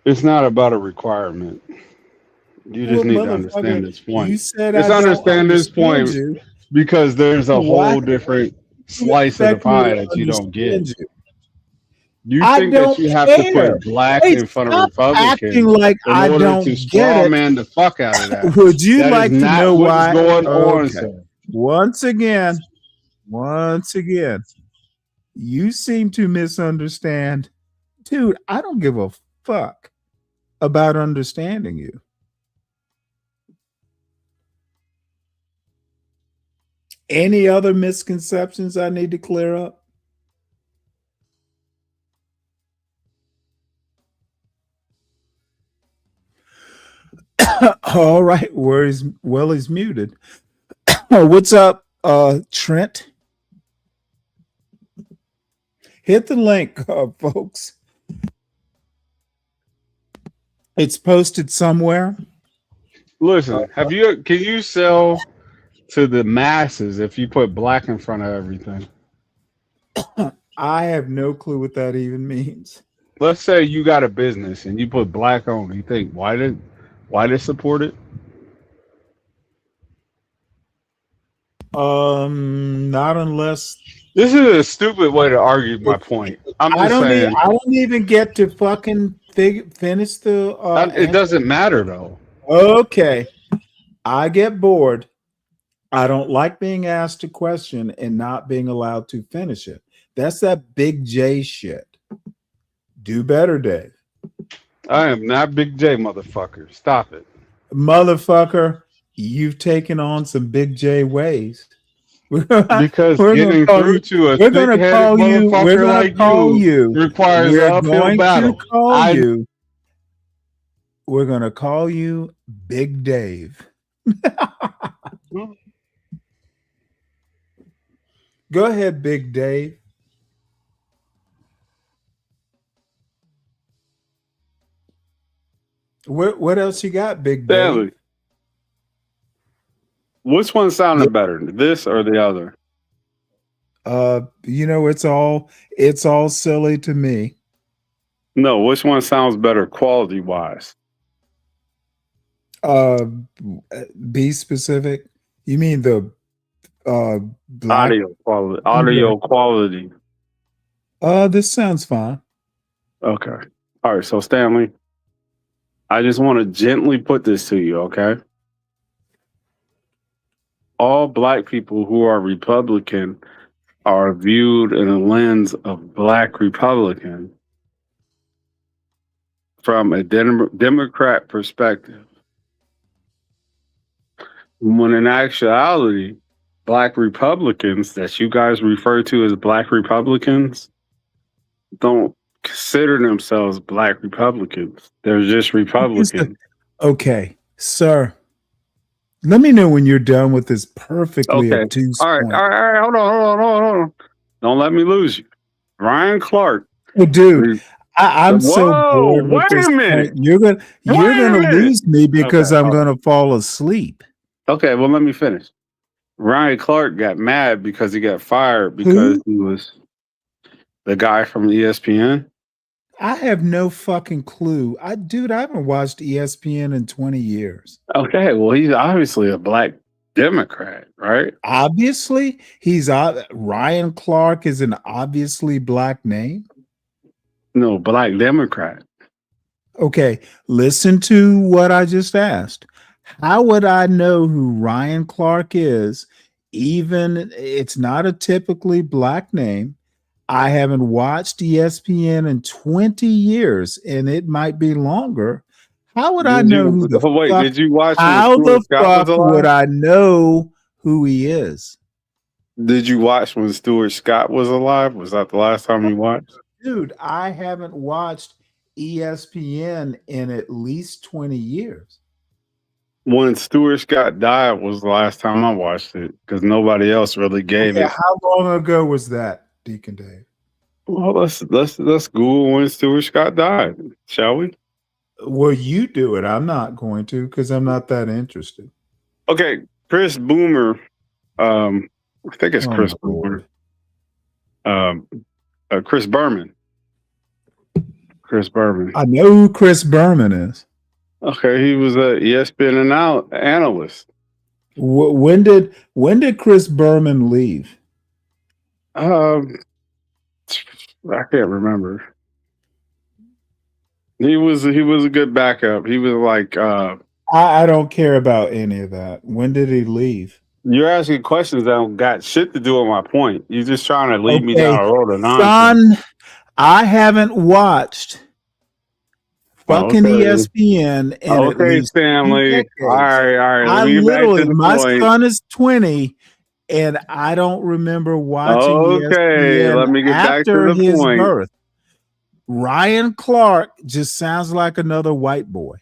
It's not about a requirement. You just need to understand this point. You said Just I don't understand this point you. because there's a Why whole different do you slice of the expect me pie to that you don't get. understand you? You I think that don't you have to care. put black Hey, in front of stop acting Republicans like in I order don't to get straw it. man the fuck out of that. Would you That like is to not know what's why? going on, Okay. sir. Once again, you seem to misunderstand. Dude, I don't give a fuck about understanding you. Any other misconceptions I need to clear up? All right, he's muted. What's up, Trent? Hit the link, folks. It's posted somewhere. Listen, can you sell to the masses if you put black in front of everything? I have no clue what that even means. Let's say you got a business and you put black on. You think why they support it? Not unless this is a stupid way to argue my point. I don't even get to fucking finish the. It doesn't matter though. Okay, I get bored. I don't like being asked a question and not being allowed to finish it. That's that Big J shit. Do better, Dave. I am not Big J, motherfucker. Stop it. Motherfucker, you've taken on some Big J ways. Because getting through to a thick-headed motherfucker like you requires an uphill battle. We're going to call you Big Dave. Go ahead, Big Dave. What else you got, Big Stanley, Dave? which one sounded better, this or the other? It's all silly to me. No, which one sounds better quality wise? Be specific. You mean the audio quality? Audio quality. This sounds fine. Okay. All right. So Stanley, I just want to gently put this to you, okay? All black people who are Republican are viewed in a lens of black Republican from a Democrat perspective. When in actuality, black Republicans that you guys refer to as black Republicans don't consider themselves black Republicans. They're just Republicans. Okay, sir. Let me know when you're done with this perfectly Okay. obtuse All right. point. All right. Hold on. Don't let me lose you. Ryan Clark. Oh, dude, I'm so Whoa! bored with Wait this a point. minute. You're Wait a gonna minute. lose me because Okay. I'm gonna fall asleep. Okay. Well, let me finish. Ryan Clark got mad because he got fired because Who? he was the guy from ESPN. I have no fucking clue. I haven't watched ESPN in 20 years. Okay. Well, he's obviously a black Democrat, right? Obviously, Ryan Clark is an obviously black name. No, black Democrat. Okay, listen to what I just asked. How would I know who Ryan Clark is? Even it's not a typically black name. I haven't watched ESPN in 20 years, and it might be longer. How would I know who the fuck? Did you watch when How Stuart the Scott was fuck would alive? I know who he is? Did you watch when Stuart Scott was alive? Was that the last time you watched? Dude, I haven't watched ESPN in at least 20 years. When Stuart Scott died was the last time I watched it because nobody else really gave Okay, it. how long ago was that, Deacon Dave? Well, let's Google when Stuart Scott died, shall we? Well, you do it. I'm not going to because I'm not that interested. Okay, Chris Boomer. I think it's Oh, Chris my Boomer. Lord. Chris Berman. Chris Berman. I know who Chris Berman is. Okay, he was a ESPN analyst. When did Chris Berman leave? I can't remember. He was a good backup. He was like I don't care about any of that. When did he leave? You're asking questions that don't got shit to do with my point. You're just trying to lead me down a road of nonsense. Son, I haven't watched fucking ESPN in at least Stanley. 2 decades. All right. Let me get back to the my point. son is 20, and I don't remember watching ESPN let me get back to after the his point. birth. Ryan Clark just sounds like another white boy.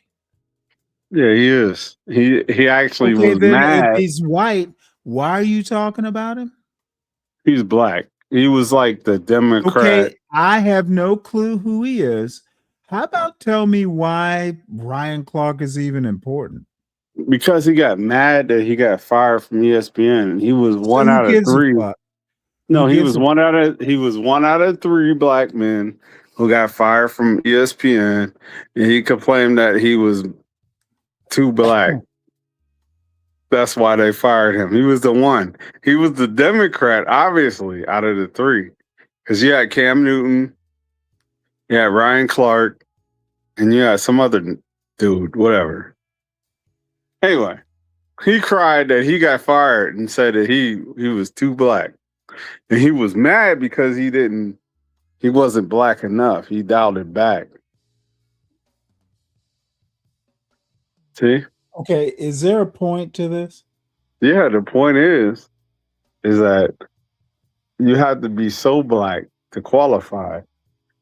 Yeah, he is. He actually was then mad. if he's white, why are you talking about him? He's black. He was like the Democrat. Okay, I have no clue who he is. How about tell me why Ryan Clark is even important? Because he got mad that he got fired from ESPN. He was one out of three. No, he was one out of three black men who got fired from ESPN, and he complained that he was too black. That's why they fired him. He was the one. He was the Democrat, obviously, out of the three. Because you had Cam Newton, you had Ryan Clark, and you had some other dude, whatever. Anyway, he cried that he got fired and said that he was too black. And he was mad because he wasn't black enough. He dialed it back. See? Okay, is there a point to this? Yeah, the point is that you have to be so black to qualify.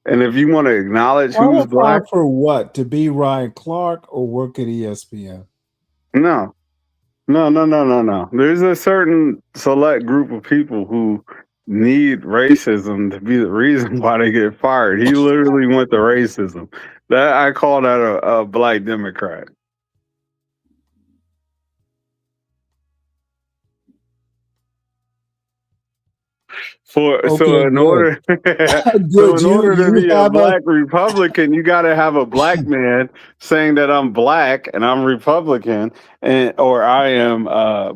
And if you want to acknowledge who's black, for what? To be Ryan Clark or work at ESPN? No. There's a certain select group of people who need racism to be the reason why they get fired. He literally went to racism. That I call that a black Democrat. So in order to be a black Republican, you got to have a black man saying that I'm black and I'm Republican, or I am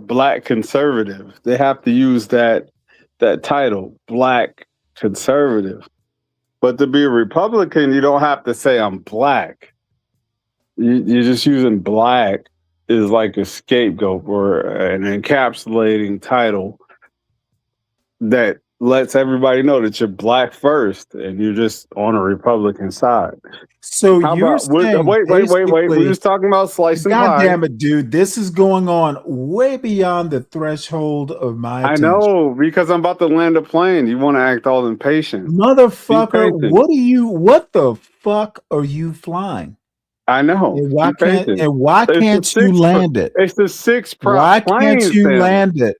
black conservative. They have to use that title, black conservative. But to be a Republican, you don't have to say I'm black. You're just using black is like a scapegoat or an encapsulating title that lets everybody know that you're black first and you're just on a Republican side. So you're saying wait. We're just talking about slicing pie. God damn it, dude. This is going on way beyond the threshold of my attention. I know, because I'm about to land a plane. You want to act all impatient. Motherfucker, what the fuck are you flying? I know. And why Be patient. can't you land it? It's the six prop Why plane, can't you Stanley. land it?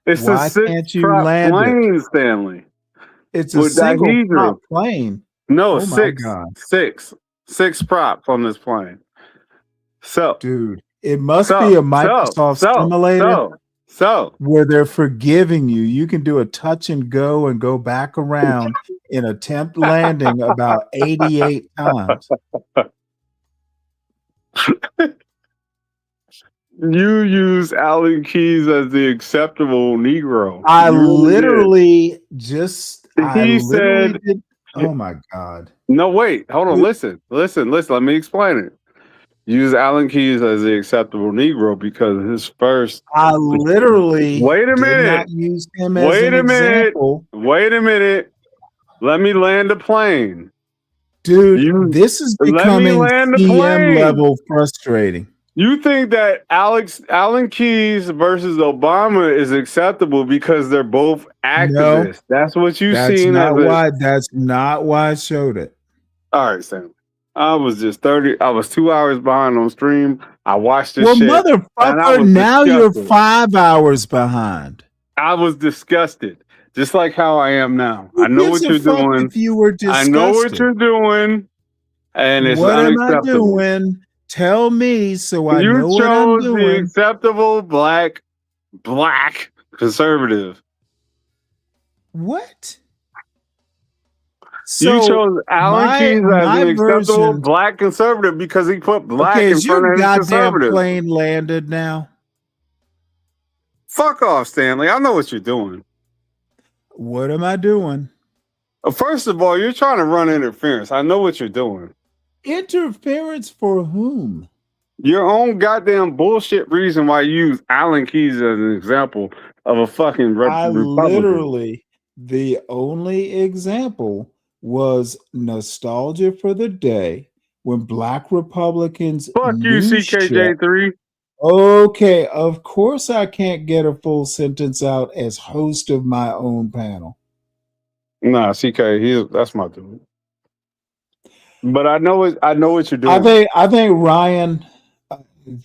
It's the Why six can't you prop land it? plane, Stanley. It's a With single dihedral. prop plane. No, Oh my God. six props on this plane. So, dude, it must be a Microsoft simulator where they're forgiving you. You can do a touch and go back around and attempt landing about 88 times. You use Allen Keys as the acceptable Negro. I You really literally did. just, He said, did. Oh my God. No, wait, hold on. Listen. Let me explain it. Use Allen Keys as the acceptable Negro because his first. I literally Wait a did minute. not use him as an example. Wait a minute. Let me land the plane. Dude, this is becoming CM level frustrating. You think that Allen Keys versus Obama is acceptable because they're both activists? That's what you seen as That's not why I showed it. All right, Sam. I was 2 hours behind on stream. I watched this shit. Motherfucker, now you're 5 hours behind. I was disgusted. Just like how I am now. I know what you're doing. If you were disgusted. I know what you're doing. And it's unacceptable. What am I doing? Tell me so I know what I'm doing. You chose the acceptable black conservative. What? So you chose Allen Keys as an acceptable black conservative because he put black in front of his conservative. Plane landed now. Fuck off, Stanley. I know what you're doing. What am I doing? First of all, you're trying to run interference. I know what you're doing. Interference for whom? Your own goddamn bullshit reason why you use Allen Keys as an example of a fucking Republican. Literally, the only example was nostalgia for the day when black Republicans. Fuck you, CKJ3. Okay, of course I can't get a full sentence out as host of my own panel. Nah, CK, that's my dude. But I know what you're doing. I think Ryan.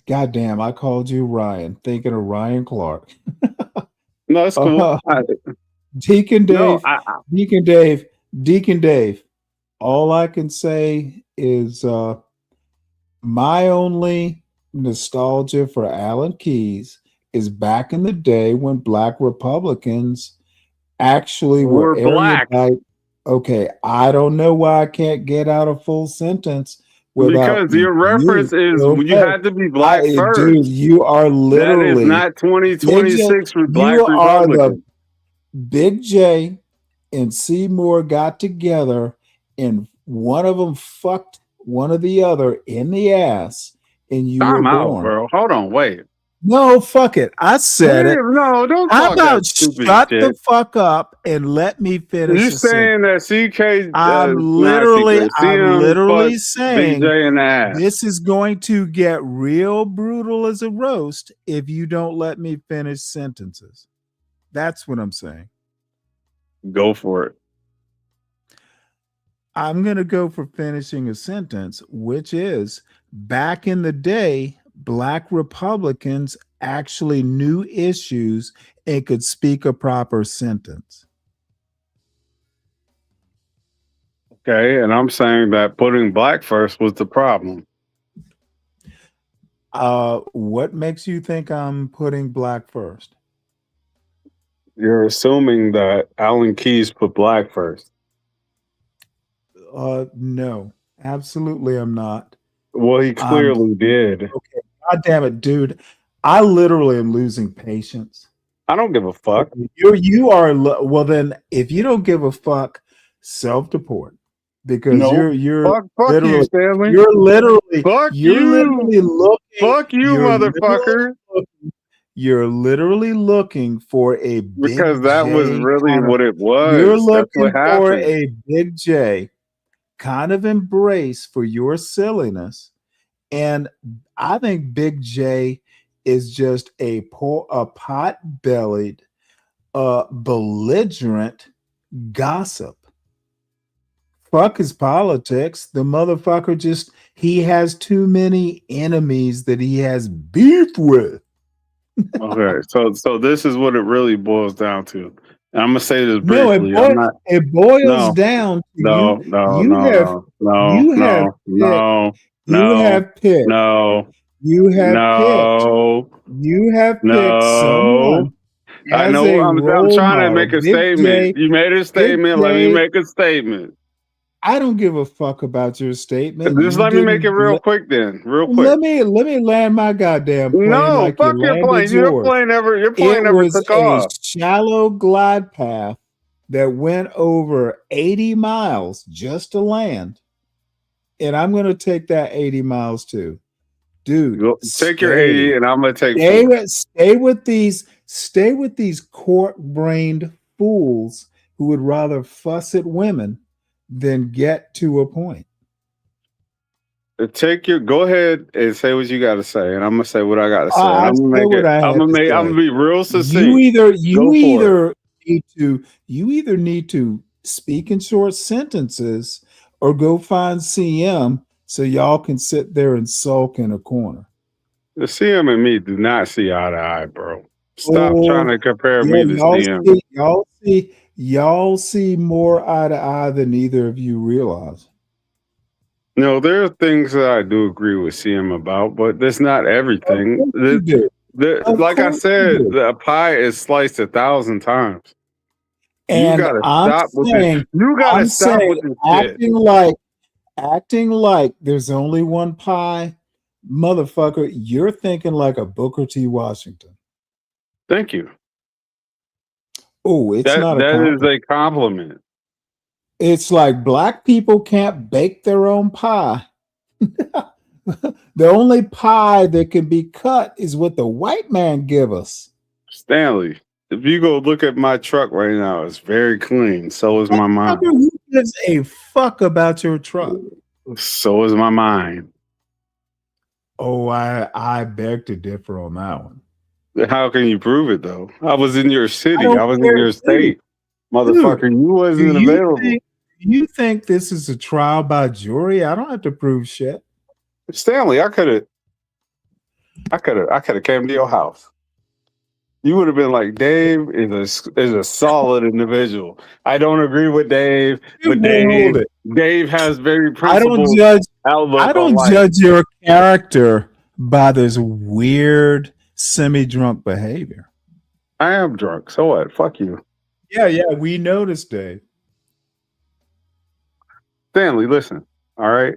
Goddamn, I called you Ryan, thinking of Ryan Clark. No, it's cool. Deacon Dave, Deacon Dave. All I can say is my only nostalgia for Allen Keys is back in the day when black Republicans actually were black. Okay, I don't know why I can't get out a full sentence. Because your reference is you had to be black first. Dude, you are literally. That is not 2026 for black Republicans. Big J and Seymour got together and one of them fucked one of the other in the ass and you were born. Bro. Hold on, wait. No, fuck it. I said it. No, don't How talk about that stupid shut shit. the fuck up and let me finish? You're saying that CK. I'm literally saying BJ in the ass. This is going to get real brutal as a roast if you don't let me finish sentences. That's what I'm saying. Go for it. I'm going to go for finishing a sentence, which is back in the day, black Republicans actually knew issues and could speak a proper sentence. Okay, and I'm saying that putting black first was the problem. What makes you think I'm putting black first? You're assuming that Allen Keys put black first. No, absolutely I'm not. Well, he clearly did. Okay, God damn it, dude. I literally am losing patience. I don't give a fuck. You are well then if you don't give a fuck, self-deport. Because you're fuck literally, you, Stanley. You're literally fuck you're you. Literally looking. Fuck you, motherfucker. You're literally looking for a big because that J was really what it was. You're looking That's what for happened. a big J kind of embrace for your silliness. And I think Big J is just a pot-bellied, belligerent gossip fuck his politics. The motherfucker he has too many enemies that he has beef with. Okay, so this is what it really boils down to. And I'm gonna say this No, briefly. I'm not. it boils No, down to no, no, you no, have no, you have no, picked, no, you no, have picked, no, you have picked, no, you have picked no. someone I as know. a I'm role trying to model. make a Big statement. J, You made a Big statement. Let me J, make a statement. I don't give a fuck about your statement. Just You let me make it didn't real quick then. Real quick. let me land my goddamn plane No, like you fuck your landed plane. Your yours. plane never. Your plane It never was took a off. shallow glide path that went over 80 miles just to land. And I'm going to take that 80 miles too. Dude, Take your 80 and I'm gonna take 4. stay with these court-brained fools who would rather fuss at women than get to a point. Go ahead and say what you got to say, and I'm gonna say what I got to say. And I I'm gonna say make what it. I have to say. I'm gonna be real succinct. You Go for it. either need to speak in short sentences or go find CM so y'all can sit there and sulk in a corner. The CM and me do not see eye to eye, bro. Stop trying to compare Yeah, me to CM. y'all see more eye to eye than either of you realize. No, there are things that I do agree with CM about, but that's not everything. Like I said, the pie is sliced 1,000 times. And you gotta I'm stop with saying, this. You gotta stop with this shit. acting like there's only one pie, motherfucker. You're thinking like a Booker T. Washington. Thank you. Oh, it's not a that compliment. is a compliment. It's like black people can't bake their own pie. The only pie that can be cut is what the white man give us. Stanley, if you go look at my truck right now, it's very clean. So is my mind. Who gives a fuck about your truck? So is my mind. Oh, I beg to differ on that one. How can you prove it though? I was in your city. I I was in care, your state. Motherfucker, you wasn't available. You think this is a trial by jury? I don't have to prove shit. Stanley, I could have came to your house. You would have been like, Dave is a solid individual. I don't agree with Dave, but Dave has very principled outlook. I don't judge your character by this weird semi-drunk behavior. I am drunk. So what? Fuck you. Yeah, we noticed, Dave. Stanley, listen. All right.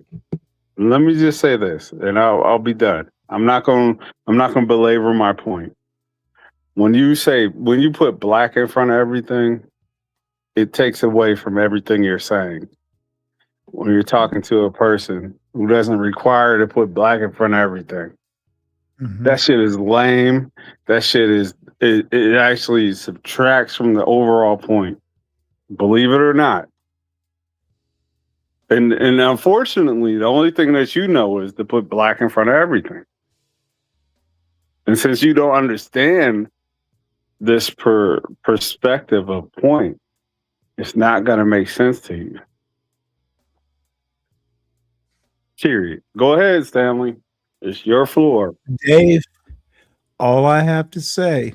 Let me just say this, and I'll be done. I'm not gonna belabor my point. When you put black in front of everything, it takes away from everything you're saying. When you're talking to a person who doesn't require to put black in front of everything, that shit is lame. That shit is it actually subtracts from the overall point. Believe it or not. And unfortunately, the only thing that you know is to put black in front of everything. And since you don't understand this perspective of point, it's not going to make sense to you. Period. Go ahead, Stanley. It's your floor. Dave, all I have to say.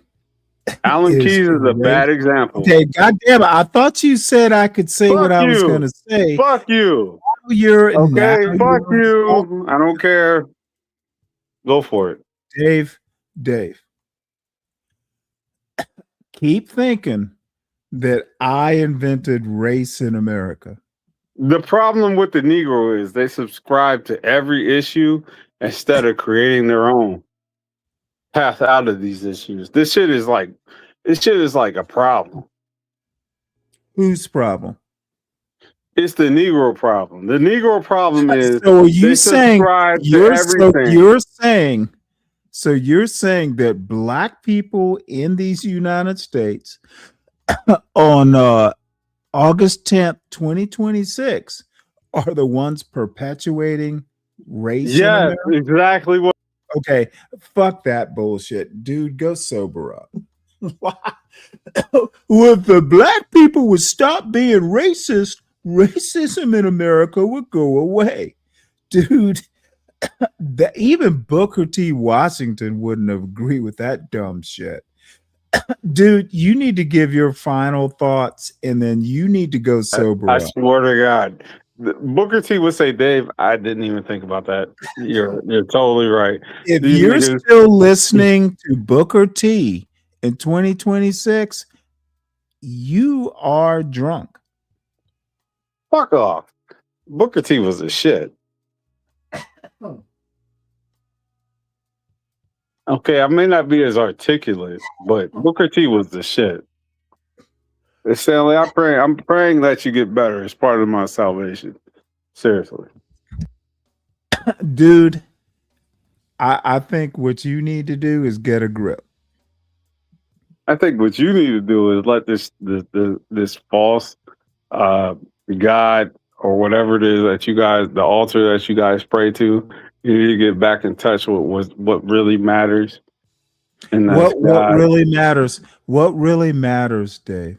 Alan Keyes is a bad example. Okay, goddamn it. I thought you said I could say what I was going to say. Fuck you. Fuck you. I don't care. Go for it. Dave. Keep thinking that I invented race in America. The problem with the Negro is they subscribe to every issue instead of creating their own path out of these issues. This shit is like a problem. Whose problem? It's the Negro problem. The Negro problem is so you they saying subscribe to you're everything. So you're saying that black people in these United States on August 10th, 2026 are the ones perpetuating race? Yeah, exactly what. Okay, fuck that bullshit. Dude, go sober up. Well, if the black people would stop being racist, racism in America would go away. Dude, that even Booker T. Washington wouldn't have agreed with that dumb shit. Dude, you need to give your final thoughts and then you need to go sober I up. swear to God, Booker T would say, "Dave, I didn't even think about that. You're totally right. If These you're niggas, still listening to Booker T in 2026, you are drunk. fuck off. Booker T was a shit. Okay, I may not be as articulate, but Booker T was the shit. Stanley, I'm praying that you get better as part of my salvation. Seriously. Dude, I think what you need to do is get a grip. I think what you need to do is let this false God or whatever it is that you guys, the altar that you guys pray to, you need to get back in touch with what really matters. And that's What God. really matters? What really matters, Dave?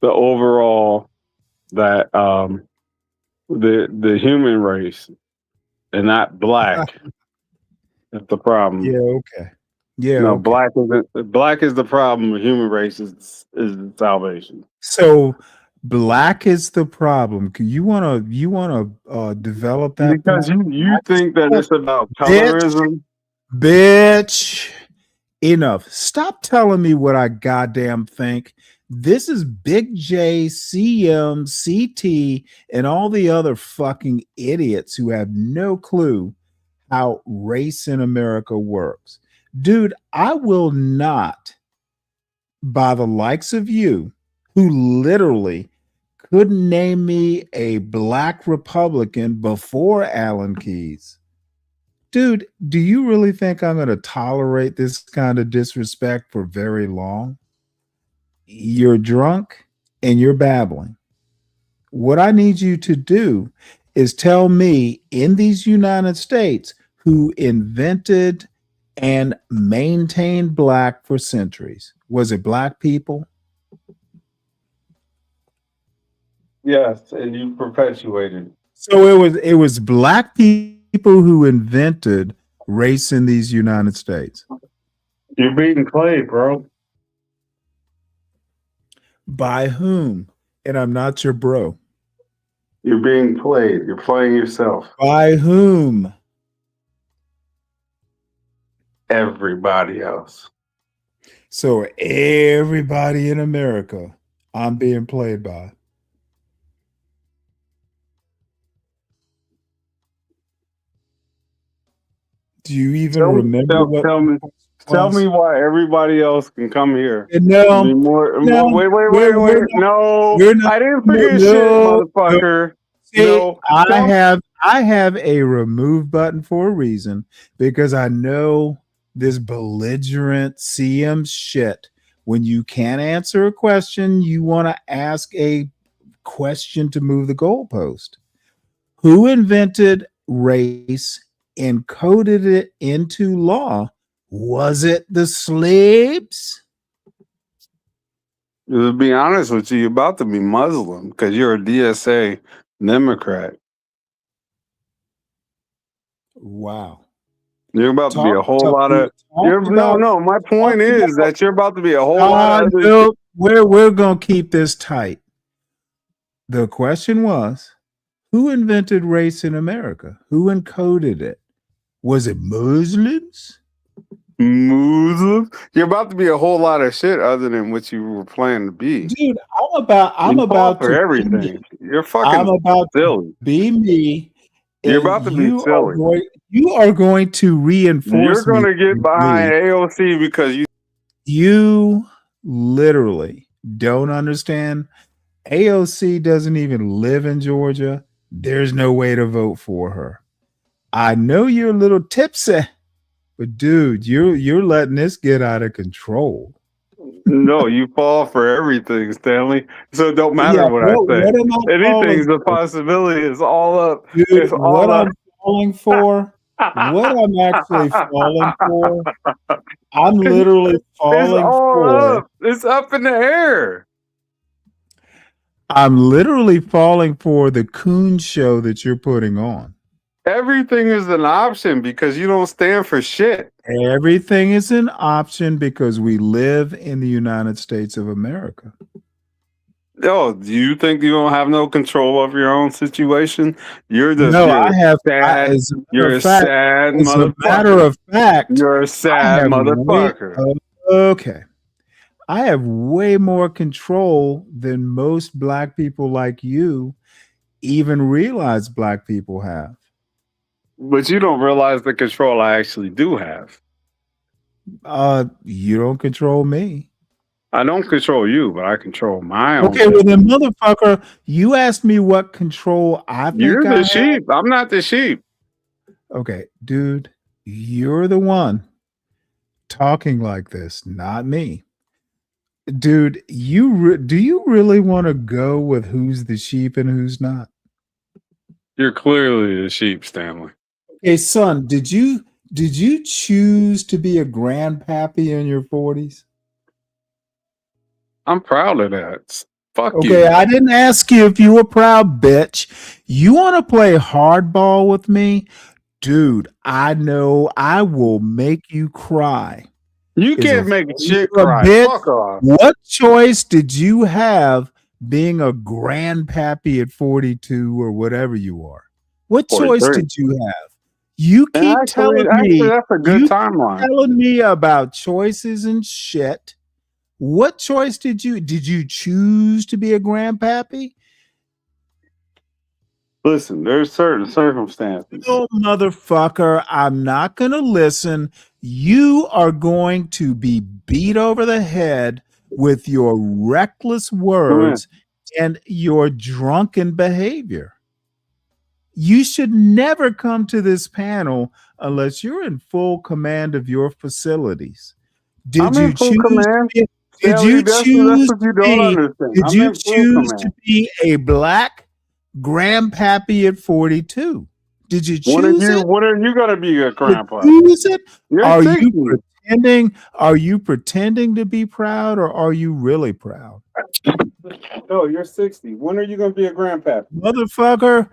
The overall that the human race and not black. That's the problem. Yeah, okay. Yeah, No, okay. black is the problem. The human race is the salvation. So black is the problem. You wanna develop that Because point? you think that it's about colorism. Bitch. Enough. Stop telling me what I goddamn think. This is Big J, CM, CT, and all the other fucking idiots who have no clue how race in America works. Dude, I will not, by the likes of you, who literally couldn't name me a black Republican before Alan Keyes. Dude, do you really think I'm going to tolerate this kind of disrespect for very long? You're drunk and you're babbling. What I need you to do is tell me in these United States who invented and maintained black for centuries. Was it black people? Yes, and you perpetuated. So it was black people who invented race in these United States. You're being played, bro. By whom? And I'm not your bro. You're being played. You're playing yourself. By whom? Everybody else. So everybody in America, I'm being played by. Do you even remember what? Tell me why everybody else can come here. No, wait, no, I didn't forget shit, motherfucker. See, I have a remove button for a reason because I know this belligerent CM shit. When you can't answer a question, you want to ask a question to move the goalpost. Who invented race and coded it into law? Was it the slaves? To be honest with you, you're about to be Muslim because you're a DSA Democrat. Wow. You're about to be a whole lot of. My point is that you're about to be a whole lot of. No, we're gonna keep this tight. The question was, who invented race in America? Who encoded it? Was it Muslims? Muslims? You're about to be a whole lot of shit other than what you were planning to be. Dude, I'm about for to everything. You're fucking I'm about silly. to be me. You're about to be silly. You are going to reinforce. You're going to get behind AOC because you literally don't understand. AOC doesn't even live in Georgia. There's no way to vote for her. I know you're a little tipsy, but dude, you're letting this get out of control. No, you fall for everything, Stanley. So it don't matter what I say. Anything's a possibility. It's all up. Dude, it's all up. I'm falling for, what I'm actually falling for, I'm literally falling it's all for. Up. It's up in the air. I'm literally falling for the coon show that you're putting on. Everything is an option because you don't stand for shit. Everything is an option because we live in the United States of America. Oh, do you think you don't have no control of your own situation? You're the No, you're I have. sad. As a matter You're a of fact, sad as a matter motherfucker. of fact, You're a I sad have way, motherfucker. okay. I have way more control than most black people like you even realize black people have. But you don't realize the control I actually do have. You don't control me. I don't control you, but I control my own. Okay, well then, motherfucker, you asked me what control I think You're I the have. sheep. I'm not the sheep. Okay, dude, you're the one talking like this, not me. Dude, do you really want to go with who's the sheep and who's not? You're clearly the sheep, Stanley. Hey, son, did you choose to be a grandpappy in your 40s? I'm proud of that. Fuck Okay, you. I didn't ask you if you were proud, bitch. You want to play hardball with me? Dude, I know I will make you cry. You Is can't a make shit a cry. bitch. Fuck off. What choice did you have being a grandpappy at 42 or whatever you are? What choice 43. did you have? You And keep telling me that's a good you keep timeline. telling me about choices and shit. What choice did you choose to be a grandpappy? Listen, there's certain circumstances. No, motherfucker, I'm not going to listen. You are going to be beat over the head with your reckless words and your drunken behavior. You should never come to this panel unless you're in full command of your facilities. I'm in full command. Did Stanley, you that's choose what you to don't be? understand. Did I'm you in full choose to command. be a black grandpappy at 42? Did you When choose it? are you gonna be a grandpa? Choose it? You're Are 60. you pretending? Are you pretending to be proud, or are you really proud, No, you're 60. When are you gonna be a grandpa? motherfucker?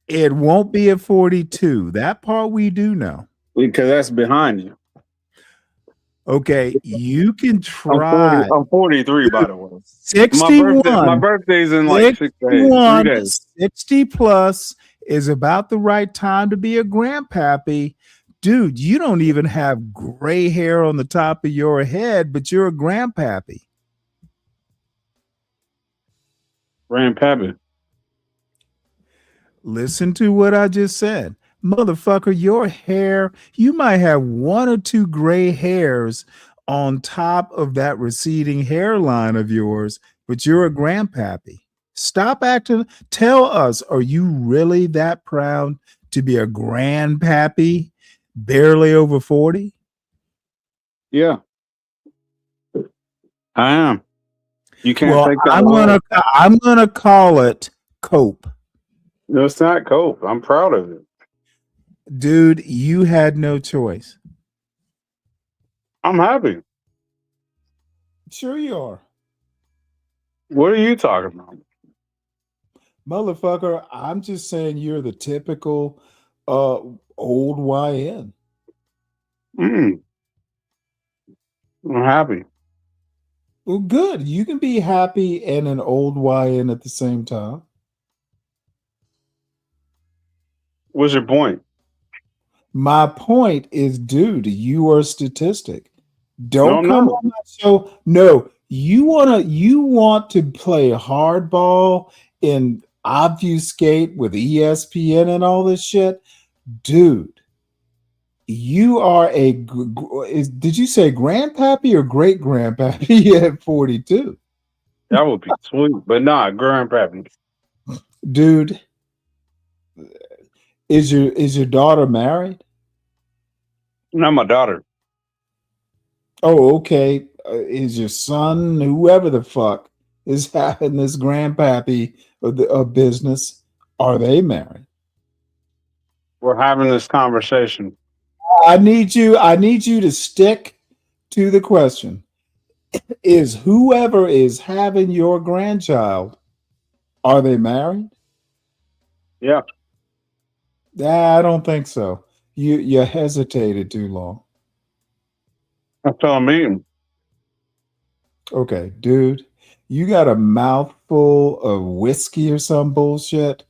It won't be at 42. That part we do know. Because that's behind you. Okay, you can try. I'm 43, by the way. 61. My birthday's in like 6 days. 3 days. 60 plus is about the right time to be a grandpappy. Dude, you don't even have gray hair on the top of your head, but you're a grandpappy. Grandpappy. Listen to what I just said. Motherfucker, your hair, you might have 1 or 2 gray hairs on top of that receding hairline of yours, but you're a grandpappy. Stop acting. Tell us, are you really that proud to be a grandpappy, barely over 40? Yeah. I am. You can't take that away. I'm gonna call it cope. No, it's not cope. I'm proud of it. Dude, you had no choice. I'm happy. Sure you are. What are you talking about? Motherfucker, I'm just saying you're the typical old YN. I'm happy. Well, good. You can be happy and an old YN at the same time. What's your point? My point is, dude, you are a statistic. Don't come on my show. No, you want to play hardball and obfuscate with ESPN and all this shit, dude. You are did you say grandpappy or great grandpappy at 42? That would be sweet, but not grandpappy. Dude, is your daughter married? Not my daughter. Oh, okay. Is your son, whoever the fuck is having this grandpappy of business, are they married? We're having this conversation. I need you to stick to the question. Is whoever is having your grandchild Are they married? Yeah. I don't think so. You hesitated too long. That's what I mean. Okay, dude, you got a mouthful of whiskey or some bullshit.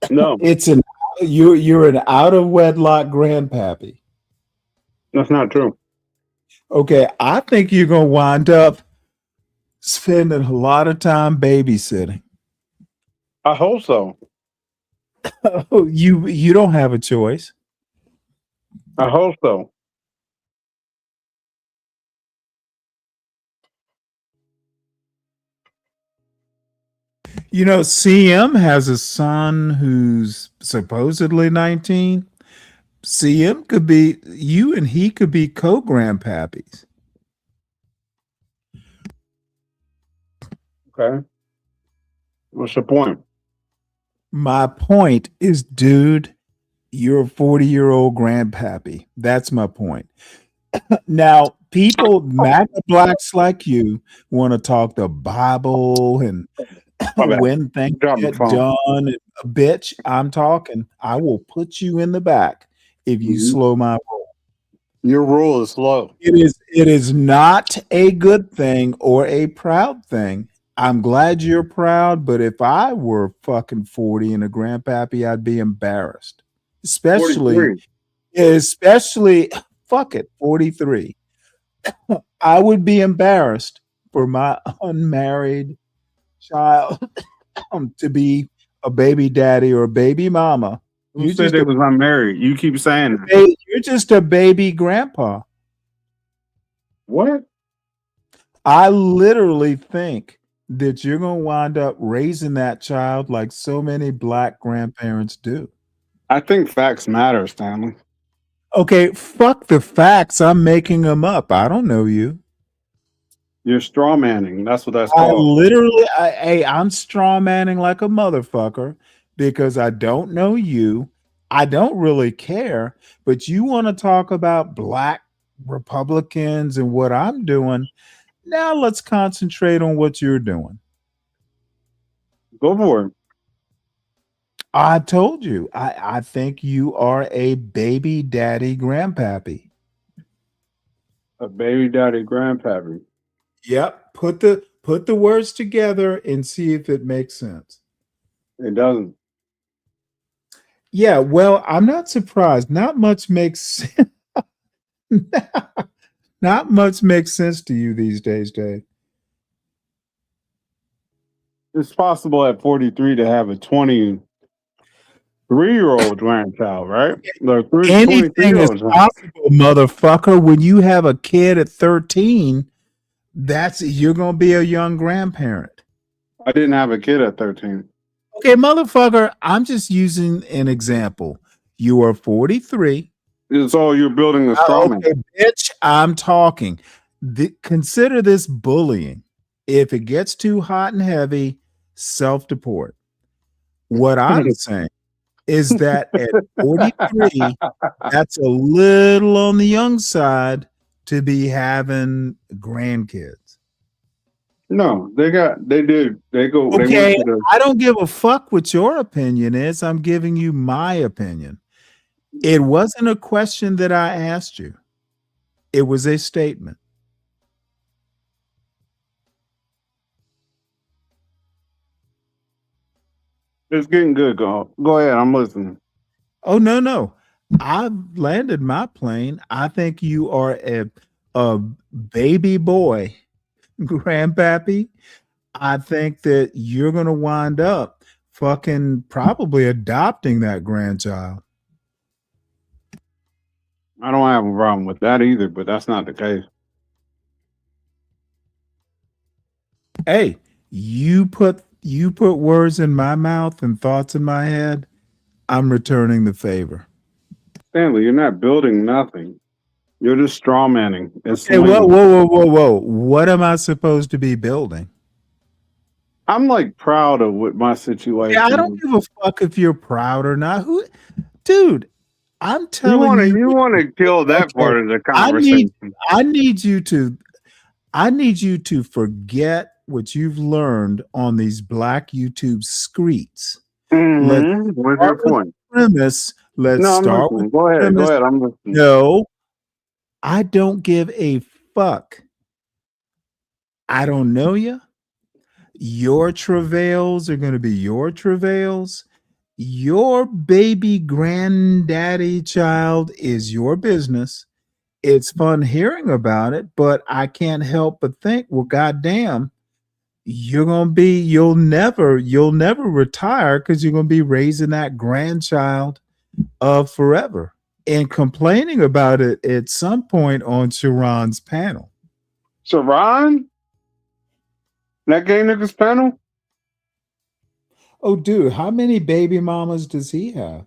No, It's an you're an out of wedlock grandpappy. that's not true. Okay, I think you're gonna wind up spending a lot of time babysitting. I hope so. Oh, you don't have a choice. I hope so. You know, CM has a son who's supposedly 19. CM could be you and he could be co-grandpappies. Okay. What's the point? My point is, dude, you're a 40-year-old grandpappy. That's my point. Now, people, MAGA blacks like you, want to talk the Bible and My bad. when things Drop the get phone. done. Bitch, I'm talking. I will put you in the back if you slow my roll. Your rule is slow. It is not a good thing or a proud thing. I'm glad you're proud, but if I were fucking 40 and a grandpappy, I'd be embarrassed. Especially fuck it, 43. I would be embarrassed for my unmarried child to be a baby daddy or a baby mama. Who said they was unmarried? You keep saying that. Hey, you're just a baby grandpa. What? I literally think that you're going to wind up raising that child like so many black grandparents do. I think facts matter, Stanley. Okay, fuck the facts. I'm making them up. I don't know you. You're straw manning. That's what that's I called. literally, I'm straw manning like a motherfucker because I don't know you. I don't really care, but you want to talk about black Republicans and what I'm doing. Now let's concentrate on what you're doing. Go for it. I told you, I think you are a baby daddy grandpappy. A baby daddy grandpappy. Yep. Put the words together and see if it makes sense. It doesn't. Yeah, well, I'm not surprised. Not much makes sense. Not much makes sense to you these days, Dave. It's possible at 43 to have a 23-year-old grandchild, right? Anything is possible, motherfucker. When you have a kid at 13, you're gonna be a young grandparent. I didn't have a kid at 13. Okay, motherfucker, I'm just using an example. You are 43. So you're building a straw man. Okay, bitch, I'm talking. Consider this bullying. If it gets too hot and heavy, self-deport. What I'm saying is that at 43, that's a little on the young side to be having grandkids. No, they go. Okay, I don't give a fuck what your opinion is. I'm giving you my opinion. It wasn't a question that I asked you. It was a statement. It's getting good. Go ahead. I'm listening. Oh, no. I've landed my plane. I think you are a baby boy, grandpappy. I think that you're going to wind up fucking probably adopting that grandchild. I don't have a problem with that either, but that's not the case. Hey, you put words in my mouth and thoughts in my head. I'm returning the favor. Stanley, you're not building nothing. You're just straw manning. Hey, whoa. What am I supposed to be building? I'm like proud of what my situation. Yeah, I don't give a fuck if you're proud or not. Dude, I'm telling you. You want to kill that part of the conversation. I need you to forget what you've learned on these black YouTube streets. What's your point? Premise. Let's No, I'm start with listening. Go ahead. premise. Go ahead. I'm listening. No, I don't give a fuck. I don't know you. Your travails are going to be your travails. Your baby granddaddy child is your business. It's fun hearing about it, but I can't help but think, well, goddamn, you'll never retire because you're gonna be raising that grandchild of forever and complaining about it at some point on Sharon's panel. Sharon? That gay nigga's panel? Oh, dude, how many baby mamas does he have?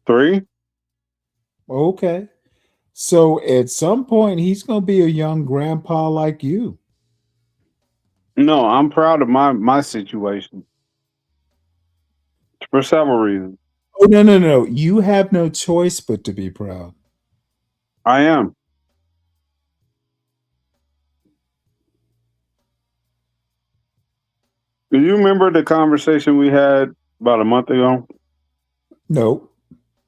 3. Okay. So at some point, he's going to be a young grandpa like you. No, I'm proud of my situation for several reasons. Oh, no. You have no choice but to be proud. I am. Do you remember the conversation we had about a month ago? No.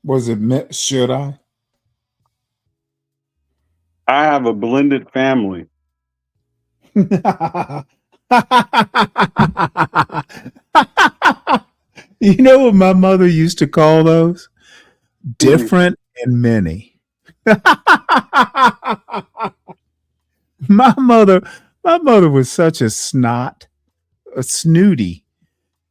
Was it meant, should I? I have a blended family. You know what my mother used to call those? Different and many. My mother was such a snot, a snooty.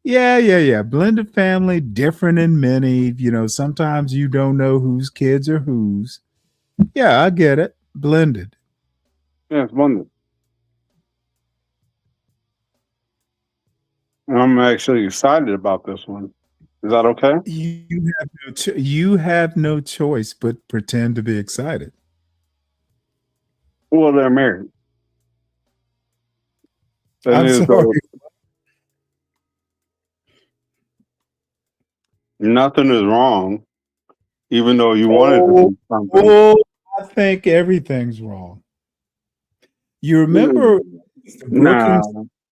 Yeah. Blended family, different and many. You know, sometimes you don't know whose kids are whose. Yeah, I get it. Blended. Yeah, it's blended. I'm actually excited about this one. Is that okay? You have no choice but pretend to be excited. Well, they're married. I'm sorry. Nothing is wrong, even though you wanted to do something. Oh, I think everything's wrong. You remember Brookings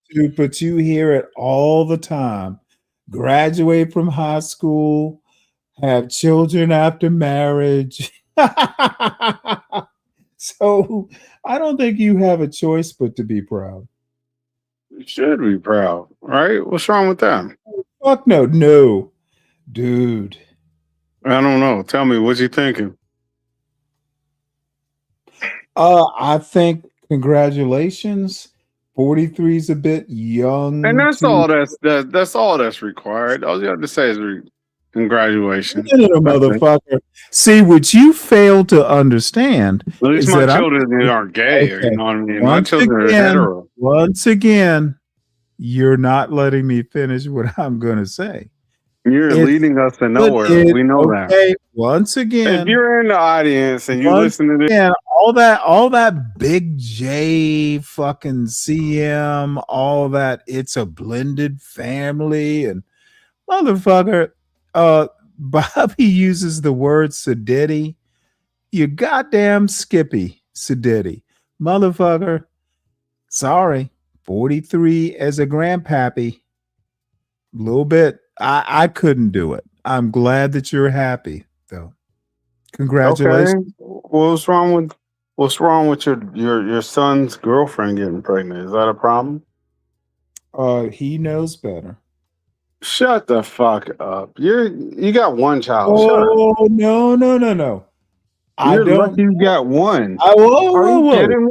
Institute, but you hear it all the time. Graduate from high school, have children after marriage. So I don't think you have a choice but to be proud. You should be proud, right? What's wrong with that? Fuck no. Dude. I don't know. Tell me, what's he thinking? I think congratulations. 43 is a bit young. And that's all that's all that's required. All you have to say is congratulations. Motherfucker. See, what you fail to understand At least is my that children aren't gay, okay. you know what I mean? My children are hetero. Once again, you're not letting me finish what I'm going to say. You're leading us to nowhere. We know that. Once again, if you're in the audience and you listen to this, all that big J fucking CM, all that, it's a blended family and motherfucker. Bobby uses the word sedity. You goddamn Skippy sedity, motherfucker. Sorry, 43 as a grandpappy. A little bit. I couldn't do it. I'm glad that you're happy, though. Congratulations. Okay. What's wrong with your son's girlfriend getting pregnant? Is that a problem? He knows better. Shut the fuck up. You got one child. Oh, no. You're lucky you got one. Whoa. Are you kidding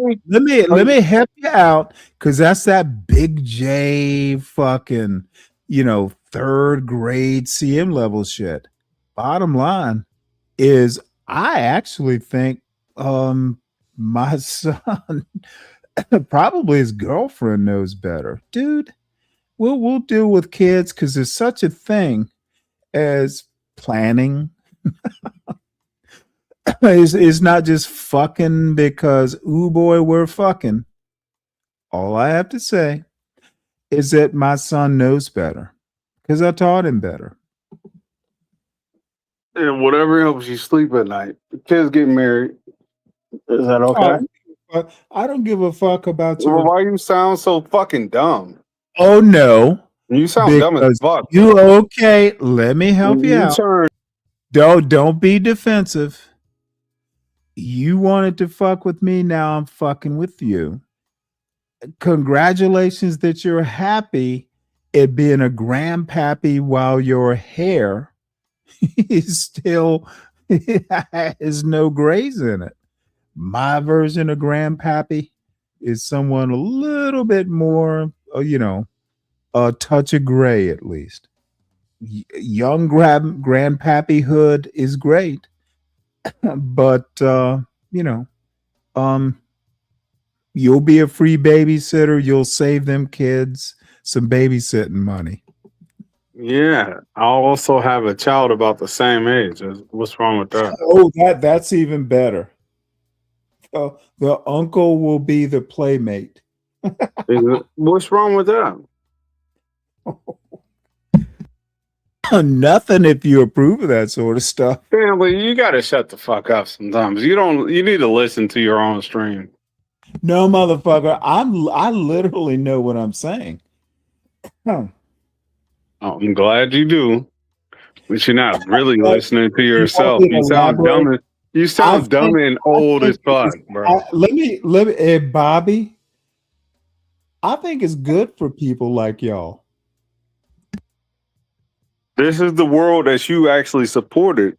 me? Let me help you out, because that's that big J fucking, third grade CM level shit. Bottom line is, I actually think my son, probably his girlfriend, knows better. Dude, we'll deal with kids because there's such a thing as planning. It's not just fucking because, ooh boy, we're fucking. All I have to say is that my son knows better because I taught him better. And whatever helps you sleep at night. The kids get married. Is that okay? fuck. I don't give a fuck about Well, your. why you sound so fucking dumb? Oh no, You sound dumb as because fuck. you okay. Let me help you You out. turn. Don't be defensive. You wanted to fuck with me. Now I'm fucking with you. Congratulations that you're happy at being a grandpappy while your hair is still has no grays in it. My version of grandpappy is someone a little bit more, a touch of gray at least. Young grandpappyhood is great, but you'll be a free babysitter. You'll save them kids some babysitting money. Yeah, I also have a child about the same age. What's wrong with that? Oh, that's even better. The uncle will be the playmate. What's wrong with that? Nothing if you approve of that sort of stuff. Stanley, you gotta shut the fuck up sometimes. You need to listen to your own stream. No, motherfucker. I literally know what I'm saying. I'm glad you do, but you're not really listening to yourself. You sound dumb. You sound dumb and old as fuck, bro. Let me, Bobby. I think it's good for people like y'all. This is the world that you actually supported.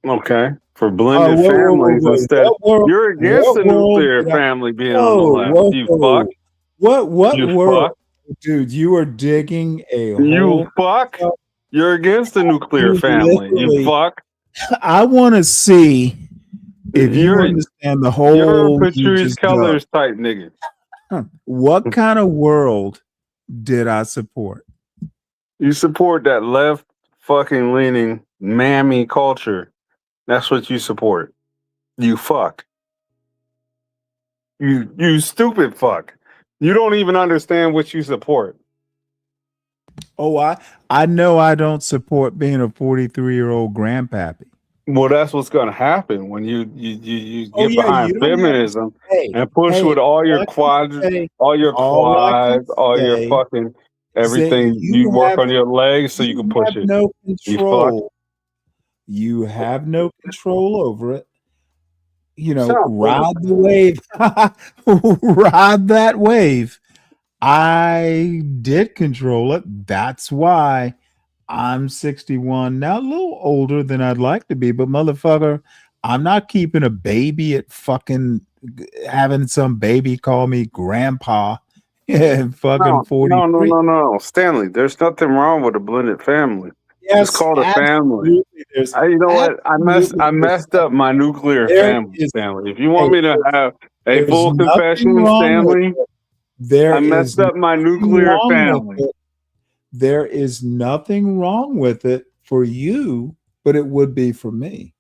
Okay, for blended families instead. You're against the nuclear family being on the left. You fuck. What you world? Fuck. Dude, you are digging a hole. You fuck. You're against the nuclear family. You fuck. I want to see if you understand the whole. You're a Patrice Colors type nigga. What kind of world did I support? You support that left fucking leaning mammy culture. That's what you support. You fuck. You stupid fuck. You don't even understand what you support. Oh, I know I don't support being a 43-year-old grandpappy. Well, that's what's going to happen when you get behind feminism and push with all your quads, all your fucking everything. You work on your legs so you can push it. No control. You have no control over it. Ride the wave. Ride that wave. I did control it. That's why I'm 61 now, a little older than I'd like to be, but motherfucker, I'm not keeping a baby at fucking having some baby call me grandpa and fucking 43. No. Stanley, there's nothing wrong with a blended family. Yes, it's called a family. You know what? I messed up my nuclear family, Stanley. If you want me to have a full confession, Stanley, I messed up my nuclear family. There is nothing wrong with it for you, but it would be for me.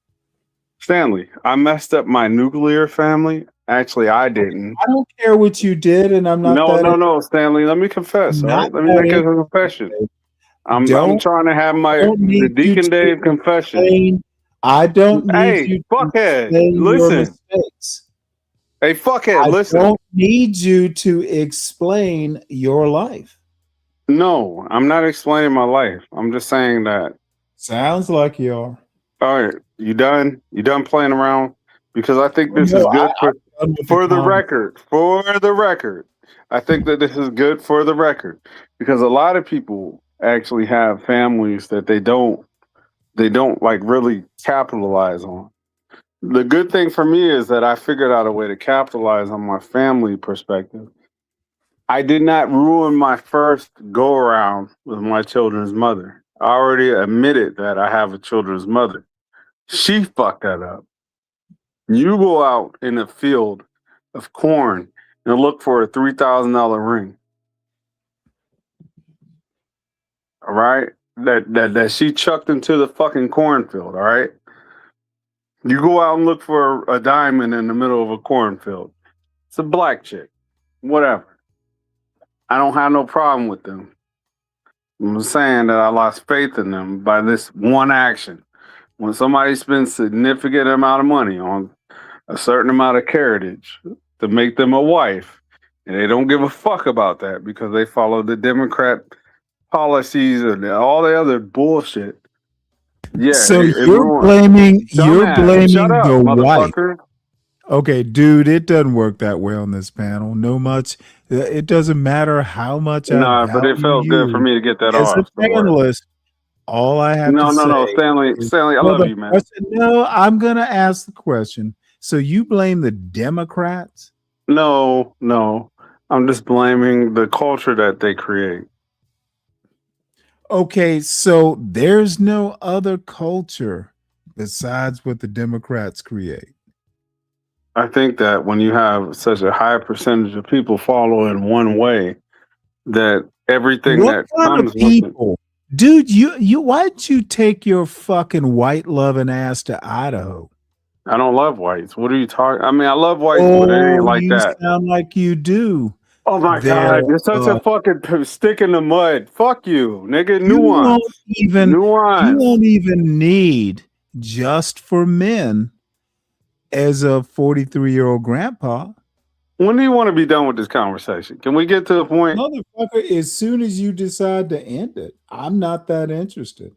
Stanley, I messed up my nuclear family. Actually, I didn't. I don't care what you did, and I'm not. No, Stanley. Let me confess. All right? Let me make a confession. I'm trying to have the Deacon Dave confession. I don't need you fuckhead. Listen. Hey, fuckhead, listen. I don't need you to explain your life. No, I'm not explaining my life. I'm just saying that. Sounds like you are. All right, you done? You done playing around? Because I think this is good for the record. For the record, I think that this is good for the record because a lot of people actually have families that they don't like really capitalize on. The good thing for me is that I figured out a way to capitalize on my family perspective. I did not ruin my first go around with my children's mother. I already admitted that I have a children's mother. She fucked that up. You go out in a field of corn and look for a $3,000 ring. All right? That she chucked into the fucking cornfield, all right? You go out and look for a diamond in the middle of a cornfield. It's a black chick. Whatever. I don't have no problem with them. I'm saying that I lost faith in them by this one action. When somebody spends significant amount of money on a certain amount of carriage, to make them a wife, and they don't give a fuck about that because they follow the Democrat policies and all the other bullshit. Yeah. So it you're ruined. blaming Dumbass. Shut up, the wife. motherfucker. Okay, dude, it doesn't work that way on this panel. No much. It doesn't matter how much I Nah, but it value felt good for you me to get that as a off. Don't worry. panelist. All I have No, to no, say no, Stanley, is, Stanley, I well, love the you, man. question- no, I'm gonna ask the question. So you blame the Democrats? No, no. I'm just blaming the culture that they create. Okay, so there's no other culture besides what the Democrats create. I think that when you have such a high percentage of people follow in one way, that everything What that kind comes of with it. people? Dude, you why'd you take your fucking white loving ass to Idaho? I don't love whites. What are you talking? I mean, I love whites, but it Oh, ain't like you that. sound like you do. Oh my There, God, you're such a fucking stick in the mud. Fuck you, nigga. you won't Nuance. you won't even need Just for Men as a 43-year-old grandpa. When do you want to be done with this conversation? Can we get to the point? Motherfucker, as soon as you decide to end it, I'm not that interested.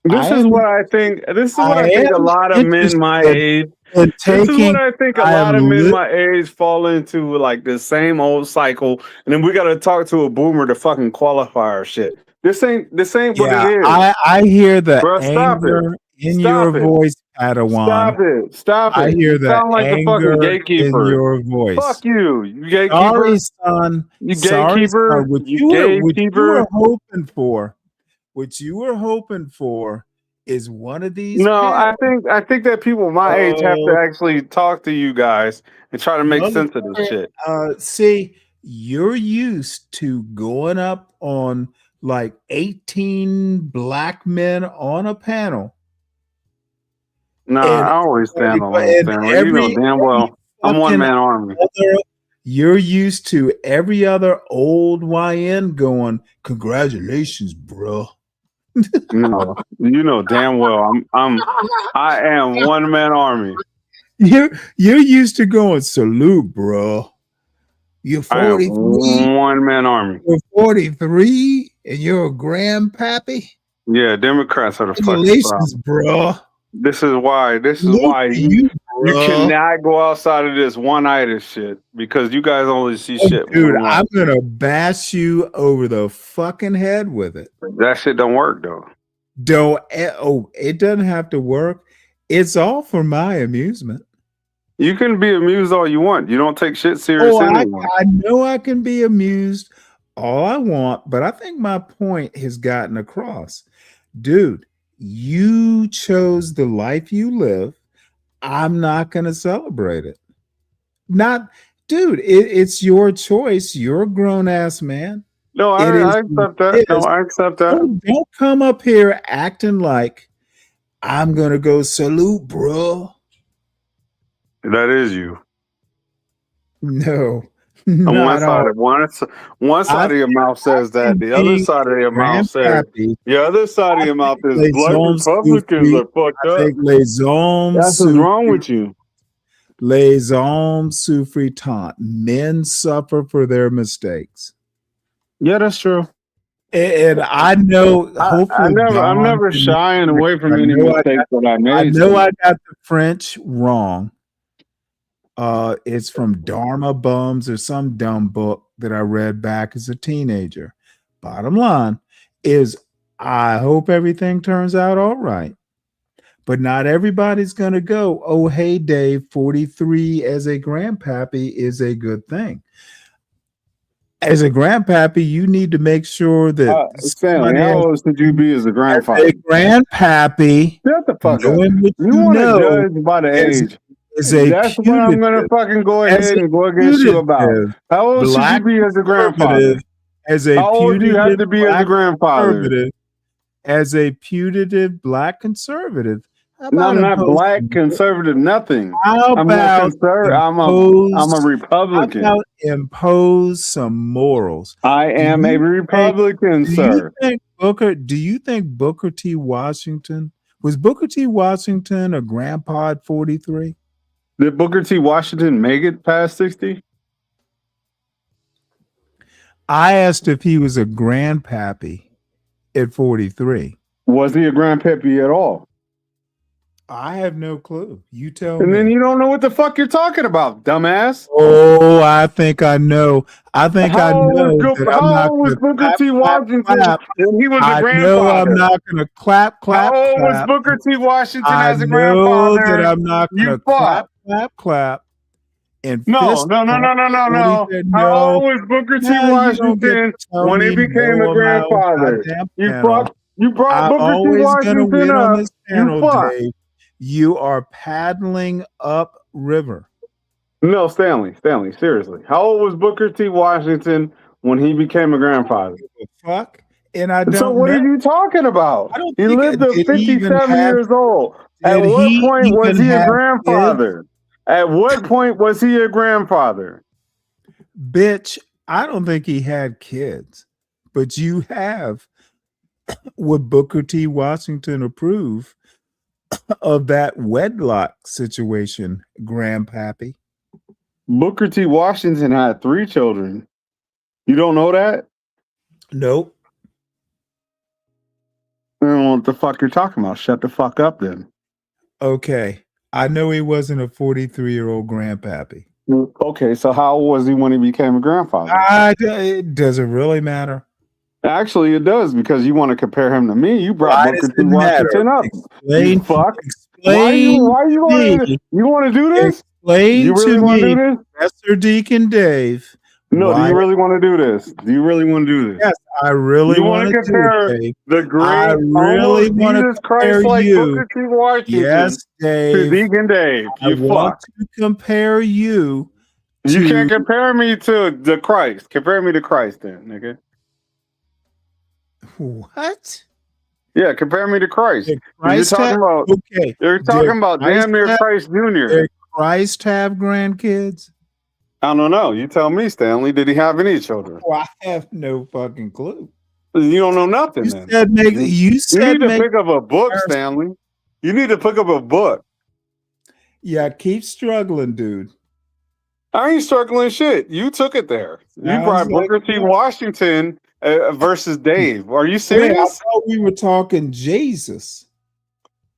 This is what I think. This is what I think a lot of men my age. This is what I think a lot of men my age fall into, like the same old cycle, and then we got to talk to a boomer to fucking qualify our shit. This ain't what it is. I hear the Bro, stop anger it. in Stop your it. voice, Padawan. Stop it. Stop it. I hear You the sound like the fucking anger gatekeeper. in your voice. Fuck you. You gatekeeper. Sorry, son. You Sorry, gatekeeper. son. What You you were gatekeeper. hoping for, what you were hoping for is one of these. No, I think that people my age have to Oh. actually talk to you guys and try to make sense of this shit. See, you're used to going up on like 18 black men on a panel. No, And- I always stand alone, and Stanley. You know damn well I'm one man army. You're used to every other old YN going, "Congratulations, bro." No, you know damn well I am one man army. You're used to going, "Salute, bro." You're I am 43. one man army. You're 43, and you're a grandpappy. Yeah, Democrats are the fucking Congratulations, problem. bro. This is why you cannot go outside of this one-itis shit because you guys only see shit. Dude, one way. I'm gonna bash you over the fucking head with it. That shit don't work though. It doesn't have to work. It's all for my amusement. You can be amused all you want. You don't take shit serious anymore. I know I can be amused all I want, but I think my point has gotten across. Dude, you chose the life you live. I'm not going to celebrate it. It's your choice. You're a grown ass man. No, I accept that. No, I accept that. Don't come up here acting like I'm going to go salute, bro. That is you. No. On one side of your mouth says that. The other side of your mouth says the other side of your mouth is black Republicans are fucked up. That's what's wrong with you. Les hommes souffrent. Men suffer for their mistakes. Yeah, that's true. And I know. I'm never shying away from any mistakes that I made. I know I got the French wrong. It's from Dharma Bums or some dumb book that I read back as a teenager. Bottom line is, I hope everything turns out all right. But not everybody's going to go, "Oh, hey, Dave, 43 as a grandpappy is a good thing." As a grandpappy, you need to make sure that Stanley, how old should you be as a grandfather? As a grandpappy, shut the fuck up. You want to judge by the age. That's what I'm gonna fucking go ahead and go against you about. How old should you be as a grandfather? How old do you have to be as a grandfather? As a putative black conservative. No, I'm not black conservative. Nothing. How about I'm a Republican. How about impose some morals? I am a Republican, sir. Do you think Booker T. Washington was Booker T. Washington a grandpa at 43? Did Booker T. Washington make it past 60? I asked if he was a grandpappy at 43. Was he a grandpappy at all? I have no clue. You tell And me. then you don't know what the fuck you're talking about, dumbass. Oh, I think I know. I think I How know old that I'm not was going to Booker T. Washington when he was a I grandfather? know I'm not going to clap. How old was Booker T. Washington as a grandfather? I know that I'm not going to clap. And No. How old was Booker T. Washington when he became a grandfather? You brought I'm Booker T. always going to Washington win on up. this panel, You fuck. Dave. You are paddling up river. No, Stanley, seriously. How old was Booker T. Washington when he became a grandfather? Fuck. And I don't So what know. are you talking about? He lived to did he even 57 have- years old. At did what he point was even he a have grandfather? At what point was he a grandfather? Bitch, I don't think he had kids, but you have. Would Booker T. Washington approve of that wedlock situation, grandpappy? Booker T. Washington had 3 children. You don't know that? Nope. I don't know what the fuck you're talking about. Shut the fuck up then. Okay. I know he wasn't a 43-year-old grandpappy. Okay, so how old was he when he became a grandfather? Does it really matter? Actually, it does, because you want to compare him to me. You brought Why Booker does T. it matter? Washington up. Explain- You fuck. explain Why you want to? You want to do this? Explain You really to want to me, do this? Professor Deacon Dave. No, do why- you really want to do this? Do you really want to do this? Yes, I really You want to compare Dave. the great, I really almost want to Jesus compare Christ like you. Booker T. Washington Yes, to Dave. Deacon Dave. I You want fuck. to compare you. You to- can't compare me to the Christ. Compare me to Christ then, nigga. What? Yeah, compare me to Christ. Did 'Cause Christ you're talking have- about okay. You're talking about damn near Christ Jr. Did Christ have grandkids? I don't know. You tell me, Stanley. Did he have any children? Well, I have no fucking clue. You don't know nothing. You then. said make. You You said need to make. pick up a book, Stanley. You need to pick up a book. Yeah, keep struggling, dude. I ain't struggling shit. You took it there. You I brought was like, Booker T. Washington versus Dave. Are you Wait, I serious? thought we were talking Jesus.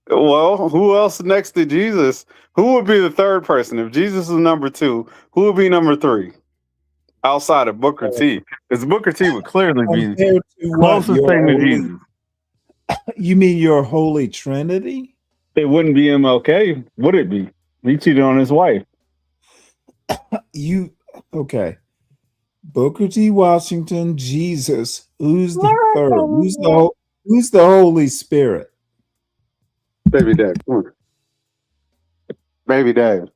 Well, who else next to Jesus? Who would be the third person? If Jesus is number 2, who would be number 3? Outside of Booker T. Because Booker T would clearly be Compared to what? closest Your thing to holy- Jesus. You mean your Holy Trinity? It wouldn't be MLK, would it be? He cheated on his wife. You okay? Booker T. Washington, Jesus. Who's the third? Who's the Holy Spirit? Baby Dave. Come on. Baby Dave.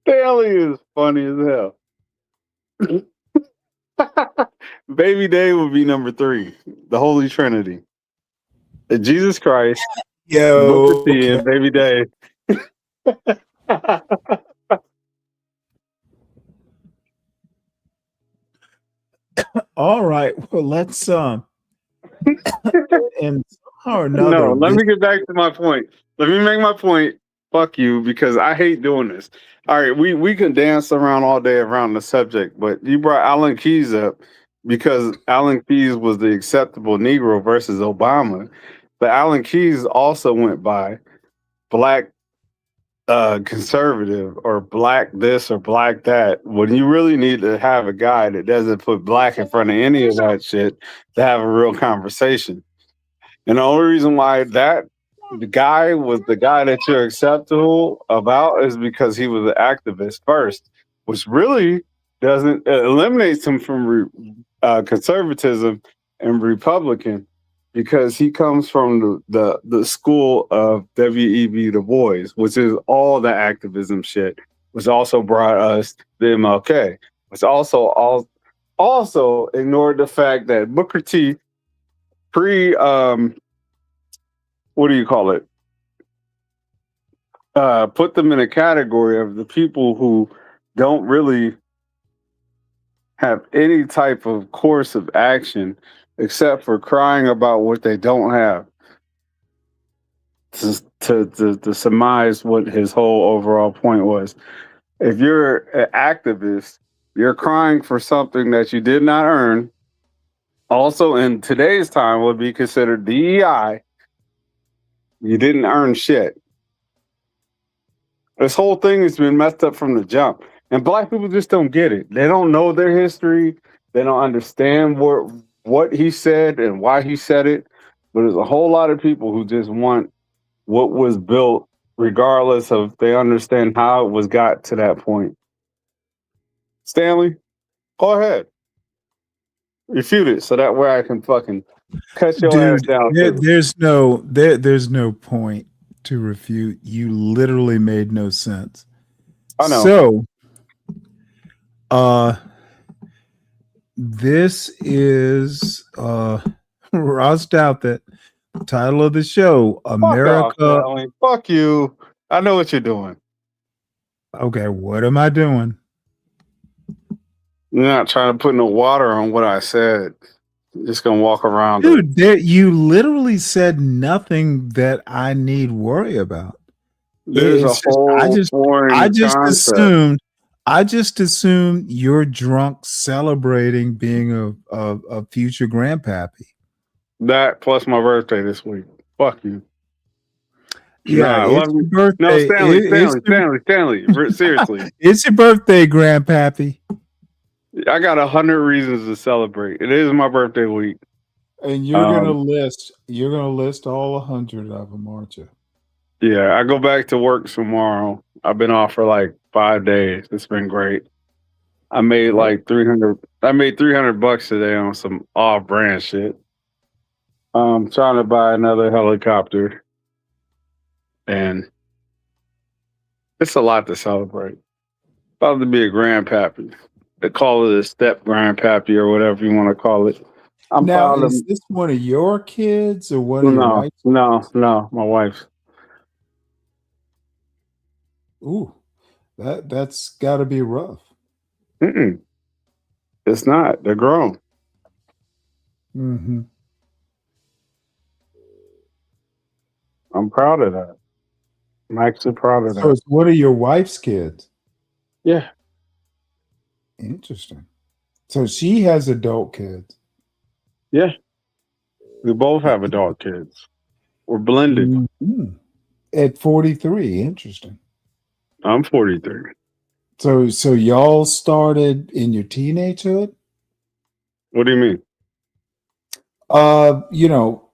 Stanley is funny as hell. Baby Dave would be number 3. The Holy Trinity. Jesus Christ. Yo, Booker T and Baby Dave. all right. Well, let's and somehow or another. No, let me get back to my point. Let me make my point. Fuck you, because I hate doing this. All right, we can dance around all day around the subject, but you brought Alan Keyes up because Alan Keyes was the acceptable Negro versus Obama. But Alan Keyes also went by black conservative or black this or black that, when you really need to have a guy that doesn't put black in front of any of that shit to have a real conversation. And the only reason why the guy was the guy that you're acceptable about is because he was an activist first, which really doesn't eliminates him from conservatism and Republican, because he comes from the school of W.E.B. Du Bois, which is all the activism shit, which also brought us the MLK, which also ignored the fact that Booker T what do you call it? Put them in a category of the people who don't really have any type of course of action except for crying about what they don't have to surmise what his whole overall point was. If you're an activist, you're crying for something that you did not earn. Also, in today's time, would be considered DEI. You didn't earn shit. This whole thing has been messed up from the jump. And black people just don't get it. They don't know their history. They don't understand what he said and why he said it. But there's a whole lot of people who just want what was built, regardless of they understand how it was got to that point. Stanley, go ahead. Refute it so that way I can fucking cut your ass down. There's no point to refute. You literally made no sense. I know. So, this is Ross Doubt that title of the show, America. Fuck off, fuck you. I know what you're doing. Okay, what am I doing? You're not trying to put no water on what I said. You're just gonna walk around. Dude, you literally said nothing that I need worry about. There's a whole I just assumed you're drunk celebrating being a future grandpappy. That plus my birthday this week. Fuck you. Yeah, it's your birthday. No, Stanley. Seriously. It's your birthday, grandpappy. I got 100 reasons to celebrate. It is my birthday week. And you're gonna list all 100 of them, aren't you? Yeah, I go back to work tomorrow. I've been off for like 5 days. It's been great. I made like 300. I made $300 today on some off-brand shit. I'm trying to buy another helicopter, and it's a lot to celebrate. About to be a grandpappy. They call it a step grandpappy or whatever you want to call it. Is this one of your kids or one of your wife's? No, my wife's. Ooh, that's got to be rough. It's not. They're grown. Mm-hmm. I'm proud of that. I'm actually proud of that. So it's one of your wife's kids? Yeah. Interesting. So she has adult kids. Yeah. We both have adult kids. We're blended. Mm-hmm. At 43. Interesting. I'm 43. So y'all started in your teenagehood? What do you mean?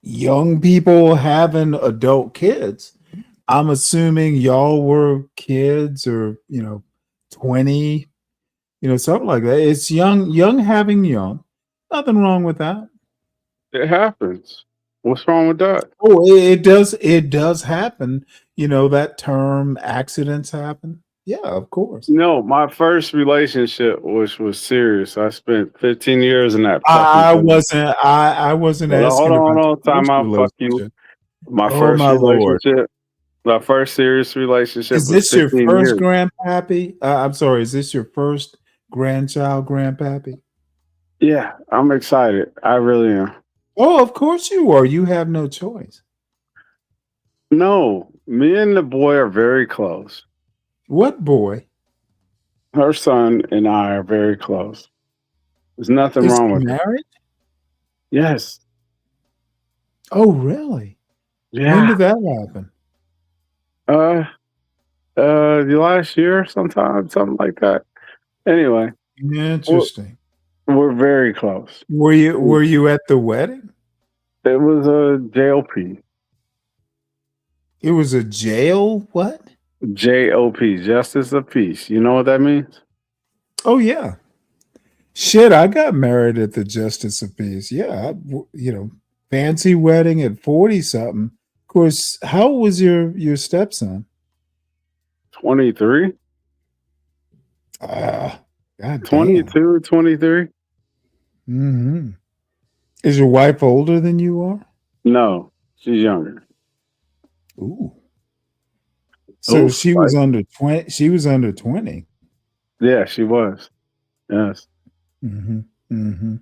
Young people having adult kids. I'm assuming y'all were kids or, 20, something like that. It's young having young. Nothing wrong with that. It happens. What's wrong with that? Oh, it does happen. That term accidents happen. Yeah, of course. No, my first relationship was serious. I spent 15 years in that. I wasn't asking. Hold on. Time out. Fuck you. My first relationship. My first serious relationship. Is this your first grandpappy? I'm sorry. Is this your first grandchild grandpappy? Yeah, I'm excited. I really am. Oh, of course you are. You have no choice. No, me and the boy are very close. What boy? Her son and I are very close. There's nothing wrong with it. Married? Yes. Oh, really? Yeah. When did that happen? The last year, sometime, something like that. Anyway. Interesting. We're very close. Were you at the wedding? It was a JOP. It was a jail what? JOP, Justice of Peace. You know what that means? Oh yeah. Shit, I got married at the Justice of Peace. Yeah, fancy wedding at 40 something. Of course, how old was your stepson? 23. God 22, 23. Mm-hmm. Is your wife older than you are? No, she's younger. Ooh. So she was under 20. She was under 20. Yeah, she was. Yes. Mm-hmm. Mm-hmm.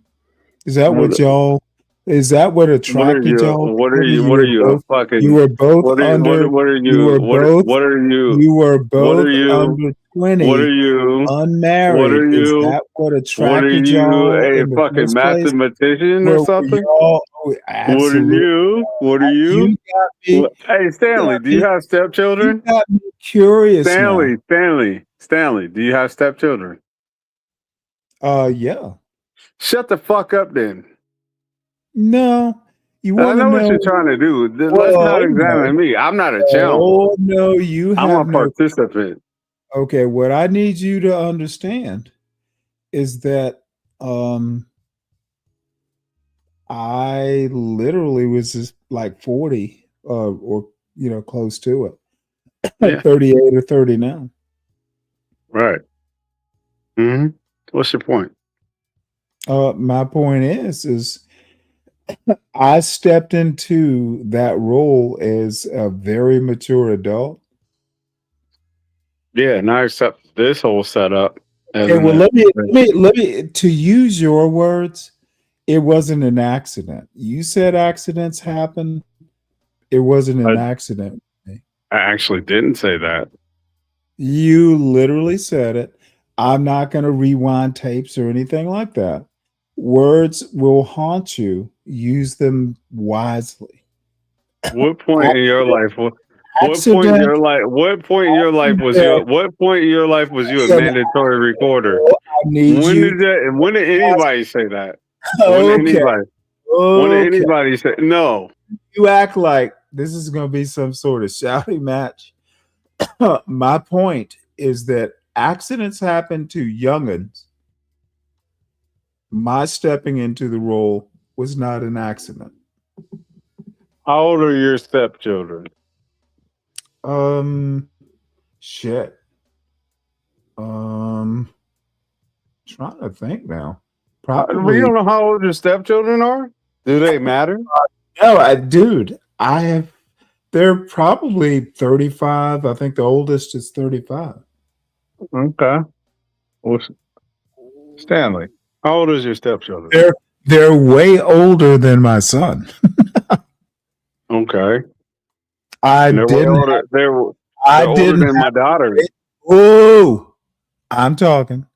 Is that what y'all? Is that what attracted y'all? What are you? You were both What are you? under. What are You you? were both. What are you? You were What are both you? under What 20, are you? What unmarried. are Is you? that what What are attracted you? y'all A in the fucking first place? mathematician or Were something? y'all? Oh, What are absolutely. you? What are You you? got me. Hey, Stanley, do you have You stepchildren? got me curious now. Stanley, do you have stepchildren? Yeah. Shut the fuck up then. No. You I want to know what know? you're trying to do. Let's Well, not no. examine me. I'm not a challenge. Oh no, you I'm a have no. participant. Okay, what I need you to understand is that I literally was just like 40 or close to it. Yeah. 38 or 30 now. Right. Mm-hmm. What's your point? My point is I stepped into that role as a very mature adult. Yeah, now accept this whole setup as Okay, well, an let me to use your words, it wasn't an accident. You said accidents happen. It wasn't an accident. I actually didn't say that. You literally said it. I'm not going to rewind tapes or anything like that. Words will haunt you. Use them wisely. What point in your life? What point in Accident. your life? What point in your life was you? What point in your life was you a mandatory recorder? I need When you. did that? When did anybody say that? Okay. When did anybody say no? You act like this is going to be some sort of shouting match. My point is that accidents happen to youngins. My stepping into the role was not an accident. How old are your stepchildren? Shit. Trying to think now. You Probably. don't know how old your stepchildren are? Do they matter? No, dude. They're probably 35. I think the oldest is 35. Okay. Well, Stanley, how old is your stepchildren? They're way older than my son. Okay. They're older. They're older than my daughter. Whoa. I'm talking.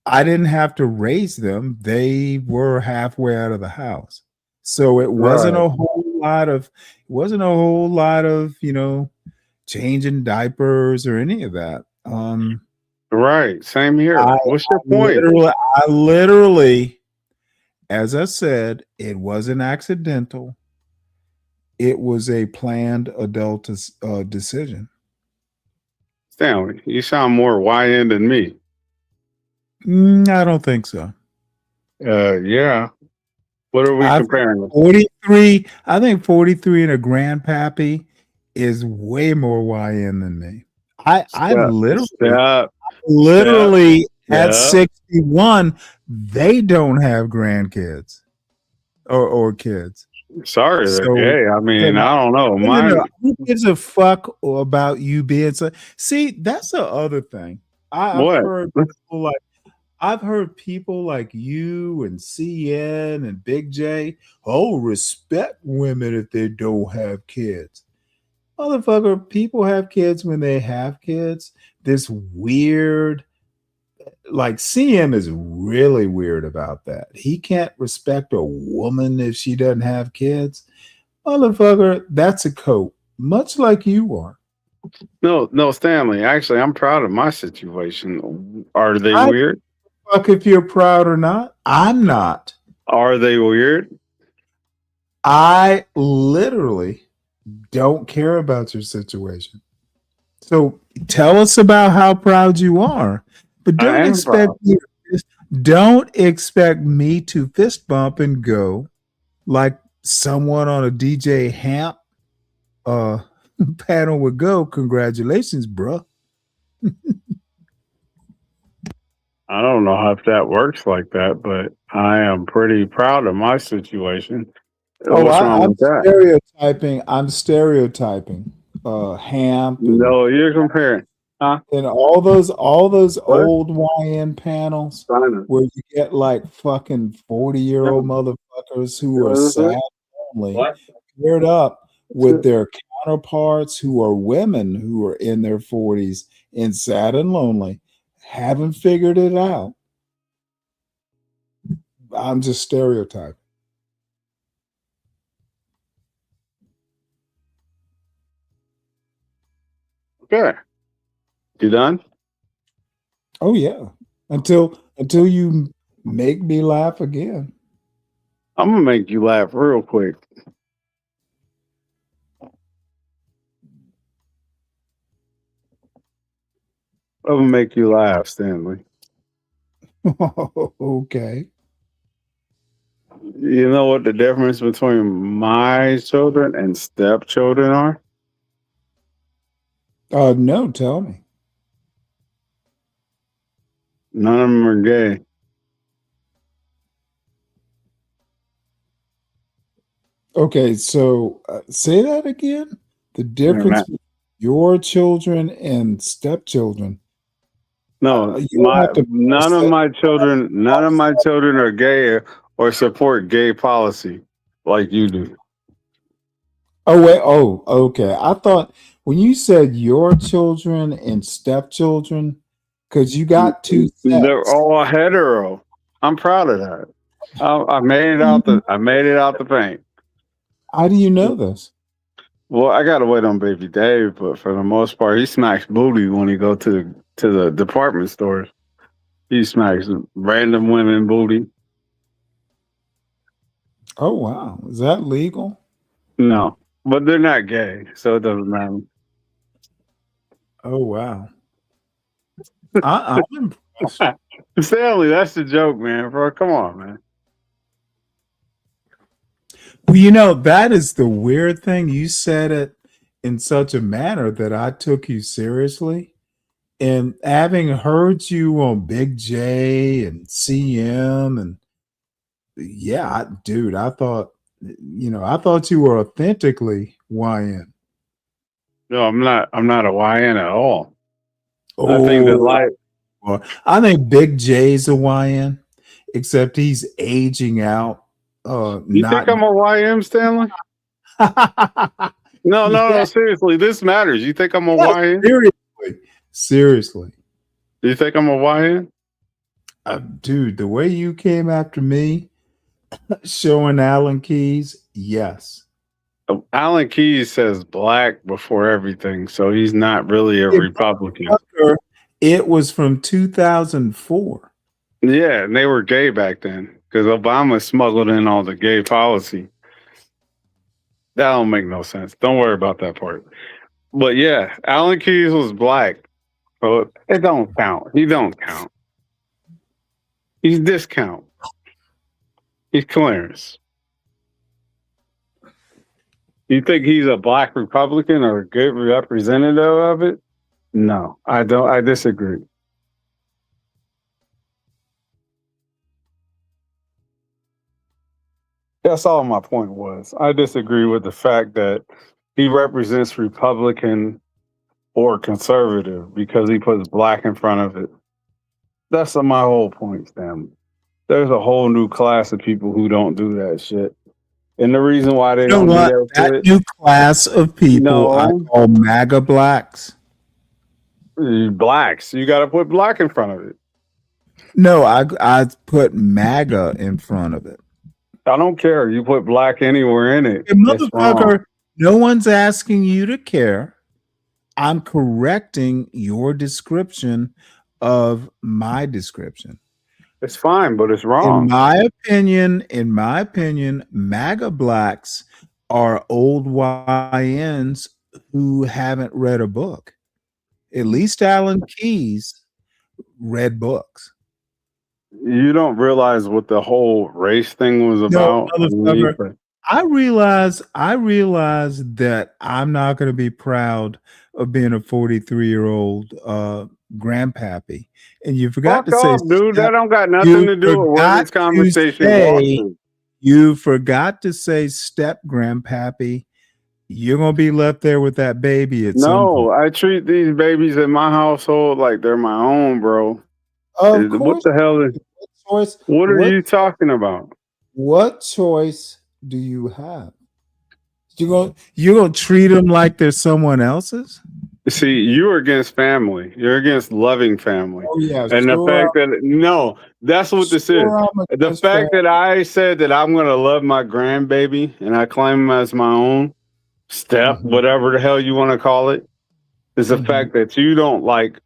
I didn't have to raise them. They were halfway out of the house. So it wasn't a whole lot of changing diapers or any of that. Right. Same here. What's your point? I literally, as I said, it wasn't accidental. It was a planned adult decision. Stanley, you sound more YN than me. I don't think so. Yeah. What are we comparing? 43. I think 43 and a grandpappy is way more YN than me. I literally at 61, they don't have grandkids or kids. Sorry, they're gay. I mean, I don't know. Who gives a fuck about you being so? See, that's the other thing. I've heard people like you and CN and Big J, respect women if they don't have kids. Motherfucker, people have kids when they have kids. This weird, like CM is really weird about that. He can't respect a woman if she doesn't have kids. Motherfucker, that's a coat, much like you are. No, Stanley. Actually, I'm proud of my situation. Are they weird? Fuck if you're proud or not. I'm not. Are they weird? I literally don't care about your situation. So tell us about how proud you are. But don't expect me to fist bump and go like someone on a DJ Hamp panel would go. Congratulations, bro. I don't know if that works like that, but I am pretty proud of my situation. What's wrong with that? I'm stereotyping. Hamp. No, you're comparing. Huh? And all those What? old YN panels China. where you get like fucking 40-year-old motherfuckers who are sad and lonely What? paired up with their counterparts who are women who are in their 40s and sad and lonely, haven't figured it out. I'm just stereotyping. Okay. You done? Oh yeah. Until you make me laugh again. I'm gonna make you laugh real quick. I'm gonna make you laugh, Stanley. Okay. You know what the difference between my children and stepchildren are? No, tell me. None of them are gay. Okay, so say that again. The They're difference not. between your children and stepchildren. No, You don't have to none of my children are gay or support gay policy like you do. Oh wait, oh, okay. I thought when you said your children and stepchildren, because you got two They're sets. all hetero. I'm proud of that. I made it out the paint. How do you know this? Well, I gotta wait on Baby Dave, but for the most part, he smacks booty when he go to the department stores. He smacks random women booty. Oh wow, is that legal? No, but they're not gay, so it doesn't matter. Oh wow. I'm impressed. Stanley, that's the joke, man. Bro, come on, man. Well, you know, that is the weird thing. You said it in such a manner that I took you seriously. And having heard you on Big J and CM and yeah, dude, I thought you were authentically YN. No, I'm not a YN at all. Oh, I think that life. Well, I think Big J's a YN, except he's aging out. You think I'm a YN, Stanley? No, seriously, this matters. You think I'm a YN? Seriously. Do you think I'm a YN? Dude, the way you came after me, showing Alan Keys, yes. Alan Keys says black before everything, so he's not really a Republican. It was from 2004. Yeah, and they were gay back then because Obama smuggled in all the gay policy. That don't make no sense. Don't worry about that part. But yeah, Alan Keys was black. So it don't count. He don't count. He's discount. He's Clarence. You think he's a black Republican or a good representative of it? No, I don't. I disagree. That's all my point was. I disagree with the fact that he represents Republican or conservative because he puts black in front of it. That's my whole point, Stanley. There's a whole new class of people who don't do that shit. And the reason why they don't do that new class of people I call MAGA blacks. Blacks. You got to put black in front of it. No, I put MAGA in front of it. I don't care. You put black anywhere in it. Hey, motherfucker, no one's asking you to care. I'm correcting your description of my description. It's fine, but it's wrong. In my opinion, MAGA blacks are old YNs who haven't read a book. At least Alan Keys read books. You don't realize what the whole race thing was about. No, motherfucker. I realize that I'm not going to be proud of being a 43-year-old grandpappy. And you forgot to say, dude, that don't got nothing to do with where this conversation was. You forgot to say step grandpappy You're gonna be left there with that baby at some point. No, I treat these babies in my household like they're my own, bro. Of What course. the hell is? Choice. What are you talking about? What choice do you have? You're gonna treat them like they're someone else's? See, you're against family. You're against loving family. Oh yeah, And the fact that no, that's what this is. I'm The against fact that I said that I'm gonna love my grandbaby and I claim him as my own step, whatever the hell you want to call it, is the fact that you don't like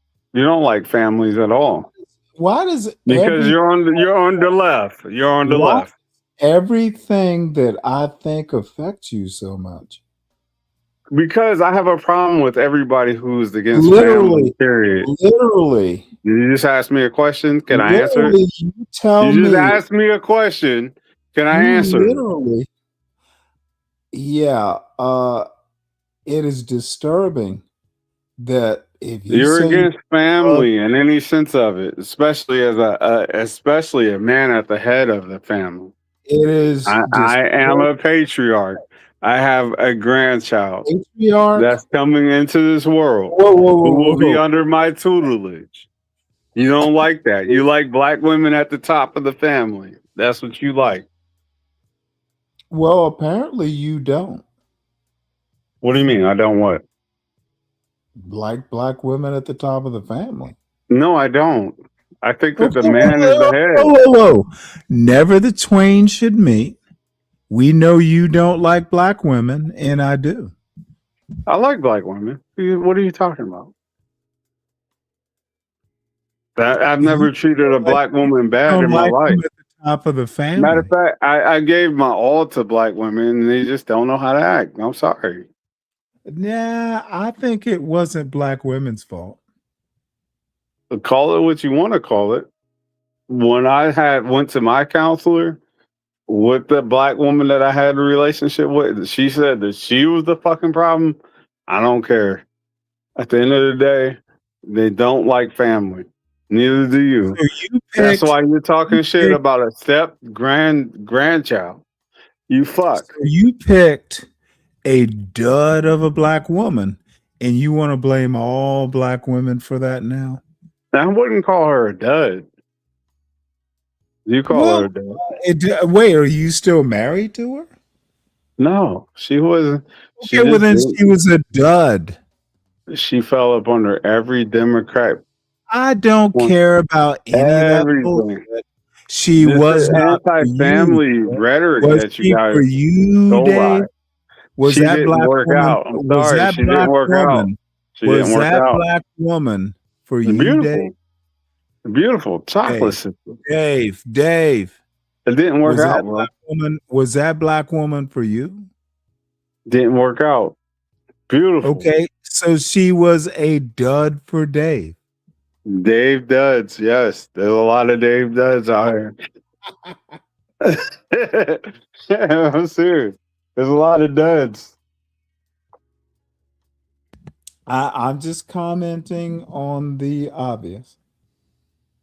families at all. Why does Because you're on the left. You're on the why left. everything that I think affects you so much? Because I have a problem with everybody who's against Literally, family, period. literally. You just asked me a question. Can I answer it? Literally, you tell You just me. asked me a question. Can I You answer it? literally. Yeah, it is disturbing that if you You're say against family in any sense of it, especially as especially a man at the head of the family. it is I am a patriarch. I have a grandchild patriarch. that's coming into this world Whoa, whoa, who whoa, will be whoa. under my tutelage. You don't like that. You like black women at the top of the family. That's what you like. Well, apparently you don't What do you mean? I don't what? like black women at the top of the family. No, I don't. I think that the Okay, man is the head. whoa. Never the twain should meet. We know you don't like black women, and I do. I like black women. What are you talking about? I've never treated a black woman bad Don't in my like life. them at the top of the family. Matter of fact, I gave my all to black women, and they just don't know how to act. I'm sorry. Nah, I think it wasn't black women's fault. Call it what you want to call it. When I went to my counselor with the black woman that I had a relationship with, she said that she was the fucking problem. I don't care. At the end of the day, they don't like family. Neither do you. So you That's picked, why you're talking shit about a grandchild. You fuck. so you picked a dud of a black woman, and you want to blame all black women for that now? I wouldn't call her a dud. You call her a dud. Wait, are you still married to her? No, she wasn't. Okay, well then she was a dud. She fell up under every Democrat. I don't care about any of that bullshit. She Just was the not for anti-family you. rhetoric Was that she you guys for you, go Dave? by. Was She that didn't black work woman? out. I'm Was sorry, that she didn't black work out. woman? She Was didn't work that out. black woman for you, Beautiful. Dave? Beautiful chocolate system. Dave. It didn't work Was out, that bro. black woman? Was that black woman for you? Didn't work out. Beautiful. Okay, so she was a dud for Dave. Dave Duds, yes. There's a lot of Dave Duds out here. I'm serious. There's a lot of duds. I'm just commenting on the obvious.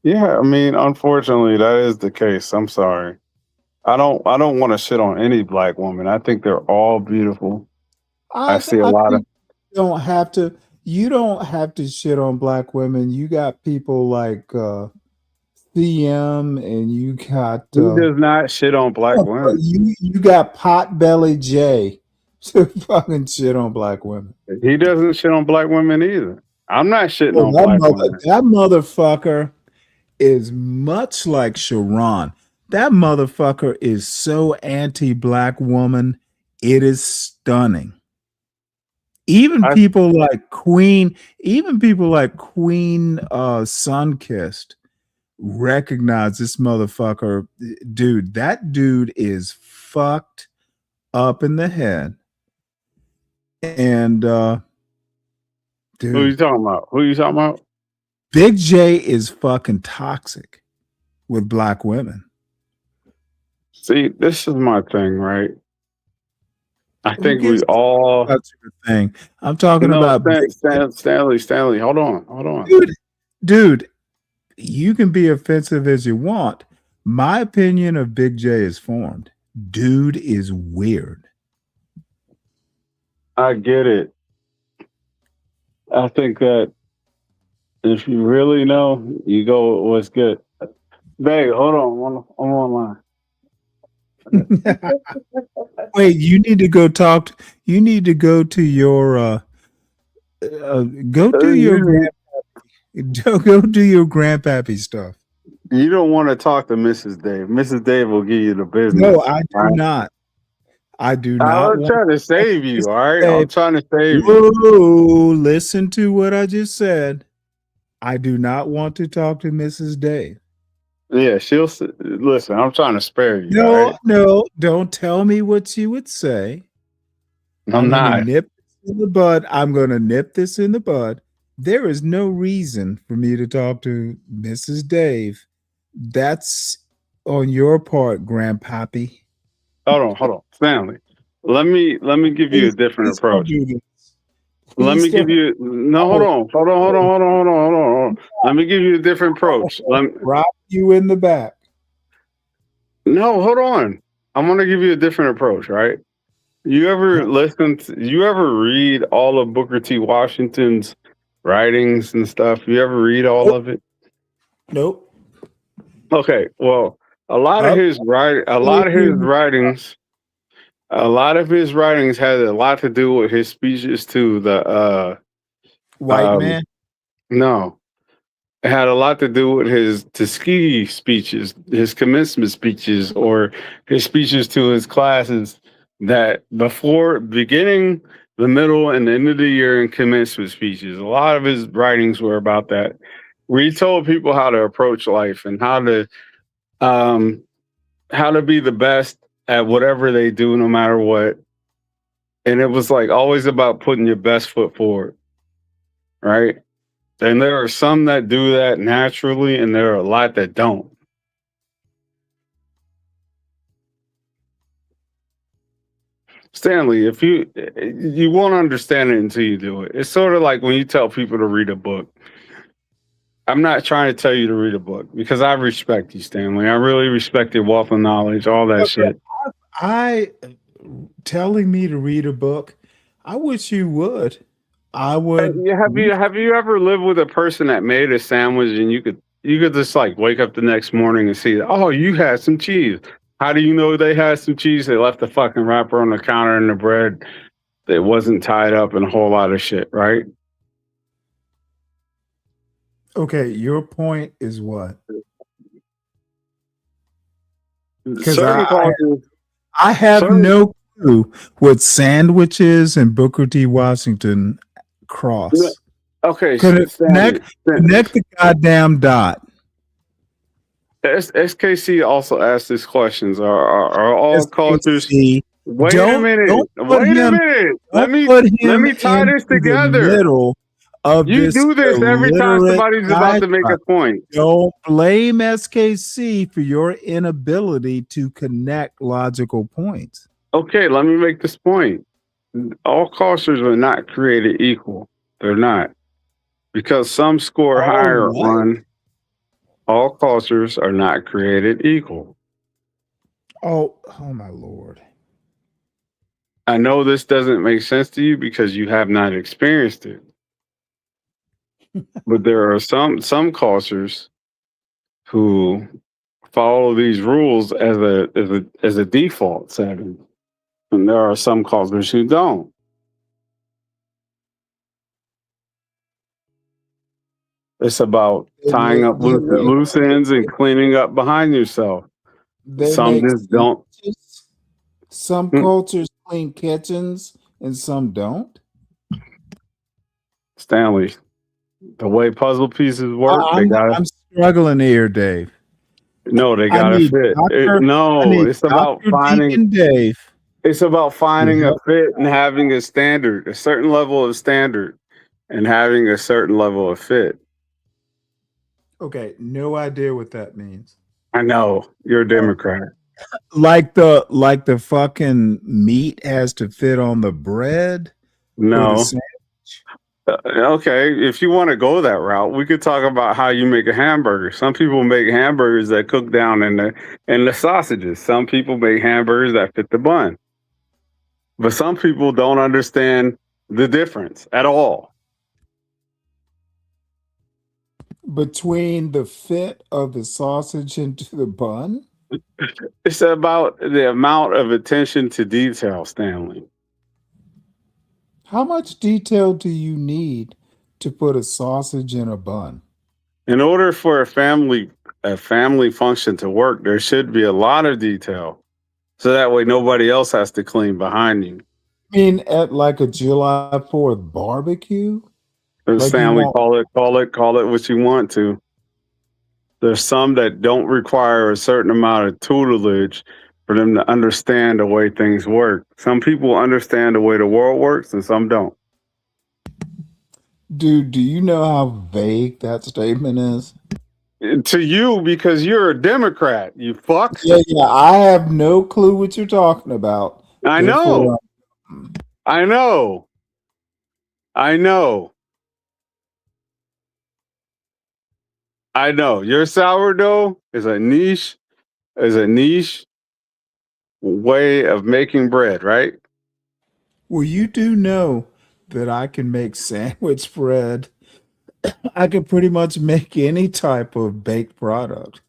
Yeah, I mean, unfortunately, that is the case. I'm sorry. I don't want to shit on any black woman. I think they're all beautiful. I see a lot of. think you don't have to shit on black women. You got people like CM, and you got He does not shit on black women. you got Potbelly J to fucking shit on black women. He doesn't shit on black women either. I'm not shitting Well, on that black women. that motherfucker is much like Sharon. That motherfucker is so anti-black woman. It is stunning. Even people like Queen Sunkissed recognize this motherfucker. Dude, that dude is fucked up in the head. And dude, Who you talking about? Big J is fucking toxic with black women. See, this is my thing, right? I Who think we gives a all. That's your thing. I'm talking about Stanley. Hold on. Dude, you can be offensive as you want. My opinion of Big J is formed. Dude is weird. I get it. I think that if you really know, you go with what's good. Babe, hold on. I'm online. Wait, you need to go you need to go to your go do your go do your grandpappy stuff. You don't want to talk to Mrs. Dave. Mrs. Dave will give you the business. No, I do right? not. I do not I'm want trying to save you, all right? Dave. I'm trying to save you. Whoa, listen to what I just said. I do not want to talk to Mrs. Dave. Yeah, listen. I'm trying to spare you. No, all right? no, don't tell me what you would say. I'm gonna not. nip this in the bud. I'm gonna nip this in the bud. There is no reason for me to talk to Mrs. Dave. That's on your part, Grandpappy. Hold on, Stanley. Let me give you a different approach. Let me give you hold on. Let me give you a different approach. Rock you in the back. No, hold on. I'm gonna give you a different approach, right? You ever read all of Booker T. Washington's writings and stuff? You ever read all of it? Nope. Okay, well, a lot of his writings had a lot to do with his speeches to the white man. No, it had a lot to do with his Tuskegee speeches, his commencement speeches, or his speeches to his classes that before beginning, the middle, and the end of the year and commencement speeches. A lot of his writings were about that. Where he told people how to approach life and how to be the best at whatever they do, no matter what. And it was like always about putting your best foot forward, right? And there are some that do that naturally, and there are a lot that don't. Stanley, if you won't understand it until you do it. It's sort of like when you tell people to read a book. I'm not trying to tell you to read a book because I respect you, Stanley. I really respect your wealth of knowledge, all that shit. I telling me to read a book. I wish you would. I would. Have you ever lived with a person that made a sandwich and you could just like wake up the next morning and see, oh, you had some cheese. How do you know they had some cheese? They left the fucking wrapper on the counter and the bread that wasn't tied up and a whole lot of shit, right? Okay, your point is what? Because I have no clue what sandwiches and Booker T. Washington cross. Okay, connect the goddamn dot. SKC also asked these questions. Are all cultures? Wait a minute. Let me tie this together. You do this every time somebody's about to make a point. Don't blame SKC for your inability to connect logical points. Okay, let me make this point. All cultures are not created equal. They're not. Because some score higher on all cultures are not created equal. Oh my Lord. I know this doesn't make sense to you because you have not experienced it. But there are some cultures who follow these rules as a default setting. And there are some cultures who don't. It's about tying up loose ends and cleaning up behind yourself. Some just don't. Some cultures clean kitchens and some don't. Stanley, the way puzzle pieces work, I'm struggling here, Dave. No, they gotta fit. It's about finding Dave. It's about finding a fit and having a standard, a certain level of standard, and having a certain level of fit. Okay, no idea what that means. I know you're a Democrat. Like the fucking meat has to fit on the bread. No. Okay, if you want to go that route, we could talk about how you make a hamburger. Some people make hamburgers that cook down in the sausages. Some people make hamburgers that fit the bun. But some people don't understand the difference at all. Between the fit of the sausage into the bun? It's about the amount of attention to detail, Stanley. How much detail do you need to put a sausage in a bun? In order for a family function to work, there should be a lot of detail. So that way nobody else has to clean behind you. I mean, at like a July 4th barbecue? Like Stanley, call it what you want to. There's some that don't require a certain amount of tutelage for them to understand the way things work. Some people understand the way the world works and some don't. Dude, do you know how vague that statement is? To you, because you're a Democrat, you fuck. Yeah, I have no clue what you're talking about. I know. I know. I know. I know. Your sourdough is a niche way of making bread, right? Well, you do know that I can make sandwich bread. I can pretty much make any type of baked product.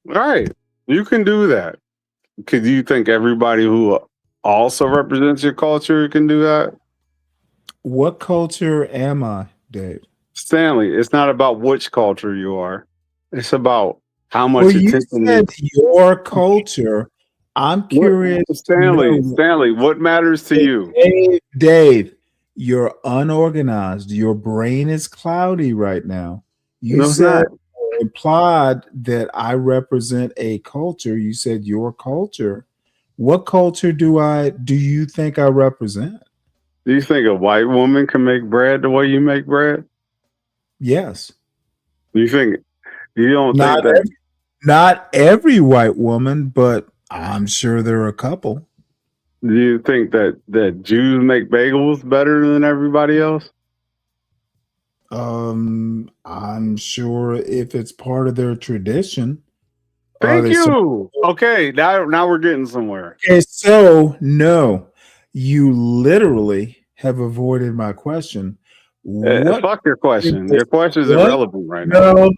Right. You can do that. Could you think everybody who also represents your culture can do that? What culture am I, Dave? Stanley, it's not about which culture you are. It's about how much Well, you attention said your culture. I'm curious. Stanley, what matters to you? Dave, you're unorganized. Your brain is cloudy right now. You said implied that I represent a culture. You said your culture. What culture do you think I represent? Do you think a white woman can make bread the way you make bread? Yes. Not every white woman, but I'm sure there are a couple. Do you think that Jews make bagels better than everybody else? I'm sure if it's part of their tradition. Thank you. Okay, now we're getting somewhere. Okay, so no, you literally have avoided my question. Fuck your question. Your question is irrelevant right now. No,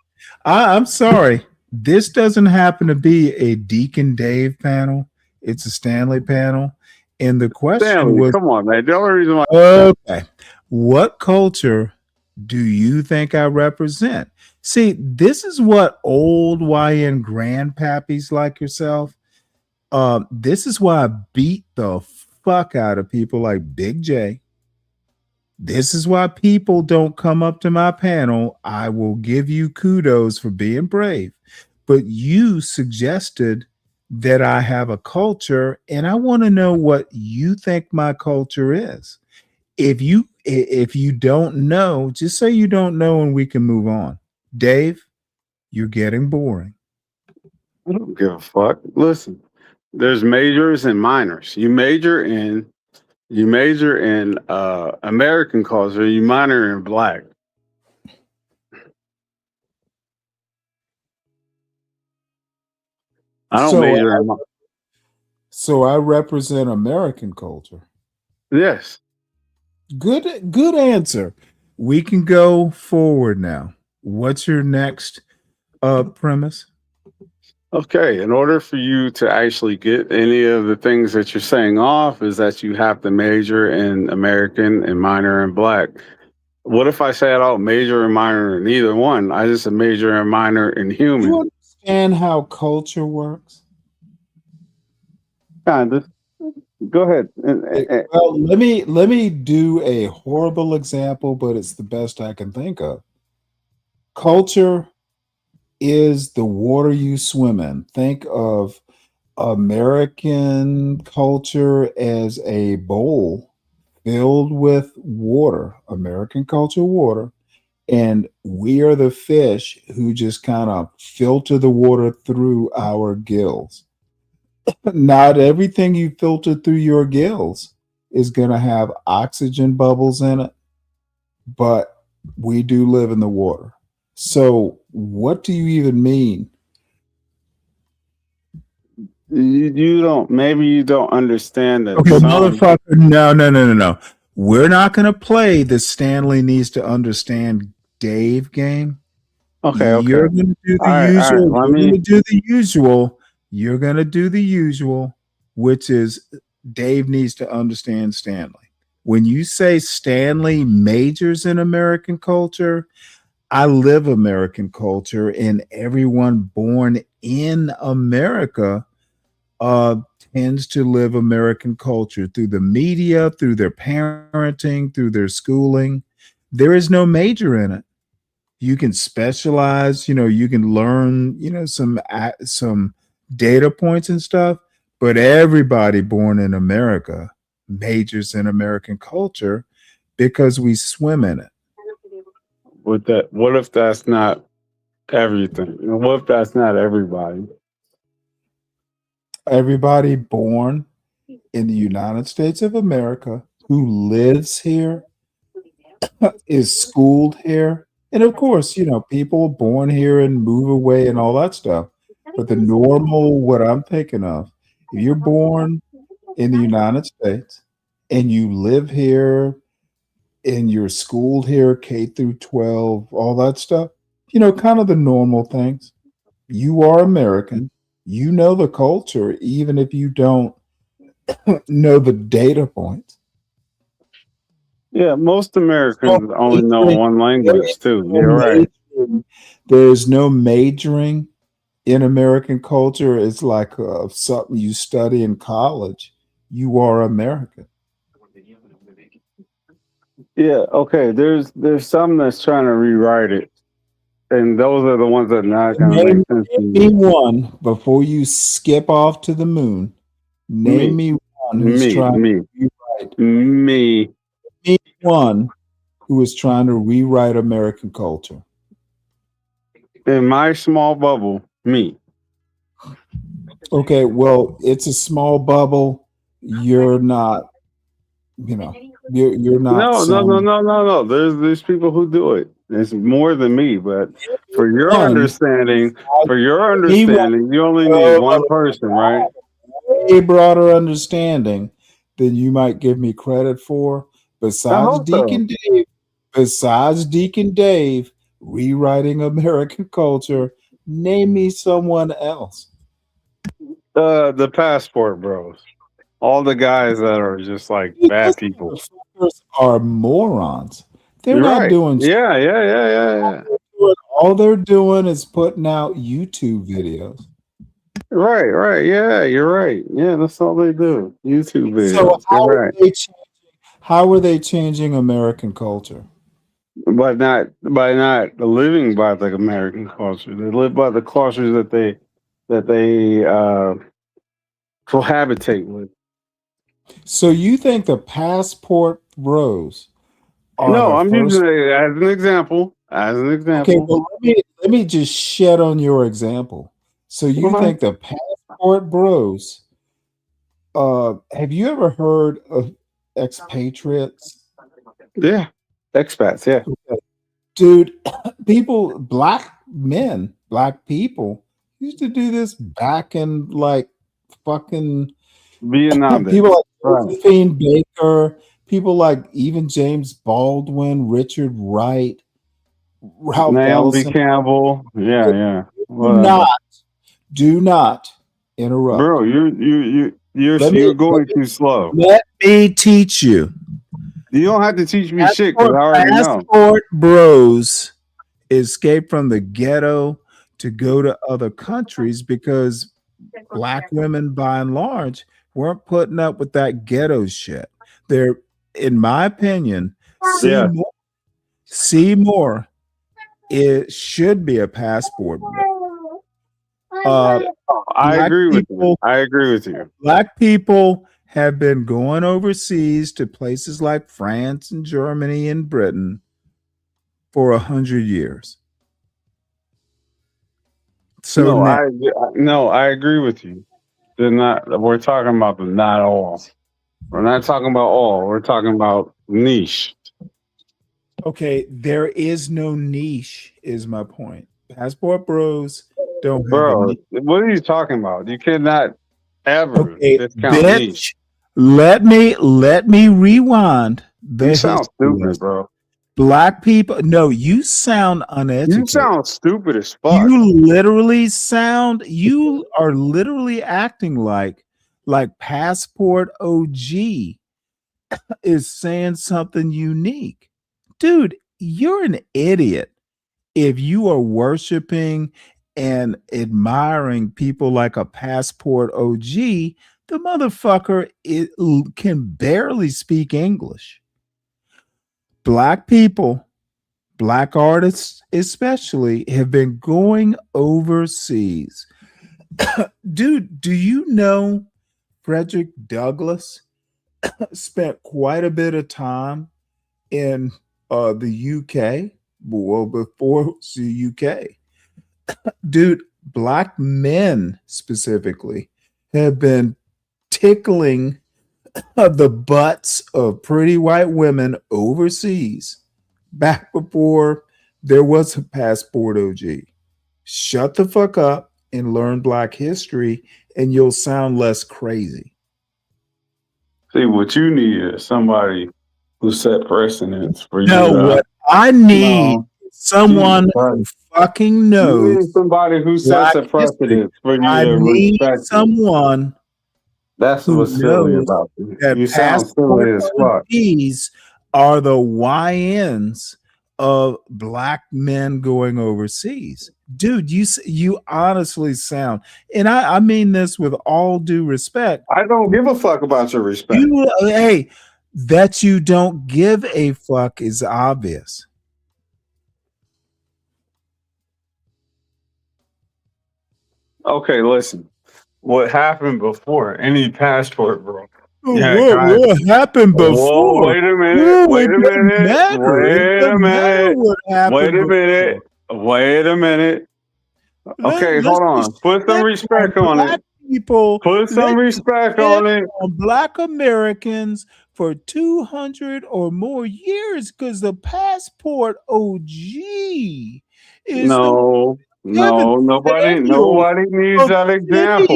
I'm sorry. This doesn't happen to be a Deacon Dave panel. It's a Stanley panel. And the question was, come on, man. The only reason why. Okay. What culture do you think I represent? See, this is what old YN grandpappies like yourself. This is why I beat the fuck out of people like Big J. This is why people don't come up to my panel. I will give you kudos for being brave. But you suggested that I have a culture, and I want to know what you think my culture is. If you don't know, just say you don't know and we can move on. Dave, you're getting boring. I don't give a fuck. Listen, there's majors and minors. You major in American culture, you minor in Black. I don't major in. So I represent American culture. Yes. Good answer. We can go forward now. What's your next premise? Okay, in order for you to actually get any of the things that you're saying off is that you have to major in American and minor in Black. What if I say I don't major and minor in either one? I just major and minor in human. Do you understand how culture works? Kind of. Go ahead. Well, let me do a horrible example, but it's the best I can think of. Culture is the water you swim in. Think of American culture as a bowl filled with water, American culture water, and we are the fish who just kind of filter the water through our gills. Not everything you filter through your gills is going to have oxygen bubbles in it, but we do live in the water. So what do you even mean? You don't. Maybe you don't understand that. Okay, motherfucker. No. We're not going to play the Stanley needs to understand Dave game. Okay. You're going to do the All right. usual. Let You're going me. to do the usual. You're going to do the usual, which is Dave needs to understand Stanley. When you say Stanley majors in American culture, I live American culture, and everyone born in America tends to live American culture through the media, through their parenting, through their schooling. There is no major in it. You can specialize, you can learn, some data points and stuff, but everybody born in America majors in American culture because we swim in it. With that, what if that's not everything? What if that's not everybody? Everybody born in the United States of America who lives here is schooled here. And of course, people born here and move away and all that stuff. But the normal, what I'm thinking of, if you're born in the United States and you live here and you're schooled here, K through 12, all that stuff, kind of the normal things. You are American. You know the culture, even if you don't know the data points. Yeah, most Americans only know one language too. You're right. There's no majoring in American culture. It's like something you study in college. You are American. Yeah. Okay. There's some that's trying to rewrite it, and those are the ones that are not going to make sense to Name me. one before you skip off to the moon. Name me one who's trying to rewrite. Me. Name one who is trying to rewrite American culture. In my small bubble, me. Okay, well, it's a small bubble. You're not, you're not. No. There's people who do it. It's more than me, but for your understanding, you only need one person, right? A broader understanding than you might give me credit for. Besides Deacon Dave rewriting American culture, name me someone else. The passport bros. All the guys that are just like bad people. Are morons. They're not doing. Yeah. All they're doing is putting out YouTube videos. Right. Yeah, you're right. Yeah, that's all they do. YouTube videos. So how are they right. changing American culture? By not living by the American culture. They live by the cultures that they cohabitate with. So you think the passport bros are No, the I'm first? using it as an example. Okay, well let me just shed on your example. So you think the passport bros? Have you ever heard of expatriates? Yeah, expats. Yeah, dude, black people used to do this back in like fucking Vietnam. People like Josephine Baker, people like even James Baldwin, Richard Wright, Ralph Naomi Ellison. Campbell. Yeah. Do not interrupt, bro. You're going too slow. Let me teach you. You don't have to teach me shit because I already know. Passport bros escape from the ghetto to go to other countries because black women, by and large, weren't putting up with that ghetto shit. They're, in my opinion, Seymour, it should be a passport. I agree with you. Black people have been going overseas to places like France and Germany and Britain for 100 years. So I agree with you. They're not. We're talking about the not all. We're not talking about all. We're talking about niche. Okay, there is no niche. Is my point. Passport bros don't have. Bro, what are you talking about? You cannot ever Okay, discount me. bitch. Let me rewind the You sound history. stupid, bro. Black people. No, you sound uneducated. You sound stupid as fuck. You are literally acting like Passport OG is saying something unique. Dude, you're an idiot if you are worshiping and admiring people like a Passport OG. The motherfucker can barely speak English. Black people, Black artists especially, have been going overseas. Dude, do you know Frederick Douglass spent quite a bit of time in the UK? Well, before the UK. Dude, Black men specifically have been tickling the butts of pretty white women overseas back before there was a Passport OG. Shut the fuck up and learn Black history, and you'll sound less crazy. See, what you need is somebody who set precedents for you. No, what I need is someone who fucking knows. You need somebody who sets a precedent for you I to need respect. someone That's who what's silly knows about you. that You sound silly as fuck. These are the YNs of Black men going overseas. Dude, you honestly sound, and I mean this with all due respect. I don't give a fuck about your respect. Hey, that you don't give a fuck is obvious. Okay, listen. What happened before any passport, bro? What happened before? Whoa, wait a minute. Wait a minute. Wait a minute. Okay, hold on. Put some respect on it. Put some respect on it. Black Americans for 200 or more years, because the Passport OG is nobody needs that example.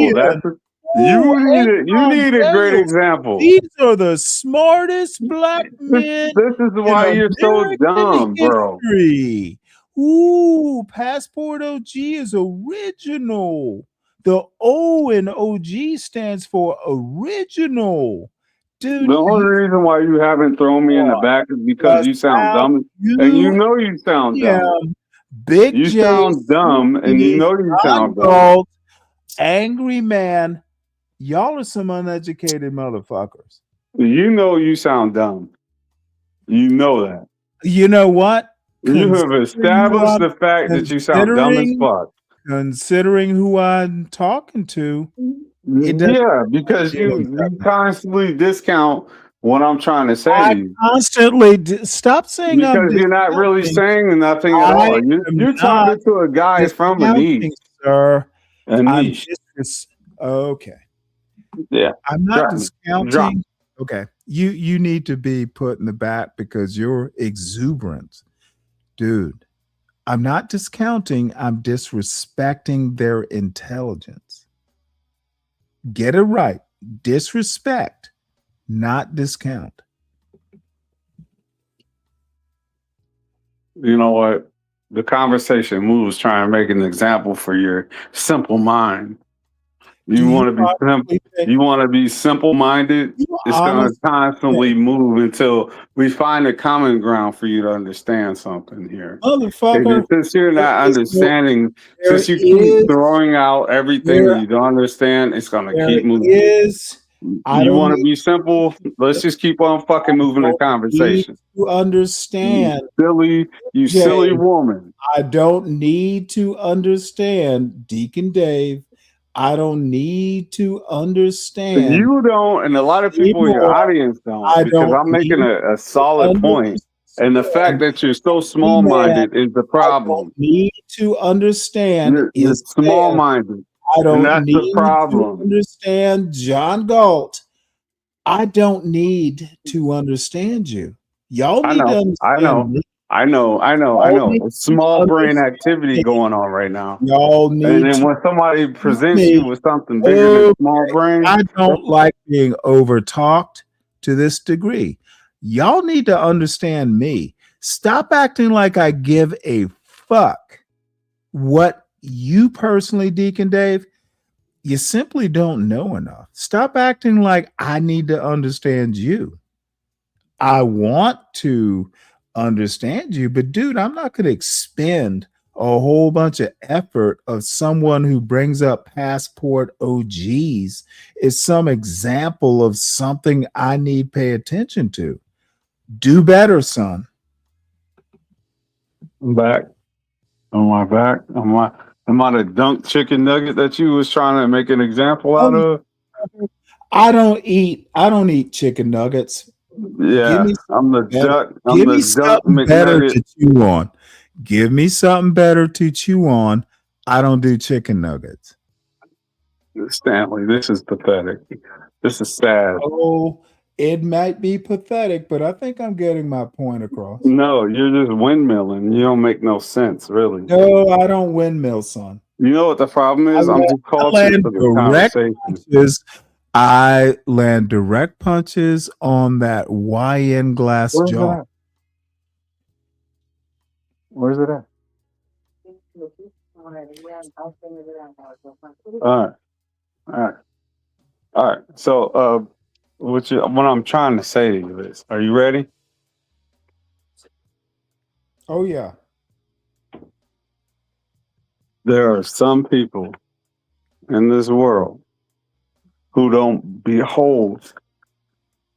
You need a great example. These are the smartest Black men. This is why you're so dumb, bro. Ooh, Passport OG is original. The O in OG stands for original. Dude, the only reason why you haven't thrown me in the back is because you sound dumb, and you know you sound dumb. You sound dumb, and you know you sound dumb. Angry man, y'all are some uneducated motherfuckers. You know you sound dumb. You know that. You know what? You have established the fact that you sound dumb as fuck. Considering who I'm talking to. Yeah, because you constantly discount what I'm trying to say to you. Constantly stop saying because you're not really saying nothing at all. You're talking to a guy from a niche, sir. A niche. Okay. Yeah. I'm not discounting. Okay. You need to be put in the back because you're exuberant. Dude, I'm not discounting. I'm disrespecting their intelligence. Get it right. Disrespect, not discount. You know what? The conversation moves trying to make an example for your simple mind. You want to be simple-minded. It's going to constantly move until we find a common ground for you to understand something here. Motherfucker, since you're not understanding, since you keep throwing out everything you don't understand, it's going to keep moving. You want to be simple? Let's just keep on fucking moving the conversation. You understand, you silly woman. I don't need to understand, Deacon Dave. I don't need to understand. You don't, and a lot of people in your audience don't, because I'm making a solid point. And the fact that you're so small-minded is the problem. I don't need to understand. You're small-minded. I don't need the problem. To understand John Galt. I don't need to understand you. Y'all need to understand me. I know. Y'all need A to small brain activity understand. going on right now. Y'all And need then to when somebody presents you me. with something bigger than Okay, small brain, I don't like being over talked to this degree. Y'all need to understand me. Stop acting like I give a fuck what you personally, Deacon Dave. You simply don't know enough. Stop acting like I need to understand you. I want to understand you, but dude, I'm not going to expend a whole bunch of effort of someone who brings up passport OGs is some example of something I need pay attention to. Do better, son. I'm back. Am I back? Am I the dunk chicken nugget that you was trying to make an example out of? I don't eat chicken nuggets. Give Yeah, me I'm the better. duck. I'm Give the me dunk something better McNugget. to chew on. Give me something better to chew on. I don't do chicken nuggets. Stanley, this is pathetic. This is sad. Oh, it might be pathetic, but I think I'm getting my point across. No, you're just windmilling. You don't make no sense, really. No, I don't windmill, son. You know what the problem I is? I'm too I cultured land for this direct conversation. punches. I land direct punches on that YN glass Where's it jaw. at? Where's it at? All right. All right. All right. So, what I'm trying to say to you is, are you ready? Oh yeah. There are some people in this world who don't behold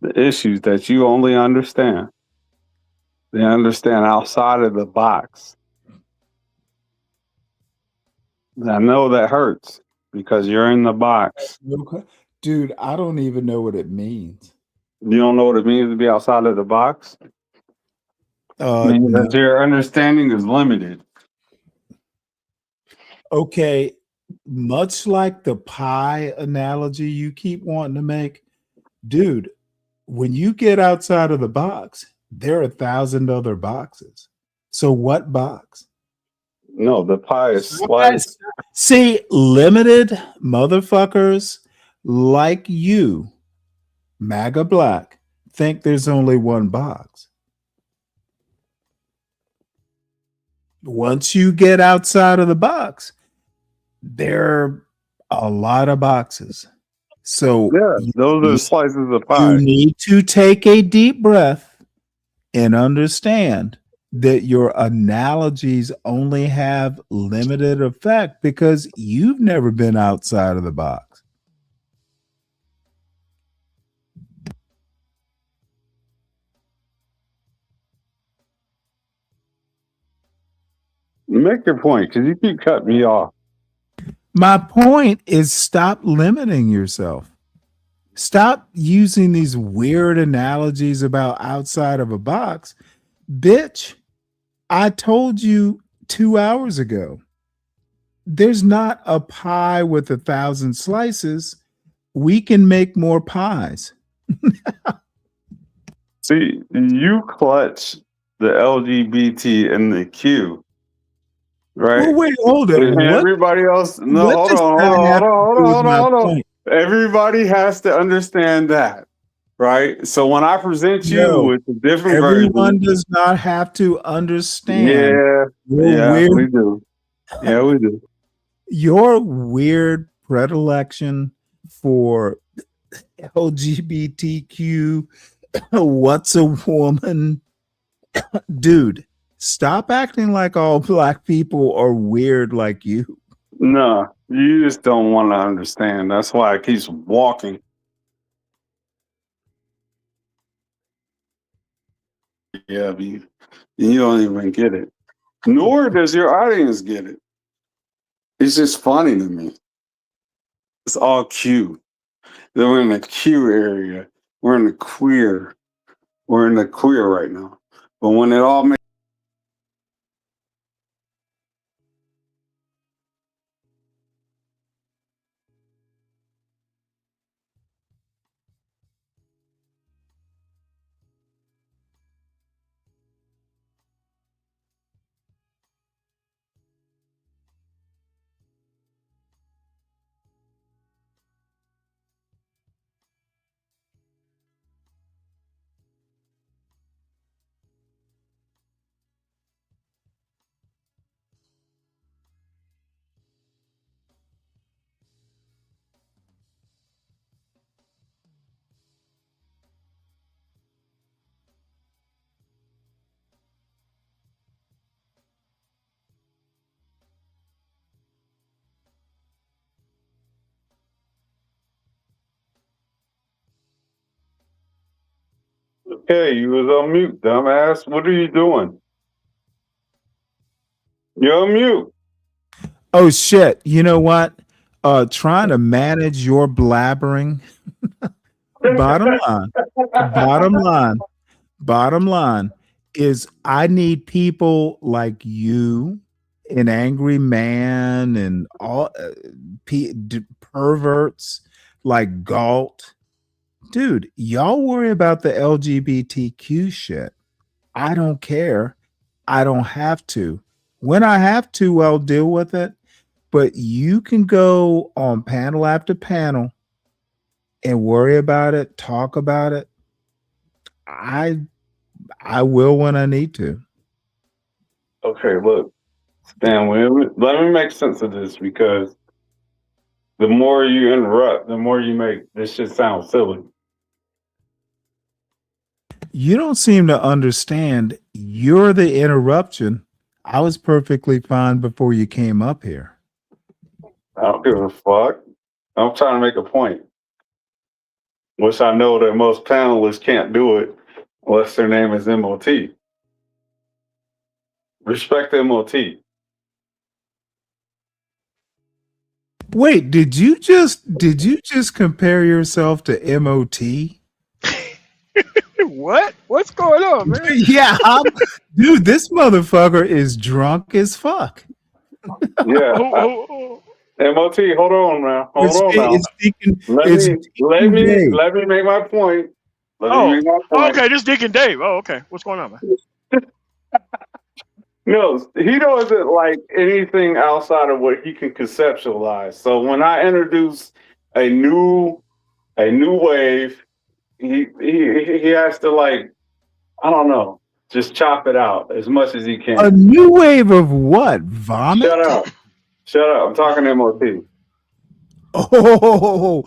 the issues that you only understand. They understand outside of the box. And I know that hurts because you're in the box. Okay. Dude, I don't even know what it means. You don't know what it means to be outside of the box? It means No. that your understanding is limited. Okay, much like the pie analogy you keep wanting to make, dude, when you get outside of the box, there are 1,000 other boxes. So what box? No, the pie is sliced. See, limited motherfuckers like you, MAGA Black, think there's only one box. Once you get outside of the box, there are a lot of boxes. So Yeah, those are slices of pie. you need to take a deep breath and understand that your analogies only have limited effect because you've never been outside of the box. Make your point because you keep cutting me off. My point is stop limiting yourself. Stop using these weird analogies about outside of a box. Bitch, I told you 2 hours ago, there's not a pie with 1,000 slices. We can make more pies. See, you clutch the LGBT and the Q, right? Well, wait, hold it. And What? everybody else, no, What hold does on, that have to do with my hold on. point? Everybody has to understand that, right? So when I present you No, with a different everyone version, does not have to understand. yeah, we do. Yeah, we do. Your weird predilection for LGBTQ, what's a woman? Dude, stop acting like all black people are weird like you. No, you just don't want to understand. That's why it keeps walking. Yeah, but you don't even get it. Nor does your audience get it. It's just funny to me. It's all Q. Then we're in the Q area. We're in the queer. We're in the queer right now. But when it all makes Hey, you was on mute, dumbass. What are you doing? You're on mute. Oh shit! You know what? Trying to manage your blabbering. Bottom line, bottom line is I need people like you, an angry man, and all perverts like Galt. Dude, y'all worry about the LGBTQ shit. I don't care. I don't have to. When I have to, I'll deal with it. But you can go on panel after panel and worry about it, talk about it. I will when I need to. Okay, look, Stanley, let me make sense of this, because the more you interrupt, the more you make this shit sound silly. You don't seem to understand. You're the interruption. I was perfectly fine before you came up here. I don't give a fuck. I'm trying to make a point, which I know that most panelists can't do it unless their name is MOT. Respect MOT. Wait, did you just compare yourself to MOT? What? What's going on, man? Yeah, dude, this motherfucker is drunk as fuck. Yeah. MOT, hold on, man. Hold on now. Let me make my point. Okay, this Deacon Dave. Oh, okay. What's going on, man? No, he doesn't like anything outside of what he can conceptualize. So when I introduce a new wave, he has to, like, I don't know, just chop it out as much as he can. A new wave of what? Vomit? Shut up. I'm talking to MOT. Oh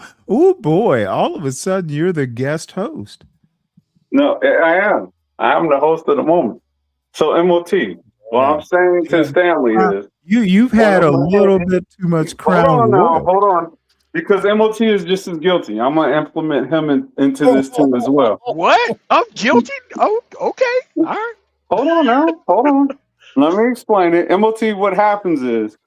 boy! All of a sudden, you're the guest host. No, I am. I'm the host of the moment. So MOT, what I'm saying to Stanley is, you've had a little bit too much Crown Royal. Hold on. Because MOT is just as guilty. I'm going to implement him into this too as well. What? I'm guilty? Oh, okay. All right. Hold on now. Hold on. Let me explain it. MOT, what happens is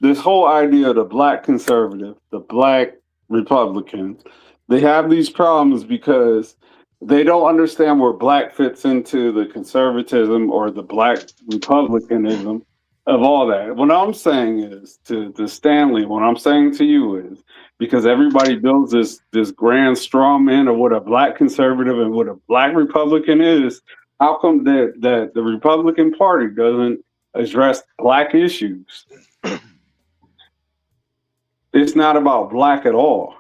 this whole idea of the black conservative, the black Republican, they have these problems because they don't understand where black fits into the conservatism or the black republicanism of all that. What I'm saying is to Stanley, what I'm saying to you is, because everybody builds this grand straw man of what a black conservative and what a black Republican is, how come that the Republican Party doesn't address black issues? It's not about black at all.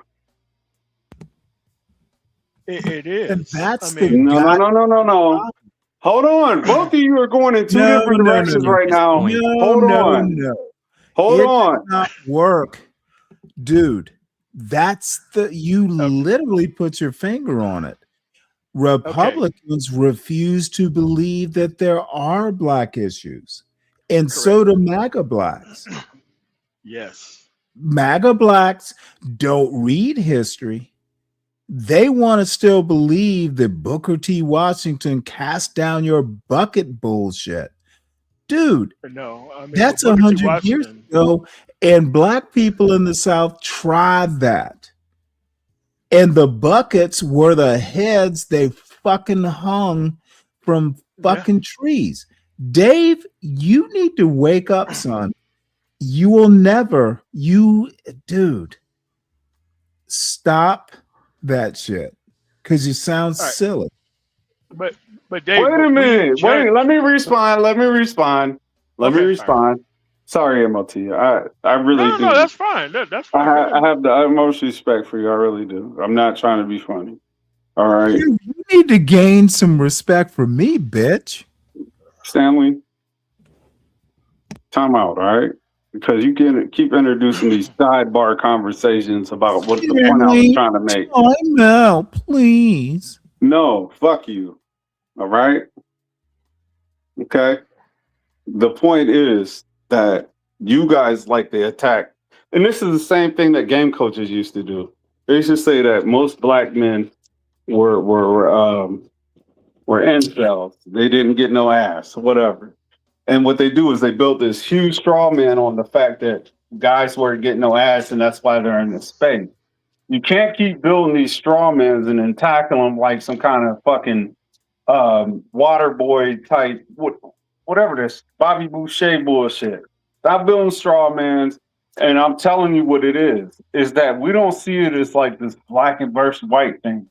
It is. And that's No. Hold on. Both of you are going in two different directions right now. Hold on. Hold on. Does not work. Dude, you literally put your finger on it. Republicans refuse to believe that there are black issues. And so do MAGA blacks. Yes. MAGA blacks don't read history. They want to still believe that Booker T. Washington cast down your bucket bullshit. Dude, that's 100 years ago, and black people in the South tried that. And the buckets were the heads they fucking hung from fucking trees. Dave, you need to wake up, son. You will never, dude, stop that shit, because you sound silly. But Dave, wait a minute. Let me respond. Sorry, MOT. I really do. No, that's fine. That's fine. I have the utmost respect for you. I really do. I'm not trying to be funny. All right. You need to gain some respect for me, bitch. Stanley, time out, all right? Because you keep introducing these sidebar conversations about what the point I was trying to make. Time out, please. No, fuck you. All right? Okay? The point is that you guys like to attack. And this is the same thing that game coaches used to do. They used to say that most black men were were incels. They didn't get no ass, whatever. And what they do is they built this huge straw man on the fact that guys weren't getting no ass, and that's why they're in the space. You can't keep building these straw mans and then tackle them like some kind of fucking water boy type, whatever this Bobby Boucher bullshit. Stop building straw mans. And I'm telling you what it is that we don't see it as like this black and versus white thing.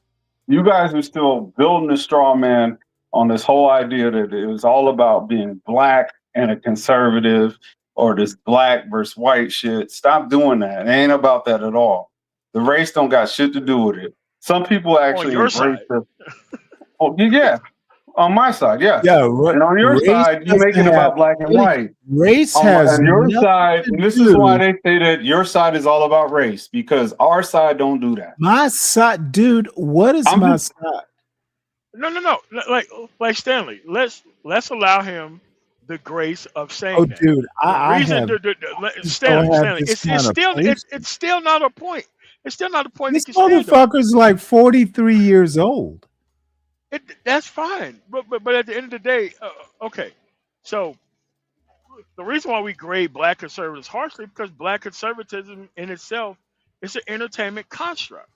You guys are still building a straw man on this whole idea that it was all about being black and a conservative or this black versus white shit. Stop doing that. It ain't about that at all. The race don't got shit to do with it. Some people actually On your side. Oh, yeah. On my side, yeah. Yeah, and on your side, you make it about black and white. Race on has your nothing side, to and this do. is why they say that your side is all about race, because our side don't do that. My side, dude. What is my side? No. Like Stanley. Let's allow him the grace of saying Oh, that. dude, I have. Stanley. It's still not a point. It's still not a point. This that you stand on. motherfucker's like 43 years old. That's fine, but at the end of the day, okay. So the reason why we grade black conservatives harshly because black conservatism in itself is an entertainment construct.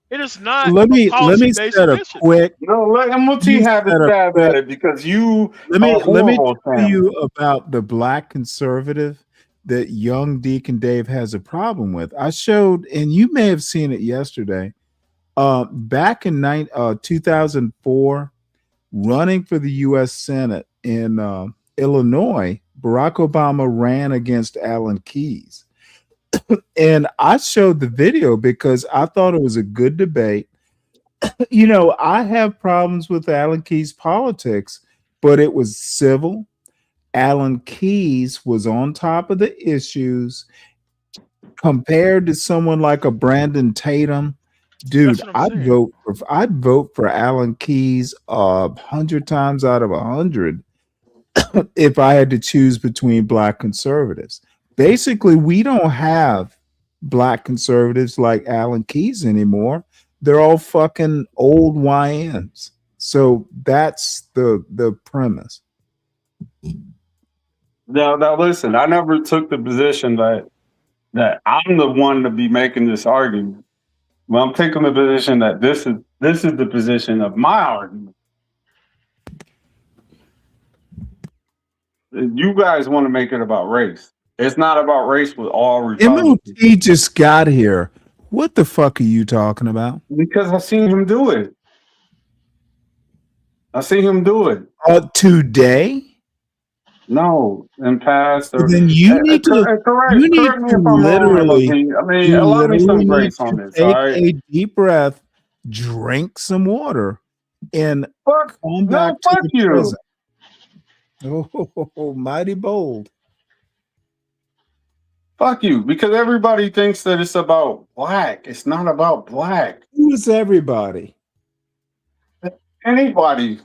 It is not. Let me policy-based set a initiative. quick. No, let MLT have a stab at it because you. Let me horrible, tell Sam. you about the black conservative that young Deacon Dave has a problem with. I showed, and you may have seen it yesterday. Back in 2004, running for the U.S. Senate in Illinois, Barack Obama ran against Alan Keyes. And I showed the video because I thought it was a good debate. You know, I have problems with Alan Keyes' politics, but it was civil. Alan Keyes was on top of the issues compared to someone like a Brandon Tatum. Dude, I'd vote for Alan Keyes 100 times out of 100 if I had to choose between black conservatives. Basically, we don't have black conservatives like Alan Keyes anymore. They're all fucking old YNs. So that's the premise. Now listen, I never took the position that I'm the one to be making this argument. Well, I'm taking the position that this is the position of my argument. You guys want to make it about race. It's not about race with all Republicans. MLT just got here. What the fuck are you talking about? Because I seen him do it. Today? No, in past. Then you need to literally. Allow me some grace on this. Take All right? a deep breath, drink some water, and come back to the present. Oh, mighty bold. Fuck you, because everybody thinks that it's about black. It's not about black. Who is everybody? Anybody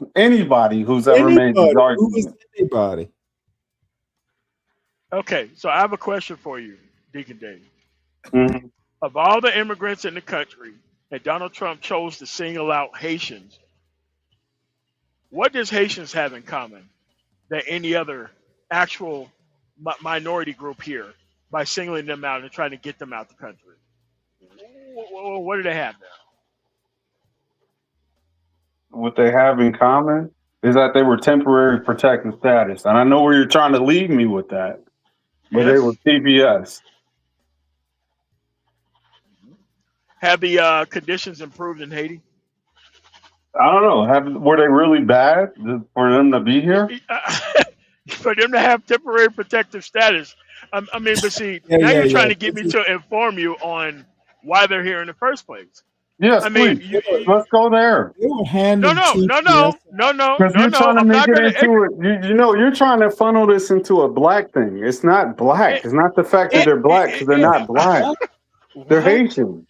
who's ever made these arguments. Who is anybody? Okay, so I have a question for you, Deacon Dave. Mm-hmm. Of all the immigrants in the country, and Donald Trump chose to single out Haitians, what does Haitians have in common that any other actual minority group here by singling them out and trying to get them out the country? What do they have there? What they have in common is that they were temporary protected status. And I know where you're trying to lead me with that. But they were TPS. Have the conditions improved in Haiti? I don't know. Were they really bad for them to be here? For them to have temporary protective status. But see, now you're trying to get me to inform you on why they're here in the first place. Yes, please. Let's go there. No. Because you're trying to make it into it. You're trying to funnel this into a black thing. It's not black. It's not the fact that they're black because they're not black. They're Haitian.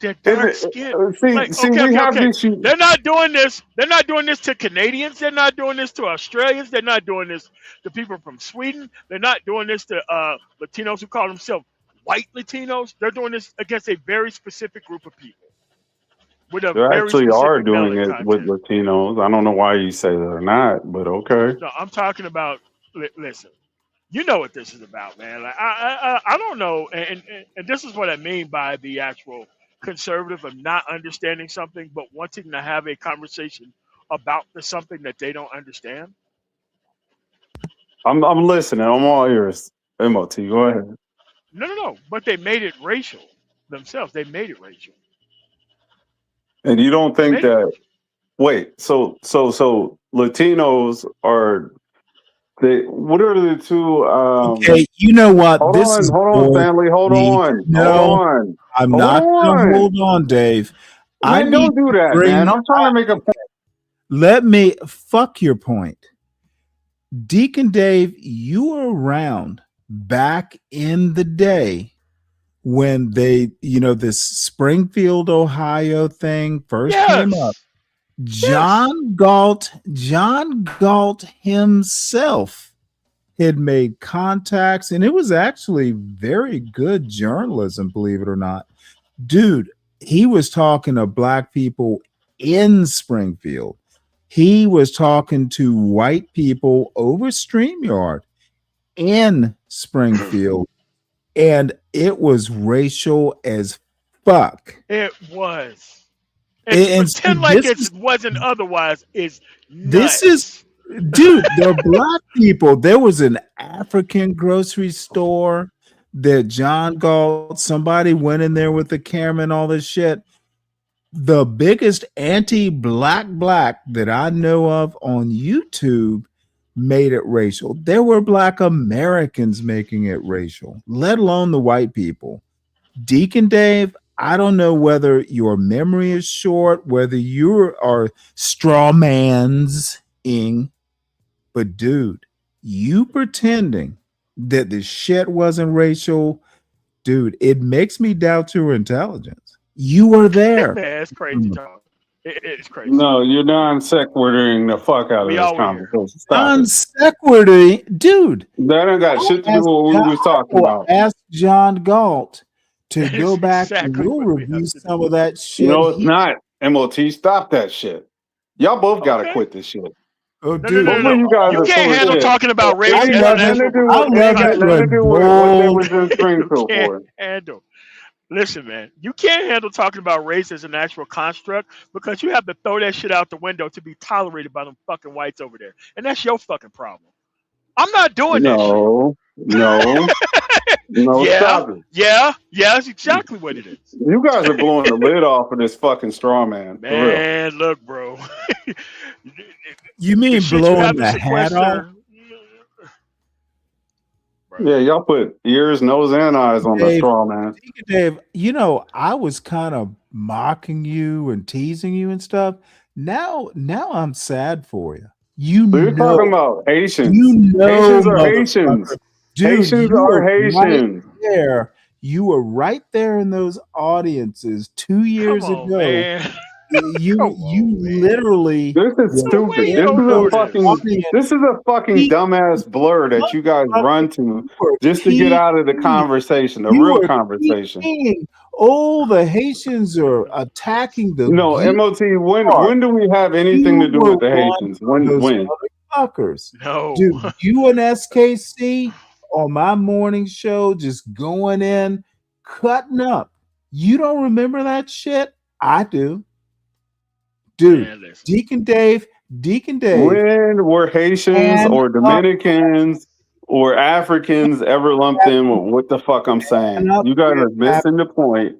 They're dark skinned. They're not doing this. They're not doing this to Canadians. They're not doing this to Australians. They're not doing this to people from Sweden. They're not doing this to Latinos who call themselves white Latinos. They're doing this against a very specific group of people. with a They very actually are specific doing melanin it with content. Latinos. I don't know why you say they're not, but okay. No, I'm talking about. Listen, you know what this is about, man. Like, I don't know, and this is what I mean by the actual conservative of not understanding something, but wanting to have a conversation about the something that they don't understand. I'm listening. I'm all ears. MOT, go ahead. No. But they made it racial themselves. They made it racial. And you don't They think made it that? racial. Wait, so Latinos are they? What are the two? Okay, you know what? This is Hold on, boring Stanley. Hold to me. on, hold No, on, I'm hold not going to on. hold on, Dave. I Man, need don't do to that, man. bring. I'm trying to make a point. Let me fuck your point. Deacon Dave, you were around back in the day when they, this Springfield, Ohio thing first came up. Yes. John Galt himself had made contacts, and it was actually very good journalism, believe it or not. Dude, he was talking to black people in Springfield. He was talking to white people over StreamYard in Springfield, and it was racial as fuck. It was. And to And so pretend like it wasn't otherwise is nuts. this is, dude, the black people. There was an African grocery store that John Galt, somebody went in there with the camera and all this shit. The biggest anti-black that I know of on YouTube made it racial. There were black Americans making it racial, let alone the white people. Deacon Dave, I don't know whether your memory is short, whether you are straw man's-ing, but dude, you pretending that the shit wasn't racial, dude, it makes me doubt your intelligence. You were there. Man, it's crazy talk. It's crazy. No, you're non sequituring the fuck out of We this all here. conversation. Stop Non it. sequitur, dude. That ain't got shit to do with what we was talking about. Ask John Galt to go It's back and exactly we'll what we review have to some do. of that shit. No, it's not. MOT, stop that shit. Y'all both got to Okay. quit this shit. Oh, No, dude. no. Both of you guys You are can't full of handle shit. talking about race I as love an it. actual. I love Ain't got it nothing to when do with what they bold. was in Springfield You for. can't handle. Listen, man, you can't handle talking about race as an actual construct because you have to throw that shit out the window to be tolerated by them fucking whites over there. And that's your fucking problem. I'm not doing that shit. No, Yeah, stop it. that's exactly what it is. You guys are blowing the lid off of this fucking straw man. For real. Man, look, bro. You The mean shit you blowing have to the hat off? sequester. Yeah, y'all put ears, nose, and eyes on the Dave, straw man. Dave, I was kind of mocking you and teasing you and stuff. Now I'm sad for you. So you're talking about Haitians. Haitians are Haitians. Dude, Haitians you are were Haitians. right there. You were right there in those audiences 2 years Come on, ago. man. You literally. This is stupid. This is a fucking dumbass blur that you guys run to just to get out of the conversation, the real conversation. Oh, the Haitians are attacking the. No, MOT. When do we have anything to do with the Haitians? When? Fuckers. No. Dude, you and SKC on my morning show just going in, cutting up. You don't remember that shit? I do. Dude, Man, Deacon Dave. When were Haitians or Dominicans or Africans ever lumped in with what the fuck I'm saying? You guys are missing the point.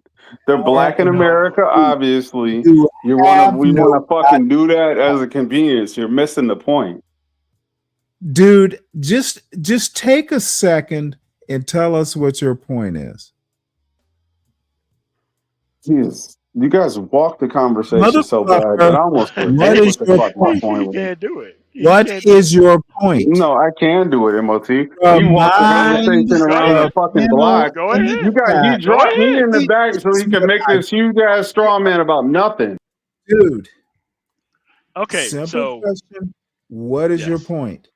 They're black in America, obviously. We want to fucking do that as a convenience. You're missing the point. Dude, just take a second and tell us what your point is. Jeez. You guys walked the conversation so bad that I almost forget what the fuck my point was. You can't do it. What is your point? No, I can do it, MOT. You walked the conversation around the fucking block. Go ahead. He dropped me in the back so he could make this huge ass straw man about nothing. Dude. Okay, simple question. What is your point?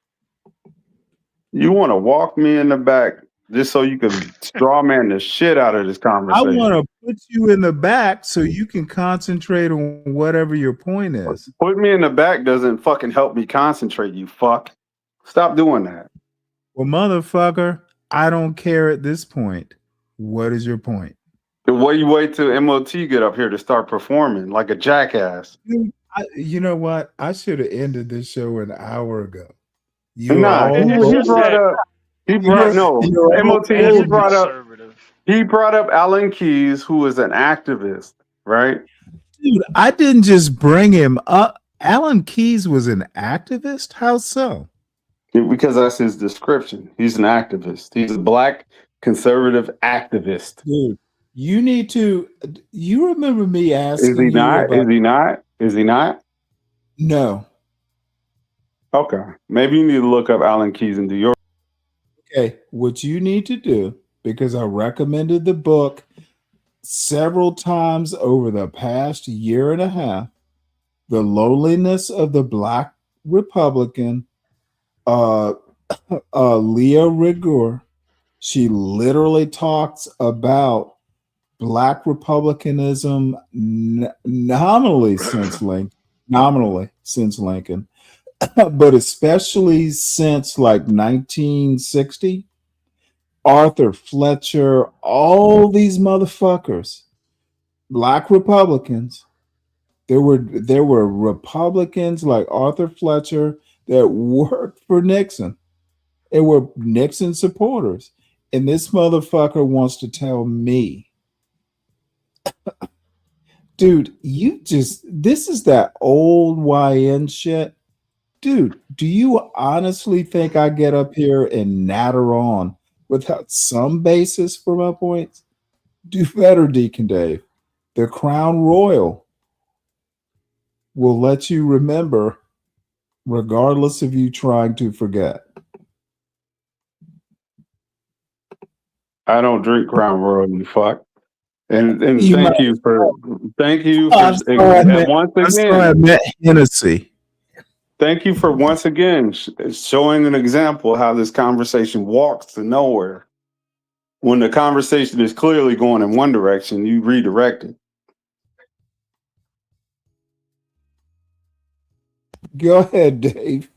You want to walk me in the back just so you can straw man the shit out of this conversation. I want to put you in the back so you can concentrate on whatever your point is. Put me in the back doesn't fucking help me concentrate, you fuck. Stop doing that. Well, motherfucker, I don't care at this point. What is your point? Why you wait till MOT get up here to start performing like a jackass? You know what? I should have ended this show an hour ago. He brought up he brought up Alan Keyes, who is an activist, right? Dude, I didn't just bring him up. Alan Keyes was an activist? How so? Because that's his description. He's an activist. He's a black conservative activist. Dude, you remember me asking Is he not? you about, Is he not? Is he not? No. Okay. Maybe you need to look up Alan Keyes and do your. Okay, what you need to do, because I recommended the book several times over the past year and a half, The Loneliness of the Black Republican, Leah Rigor. She literally talks about Black Republicanism nominally since Lincoln, but especially since like 1960. Arthur Fletcher, all these motherfuckers, Black Republicans. There were Republicans like Arthur Fletcher that worked for Nixon. They were Nixon supporters. And this motherfucker wants to tell me, dude, this is that old YN shit. Dude, do you honestly think I get up here and natter on without some basis for my points? Do better, Deacon Dave. The Crown Royal will let you remember, regardless of you trying to forget. I don't drink Crown Royal, you fuck. And thank you for once again. Hennessy. Thank you for once again showing an example of how this conversation walks to nowhere. When the conversation is clearly going in one direction, you redirect it. Go ahead, Dave.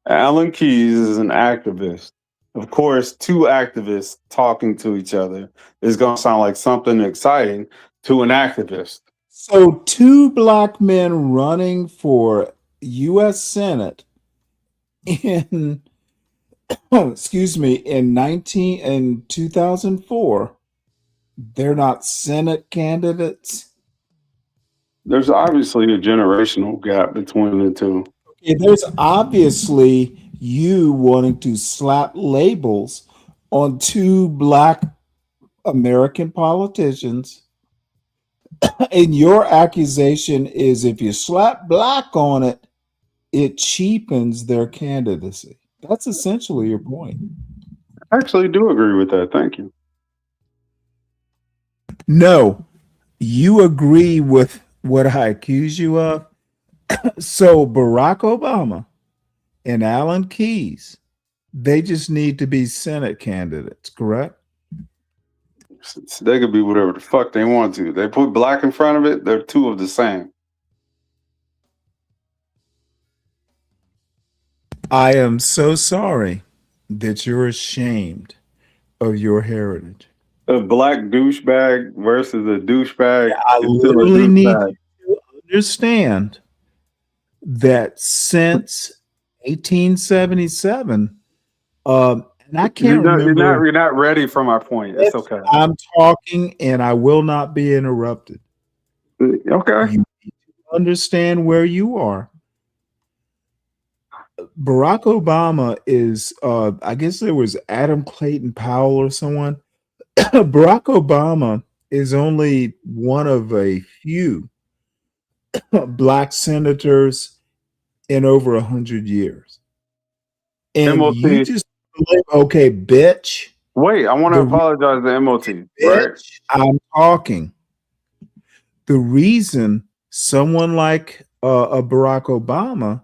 Alan Keyes is an activist. Of course, two activists talking to each other is going to sound like something exciting to an activist. So, two black men running for U.S. Senate in 2004, they're not Senate candidates. There's obviously a generational gap between the two. Okay, there's obviously you wanting to slap labels on two black American politicians. And your accusation is if you slap black on it, it cheapens their candidacy. That's essentially your point. I actually do agree with that. Thank you. No, you agree with what I accuse you of. So Barack Obama and Alan Keyes, they just need to be Senate candidates, correct? They could be whatever the fuck they want to. They put black in front of it, they're two of the same. I am so sorry that you're ashamed of your heritage. A black douchebag versus a douchebag. I literally need you to understand that since 1877, and I can't remember. You're not ready for my point. It's okay. I'm talking and I will not be interrupted. Okay. You need to understand where you are. Barack Obama is, I guess there was Adam Clayton Powell or someone. Barack Obama is only one of a few black senators in over 100 years. And MOT. you just, okay, bitch. Wait, I want to apologize to MOT. Right? I'm talking. The reason someone like a Barack Obama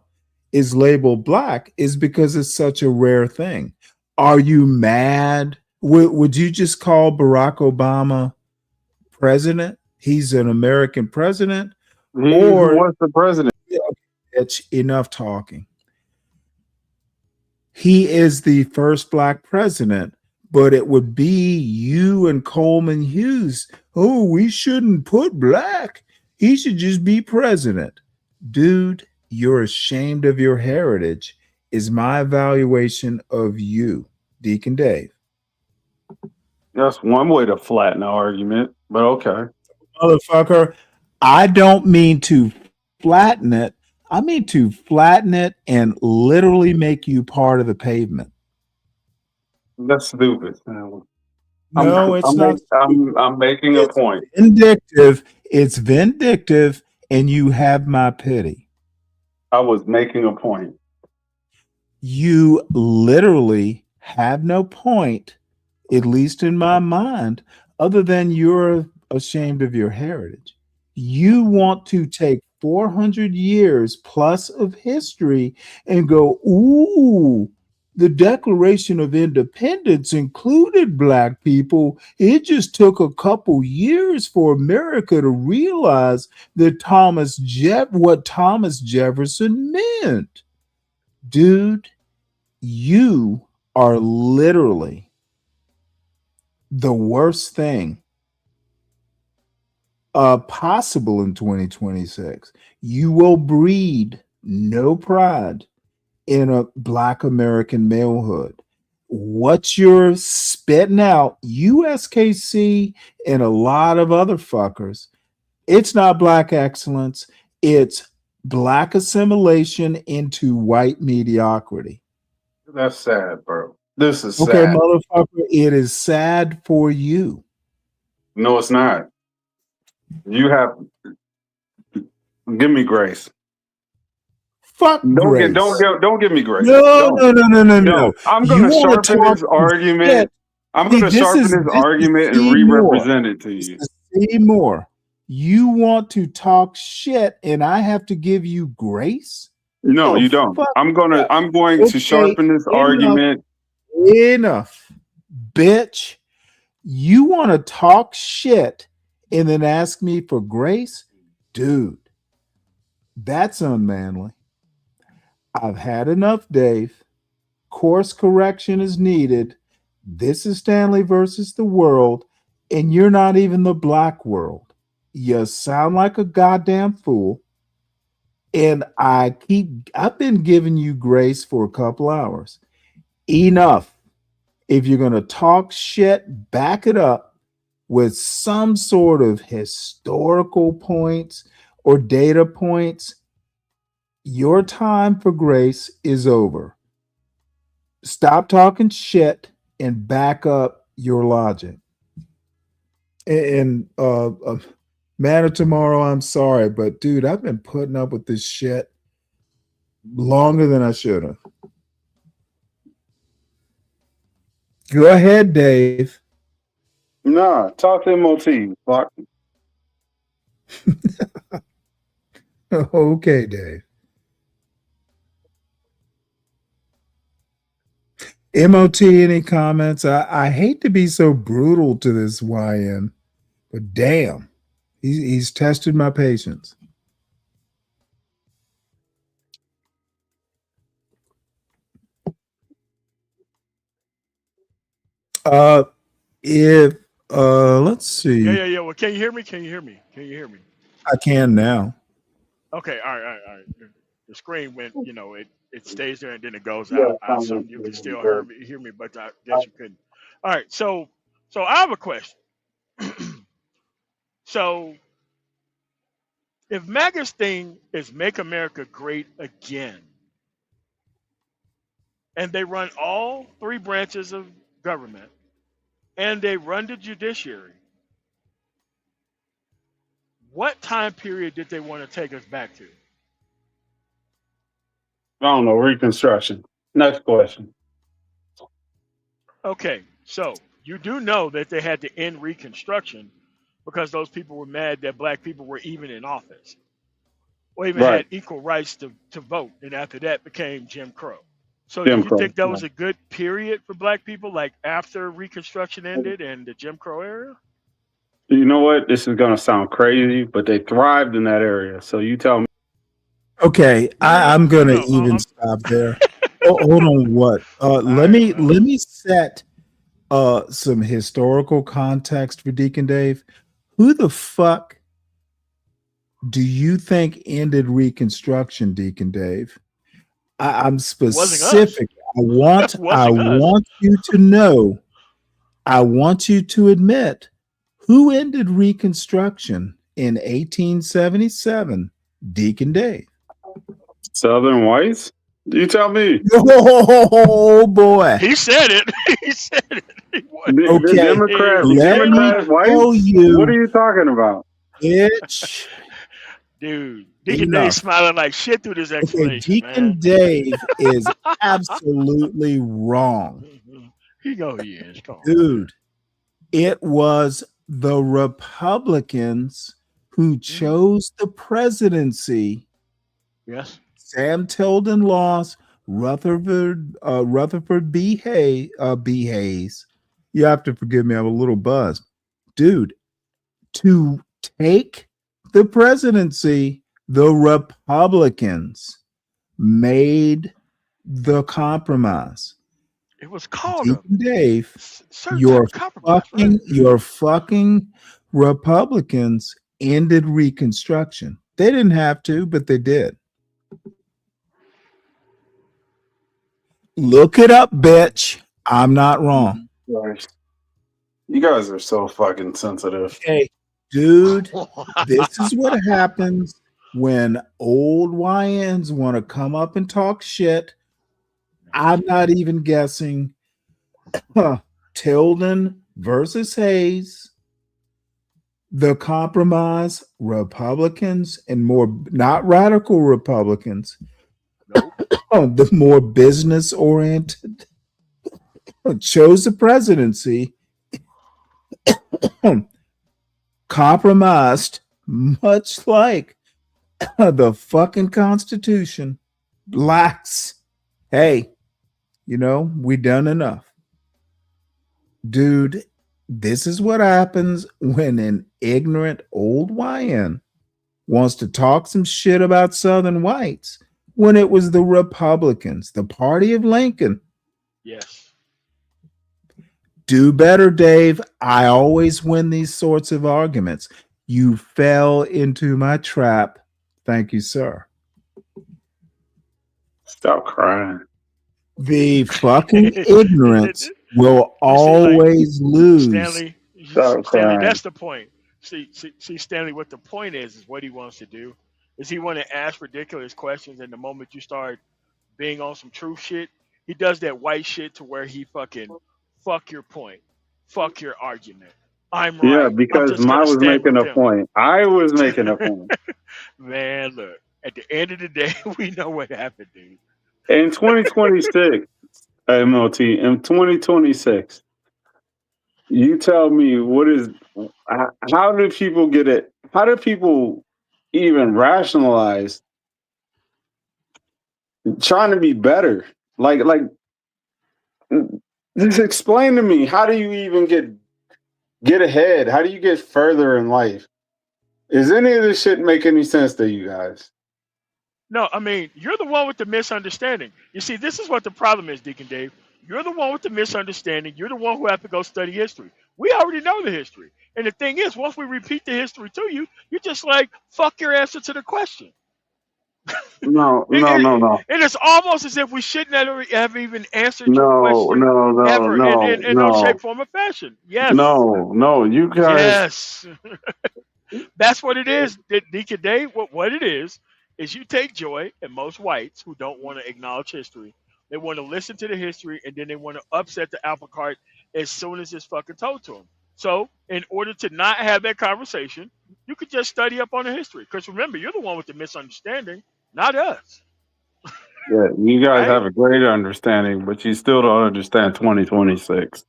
is labeled black is because it's such a rare thing. Are you mad? Would you just call Barack Obama president. He's an American president, Who or was the president? it's enough talking. He is the first black president, but it would be you and Coleman Hughes. Oh, we shouldn't put black. He should just be president. Dude, you're ashamed of your heritage, is my evaluation of you, Deacon Dave. That's one way to flatten the argument, but okay. Motherfucker, I don't mean to flatten it. I mean to flatten it and literally make you part of the pavement. That's stupid. No, it's not. I'm making a point. Vindictive. It's vindictive, and you have my pity. I was making a point. You literally have no point, at least in my mind, other than you're ashamed of your heritage. You want to take 400 years plus of history and go, ooh, the Declaration of Independence included black people. It just took a couple years for America to realize that what Thomas Jefferson meant. Dude, you are literally the worst thing possible in 2026. You will breed no pride in a black American malehood. What you're spitting out, USKC and a lot of other fuckers, it's not black excellence, it's black assimilation into white mediocrity. That's sad, bro. This is sad. Okay, motherfucker, it is sad for you. No, it's not. You have give me grace. Fuck grace. Don't give me grace. No. I'm gonna sharpen this argument. I'm gonna sharpen this argument and re-represent it to you. See more. You want to talk shit and I have to give you grace? No, you don't. I'm going to sharpen this argument. Enough. Bitch. You want to talk shit and then ask me for grace? Dude, that's unmanly. I've had enough, Dave. Course correction is needed. This is Stanley versus the world, and you're not even the black world. You sound like a goddamn fool. And I've been giving you grace for a couple hours. Enough. If you're going to talk shit, back it up with some sort of historical points or data points. Your time for grace is over. Stop talking shit and back up your logic. And Man of Tomorrow, I'm sorry, but dude, I've been putting up with this shit longer than I should have. Go ahead, Dave. Nah, talk to MOT. Fuck. Okay, Dave. MOT, any comments? I hate to be so brutal to this YN, but damn, he's tested my patience. Let's see. Yeah. Well, can you hear me? I can now. Okay, all right. The screen went, it stays there and then it goes out. I assume you can still hear me, but I guess you couldn't. All right, so I have a question. So if MAGA's thing is Make America Great Again, and they run all three branches of government, and they run the judiciary, what time period did they want to take us back to? I don't know. Reconstruction. Next question. Okay, so you do know that they had to end Reconstruction because those people were mad that black people were even in office or even had equal rights to vote. And after that became Jim Crow. So do you think that was a good period for black people, like after Reconstruction ended and the Jim Crow era? You know what? This is gonna sound crazy, but they thrived in that area. So you tell me. Okay, I'm gonna even stop there. Oh, hold on, what? Let me set some historical context for Deacon Dave. Who the fuck do you think ended Reconstruction, Deacon Dave? I'm specific. I want you to know. I want you to admit who ended Reconstruction in 1877. Deacon Dave. Southern whites? You tell me. Oh boy. He said it. He said it. The Democrat whites? What are you talking about? Bitch. Dude, Deacon Dave smiling like shit through this explanation. Deacon Dave is absolutely wrong. He know he is. Come on. Dude, it was the Republicans who chose the presidency. Yes. Sam Tilden lost. Rutherford B. Hayes. You have to forgive me. I'm a little buzzed. Dude, to take the presidency, the Republicans made the compromise. It was called Deacon Dave, your fucking Republicans ended Reconstruction. They didn't have to, but they did. Look it up, bitch. I'm not wrong. You guys are so fucking sensitive. Hey, dude, this is what happens when old YNs want to come up and talk shit. I'm not even guessing. Tilden versus Hayes. The compromise, Republicans and more, not radical Republicans, the more business oriented, chose the presidency, compromised, much like the fucking Constitution. Blacks, hey, we done enough. Dude, this is what happens when an ignorant old YN wants to talk some shit about Southern whites when it was the Republicans, the party of Lincoln. Yes. Do better, Dave. I always win these sorts of arguments. You fell into my trap. Thank you, sir. Stop crying. The fucking ignorance will always lose. Stanley, that's the point. See, Stanley, what the point is what he wants to do is he want to ask ridiculous questions, and the moment you start being on some truth shit, he does that white shit to where he fucking fuck your point, fuck your argument. I'm right. Yeah, because I was making a point. I was making a point. Man, look, at the end of the day, we know what happened, dude. In 2026, MLT, in 2026, you tell me how do people get it? How do people even rationalize trying to be better? Like, just explain to me, how do you even get ahead? How do you get further in life? Is any of this shit make any sense to you guys? No, I mean, you're the one with the misunderstanding. You see, this is what the problem is, Deacon Dave. You're the one with the misunderstanding. You're the one who have to go study history. We already know the history. And the thing is, once we repeat the history to you, you're just like, fuck your answer to the question. No. And it's almost as if we shouldn't have even answered your question ever in no shape, form, or fashion. Yes. No, you guys. Yes. That's what it is, Deacon Dave. What it is you take joy in most whites who don't want to acknowledge history. They want to listen to the history, and then they want to upset the apple cart as soon as it's fucking told to them. So, in order to not have that conversation, you could just study up on the history. Because remember, you're the one with the misunderstanding, not us. Yeah, you guys have a great understanding, but you still don't understand 2026.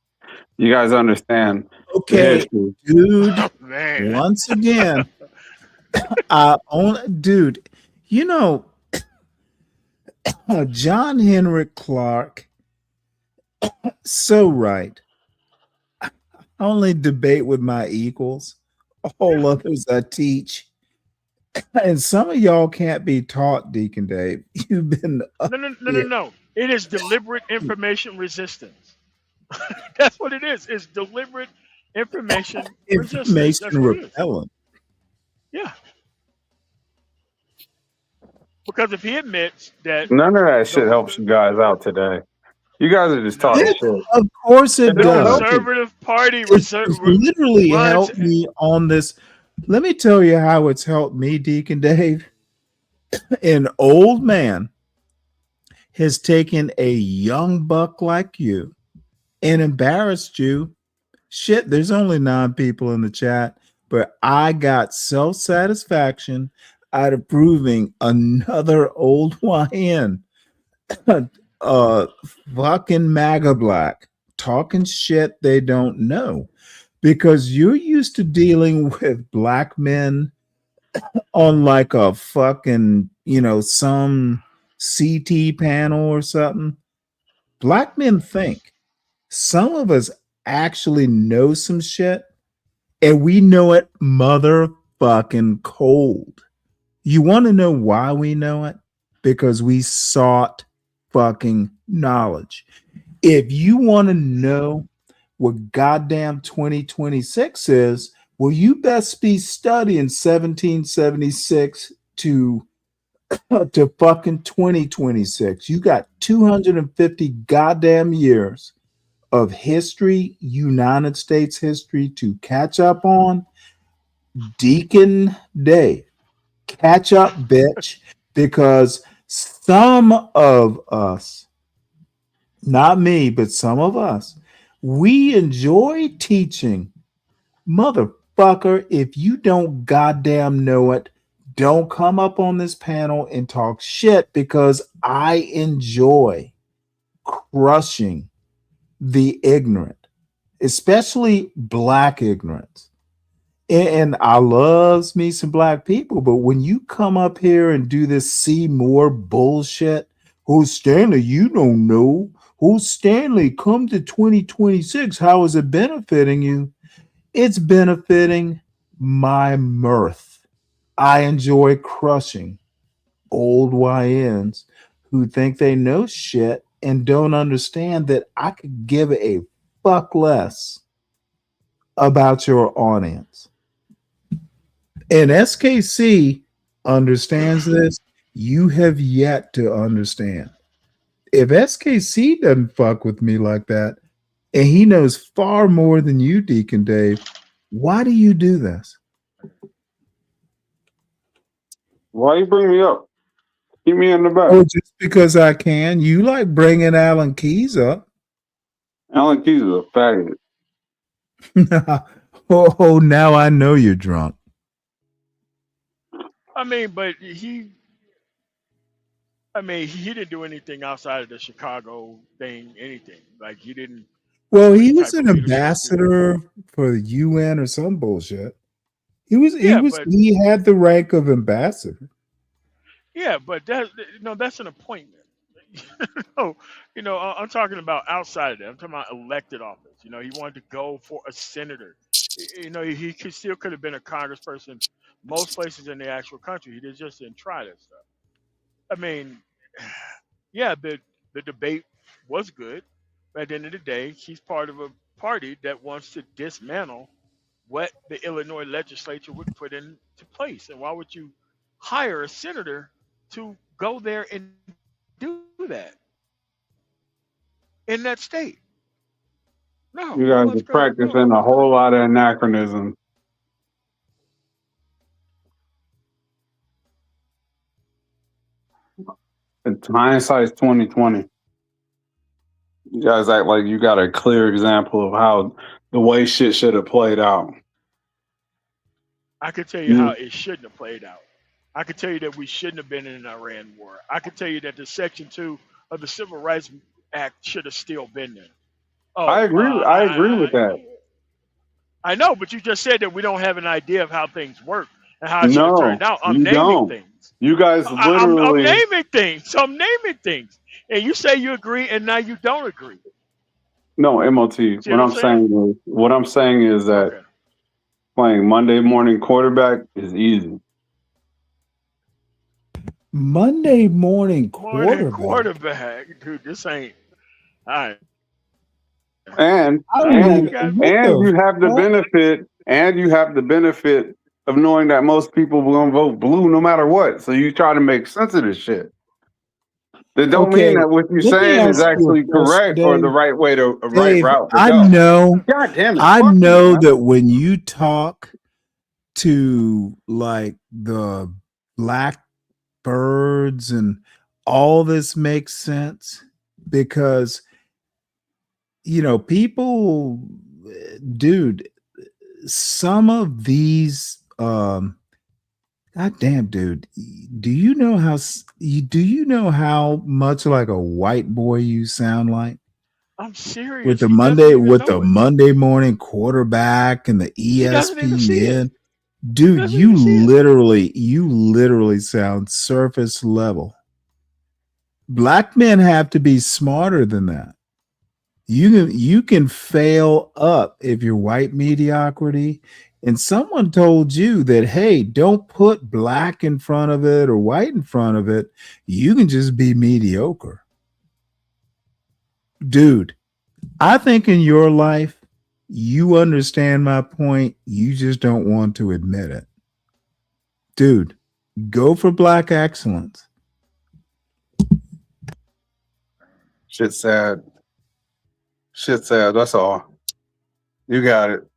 You guys understand okay, history. Dude. Oh, man. Once again, dude, John Henrik Clark, so right. I only debate with my equals. all others I teach. And some of y'all can't be taught, Deacon Dave. You've been No. It is deliberate information resistance. That's what it is. It's deliberate information resistance. That's information what it is. repellent. Yeah. Because if he admits that None of that shit helps you guys out today. You guys are just talking shit. Of course it It don't does. help you. conservative party It's literally helped me on this. Let me tell you how it's helped me, Deacon Dave. An old man has taken a young buck like you and embarrassed you. Shit, there's only 9 people in the chat, but I got self-satisfaction out of proving another old YN, fucking MAGA black, talking shit they don't know. Because you're used to dealing with black men on like a fucking, some CT panel or something. Black men think. Some of us actually know some shit, and we know it motherfucking cold. You want to know why we know it? Because we sought fucking knowledge. If you want to know what goddamn 2026 is, well, you best be studying 1776 to fucking 2026. You got 250 goddamn years of history, United States history, to catch up on. Deacon Dave, catch up, bitch, because some of us, not me, but some of us, we enjoy teaching. Motherfucker, if you don't goddamn know it, don't come up on this panel and talk shit, because I enjoy crushing the ignorant, especially black ignorance. And I loves me some black people, but when you come up here and do this see more bullshit, oh, Stanley, you don't know. Oh, Stanley, come to 2026. How is it benefiting you? It's benefiting my mirth. I enjoy crushing old YNs who think they know shit and don't understand that I could give a fuck less about your audience. And SKC understands this. You have yet to understand. If SKC doesn't fuck with me like that, and he knows far more than you, Deacon Dave, why do you do this? Why you bring me up? Keep me in the back. Oh, just because I can. You like bringing Alan Keyes up. Alan Keyes is a faggot. Oh, now I know you're drunk. I mean, but he didn't do anything outside of the Chicago thing, anything. Like, he didn't. Well, he was an ambassador for the UN or some bullshit. He had the rank of ambassador. Yeah, but that's an appointment. I'm talking about outside of that. I'm talking about elected office. He wanted to go for a senator. He still could have been a congressperson most places in the actual country. He just didn't try that stuff. I mean, yeah, the debate was good. But at the end of the day, he's part of a party that wants to dismantle what the Illinois legislature would put into place. And why would you hire a senator to go there and do that in that state? No. You guys are practicing a whole lot of anachronism. It's hindsight's 2020. You guys act like you got a clear example of how the way shit should have played out. I could tell you how it shouldn't have played out. I could tell you that we shouldn't have been in an Iran war. I could tell you that the Section 2 of the Civil Rights Act should have still been there. I agree with that. I know, but you just said that we don't have an idea of how things work and how it should have turned out. I'm naming things. You guys literally. I'm naming things. So I'm naming things. And you say you agree, and now you don't agree. No, MOT. What I'm saying is that Playing Monday morning quarterback is easy. Monday morning Morning quarterback. dude. This ain't all right. And I don't even what and the you have the fuck? benefit of knowing that most people will gonna vote blue no matter what. So you try to make sense of this shit. That don't mean Okay, that what you're let me saying is ask you actually a question, correct or the Dave. right way to a right Dave, route to I go. know, God damn it! I Fuck you, know man. that when you talk to like the black birds and all this makes sense because people, dude, some of these God damn, dude. Do you know how much like a white boy you sound like? I'm serious. With the He doesn't even know it. Monday morning quarterback and the He doesn't even see it. ESPN. He Dude, doesn't even see it. you literally sound surface level. Black men have to be smarter than that. You can fail up if you're white mediocrity. And someone told you that, hey, don't put black in front of it or white in front of it. You can just be mediocre. Dude, I think in your life, you understand my point. You just don't want to admit it. Dude, go for black excellence. Shit sad. Shit sad. That's all. You got it.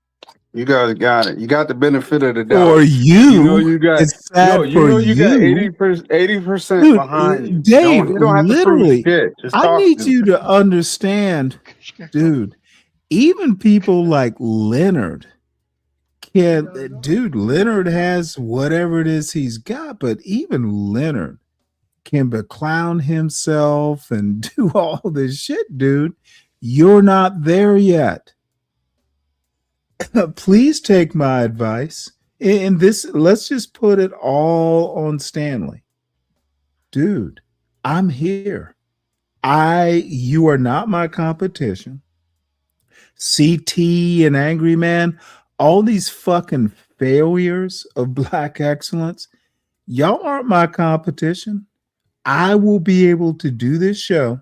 You guys got it. You got the benefit of the doubt. For You know you, you got it's sad you for know you got you. 80% Dude, behind you. Dave, You don't have to prove literally, shit. Just I talk need to you me. to understand, dude, even people like Leonard Leonard has whatever it is he's got, but even Leonard can beclown himself and do all this shit, dude. You're not there yet. Please take my advice. And this, let's just put it all on Stanley. Dude, I'm here. You are not my competition. CT and Angry Man, all these fucking failures of black excellence, y'all aren't my competition. I will be able to do this show.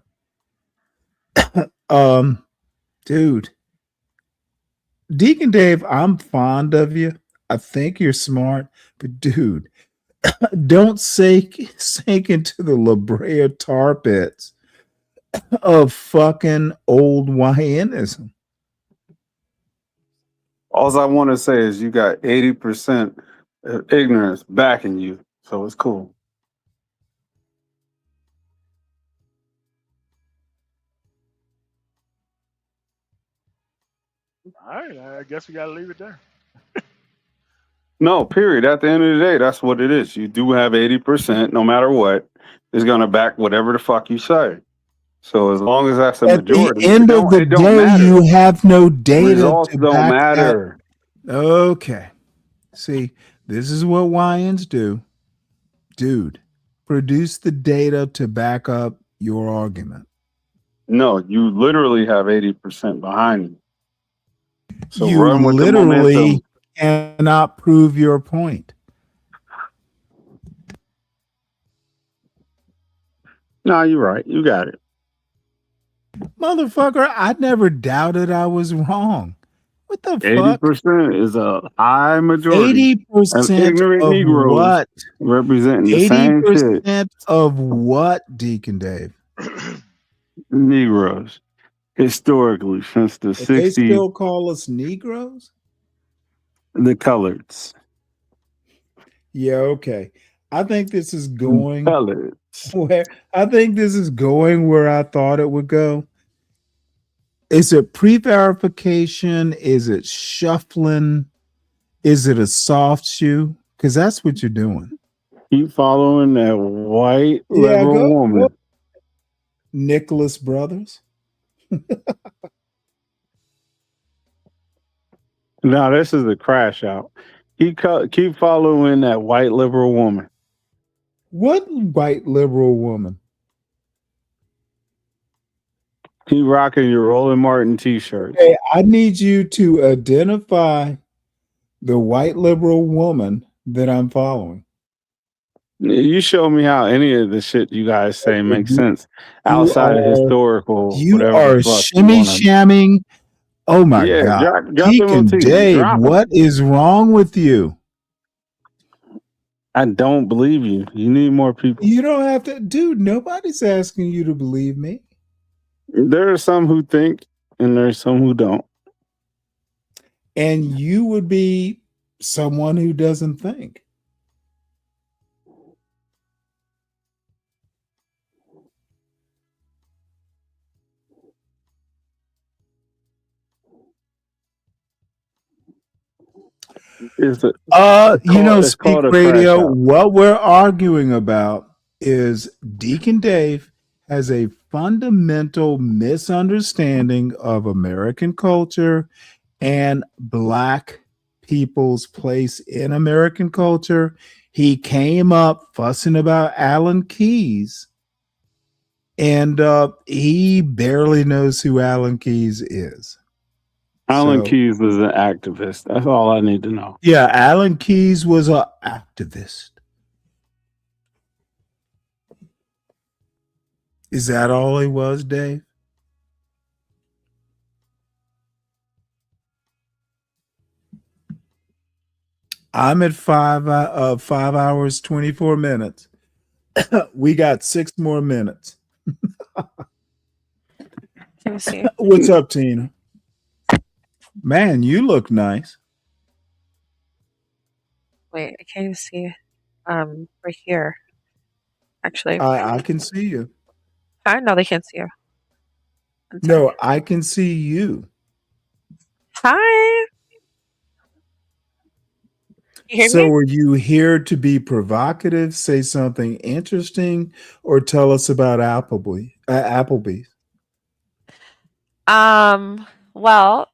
Dude, Deacon Dave, I'm fond of you. I think you're smart, but dude, don't sink into the La Brea tar pits of fucking old YNism. All I want to say is you got 80% of ignorance backing you. So it's cool. All right, I guess we gotta leave it there. No, period. At the end of the day, that's what it is. You do have 80%, no matter what, is gonna back whatever the fuck you say. So as long as that's a At the majority, end of the it don't day, matter. you have no data Results to don't back that. matter. Okay. See, this is what YNs do. Dude, produce the data to back up your argument. No, you literally have 80% behind you. So You run with the literally momentum. cannot prove your point. No, you're right. You got it. Motherfucker, I never doubted I was wrong. What the fuck? 80% is a high majority of 80% ignorant of Negroes what? representing the same shit. 80% of what, Deacon Dave? Negroes, historically, since the But they 60s, still call us Negroes? the coloreds. Yeah, okay. I think this is going Coloreds. where I thought it would go. Is it pre-verification? Is it shuffling? Is it a soft shoe? Because that's what you're doing. Keep following that white Yeah, liberal woman. go. Nicholas Brothers. Now this is a crash out. Keep following that white liberal woman. What white liberal woman? Keep rocking your Roland Martin t-shirts. Okay, I need you to identify The white liberal woman that I'm following. You show me how any of the shit you guys say makes sense You outside of are historical, you whatever the are fuck you shimmy want to. shamming. Oh my Yeah, God. drop them Deacon motifs. Dave, Drop them. what is wrong with you? I don't believe you. You need more people. You don't have to, dude. Nobody's asking you to believe me. There are some who think, and there's some who don't. And you would be someone who doesn't think. It's a, it's Speak called a crash Radio, out. what we're arguing about is Deacon Dave has a fundamental misunderstanding of American culture and Black people's place in American culture. He came up fussing about Alan Keyes, and he barely knows who Alan Keyes is. Alan So, Keyes was an activist. That's all I need to know. yeah, Alan Keyes was an activist. Is that all he was, Dave? I'm at 5 hours 24 minutes. We got 6 more minutes. Let me see. What's up, Tina? Man, you look nice. Wait, I can't even see. Right here. Actually, I can see you. I know they can't see you. No, I can see you. Hi. You hear So me? are you here to be provocative, say something interesting, or tell us about Applebee's? Well,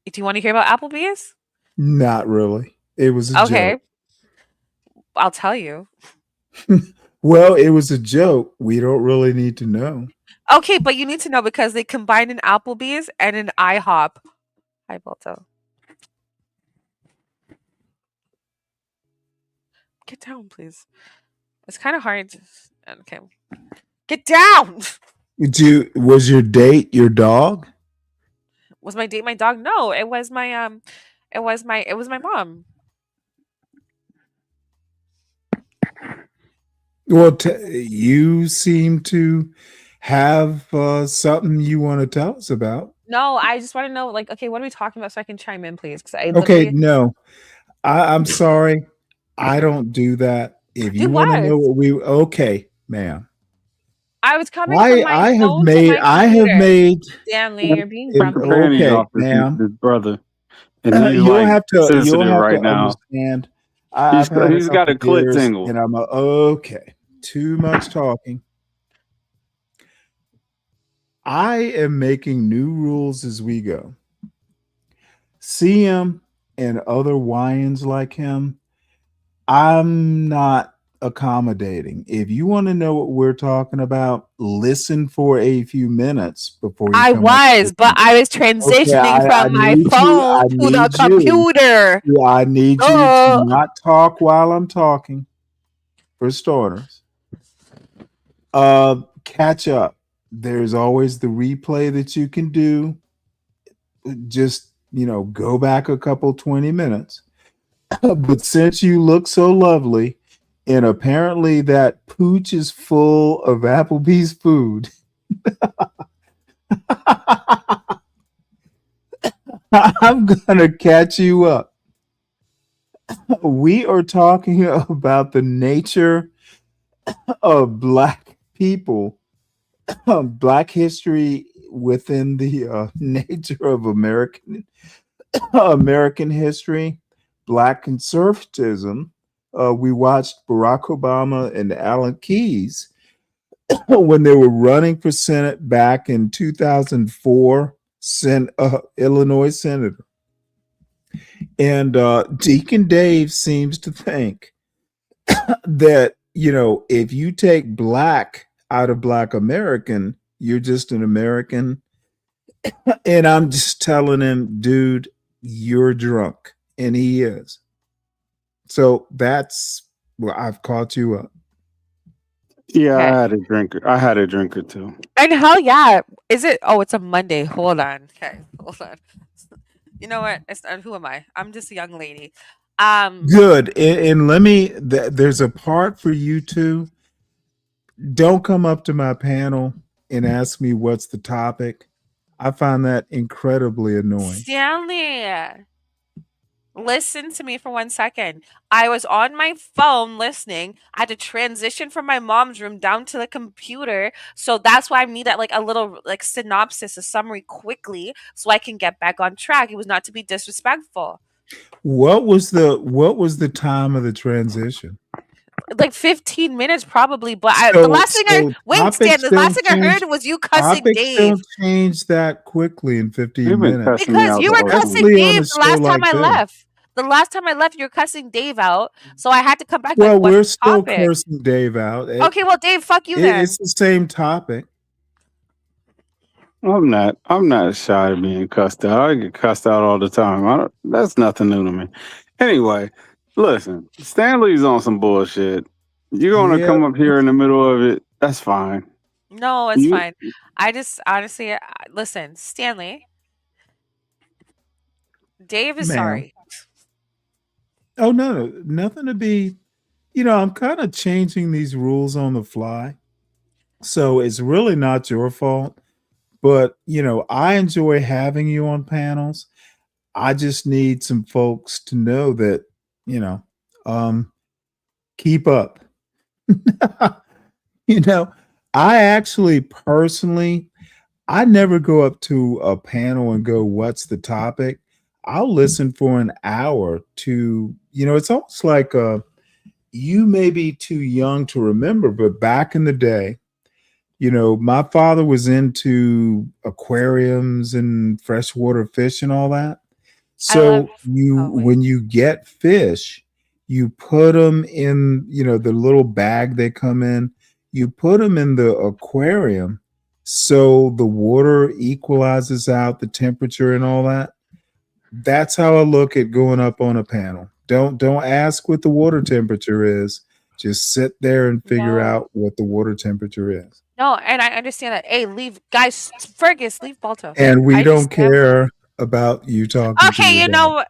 do you want to hear about Applebee's? Not really. It was a Okay, joke. I'll tell you. Well, it was a joke. We don't really need to know. Okay, but you need to know because they combined an Applebee's and an IHOP. Hi, Balto. Get down, please. It's kind of hard. Okay. Get down. Was your date your dog? Was my date my dog? No, it was my it was my mom. Well, you seem to have something you want to tell us about. No, I just want to know, like, okay, what are we talking about so I can chime in, please? Because I Okay, literally no, I'm sorry. I don't do that. If you do want to know what? what okay, ma'am. I was coming from my I have phone to my computer. made Stanley, you're being Take the grumpy. panties okay, off ma'am. his brother, and he's You'll like have sensitive right to now. understand. I've had a He's got couple a clit beers, tingle. and I'm okay. Too much talking. I am making new rules as we go. CM and other Wyans like him, I'm not accommodating. If you want to know what we're talking about, listen for a few minutes before you I come up was, with but me. I was Okay, transitioning I from my need you. phone I to the need you. computer. Yeah, I need you to Oh. not talk while I'm talking, for starters. Catch up. There's always the replay that you can do. Just, go back a couple 20 minutes. But since you look so lovely, and apparently that pooch is full of Applebee's food, I'm gonna catch you up. We are talking about the nature of Black people, Black history within the nature of American history, Black conservatism. We watched Barack Obama and Alan Keyes when they were running for Senate back in 2004, Illinois senator. And Deacon Dave seems to think that, if you take Black out of Black American, you're just an American. And I'm just telling him, dude, you're drunk. and he is. So that's well, I've caught you up. Yeah, Okay. I had a drinker. I had a drink or two. And hell yeah. Is it? Oh, it's a Monday. Hold on. Okay. Hold on. You know what? Who am I? I'm just a young lady. Good. And let me, there's a part for you too. Don't come up to my panel and ask me what's the topic. I find that incredibly annoying. Stanley, listen to me for 1 second. I was on my phone listening. I had to transition from my mom's room down to the computer. So that's why I need that like a little like synopsis, a summary quickly so I can get back on track. It was not to be disrespectful. What was the time of the transition? Like 15 minutes probably, but the So, last thing so topics the last don't thing I change. heard was you cussing Topics Dave. don't change that quickly in 15 You've been minutes. cussing me Because out you the were whole cussing time. Especially on Dave a the show last time like I this. left. The last time I left, you're cussing Dave out. So I had to come back Well, like, what's we're the still topic? cursing Dave out. Okay, well, Dave, fuck you then. It's the same topic. I'm not shy of being cussed out. I get cussed out all the time. That's nothing new to me. Anyway, listen, Stanley's on some bullshit. You're gonna Yeah. come up here in the middle of it. That's fine. No, it's You fine. I just honestly, listen, Stanley, Dave is Ma'am. sorry. Oh no, nothing to be. I'm kind of changing these rules on the fly. So it's really not your fault. But, I enjoy having you on panels. I just need some folks to know that, keep up. I actually personally, I never go up to a panel and go, what's the topic? I'll listen for an hour to, it's almost like you may be too young to remember, but back in the day, my father was into aquariums and freshwater fish and all that. So when you get fish, you put them in, the little bag they come in, you put them in the aquarium so the water equalizes out the temperature and all that. That's how I look at going up on a panel. Don't ask what the water temperature is. Just sit there and figure out what the water temperature is. No, and I understand that. Hey, leave, guys, Fergus, leave Balto. And we don't care about you talking to Okay, your you dog. know what?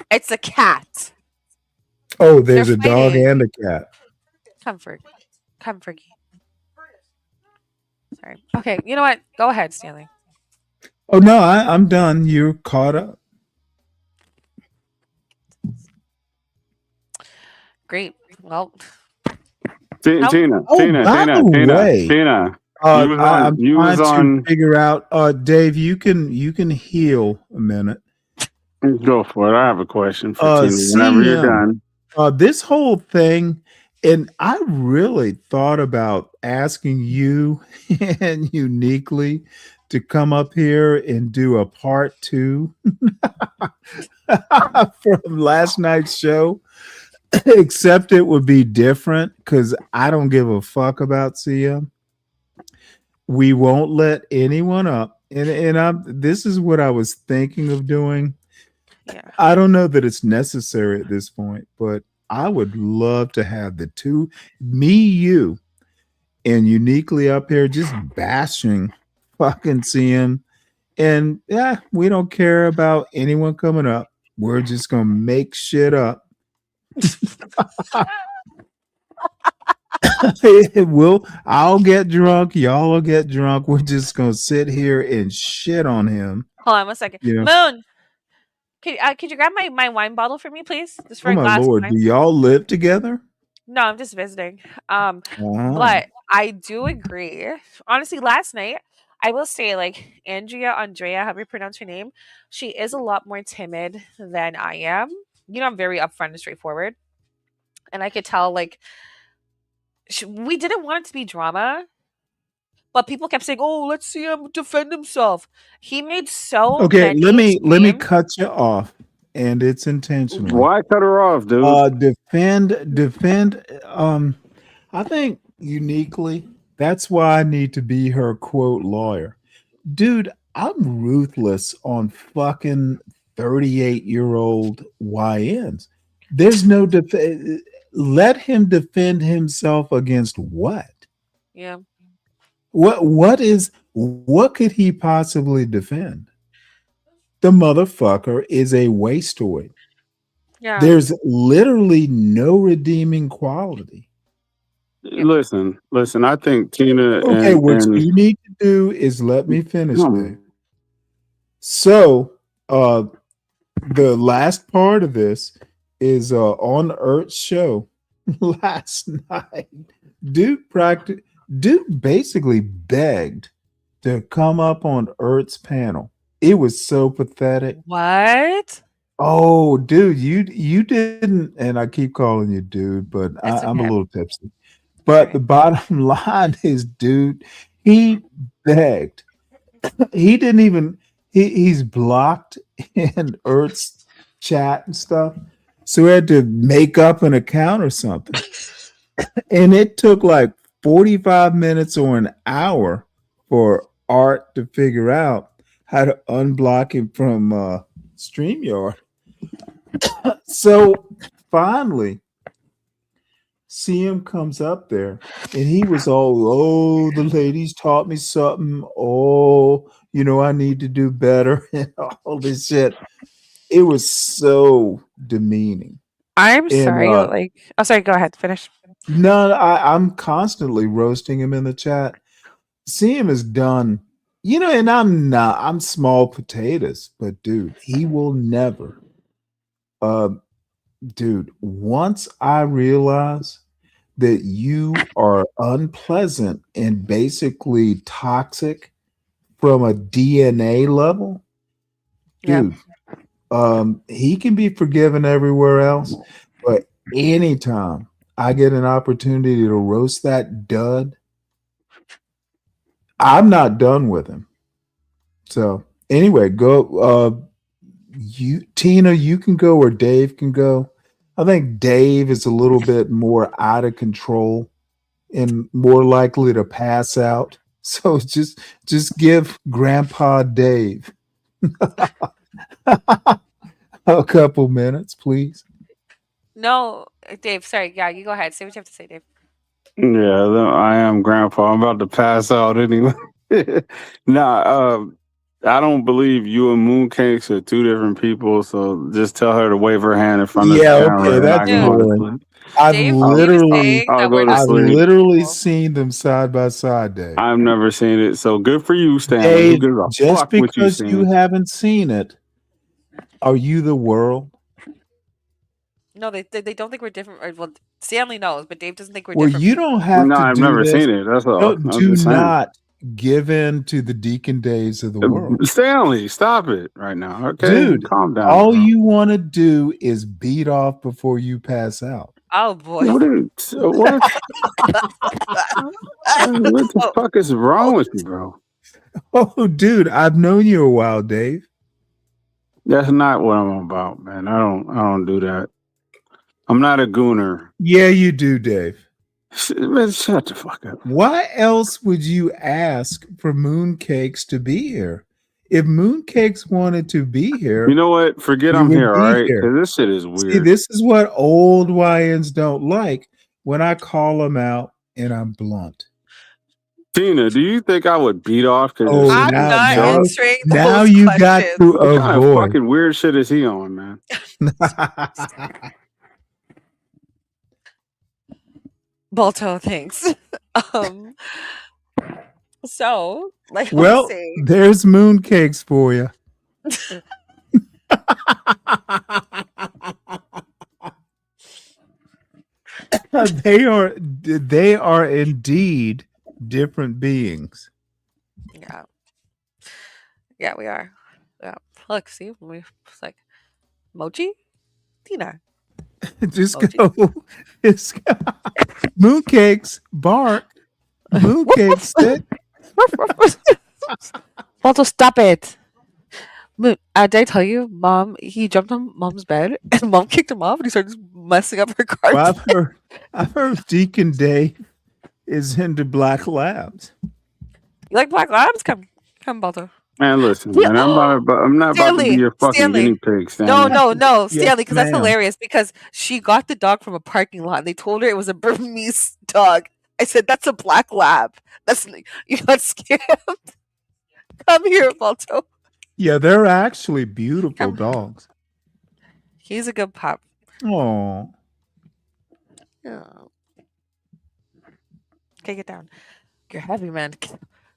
It's a cat. Oh, there's a They're dog fighting. and a cat. Come, Fergie. Sorry. Okay, you know what? Go ahead, Stanley. Oh no, I'm done. You're caught up. Great. Well, Tina, by the way, I'm trying to figure out. Dave, you can heal a minute. Go for it. I have a question for Tina whenever you're done. This whole thing, and I really thought about asking you and Uniquely to come up here and do a part 2 from last night's show. Except it would be different because I don't give a fuck about CM. We won't let anyone up, and this is what I was thinking of doing. Yeah. I don't know that it's necessary at this point, but I would love to have the two, me, you, and Uniquely up here just bashing fucking CM. And yeah, we don't care about anyone coming up. We're just gonna make shit up. I'll get drunk, y'all will get drunk. We're just gonna sit here and shit on him. Hold on 1 second. Moon, could you grab my wine bottle for me, please? Just for Oh a my glass of lord, wine. do y'all live together? No, I'm just visiting. Wow. But I do agree. Honestly, last night, I will say, like, Andrea, however you pronounce her name, she is a lot more timid than I am. I'm very upfront and straightforward. And I could tell, like, we didn't want it to be drama, but people kept saying, "Oh, let's see him defend himself." He made so Okay, many let me screams. cut you off, and it's intentional. Why cut her off, dude? Defend. I think Uniquely. That's why I need to be her quote lawyer, dude. I'm ruthless on fucking 38-year-old YNs. There's no let him defend himself against what? Yeah. What could he possibly defend? The motherfucker is a wastoid. Yeah. There's literally no redeeming quality. Listen. I think Tina Okay, what and you need to do is let me finish, no, Dave. So, the last part of this is on Earth's show last night. Dude basically begged to come up on Earth's panel. It was so pathetic. What? Oh, dude, you didn't, and I keep calling you dude, but I'm a okay. little tipsy. But the bottom line is, dude, he begged. He didn't even he's blocked in Earth's chat and stuff. So he had to make up an account or something. And it took like 45 minutes or an hour for Art to figure out how to unblock him from StreamYard. So finally, CM comes up there and he was all, oh, the ladies taught me something. Oh, I need to do better and all this shit. It was so demeaning. I'm sorry. Sorry, go ahead. Finish. No, I'm constantly roasting him in the chat. CM is done, and I'm small potatoes, but dude, he will never. Dude, once I realize that you are unpleasant and basically toxic from a DNA level, dude, he can be forgiven everywhere else, but anytime I get an opportunity to roast that dud, I'm not done with him. So anyway, go Tina, you can go or Dave can go. I think Dave is a little bit more out of control and more likely to pass out. So just give Grandpa Dave a couple minutes, please. No, Dave, sorry. Yeah, you go ahead. Say what you have to say, Dave. Yeah, I am Grandpa. I'm about to pass out anyway. I don't believe you and Mooncakes are two different people. So just tell her to wave her hand in front of the camera. Okay, and I that's can go to boring. sleep. I've literally seen them side by side, Dave. I've never seen it. So good for you, Stanley. Dave, Who gives a just fuck what because you you seen? haven't seen it, are you the world? No, they don't think we're different. Well, Stanley knows, but Dave doesn't think we're Well, different. you don't have to I've do never this. seen it. That's all. No, I'm do just saying. not give in to the Deacon Days of the world. Stanley, stop it right now. Okay, Dude, calm down. all bro. you want to do is beat off before you pass out. Oh boy. What the fuck is wrong with you, bro? Oh, dude, I've known you a while, Dave. That's not what I'm about, man. I don't do that. I'm not a gooner. Yeah, you do, Dave. Man, shut the fuck up. Why else would you ask for Mooncakes to be here? If Mooncakes wanted to be here, You know what? Forget you I'm would here, all be right? here. Because this shit is weird. See, this is what old YNs don't like when I call them out and I'm blunt. Tina, do you think I would beat off? Oh, I'm not answering now those you got questions. to What kind of avoid. fucking weird shit is he on, man? Balto, thanks. So, like I Well, was saying, there's Mooncakes for you. They are indeed different beings. yeah, we are. Yeah, look, see, it's like Mochi, Tina. Just Mochi. go. Mooncakes bark. Mooncakes sit. Balto, stop it. Did I tell you, Mom? He jumped on Mom's bed, and Mom kicked him off, and he started messing up her cards. Well, I've heard Deacon Dave is into black labs. You like black labs? Come, Balto. Man, listen, man. I'm not about to be your fucking guinea pig, Stanley. No, Yes, Stanley, because that's ma'am. hilarious. Because she got the dog from a parking lot, and they told her it was a Burmese dog. I said, "That's a black lab. That's you got scammed." Come here, Balto. Yeah, they're actually beautiful dogs. He's a good pup. Oh, Yeah. Okay, get down. You're heavy, man.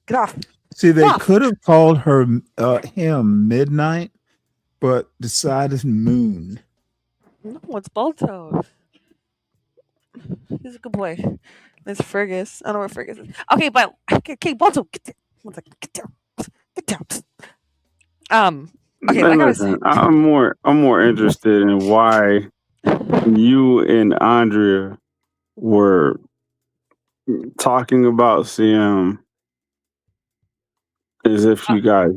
Get off. see, they Off. could have called him Midnight, but decided Moon. No, it's Balto. He's a good boy. It's Fergus. I don't know where Fergus is. Okay, but okay, Balto, get down. One second. Get down. Get down. Okay, Man, I gotta say. listen, I'm more interested in why you and Andrea were talking about CM as if you guys.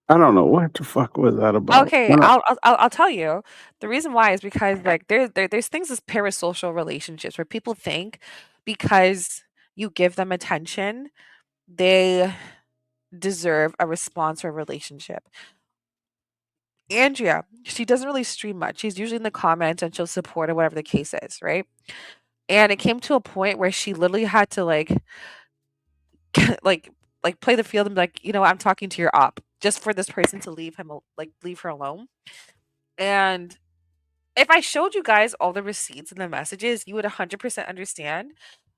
I don't know what the fuck was that about. Okay, I'll tell you. The reason why is because like there's things as parasocial relationships where people think because you give them attention, they deserve a response or a relationship. Andrea, she doesn't really stream much. She's usually in the comments and she'll support or whatever the case is, right? And it came to a point where she literally had to like like play the field and be like, I'm talking to your op just for this person to leave leave her alone. And if I showed you guys all the receipts and the messages, you would 100% understand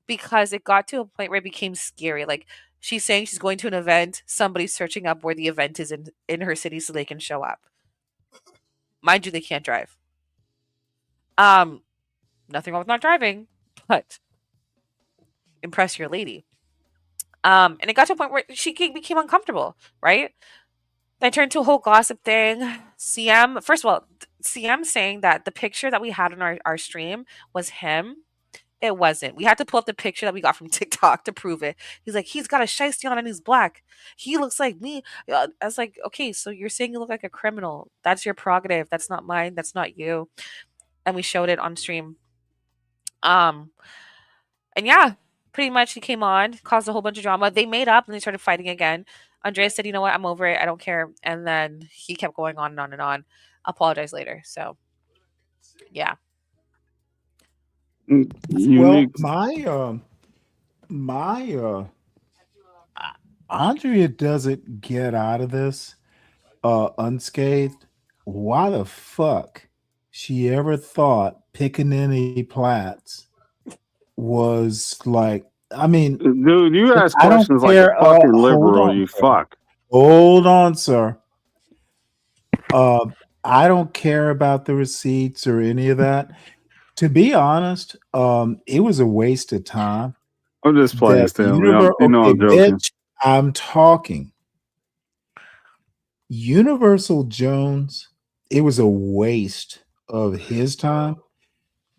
because it got to a point where it became scary. Like she's saying she's going to an event, somebody's searching up where the event is in her city so they can show up. Mind you, they can't drive. Nothing wrong with not driving, but impress your lady. And it got to a point where she became uncomfortable, right? Then turned to a whole gossip thing. CM, first of all, CM saying that the picture that we had on our stream was him. It wasn't. We had to pull up the picture that we got from TikTok to prove it. He's like, he's got a shiesty on and he's black. He looks like me. I was like, okay, so you're saying you look like a criminal. That's your prerogative. That's not mine. That's not you. And we showed it on stream. And yeah, pretty much he came on, caused a whole bunch of drama. They made up and they started fighting again. Andrea said, you know what, I'm over it. I don't care. And then he kept going on and on and on. Apologize later. So, yeah. Well, Andrea doesn't get out of this unscathed. Why the fuck she ever thought Pickaninny Platts was like? I mean, dude, you ask I don't questions like care. a fucking Hold liberal. on, You sir. fuck. Hold on, sir. I don't care about the receipts or any of that. To be honest, it was a waste of time. I'm just playing, That Stanley. okay, I'm joking. bitch, I'm talking. Universal Jones, it was a waste of his time.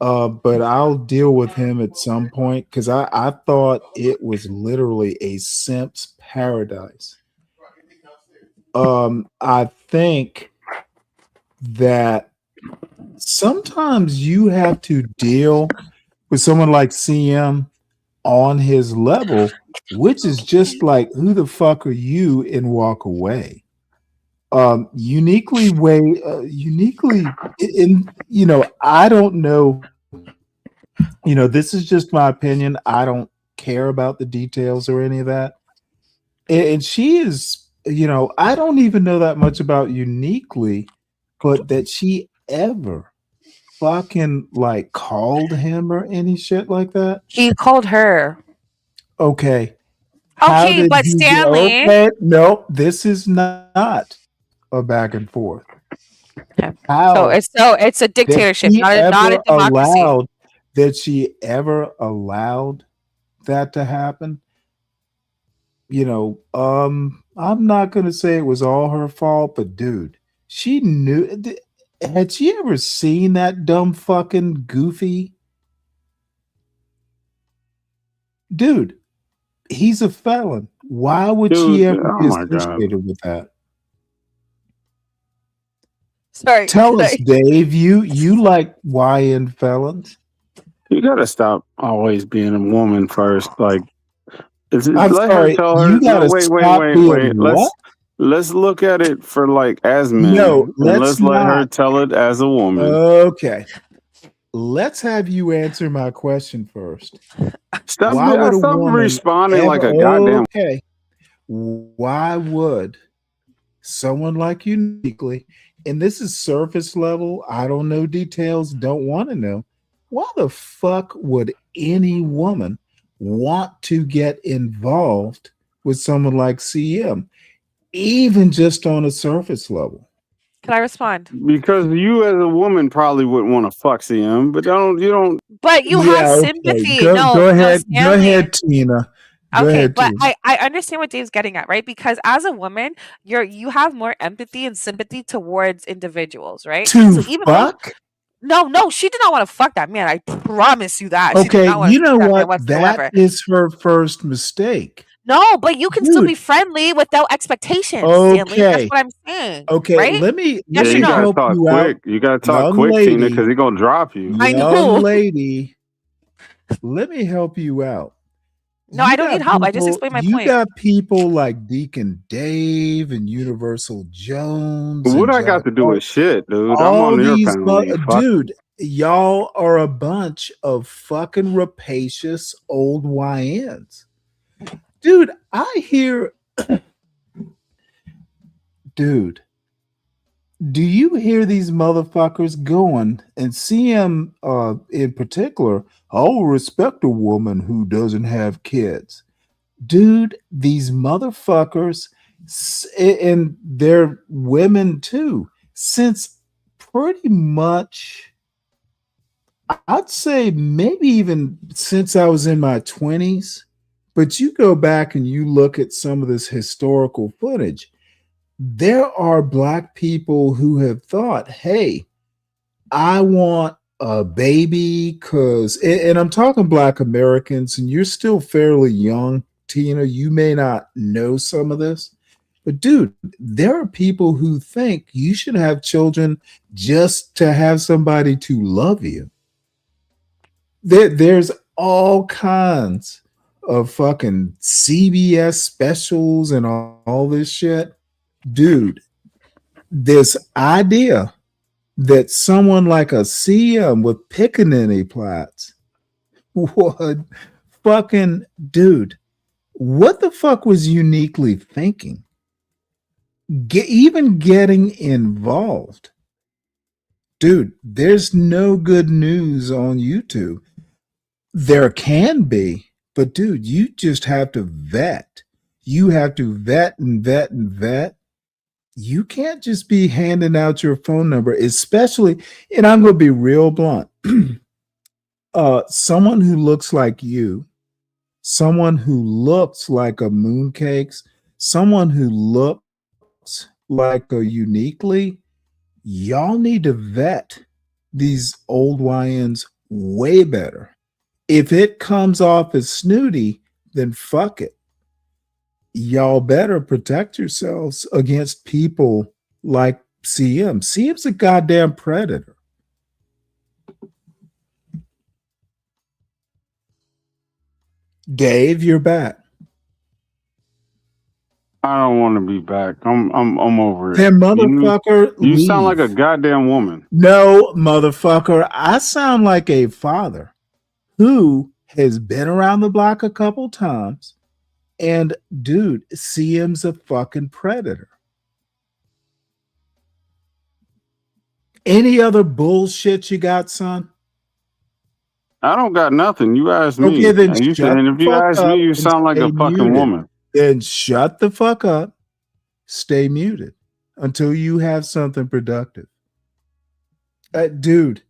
But I'll deal with him at some point because I thought it was literally a simp's paradise. I think that sometimes you have to deal with someone like CM on his level, which is just like, who the fuck are you, and walk away. Uniquely in, I don't know, this is just my opinion. I don't care about the details or any of that. And she is, I don't even know that much about Uniquely, but that she ever fucking like called him or any shit like that. He called her. Okay. How Okay, did but he Stanley. Okay, no, this is not a back and forth. How It's a dictatorship, not a democracy. That she ever allowed that to happen? I'm not gonna say it was all her fault, but dude, she knew. Had she ever seen that dumb fucking goofy dude? He's a felon. Why would she ever be associated with that? Sorry. Tell us, Dave. You like YN felons? You gotta stop always being a woman first. Like, I'm sorry. You gotta stop being what? Let's look at it for like as men, No, and let's let's let her not. tell it as a woman. Okay. Let's have you answer my question first. Stop, Why would a stop woman responding ever? like a goddamn. Okay. Why would someone like you uniquely, and this is surface level, I don't know details, don't want to know. Why the fuck would any woman want to get involved with someone like CM, even just on a surface level? Can I respond? Because you as a woman probably wouldn't want to fuck CM, but you don't. But you have Yeah, okay. sympathy. Go No, ahead. Go Stanley. ahead, Tina. Go Okay, ahead, but Tina. I understand what Dave's getting at, right? Because as a woman, you have more empathy and sympathy towards individuals, right? To So even though fuck? no, she did not want to fuck that man. I promise you that. She did Okay, not want to you know fuck that man what? That whatsoever. is her first mistake. No, but you can still Dude. be friendly without expectations, Stanley. That's Okay. what I'm saying. Okay, Right? let me Yeah, Yes or you gotta no? help talk you out. quick. You gotta talk Young quick, Tina, lady, because he's gonna drop you. I young know. lady, let me help you out. No, I don't need help. I just explained my You point. got people like Deacon Dave and Universal Jones What and I got to do with shit, dude? I'm all on your these panel, you fuck. dude, y'all are a bunch of fucking rapacious old YNs. Dude, I hear dude, do you hear these motherfuckers going and CM in particular? I will respect a woman who doesn't have kids. Dude, these motherfuckers, and they're women too, since pretty much, I'd say maybe even since I was in my 20s, but you go back and you look at some of this historical footage, there are black people who have thought, hey, I want a baby because, and I'm talking black Americans, and you're still fairly young, Tina. You may not know some of this, but dude, there are people who think you should have children just to have somebody to love you. There's all kinds of fucking CBS specials and all this shit. Dude, this idea that someone like a CM with pickaninny plots would fucking, dude, what the fuck was uniquely thinking? Even getting involved. Dude, there's no good news on YouTube. There can be, but dude, you just have to vet. You have to vet and vet and vet. You can't just be handing out your phone number, especially, and I'm going to be real blunt. Someone who looks like you, someone who looks like a mooncakes, someone who looks like a uniquely, y'all need to vet these old YNs way better. If it comes off as snooty, then fuck it. Y'all better protect yourselves against people like CM. CM's a goddamn predator. Dave, you're back. I don't want to be back. I'm over it. Then motherfucker, You sound like leave. a goddamn woman. No, motherfucker, I sound like a father who has been around the block a couple times. And dude, CM's a fucking predator. Any other bullshit you got, son? I don't got nothing. You asked me. Okay, then And you shut said, and the if you fuck ask up me, you and sound like a stay fucking muted. woman. Then shut the fuck up, stay muted until you have something productive. Dude,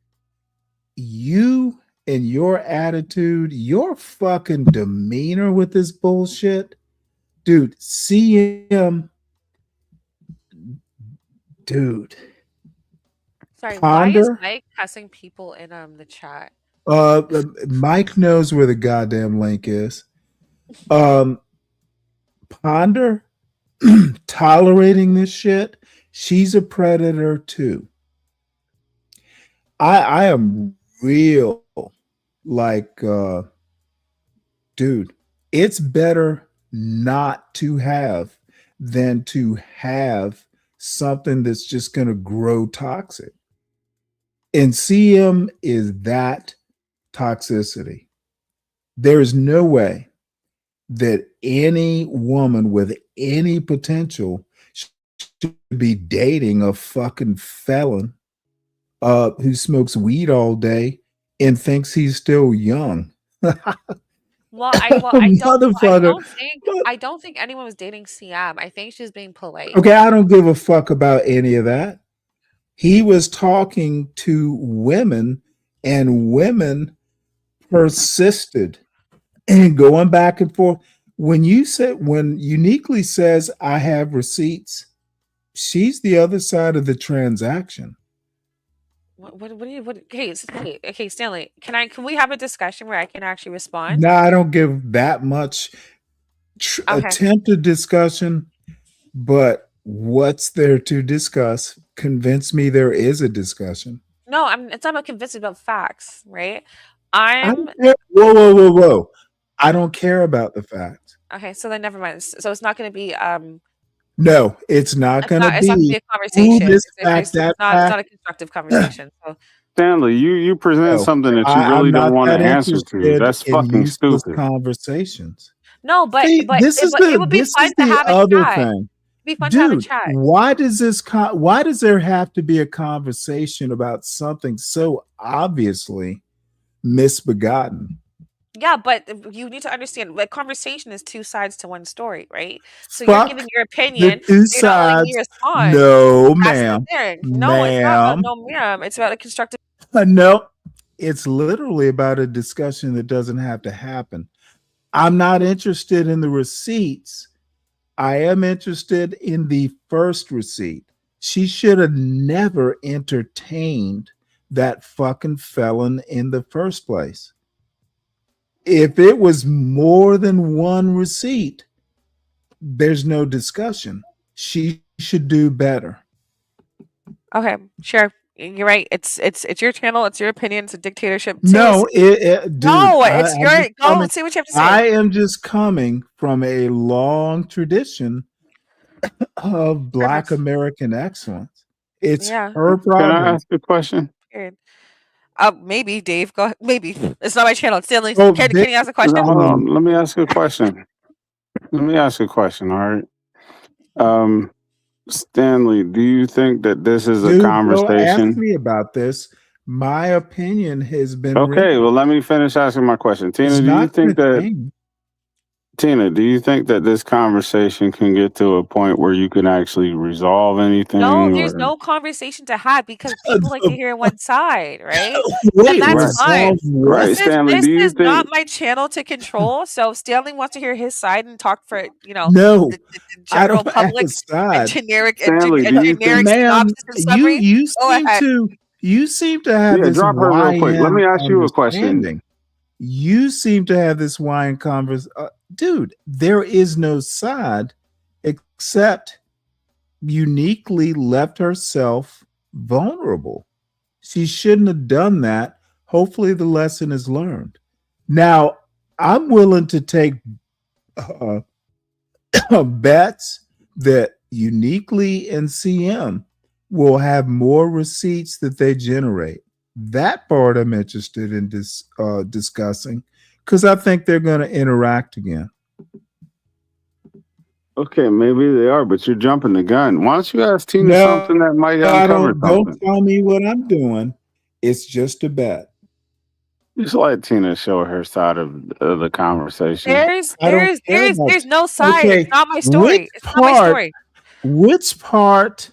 you and your attitude, your fucking demeanor with this bullshit, dude, CM, dude. Sorry, why is Ponder. Mike cussing people in the chat? Mike knows where the goddamn link is. Ponder tolerating this shit. She's a predator too. I am real like dude, it's better not to have than to have something that's just going to grow toxic. And CM is that toxicity. There is no way that any woman with any potential should be dating a fucking felon who smokes weed all day and thinks he's still young. Well, I Motherfucker. don't think anyone was dating CM. I think she's being polite. Okay, I don't give a fuck about any of that. He was talking to women, and women persisted and going back and forth. When Uniquely says, I have receipts, she's the other side of the transaction. Okay, Stanley, can we have a discussion where I can actually respond? No, I don't give that much attempted discussion, but what's there to discuss? Convince me there is a discussion. No, it's not about convincing about facts, right? Whoa. I don't care about the facts. Okay, so then never mind. So it's not going to be no, it's not going to be. It's not going to be a conversation. It's not a constructive conversation. So. Stanley, you present something that you really don't want to answer to. That's fucking stupid. Conversations. No, but it would be fun to have a chat. Thing. Be fun to have a chat. Why does there have to be a conversation about something so obviously misbegotten? Yeah, but you need to understand, like, conversation is two sides to one story, right? So you're giving your opinion. Two sides. No, ma'am. No, it's not. No, ma'am. It's about a constructive. No, it's literally about a discussion that doesn't have to happen. I'm not interested in the receipts. I am interested in the first receipt. She should have never entertained that fucking felon in the first place. If it was more than one receipt, there's no discussion. She should do better. Okay, sure. You're right. It's your channel. It's your opinion. It's a dictatorship. No, dude, go and say what you have to say. I am just coming from a long tradition of Black American excellence. It's her problem. Can I ask a question? Maybe Dave. Go ahead. Maybe it's not my channel. Stanley, can you ask a question? Hold on. Let me ask a question. All right. Stanley, do you think that this is a conversation? Don't ask me about this. My opinion has been okay. Well, let me finish asking my question. Tina, do you think that this conversation can get to a point where you can actually resolve anything? No, there's no conversation to have because people like to hear one side, right? And that's fine. Right, Stanley, this is not my channel to control. So Stanley wants to hear his side and talk for the general public and generic synopsis and summary. You seem to have this drop her real quick. Let me ask you a question. You seem to have this wine conversation. Dude, there is no side except Uniquely left herself vulnerable. She shouldn't have done that. Hopefully the lesson is learned. Now, I'm willing to take bets that Uniquely and CM will have more receipts that they generate. That part I'm interested in discussing because I think they're going to interact again. Okay, maybe they are, but you're jumping the gun. Why don't you ask Tina something that might uncover something? Don't tell me what I'm doing. It's just a bet. Just let Tina show her side of the conversation. There's no side. Okay. It's not my story. It's not my story. Which part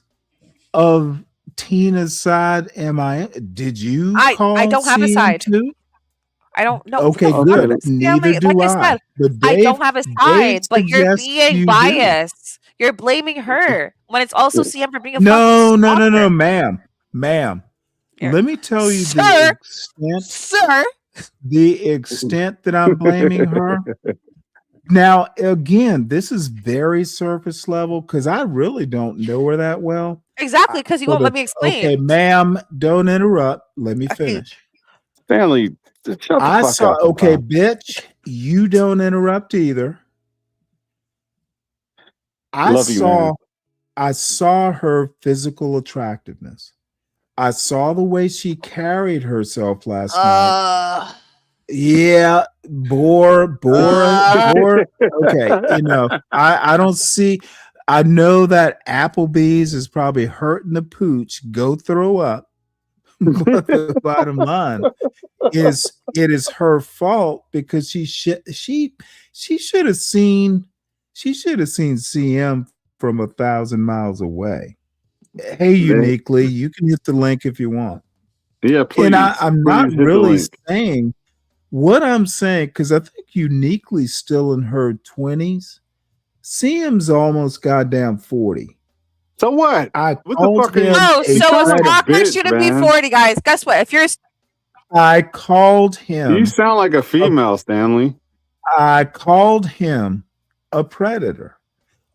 of Tina's side am I? Did you call I don't have a side. Too? I don't know. Okay, good. Neither do like I said, I don't have a side, but you're being biased. You're blaming her when it's also CM for being a no, ma'am. Here. Let me tell you the extent that I'm blaming her. Now, again, this is very surface level because I really don't know her that well. Exactly, because you won't let me explain. Okay, ma'am, don't interrupt. Let me finish. Stanley, shut the fuck up. Okay, bitch, you don't interrupt either. Love you, man. I saw her physical attractiveness. I saw the way she carried herself last night. Yeah, bore. Okay, enough. I don't see. I know that Applebee's is probably hurting the pooch. Go throw up. But the bottom line is, it is her fault because she should have seen CM from 1,000 miles away. Hey, uniquely, you can hit the link if you want. Yeah, please. And I'm not hit the really link. saying what I'm saying, because I think uniquely still in her 20s. CM's almost goddamn 40. So what? I What the called fuck are you? him. Oh, You so sound is like a Rocker bitch, shouldn't be man. 40, guys. Guess what? If you're I called him. You sound like a female, Stanley. I called him a predator,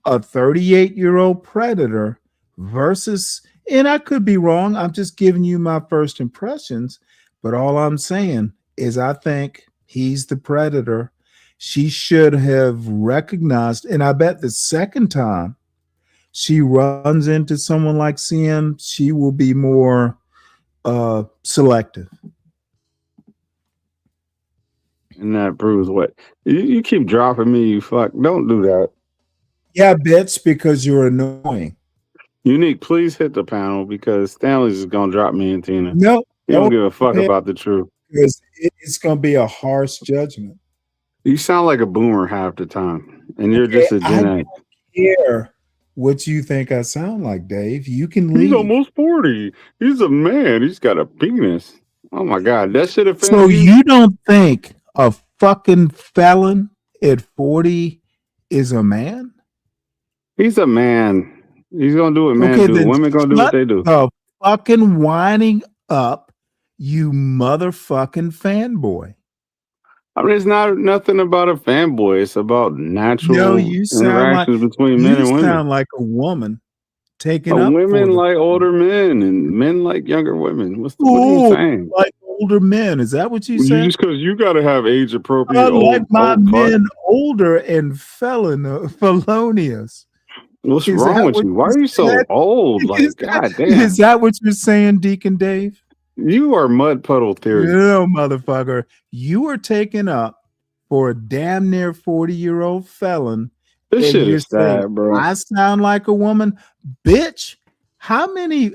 a 38-year-old predator versus, and I could be wrong. I'm just giving you my first impressions, but all I'm saying is I think he's the predator. She should have recognized, and I bet the second time she runs into someone like CM, she will be more selective. And that proves what? You keep dropping me, you fuck. Don't do that. Yeah, bitch, because you're annoying. Unique, please hit the panel because Stanley's just gonna drop me and Tina. No, He don't give a fuck about the truth. Because it's going to be a harsh judgment. You sound like a boomer half the time, and you're just a Gen I X. don't care what you think I sound like, Dave. You can leave. He's almost 40. He's a man. He's got a penis. Oh my god, that shit offends So you. you don't think a fucking felon at 40 is a man? He's a man. He's gonna do what men do. then Women gonna do what they do. The fucking winding up, you motherfucking fanboy. I mean, it's not nothing about a fanboy. It's about natural No, you sound like interactions between men and you women. sound like a woman taking up Women for like older men, and men like younger women. What are you saying? like older men. Is that what you You said? just because you got to have age appropriate I old, like my old men older and felonious. What's Is wrong that with what you? Why are you so said? old? Like, Is god damn. Is that what you're saying, Deacon Dave? You are mud puddle theory. No, motherfucker. You are taking up for a damn near 40-year-old felon. This and shit you're is sad, bro. I sound like a woman. Bitch, how many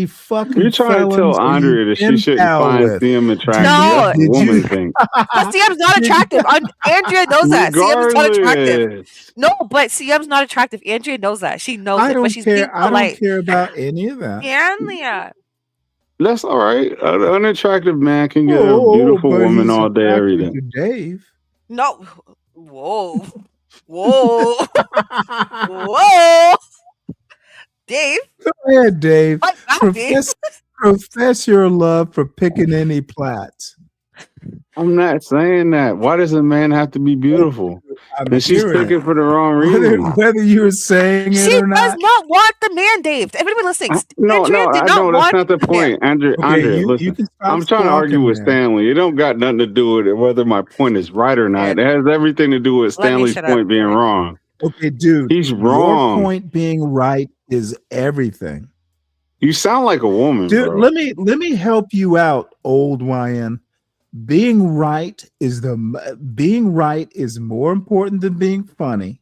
fucking You're trying to tell felons are you Andrea that she pen shouldn't pal find with? CM attractive. No. That's a woman thing. But CM's not attractive. Andrea knows that. CM's not attractive. Regardless. No, but CM's not attractive. Andrea knows that. She knows I it, but don't she's being care. I polite. don't care about any of that. Yeah, Leah. That's all right. An unattractive man can get a beautiful but woman he's all day, every day. attracted to Dave. No. Whoa. Whoa. Whoa. Dave. Go ahead, Dave. What now, Dave? Profess your love for picking any plats. I'm not saying that. Why does a man have to be beautiful? I'm And she's hearing picking it. for the wrong reason. Whether you're saying it She or does not. not want the man, Dave. Everybody listening. No, Andrea did I not know that's want not the man. point. Andrea, You listen. can stop I'm trying to argue squawking with now. Stanley. It don't got nothing to do with it, whether my point is right or not. It has everything to do with Let me Stanley's shut up. point being wrong. Okay, dude. He's wrong. Your point being right is everything. You sound like a woman, Dude, bro. let me help you out, old YN. Being right is more important than being funny.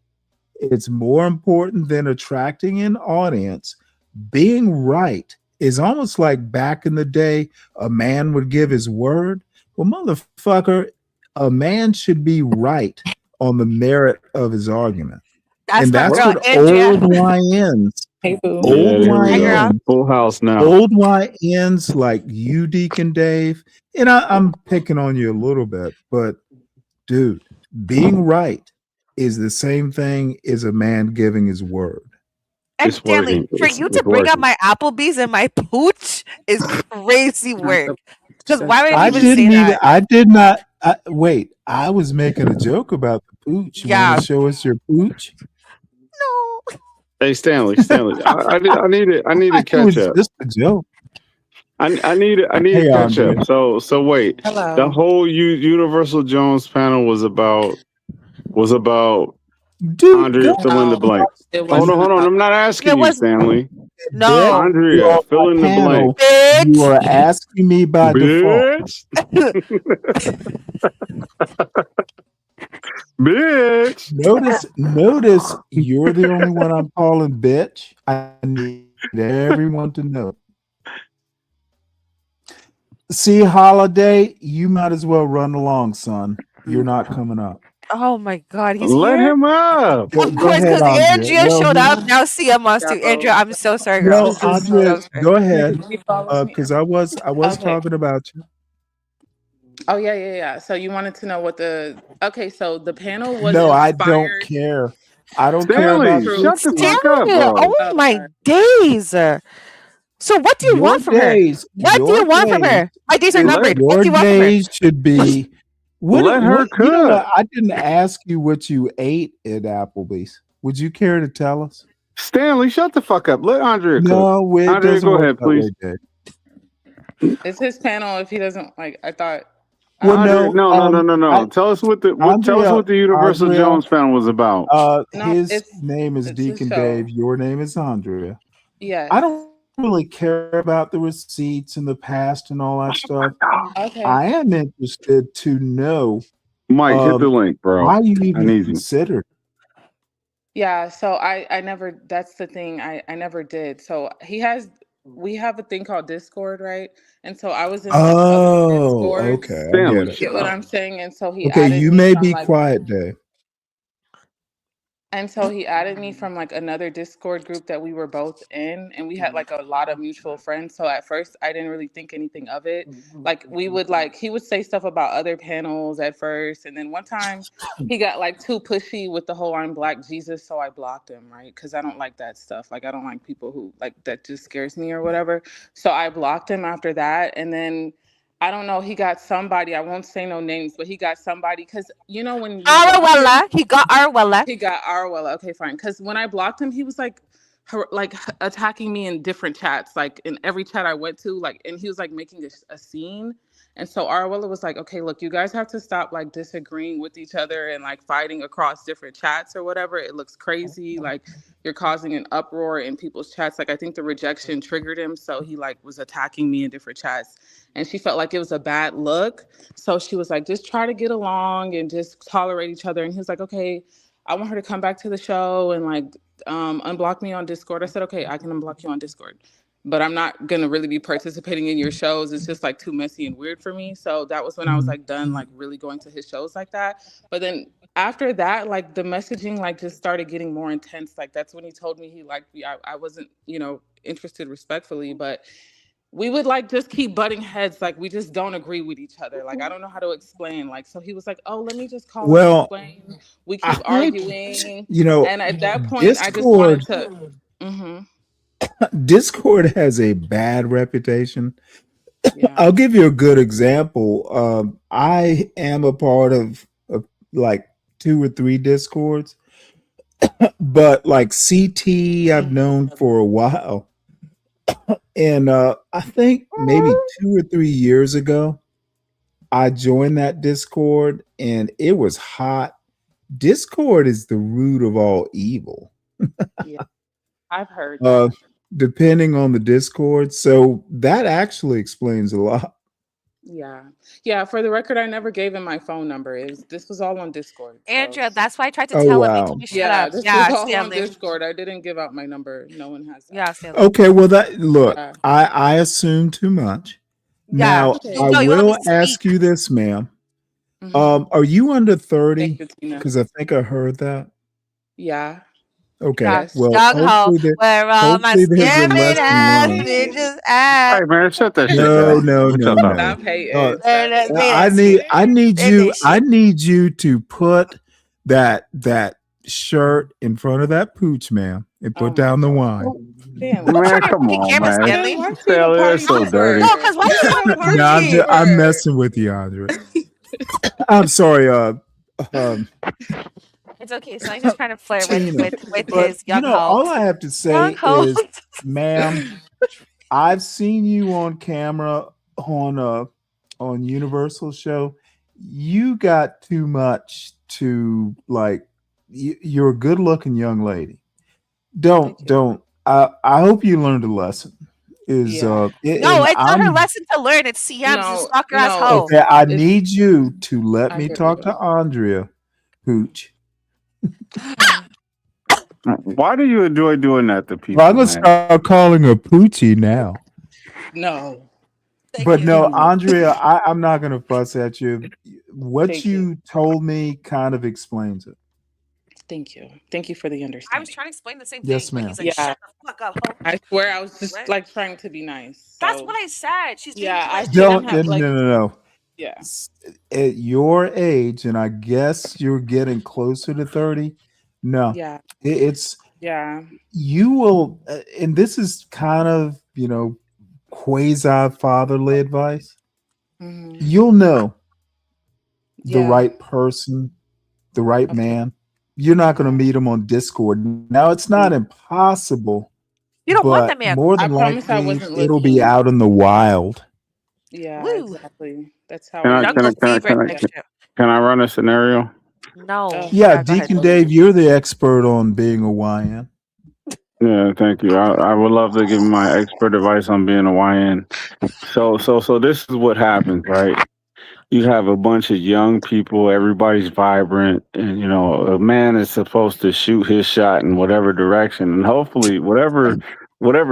It's more important than attracting an audience. Being right is almost like back in the day, a man would give his word. Well, motherfucker, a man should be right on the merit of his argument. That's And my that's girl, what Andrea. old YNs, Hey, boo. old Yeah, there we go. YNs, Full house now. old YNs like you, Deacon Dave, and I'm picking on you a little bit, but dude, being right is the same thing as a man giving his word. And It's Stanley, working. for you to bring up my Applebee's and my pooch is crazy work. Because why would I even say that? I did not. Wait, I was making a joke about the pooch. You Yeah. want to show us your pooch? No. Hey, Stanley, I need to It catch was up. just a joke. I need to Hey, catch Andre. up. So wait. Hello. The whole Universal Jones panel was about Dude, Andrea, go fill in the blank. It Hold was on, hold on. I'm not asking It you, was Stanley. bitch. no, You're Andrea, on fill my in the blank. panel. You bitch. are asking me by default. Bitch. Bitch. Notice you're the only one I'm calling bitch. I need everyone to know. See, Holiday, you might as well run along, son. You're not coming up. Oh my God, he's Let here. him up. Go Of course, ahead, because Andrea. Andrea Well, showed up. Now CM wants to. Yo. Andrea, I'm so sorry, girl. no, Andrea, So sorry. go ahead. He follows me. Because I was Okay. talking about you. Oh yeah. So you wanted to know what so the panel was No, I don't inspired. care. I don't care Stanley, about shut the Tootsie. fuck up, Stanley, bro. oh my days. So what do you Your want from her? days, What do you want from her? My days are Let numbered. What your do you want from her? days should be. Let her You know what? cook. I didn't ask you what you ate at Applebee's. Would you care to tell us? Stanley, shut the fuck up. Let Andrea cook. No, it Andrea, doesn't go work ahead, that way, please. Dave. It's his panel. If he doesn't I thought. Well, Andrea, no. I, Tell us what the Andrea, Universal Andrea, Jones panel was about. No, his name is it's his Deacon show. Dave. Your name is Andrea. Yes. I don't really care about the receipts and the past and all that stuff. Okay. I am interested to know, Mike, hit the link, bro. why you I even need you. considered. Yeah, so I never, that's the thing, I never did. So we have a thing called Discord, right? And so I was in like other Oh, Discords. okay. I Stanley, get it. You get what I'm saying? And so he Okay, added you me may from be like, quiet, Dave. and so he added me from like another Discord group that we were both in, and we had like a lot of mutual friends. So at first I didn't really think anything of it. Like he would say stuff about other panels at first, and then one time he got like too pushy with the whole I'm Black Jesus, so I blocked him, right? Because I don't like that stuff. Like I don't like people who like that just scares me or whatever. So I blocked him after that, and then I don't know, he got somebody, I won't say no names, but he got somebody, because you know when you block him, Arwella. He got Arwella. he got Arwella. Okay, fine. Because when I blocked him, he was like attacking me in different chats, like in every chat I went to, like, and he was like making a scene. And so Arwella was like, okay, look, you guys have to stop like disagreeing with each other and like fighting across different chats or whatever. It looks crazy. Like you're causing an uproar in people's chats. Like I think the rejection triggered him. So he like was attacking me in different chats. And she felt like it was a bad look. So she was like, just try to get along and just tolerate each other. And he was like, okay, I want her to come back to the show and like unblock me on Discord. I said, okay, I can unblock you on Discord, but I'm not gonna really be participating in your shows. It's just like too messy and weird for me. So that was when I was like done like really going to his shows like that. But then after that, like the messaging like just started getting more intense. Like that's when he told me he liked me. I wasn't, interested respectfully, but we would like just keep butting heads. Like we just don't agree with each other. Like I don't know how to explain. Like so he was like, oh, let me just call and Well, explain. We I keep arguing. you know, And at that point, I just wanted Discord to. Hmm. Discord has a bad reputation. Yeah. I'll give you a good example. I am a part of like 2 or 3 Discords, but like CT I've known for a while. And I think maybe 2 or 3 years ago, I joined that Discord and it was hot. Discord is the root of all evil. Yeah. I've heard that. Depending on the Discord. So that actually explains a lot. Yeah. Yeah. For the record, I never gave him my phone number. This was all on Discord. So. Andrea, that's why I tried to Oh, tell him. He wow. told me shut Yeah, up. this Yeah, was all Stanley. on Discord. I didn't give out my number. No one has that. Yeah, Stanley. Okay, well look, Yeah. I assume too much. Yeah. Now Okay. I No, you don't will let me speak. ask you this, ma'am. Mhm. Are you under 30? Thank you, Tina. Because I think I heard that. Yeah. Okay. Yeah. Yes. Well, Young ho, hopefully where all my there's a scamming lesson ass learned. bitches at. Hey man, shut that shit No, down. no, What's no, up, no. Stop hating. There it is. I need Say you that shit. to put that shirt in front of that pooch, ma'am, and put down the wine. Stanley. Don't Man, turn your come fucking on, camera, man. Stanley. Why you a Stanley, party that's so pooper? dirty. No, because why you You're a doing party No, Poochie? I'm pooper. messing with you, Andre. I'm sorry, It's okay. So I'm just trying to flirt Tina. with But his young all hoe. I have to Young say hoe. is, ma'am, I've seen you on camera on Universal show. You got too much to like you're a good looking young lady. Don't. I hope you learned a lesson. Is Yeah. No, and it's not her I'm lesson to learn. It's CM's No, stalker ass no, hoe. okay. I it's need you to let I me get you talk to Andrea Hooch. though. Why do you enjoy doing that to Well, I'm people, gonna man? start calling her Poochie now. No. But no, Mm-mm. Andrea, I'm not gonna fuss at you. What Thank you. you told me kind of explains it. Thank you. Thank you for the I was understanding. trying to explain the same Yes, thing, but ma'am. he's like, Yeah. "Shut the fuck up, hoe." I swear I was just What? like trying to be nice. That's So what I said. She's being yeah, I polite. shouldn't Don't have no like no no. yeah. At your age, and I guess you're getting closer to 30. No, Yeah. it's Yeah. you will, and this is kind of quasi fatherly advice. Hmm. You'll know the Yeah. right person, the right Okay. man. You're not going to Yeah. meet him on Discord. Now, it's not impossible, You don't want but that man. more I than promise I likely, wasn't it'll be looking. out in the wild. Yeah, Woo. exactly. That's how Can I I can I Jungle knew. can I fever can I type can, shit. can I run a scenario? No. Yeah, Yeah, go ahead. Deacon Dave, you're the expert on being a YN. Yeah, thank you. I would love to give my expert advice on being a YN. So this is what happens, right? You have a bunch of young people, everybody's vibrant, and a man is supposed to shoot his shot in whatever direction, and hopefully whatever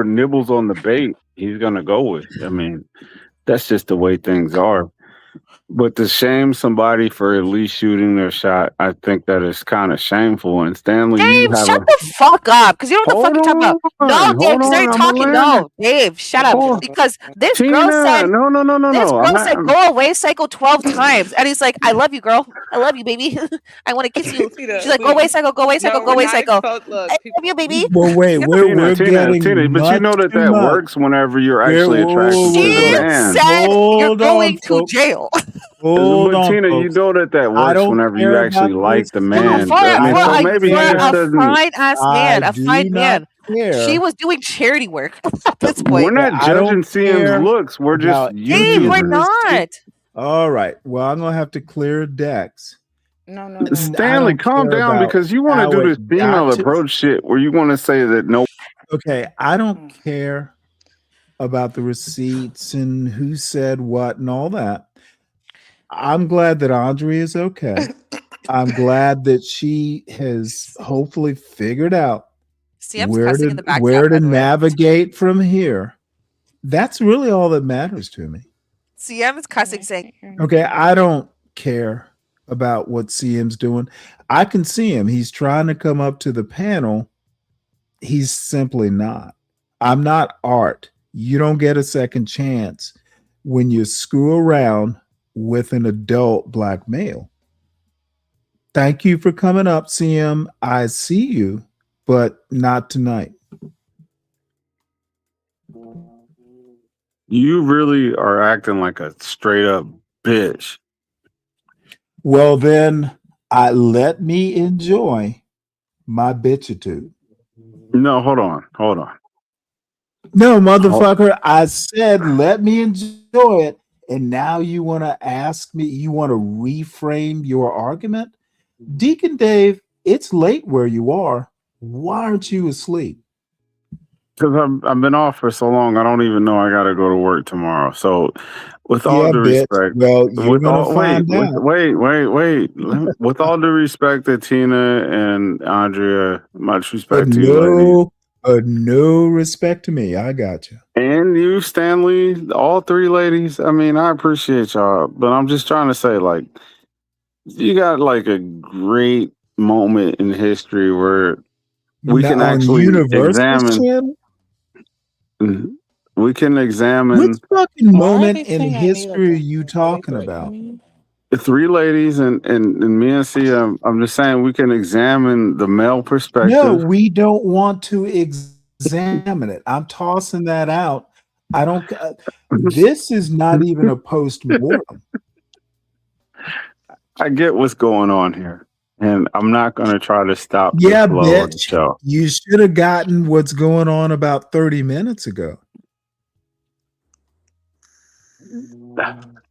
nibbles on the bait, he's gonna go with. I mean, that's just the way things are. But to shame somebody for at least shooting their shot, I think that is kind of shameful. And Stanley, you Dave, have shut a the fuck up, because you know what the fuck hold you're talking about. No, Dave, hold because now on, you're I'm a talking. land. No, Dave, shut up. Hold, Because this girl Tina, said, no. I'm not. go away, psycho 12 times. And he's like, I love you, girl. I love you, baby. I want to kiss you. Tina, She's like, go away, psycho, go away, psycho, no, go we're away, not psycho. exposed. Look, I people. love you, baby. Well, wait, Get we're getting Tina, but you much know that too much. works whenever you're We're actually attracted to the She man. said you're hold on, going to folks. jail. Hold But on, Tina, you folks. know that I works don't whenever you care actually about like the this. Yeah, man. I I mean, so don't maybe he for care. just a doesn't. fine ass I man, a do fine not man. She care. was doing charity work at this We're point. not I don't judging CM's care looks. We're just about any Dave, of we're YouTubers. this. not. All right. Well, I'm gonna have to clear decks. No. I Stanley, don't calm care down about because you want to how do it this female got to. approach shit where you want to say that no. Okay, I don't care about the receipts and who said what and all that. I'm glad that Audrey is okay. I'm glad that she has hopefully figured out CM's cussing in the back chat, where by to the way. navigate from here. That's really all that matters to me. CM is cussing, saying, Okay, I don't care about what CM's doing. I can see him. He's trying to come up to the panel. He's simply not. I'm not Art. You don't get a second chance when you screw around with an adult black male. Thank you for coming up, CM. I see you, but not tonight. You really are acting like a straight up bitch. Well, then let me enjoy my bitchitude. No, hold on. No, motherfucker, I said let me enjoy it. And now you want to ask me, you want to reframe your argument? Deacon Dave, it's late where you are. Why aren't you asleep? Because I've been off for so long, I don't even know I got to go to work tomorrow. So, with all due respect, well, you're gonna find out. Wait. With all due respect to Tina and Andrea, much respect to you, ladies. No respect to me. I got you. And you, Stanley, all three ladies. I mean, I appreciate y'all, but I'm just trying to say, like, you got like a great moment in history where we can actually examine. We can examine. Which fucking moment in history are you talking about? The three ladies and me and Sia. I'm just saying we can examine the male perspective. No, we don't want to examine it. I'm tossing that out. I don't. This is not even a post-mortem. I get what's going on here, and I'm not going to try to stop Yeah, the flow of the show. You should have gotten what's going on about 30 minutes ago.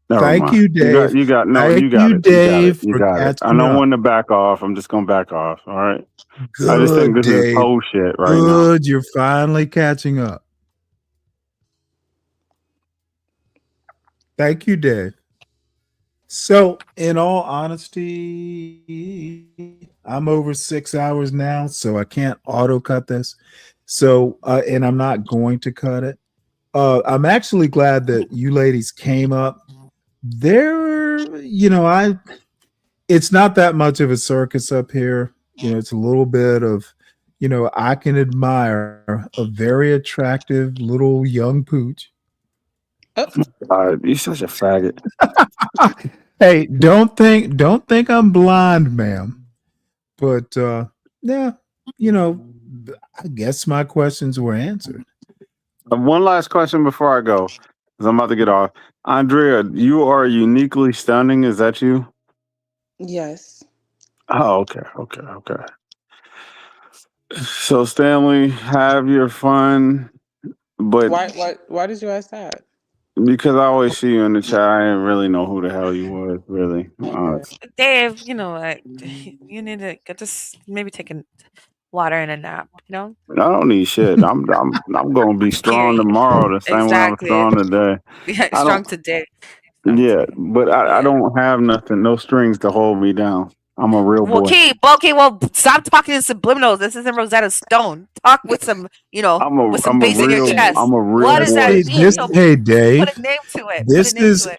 Never Thank mind. you, Dave. You got no. Thank You got you, it. You got it. Dave, You for got it. I catching know up. when to back off. I'm just gonna back off. All right. I just think Good, this is Dave. whole shit right now. Good. You're finally catching up. Thank you, Dave. So, in all honesty, I'm over 6 hours now, so I can't auto cut this. So, and I'm not going to cut it. I'm actually glad that you ladies came up. It's not that much of a circus up here. It's a little bit of, I can admire a very attractive little young pooch. You're such a faggot. Hey, don't think I'm blind, ma'am. But yeah, I guess my questions were answered. One last question before I go, because I'm about to get off. Andrea, you are uniquely stunning. Is that you? Yes. Oh, okay. So Stanley, have your fun, but Why did you ask that? because I always see you in the chat, I didn't really know who the hell you was, really. Dave, you know what? You need to get this. Maybe take a water and a nap. I don't need shit. I'm gonna be strong Period. tomorrow the same way I'm Exactly. strong today. Yeah, I strong don't. today. Yeah, but I don't have nothing, no strings to hold me down. I'm a real boy. Okay, well, stop talking in subliminals. This isn't Rosetta Stone. Talk with some, with some bass in your chest. I'm a real What does that boy. mean? So Hey, Dave. put a name to it.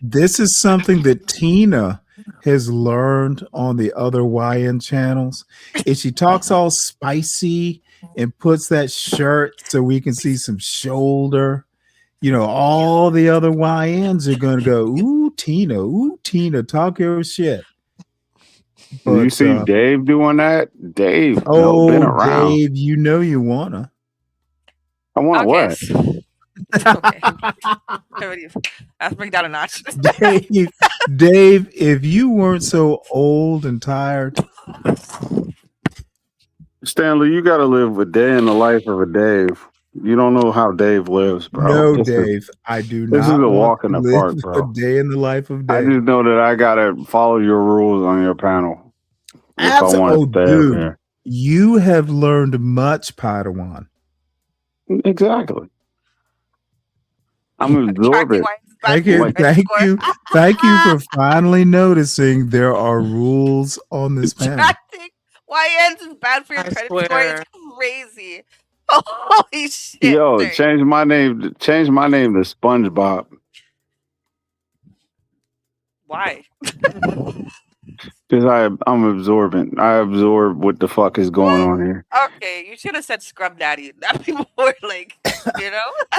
This is something that Tina has learned on the other YN channels. If she talks all spicy and puts that shirt so we can see some shoulder, all the other YNs are gonna go, ooh, Tina, talk your shit. But, you see Dave doing that? Dave, been around. Dave, you wanna. I want what? Okay. Let's bring down a notch. Dave, if you weren't so old and tired. Stanley, you gotta live a day in the life of a Dave. You don't know how Dave lives, bro. No, Dave, I do not. This is a want walk in to the live park, bro. A day in the life of Dave. I just know that I gotta follow your rules on your panel if I want to stay up here. You have learned much, Padawan. Exactly. I'm absorbing. Thank you for finally noticing there are rules on this panel. YNs is bad for your credit score. It's crazy. Holy shit. Yo, change my name to SpongeBob. Why? Because I'm absorbent. I absorb what the fuck is going on here. Okay, you should have said Scrub Daddy. That'd be more like,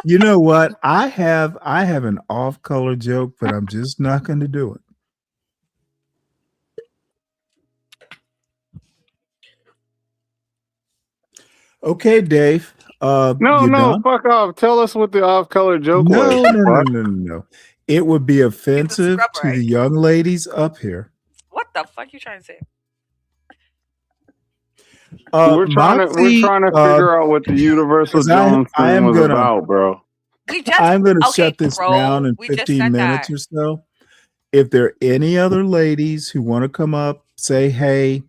You know what? I have an off-color joke, but I'm just not going to do it. Okay, Dave. No, fuck off. Tell us what the off-color joke was. No. It would be offensive to the young ladies up here. What the fuck you trying to say? We're trying to figure out what the Universal Jones thing was about, bro. I'm going to shut this down in 15 minutes or so. If there are any other ladies who want to come up, say, hey,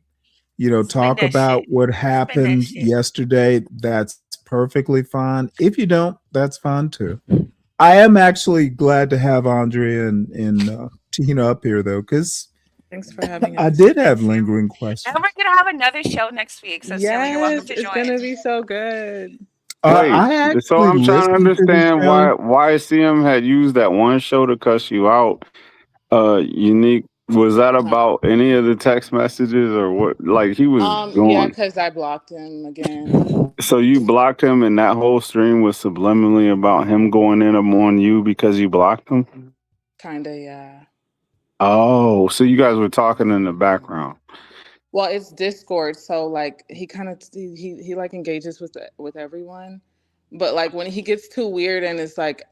talk about what happened yesterday, that's perfectly fine. If you don't, that's fine too. I am actually glad to have Andrea and Tina up here, though, because thanks for having us. I did have lingering questions. And we're gonna have another show next week. So Stanley, you're welcome to join. It's gonna be so good. Wait, so I'm trying to understand why CM had used that one show to cuss you out. Unique. Was that about any of the text messages or what? Like he was going. Yeah, because I blocked him again. So you blocked him, and that whole stream was subliminally about him going in on you because you blocked him. Kinda, yeah. Oh, so you guys were talking in the background. Well, it's Discord, so like he kind of he like engages with everyone, but like when he gets too weird and it's like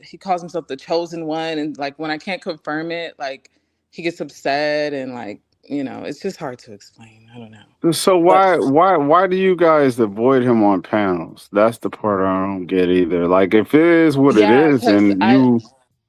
he calls himself the chosen one, and like when I can't confirm it, like he gets upset and like it's just hard to explain. I don't know. So why do you guys avoid him on panels? That's the part I don't get either. Like if it is what it is, and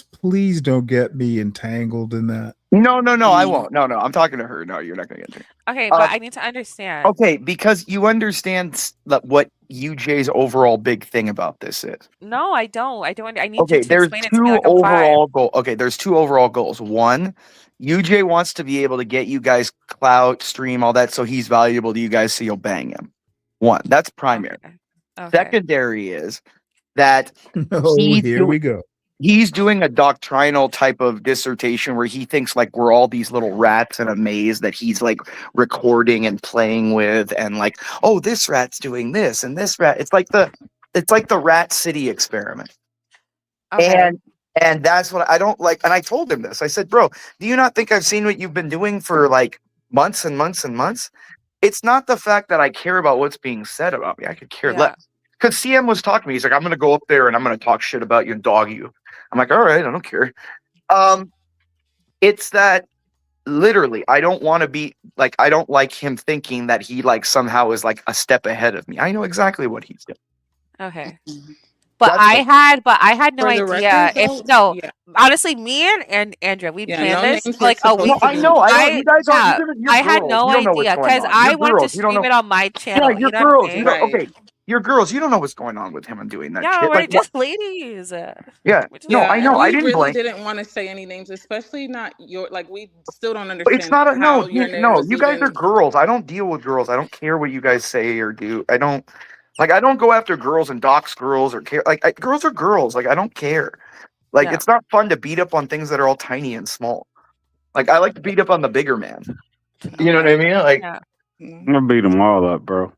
Jones, please don't get me entangled in that. No, I won't. No, I'm talking to her. No, you're not going to get to her. Okay, but I need to understand. Okay, because you understand what UJ's overall big thing about this is. No, I don't. I need Okay, you to there's explain it to me two like I'm five. overall goals. Okay, there's two overall goals. One, UJ wants to be able to get you guys clout, stream, all that, so he's valuable to you guys, so you'll bang him. One, that's primary. Okay. Secondary is that Oh, here we go. he's doing a doctrinal type of dissertation where he thinks like we're all these little rats in a maze that he's like recording and playing with, and like, oh, this rat's doing this and this rat. It's like the Rat City experiment. Okay. And that's what I don't like. And I told him this. I said, bro, do you not think I've seen what you've been doing for like months and months and months? It's not the fact that I care about what's being said about me. I could care less. Because CM was talking to me. He's like, I'm going to go up there and I'm going to talk shit about you and dog you. I'm like, all right, I don't care. It's that literally, I don't want to be like, I don't like him thinking that he like somehow is like a step ahead of me. I know exactly what he's doing. Okay. But I had no idea honestly, me and Andrea, we planned this like a week ago. I know. You guys are. I had no idea because I wanted to stream it on my channel. Yeah, you're girls. You don't, okay, you're girls. You don't know what's going on with him and doing that Yeah, shit. we're Like, just ladies. yeah. No, I know. We I didn't really blame. didn't want to say any names, especially not your. Like, we still don't understand. It's not a no. how your name No, was you guys even- are girls. I don't deal with girls. I don't care what you guys say or do. I don't go after girls and dox girls or care. Like, girls are girls. Like, I don't care. Like, it's not fun to beat up on things that are all tiny and small. Like, I like to beat up on the bigger man. You know what I mean? Like, I'm gonna beat them all up, bro.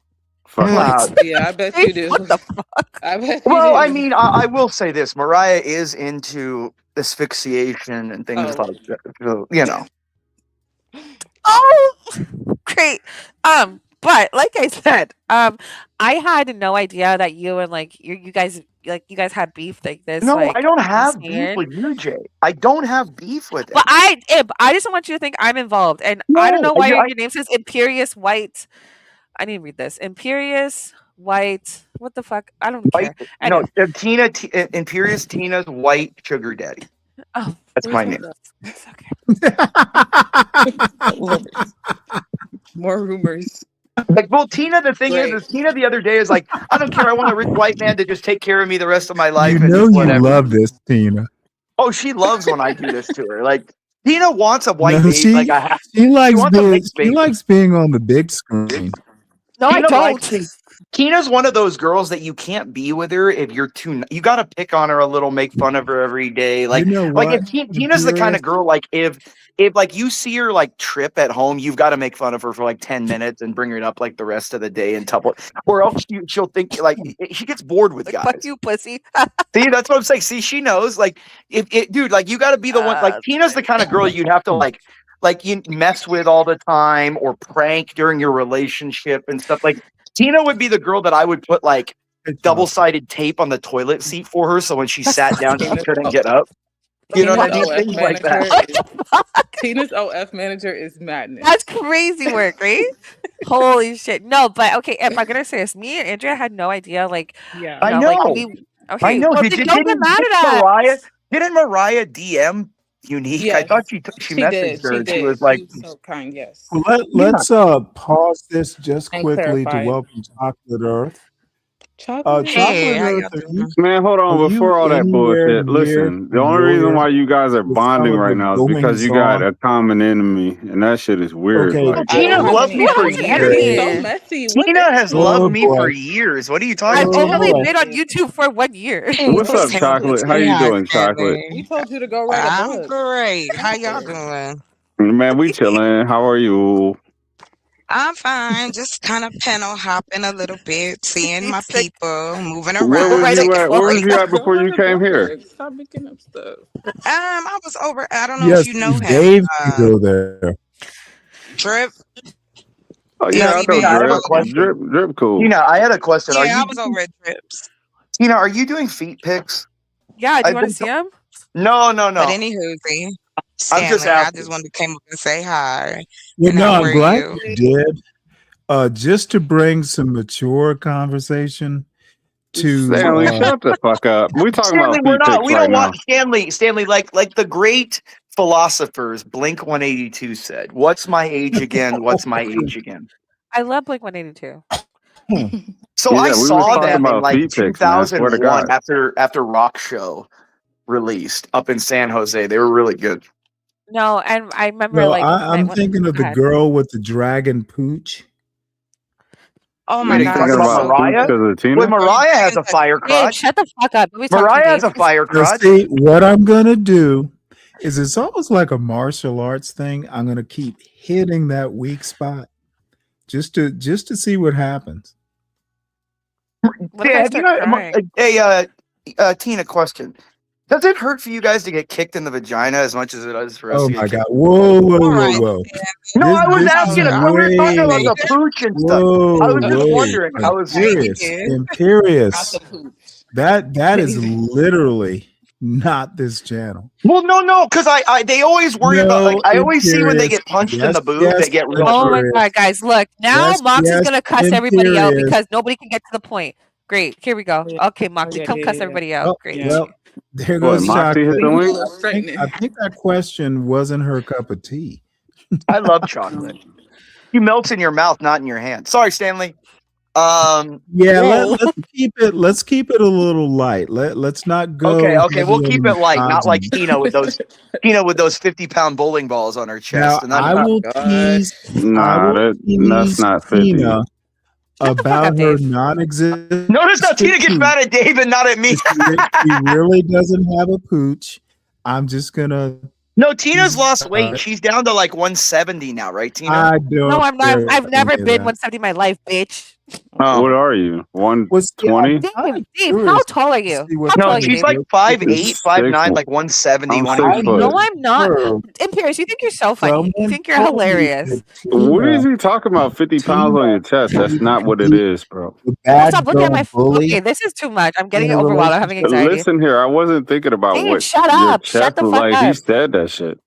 Fuck. Yeah, I bet you do. What the fuck? I bet you Well, do. I mean, I will say this: Mariah is into asphyxiation and things like that. So, you know. Oh, great. But like I said, I had no idea that you and like you guys had beef like this. No, like, I don't have insane. beef with you, Jay. I don't have beef with it. But I just want you to think I'm involved, and I don't know why your name says Imperious White. I need to read this. Imperious White. What the fuck? I don't care. No, Imperious Tina's white sugar daddy. Oh, that's my name. It's okay. More rumors. Like, well, Tina, the thing is Tina the other day is like, I don't care. I want a rich white man to just take care of me the rest of my life. You and know just you whatever. love this, Tina. Oh, she loves when I do this to her. Like, Tina wants a white No, baby. she, Like, she likes wants a being mixed she baby. likes being on the big screen. No, Tina I don't. likes Tina's one of those girls that you can't be with her if you're too. You got to pick on her a little, make fun of her every day. Like, You know like what, if Tina's the kind of girl like if like you see her like trip at home, you've got to make fun of her for like 10 minutes and bring her up like the rest of the day and tuple, or else she'll think like she gets bored with guys. Fuck you, pussy. See, that's what I'm saying. See, she knows. Like, dude, like you got to be the one. Like, Tina's the kind of girl you'd have to like you mess with all the time or prank during your relationship and stuff. Like, Tina would be the girl that I would put like double-sided tape on the toilet seat for her, so when she sat down, she couldn't get up. You know what I mean? Things like that. Tina's OF manager is madness. That's crazy work, right? Holy shit. No, but okay, if I'm gonna say this, me and Andrea had no idea. Like, yeah, I know. Like, okay, I know. well, Didn't don't get mad at us. Didn't Mariah DM Unique? Yes, I thought she messaged her. She was like, she was so kind. Yes. Well, let's pause this just And quickly to clarify. welcome Chocolate Earth. Chocolate Chocolate Earth. Earth, are you, Man, hold on. are Before you all that anywhere bullshit, near listen. The only reason why you guys are with bonding some of right the now is booming because you got song? a common enemy, and that shit is weird. Okay, Like, Tina's loved me for Who's years. enemy? So messy. What Tina is has it? loved me boy. for years. What are you talking I've Oh, about? only boy. been on YouTube for 1 year. what's up, Chocolate? How you doing, Chocolate? We told you to go write a I'm book. great. How y'all doing? Man, we chilling. How are you? I'm fine. Just kind of panel hopping a little bit, seeing my He's like, people moving Where around, was you taking at? Where was flights. you at before you came here? Stop making up stuff. I was over. I don't know Yes, if you know him. Dave can go there. Drip. Oh yeah, I know DDB. Tina, I have a Drip. question. Drip, cool. Tina, I had a question. Are Yeah, I you was over at Drips. Tina? Are you doing feet pics? yeah, do I've you want been to see him? No. But anywho, I'm just Stanley, I asking. just wanted to came up and say hi. Well, And no, how I'm were glad you? you did. Just to bring some mature conversation to Stanley, shut the fuck up. We talking Stanley, about we're feet not. pics We right don't now. want Stanley. Like the great philosophers, Blink 182 said, "What's my age again? What's my age again?" I love Blink 182. So Yeah, I we was saw talking them in about like feet pics, man. I swear to 2001 God. after Rock Show released up in San Jose. They were really good. No, and I remember No, like I'm thinking of the God. girl with the dragon pooch. Oh Are my Wait, are you you God, talking thinking this is about about so Pooch Mariah? because of Boy, Tina? Mariah has a fire Dave, crotch. shut the fuck up. Let me talk to Mariah has Dave. a fire Now, crotch. see, what I'm gonna do is it's almost like a martial arts thing. I'm gonna keep hitting that weak spot just to see what happens. What if I Have you start crying? Tina, question. Does it hurt for you guys to get kicked in the vagina as much as it does for us Oh to get my God! kicked? Whoa, whoa, all whoa, right. whoa! No, I was This is asking. We were talking about way. the pooch and stuff. I Whoa, was just whoa! wondering. I was. Imperious, Yes. Not imperious. the pooch. That is literally not this channel. Well, no, because they always worry about like No, I always see when they imperious. get punched in Yes, the boob, they yes, get real Oh my hurt. imperious. God, guys, look. Now Yes, Mox is yes, going to cuss everybody out imperious. because nobody can get to the point. Great. Here we go. Okay, Moxie, come cuss everybody out. Oh, Great. well, there What, goes Moxie hit chocolate. the We need a link? little I straightening. think that question wasn't her cup of tea. I love chocolate. You melts in your mouth, not in your hand. Sorry, Stanley. Yeah, Whoa. let's keep it a little light. Let's not go Okay, heavy we'll on keep the it light, not like misogyny. Tina with those 50-pound bowling balls on her Now chest. And I I'm will God. Nah, that's tease not 50. Tina Shut the fuck about up, her Dave. non-existent notice how Tina gets pooch. mad at Dave and not at me. She really doesn't have a pooch. I'm just gonna. No, Tina's lost weight. She's down to like 170 now, right, Tina? I don't. No, I'm not. care I've never any of been that. 170 in my life, bitch. Oh. What are you? Was 120? Dave, how tall are you? How tall No, are you, she's Dave? like 5'8", 5'9", 6'1". like 170, I'm 180. 6 foot. No, I'm not. Imperious, you think you're so funny. You Someone think you're told me hilarious. that What is he talking about? 50 pounds on your chest? That's not what it is, bro. the Well, bad stop looking at girl my. bully Okay, this is too much. I'm getting in a overwhelmed. I'm having relationship. anxiety. Listen here, I wasn't thinking about Dave, what shut your up. Shut chest the was fuck like. He up. said that shit.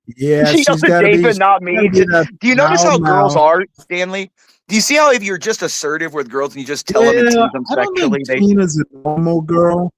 Yeah, She she's yelled at got to be. David, not me. She's gotta be Do you notice that how foul girls mouth. are, Stanley? Do you see how if you're just assertive with girls and you just tell them and Yeah, tease them I don't sexually, think they Tina's a normal girl.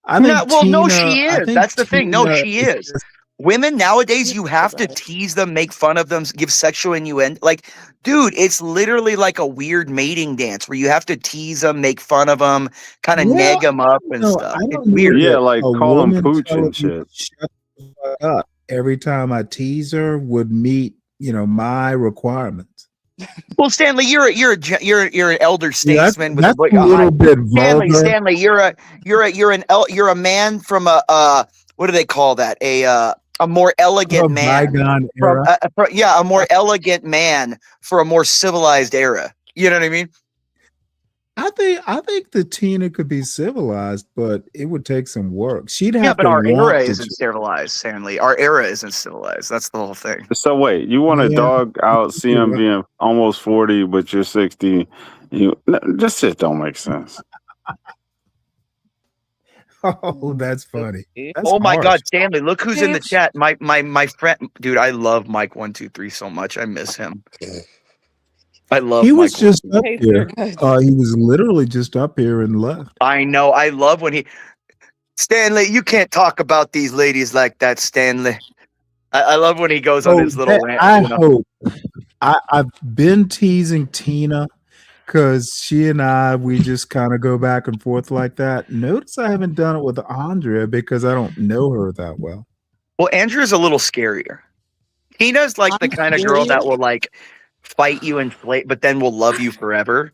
I no, think well, no, Tina. she I is. think That's the thing. No, Tina she is is. just. Women nowadays, you have to tease them, make fun of them, give sexual innuendo. Like, dude, it's literally like a weird mating dance where you have to tease them, make fun of them, kind of Well, neg them I up don't and know. stuff. I It's don't know weird. Yeah, that like a call him woman pooch telling and me shit. to shut the fuck up every time I tease her would meet, my requirements. Well, Stanley, you're an elder Yeah, statesman with that's a a little bit Stanley, vulgar. Stanley, you're a man from a what do they call that? A more elegant A man bygone from era. a more elegant man for a more civilized era. You know what I mean? I think the Tina could be civilized, but it would take some work. She'd Yeah, have but to our era want to. isn't civilized, Stanley. Our era isn't civilized. That's the whole thing. So wait, you want to Yeah, dog out CM right. being almost 40, but you're 60? Just shit don't make sense. Oh, that's funny. That's Oh my harsh. God, Stanley! Look who's in the Dave. chat. My friend, dude. I love Mike123 so much. I miss him. I love He was Mike. just up Hey, here. dear. He was literally just up here and left. I know. I love when he. Stanley, you can't talk about these ladies like that, Stanley. I love when he goes on Oh, his little rant. I hope. I've been teasing Tina because she and we just kind of go back and forth like that. Notice I haven't done it with Andrea because I don't know her that well. Well, Andrew's a little scarier. Tina's like the kind of girl that will like fight you and flate, but then will love you forever.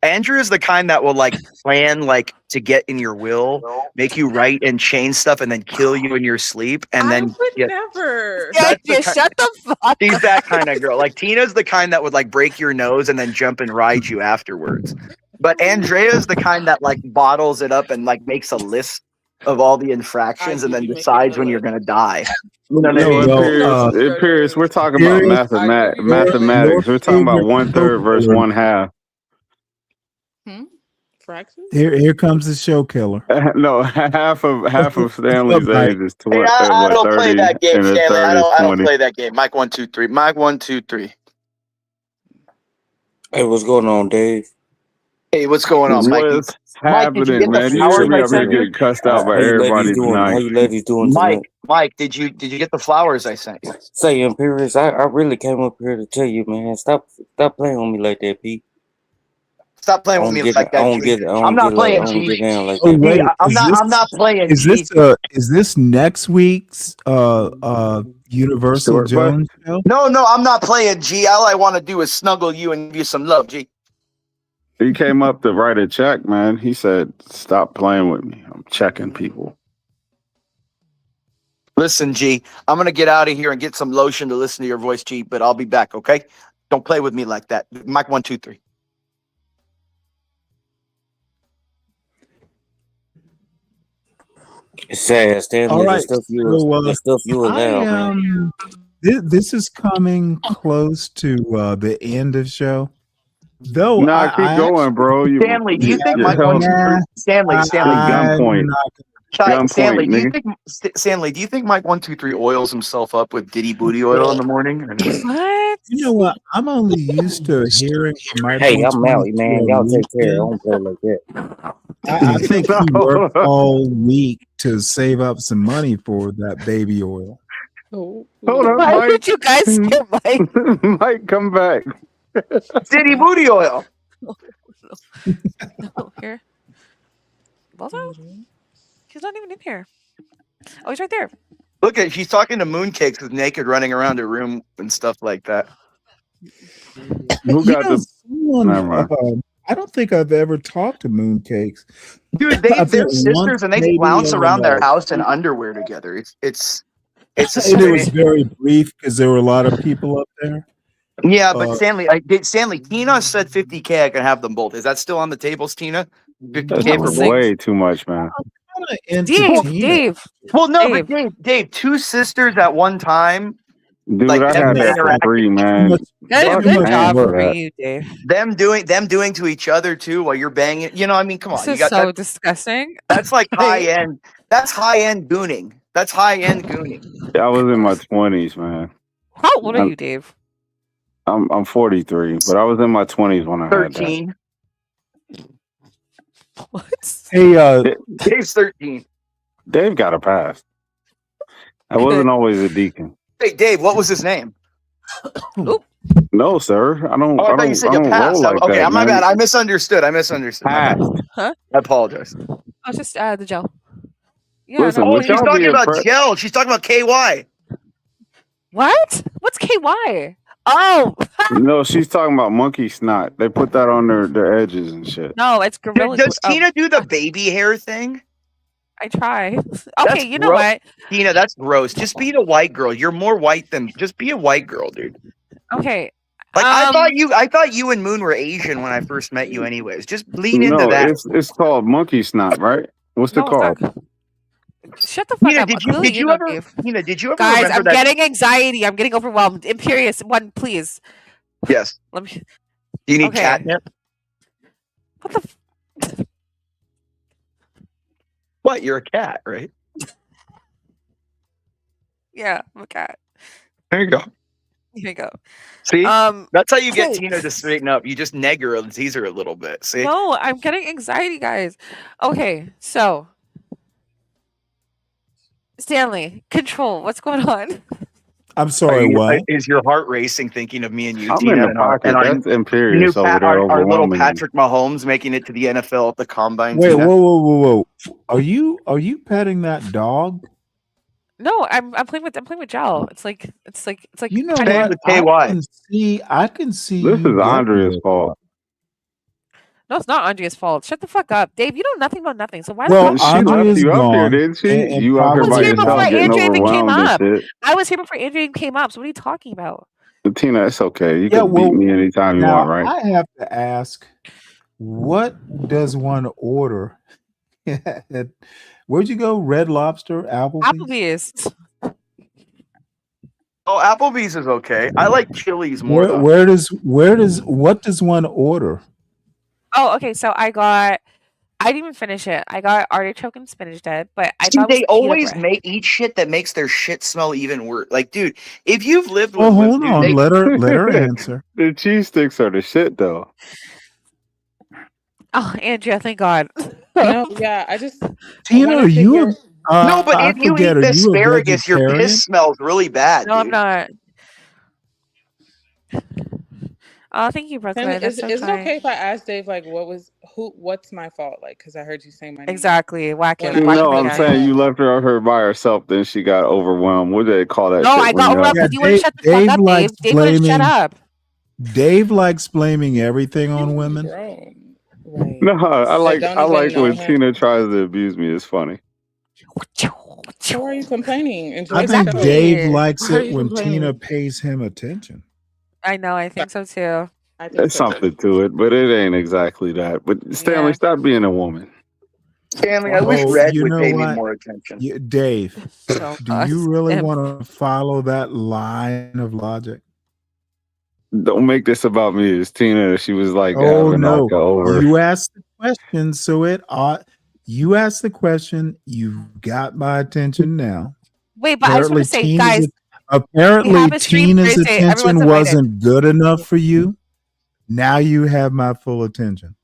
Andrew is the kind that will like plan like to get in your will, make you write and change stuff, and then kill you in your sleep, and I then would get. never. Yeah, shut the fuck She's up. that kind of girl. Like Tina's the kind that would like break your nose and then jump and ride you afterwards. But Andrea's the kind that like bottles it up and like makes a list of all the infractions and then decides when you're gonna die. You know what I No, mean? Imperious, we're talking about mathematics. We're talking about 1/3 versus 1/2. Fractions? Here comes the show killer. No, half of Stanley's age is Hey, I don't play 30, that game, and a Stanley. third I is don't 20. play that game. Mike123. Mike123. Hey, what's going on, Dave? Hey, what's going on, Mikey? What's Mike, did you happening, get the man? flowers You be I up here sent you? getting cussed out by How you everybody ladies doing? How tonight. you ladies doing tonight? Mike, did you get the flowers I sent you? Say, Imperious, I really came up here to tell you, man, stop playing with me like that, Pete. Stop playing with me like that, G. I'm not playing, G. Get down like Oh that. wait, I'm not playing, Is G. this next week's Universal Short Jones show? No, I'm not playing, G. All I want to do is snuggle you and give you some love, G. He came up to write a check, man. He said, "Stop playing with me. I'm checking people." Listen, G, I'm gonna get out of here and get some lotion to listen to your voice, G. But I'll be back, okay? Don't play with me like that. Mike 1, 2, 3. Sad, Stanley. All The right. stuff you I allow, man. This is coming close to the end of show. Though Nah, keep going, bro. Stanley, do you think you're Mike held 1, 2, 3? Stanley, gunpoint. Stanley, do you Nigga. think Stanley? Do you think Mike 1, 2, 3 oils himself up with Diddy booty oil in the morning? What? You know what? I'm only used to hearing from Mike Hey, I'm out, 122 man. on Y'all take care. I weekends. don't play like that. I think he worked all week to save up some money for that baby oil. Hold up, Why Mike. would you guys skip Mike? Mike, come back. Diddy booty oil. No, here. Bozo? He's not even in here. Oh, he's right there. Look at she's talking to Mooncakes who's naked running around her room and stuff like that. Who got the? Never mind. I don't think I've ever talked to Mooncakes. Dude, I they're think sisters once and they maybe flounce on, around their house in underwear together. It's a and it was straight. very brief because there were a lot of people up there. Yeah, but Stanley, Tina said 50K. I can have them both. Is that still on the tables, Tina? 50K for That's both. way too much, man. Dave. Well, no, but Dave, two sisters at one time. Dude, like I them had that for interacting- free, man. Good job for for that. you, Dave. Them doing to each other too while you're banging. You know, I mean, come on. This You is got so that, disgusting. that's like high end. That's high end gooning. That's high end gooning. I was in my 20s, man. How old are you, Dave? I'm 43, but I was in my 20s when I had 13. What? Hey, Dave's 13. Dave got a pass. I wasn't always a deacon. Hey, Dave, what was his name? No, sir. I don't. Oh, I I thought you don't. said I you don't passed. roll like Okay, that, my man. bad. I misunderstood. Passed. Huh? I apologize. Oh, it's just the gel. Yeah, Listen, no, what She's y'all talking be about impressed? gel. She's talking about KY. What? What's KY? Oh, No, she's talking about monkey snot. They put that on their edges and shit. no, it's gorilla. Does Tina do the baby hair thing? I try. That's Okay, you know gross. what? Tina, that's gross. Just be the white girl. You're more white than. Just be a white girl, dude. Okay. Like I thought you and Moon were Asian when I first met you. Anyways, just lean into No, that. it's called monkey snot, right? What's it No, it's called? not. Shut the fuck Tina, up. did you know, ever? Dave. Tina, did you ever Guys, remember I'm that? getting anxiety. I'm getting overwhelmed. Imperious, one, please. Yes. Let me. Do you need Okay. catnip? What the? What? You're a cat, right? Yeah, I'm a cat. There you go. Here you go. See, that's how you get okay. Tina to straighten up. You just neg her and tease her a little bit. See? No, I'm getting anxiety, guys. Okay, so Stanley, control. What's going on? I'm sorry, what? Is your heart racing thinking of me and you, I'm Tina? in the and our- pocket. and our That's Imperious over there our little overwhelming me. Patrick Mahomes making it to the NFL at the combine. Wait, Tina? whoa! Are you petting that dog? No, I'm playing with gel. It's like You know I- what? I can see. This you is getting Andrea's it. fault. No, it's not Andrea's fault. Shut the fuck up, Dave. You know nothing about nothing. So why? Well, the She fuck- left Andrea's you up here, gone, didn't she? and You up here I was by here before yourself getting Andrea even came overwhelmed and up. shit. I was here before Andrea even came up. So what are you talking about? Tina, it's okay. You Yeah, can well, beat me anytime you now want, right? I have to ask, what does one order? Where'd you go? Red Lobster, Applebee's. Applebee's. Oh, Applebee's is okay. I like Chili's more. though. What does one order? Oh, okay. So I didn't even finish it. I got artichoke and spinach dip, but I See, thought it was they pita always bread. eat shit that makes their shit smell even worse. Like, dude, if you've lived with, Oh, with hold dude, on. they- Let her answer. The cheese sticks are the shit, though. Oh, Andrea, thank God. No, yeah, I just Tina, wanna are you? figure- no, but I if you forget, eat are you a asparagus, your vegetarian? piss smells really bad. No, I'm dude. not. Oh, thank you, Brooklyn. Stanley, That's is so it kind. okay if I ask Dave like what's my fault? Like, because I heard you saying my name. Exactly. Whack When it. I- Whack No, it I'm again. saying you left her by herself, then she got overwhelmed. What do they call that No, shit? I when got you overwhelmed have- because you wouldn't shut the fuck up, Dave. Dave wouldn't shut up. Dave likes blaming everything on women. Grown. No, I that like don't I even like know when him. Tina tries to abuse me. It's funny. So why are you complaining? Enjoy I the think show. Dave likes Why are it you when complaining? Tina pays him attention. I know. I think so too. I think There's so too. something to it, but it ain't exactly that. But Stanley, Yeah. stop being a woman. Stanley, I wish Oh, Red you would know pay me what? more attention. Dave, So do you us. really Him. want to follow that line of logic? Don't make this about me. It's Tina. She was like Oh having like no, a over. you asked the question, so it ought. You asked the question. You've got my attention now. Wait, but I just want to say, guys, we apparently have a stream Tina's Thursday. Everyone's attention invited. wasn't good enough for you. Now you have my full attention,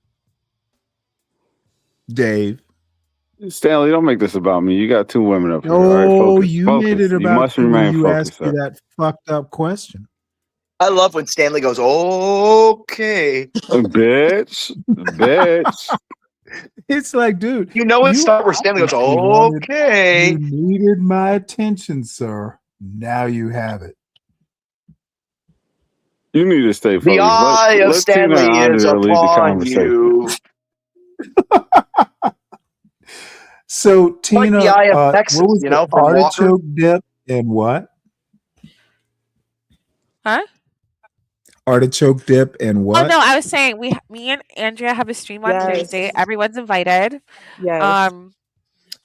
Dave. Stanley, don't make this about me. You got two women up here. All right, Oh, focus. you Focus. made it You about must you when remain you focused, asked me sir. that fucked up question. I love when Stanley goes, okay. Bitch. It's like, dude, You know, it's you not where Stanley goes, obviously wanted- okay. You needed my attention, sir. Now you have it. You need to stay focused. The eye of let Tina and Stanley is Andrea lead the upon conversation. you. So Tina, Like the eye of Texas, what was you know, it? from Walker. Artichoke dip and what? Huh? Artichoke dip and Oh what? no, I was saying me and Andrea have a stream on Yes. Thursday. Everyone's invited. Yes.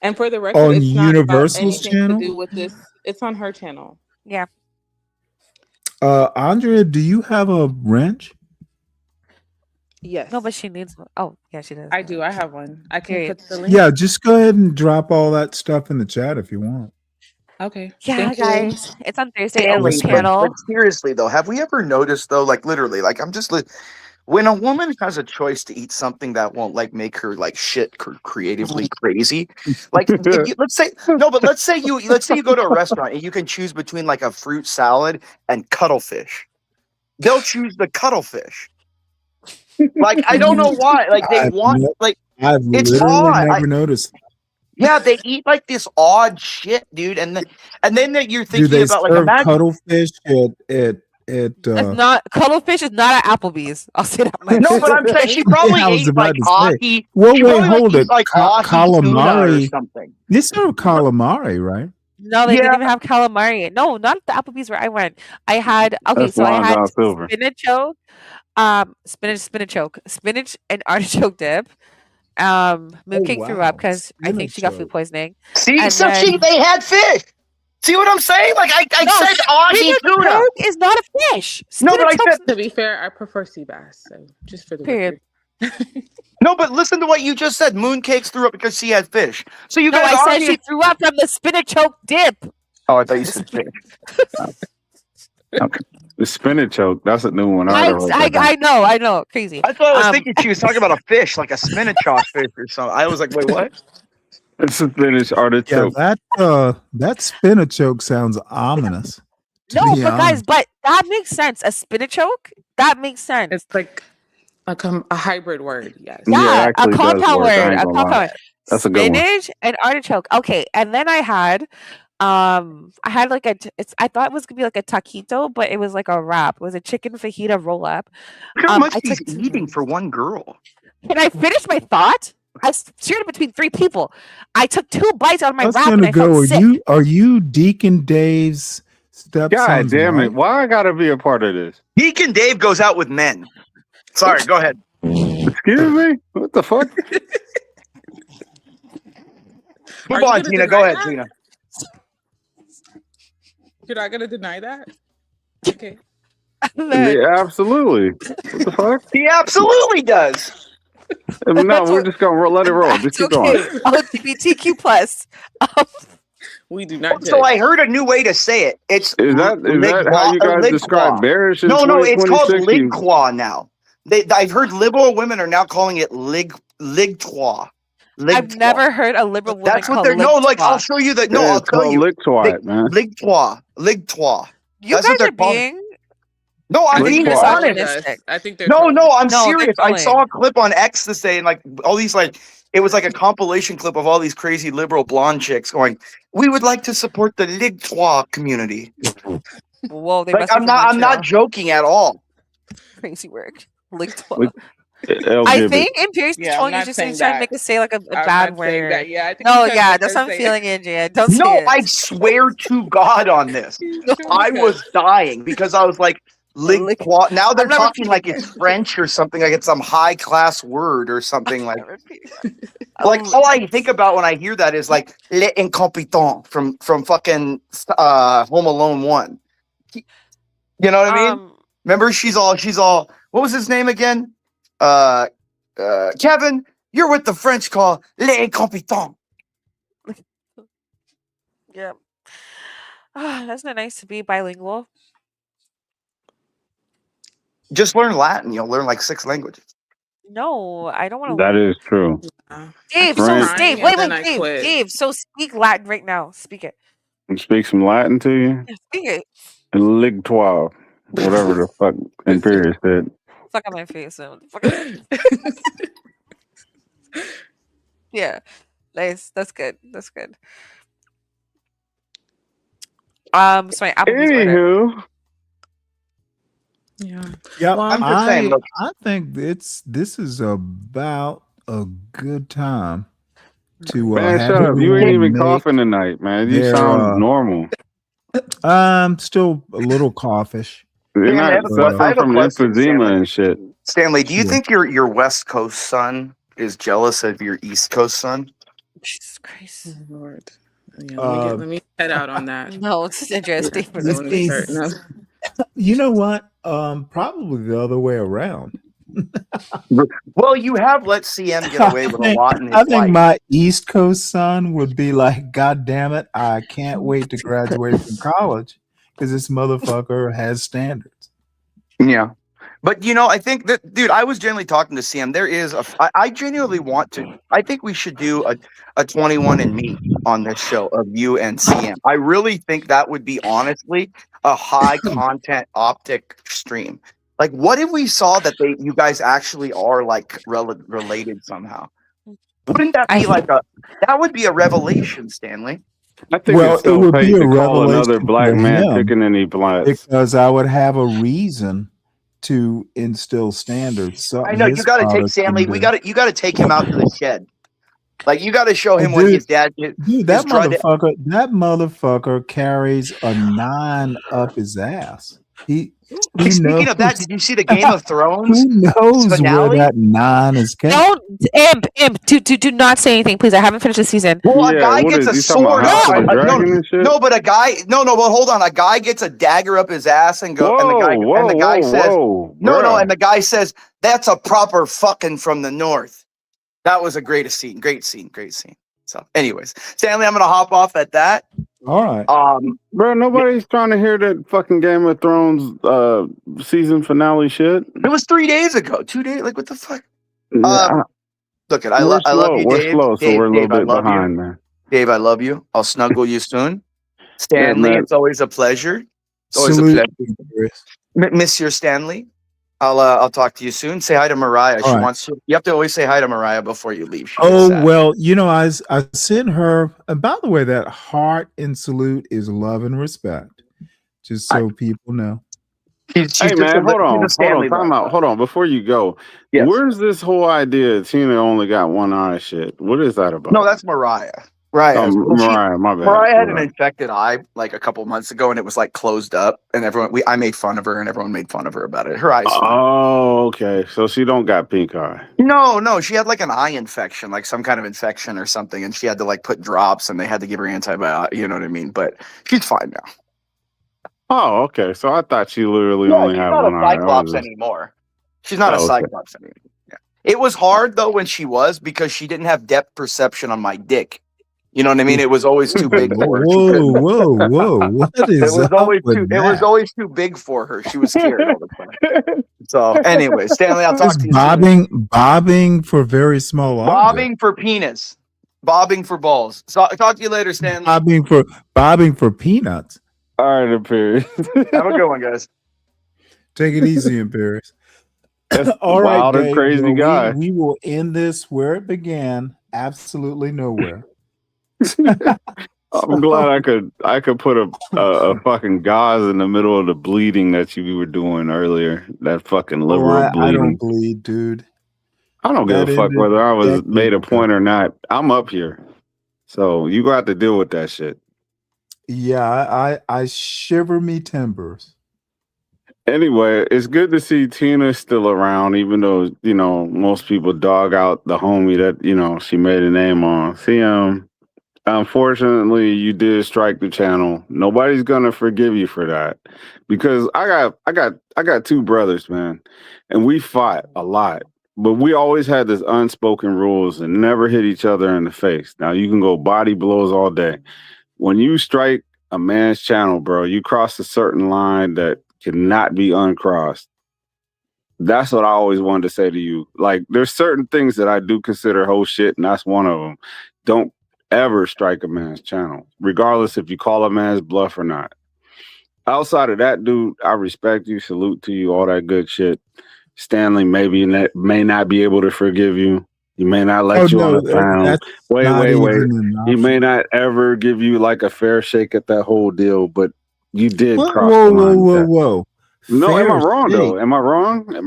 And for the record, On it's not about Universal's anything channel? to do with this. It's on her channel. Yeah. Andrea, do you have a wrench? Yes. No, but she needs one. Oh, yeah, she does. I do. I have one. I can Period. put the link. Yeah, just go ahead and drop all that stuff in the chat if you want. Okay. Yeah, Thank you. guys, it's on Thursday. Stanley, Ellen's but panel. seriously though, have we ever noticed though, like literally, like I'm just when a woman has a choice to eat something that won't like make her like shit creatively crazy, like if you, let's say you go to a restaurant and you can choose between like a fruit salad and cuttlefish, they'll choose the cuttlefish. Like I don't know why, like they want like I've it's literally odd. never noticed. Yeah, they eat like this odd shit, dude, and then that you're Do thinking they about like serve imagine. cuttlefish at It's not cuttlefish is not at Applebee's. I'll say that much. No, but I'm saying she probably I was ate about like to say. ahi. Well, She wait, probably hold eats it. like ahi tuna or Calamari. something. They serve calamari, right? No, they Yeah. didn't even have calamari. No, not at the Applebee's where I went. I had That's so I Long had John Silver. spinach and artichoke dip. Mooncake threw up because I think she got food poisoning. See, And so then- they had fish. See what I'm saying? Like I No, said ahi spinach tuna. choke is not a fish. No, but I Spinach said To be fair, I prefer sea bass. So just for the Period. record. no. But listen to what you just said. Mooncakes threw up because she had fish. So you No, guys I said argued. she threw up from the spinach choke dip. Oh, I thought you said fish. Okay. The spinach choke. That's a new one. I I know. Crazy. I thought I was thinking she was talking about a fish, like a spinach fish or something. I was like, wait, what? It's a spinach Yeah, artichoke. that spinach choke sounds ominous. to No, be but guys, honest. but that makes sense. A spinach choke? That makes sense. It's like a hybrid word. Yes. Yeah, it Yeah, a actually does compound work. I word. ain't A gonna lie. compound word. That's a good one. Spinach and artichoke. Okay, and then I had like I thought it was gonna be like a taquito, but it was like a wrap. It was a chicken fajita roll up. Look how much I he's took eating for one girl. Can I finish my thought? I shared it between 3 people. I took 2 bites out of my I was wrap and gonna I go. felt sick. Are you Deacon Dave's God stepson's damn it. wife? Why I gotta be a part of this? Deacon Dave goes out with men. Sorry, go ahead. Excuse me? What the fuck? Move you on, gonna Tina. deny Go ahead, that? Tina. You're not gonna deny that? Okay. Yeah, absolutely. What the fuck? He absolutely does. No, we're just gonna let it roll. Just keep going. LGBTQ plus. We do not. So I heard a new way to say it. It's Is that how you guys describe bearish in No, it's called 2026? ligquah now. I've heard liberal women are now calling it ligtois. I've never heard a liberal woman That's what call they're no. Like ligtois. I'll show you that. No, Yeah, I'll it's tell called you. ligtois, man. Ligtois. You That's what guys they're are calling. being No, I'm Ligtois. being They're honest. misogynistic. I think they're No, I'm No, they're serious. I trolling. saw a clip on X to say, and like all these, like it was like a compilation clip of all these crazy liberal blonde chicks going, "We would like to support the ligtois community." Whoa, they Like must be I'm from not Montreal. joking at all. Crazy work. Ligtois. I LGBT. think Imperious Yeah, I'm trolling you not just saying trying to that. make us say like a I'm bad not saying that. word. Yeah, I think No, he's trying to yeah, make that's us what I'm say feeling, Andrea. Don't No, say it. I swear to God on this. I was dying because I was like, Lick. now they're I'm not talking like repeating it's French or something, like it's some high class word or something like. it. Repeating it. Like all I think about when I hear that is like les incompetents from fucking Home Alone 1. You know what I mean? Remember she's all what was his name again? Kevin, you're with the French call les incompetents. Yeah. Isn't it nice to be bilingual? Just learn Latin, you'll learn like 6 languages. No, I don't want to That learn. is true. Dave, kept so French. trying Dave, and wait, then wait, I Dave, quit. Dave. So speak Latin right now. Speak it. Speak some Latin to you. Yeah, speak it. Ligtoire. Whatever the fuck Imperious said. Fuck on my face. Yeah, nice. That's good. That's good. So my Applebee's order. Anywho. Yeah. Yep. Well, I'm just saying, look. I think this is about a good time to Man, have shut up. You ain't everyone even make coughing tonight, man. You their sound normal. I'm still a little coughish. You're Stanley, not I have suffering a from question, emphysema Stanley. and shit. Stanley, do you Yeah. think your West Coast son is jealous of your East Coast son? Jesus Christ. Oh, Lord. Yeah, let me head out on that. No, it's interesting. Yeah, don't even start. No. You know what? Probably the other way around. Well, you have let CM get away with a lot in I his think life. my East Coast son would be like, God damn it, I can't wait to graduate from college because this motherfucker has standards. Yeah. But I think that, dude, I was genuinely talking to CM. There is I genuinely want to. I think we should do a 21 and me on this show of you and CM. I really think that would be honestly a high content optic stream. Like, what if we saw that you guys actually are like related somehow? Wouldn't that be that would be a revelation, Stanley? I think it's it so would be fake a to call another revelation black for man him picking any blacks. because I would have a reason to instill standards. I know you got to take Stanley. You got to take him out to the shed. Like you got to show him when his dad. Dude, that motherfucker carries a 9 up his ass. Speaking of that, did you see the Game of Thrones? Who knows finale? where that 9 is carried? Don't imp. Do not say anything, please. I haven't finished the season. Well, a guy gets a sword. No, but a guy. No, but hold on. A guy gets a dagger up his ass and go. And the guy says, "No," and the guy says, "That's a proper fucking from the north." That was a great scene. Great scene. So, anyways, Stanley, I'm gonna hop off at that. All right. Bro, nobody's trying to hear that fucking Game of Thrones season finale shit. It was 3 days ago. 2 days. Like, what the fuck? Yeah. Look, I love you, We're Dave. slow, so Dave, we're a little Dave, bit behind, man. Dave, I love you. I'll snuggle you soon. Stanley, man. it's always a pleasure. It's always Salute a pleasure. Monsieur Stanley, I'll talk to you soon. Say hi to Mariah. She wants you. You have to always say hi to Mariah before you leave. She gets sad. Well, I sent her. And by the way, that heart and salute is love and respect. Just so people know. She's hey man, hold on, time out. Hold on, before you go. Yes. Where's this whole idea Tina only got one eye shit? What is that about? No, that's Mariah. Right. Mariah, my bad. Mariah had an infected eye like a couple months ago, and it was like closed up, and I made fun of her, and everyone made fun of her about it. Her eyes. Oh, okay. So she don't got pink eye. No, she had like an eye infection, like some kind of infection or something, and she had to like put drops, and they had to give her antibiotics. You know what I mean? But she's fine now. Oh, okay. So I thought she literally only had one eye. She's not a Cyclops anymore. She's not a Cyclops anymore. Yeah. It was hard though when she was because she didn't have depth perception on my dick. You know what I mean? It was always too big for her. Whoa! What is It was always too big for her. She was scared all the time. So, anyway, Stanley, I'll talk to you soon. Bobbing for very small objects. Bobbing for penis. Bobbing for balls. So, talk to you later, Stanley. Bobbing for peanuts. All right, Imperious. Have a good one, guys. Take it easy, Imperious. All right, wild and crazy guy. We will end this where it began. Absolutely nowhere. I'm glad I could put a fucking gauze in the middle of the bleeding that you were doing earlier. That fucking liver bleeding. I don't bleed, dude. I don't give That a fuck ended whether I a was decade made a ago. point or not. I'm up here. So you got to deal with that shit. Yeah, I shiver me timbers. Anyway, it's good to see Tina still around, even though, most people dog out the homie that, she made a name on. See, unfortunately, you did strike the channel. Nobody's gonna forgive you for that. Because I got two brothers, man, and we fought a lot. But we always had this unspoken rules and never hit each other in the face. Now you can go body blows all day. When you strike a man's channel, bro, you cross a certain line that cannot be uncrossed. That's what I always wanted to say to you. Like, there's certain things that I do consider whole shit, and that's one of them. Don't ever strike a man's channel, regardless if you call a man's bluff or not. Outside of that, dude, I respect you, salute to you, all that good shit. Stanley may not be able to forgive you. He may not let you on No, the panel. that's Wait. not even an He may option. not ever give you like a fair shake at that whole deal, but you did Whoa, cross whoa, the line with whoa, that. whoa. No, am I Fair wrong shake. though? Am I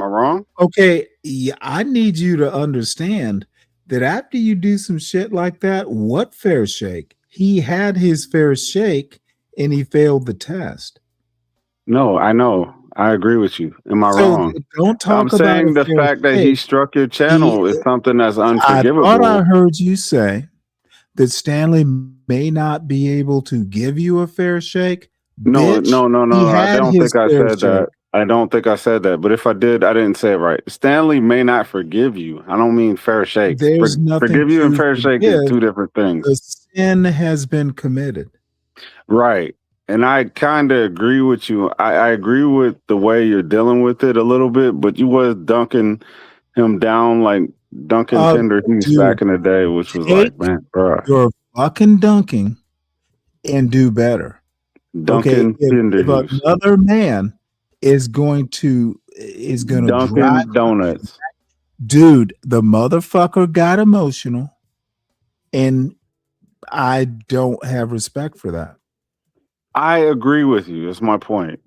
wrong? Okay, yeah, I need you to understand that after you do some shit like that, what fair shake? He had his fair shake and he failed the test. No, I know. I agree with you. Am I So wrong? don't I'm talk about a saying the fair fact that he shake. struck your channel is something that's I thought I unforgivable. heard you say that Stanley may not be able to give you a fair shake. No. Bitch, he I had don't his think I fair said shake. that. I don't think I said that. But if I did, I didn't say it right. Stanley may not forgive you. I don't mean fair shakes. There's nothing Forgive you and to fair shake is forgive. two different things. The sin has been committed. Right. And I kind of agree with you. I agree with the way you're dealing with it a little bit, but you was dunking him down like Duncan Tender Hughes Dude, back in the day, which was take like, man, bro. your fucking dunking and do better. Okay, Duncan Tender if Hughes. another man is going to drive Dunkin' Donuts. dude, the motherfucker got emotional, and I don't have respect for that. I agree with you. That's my point.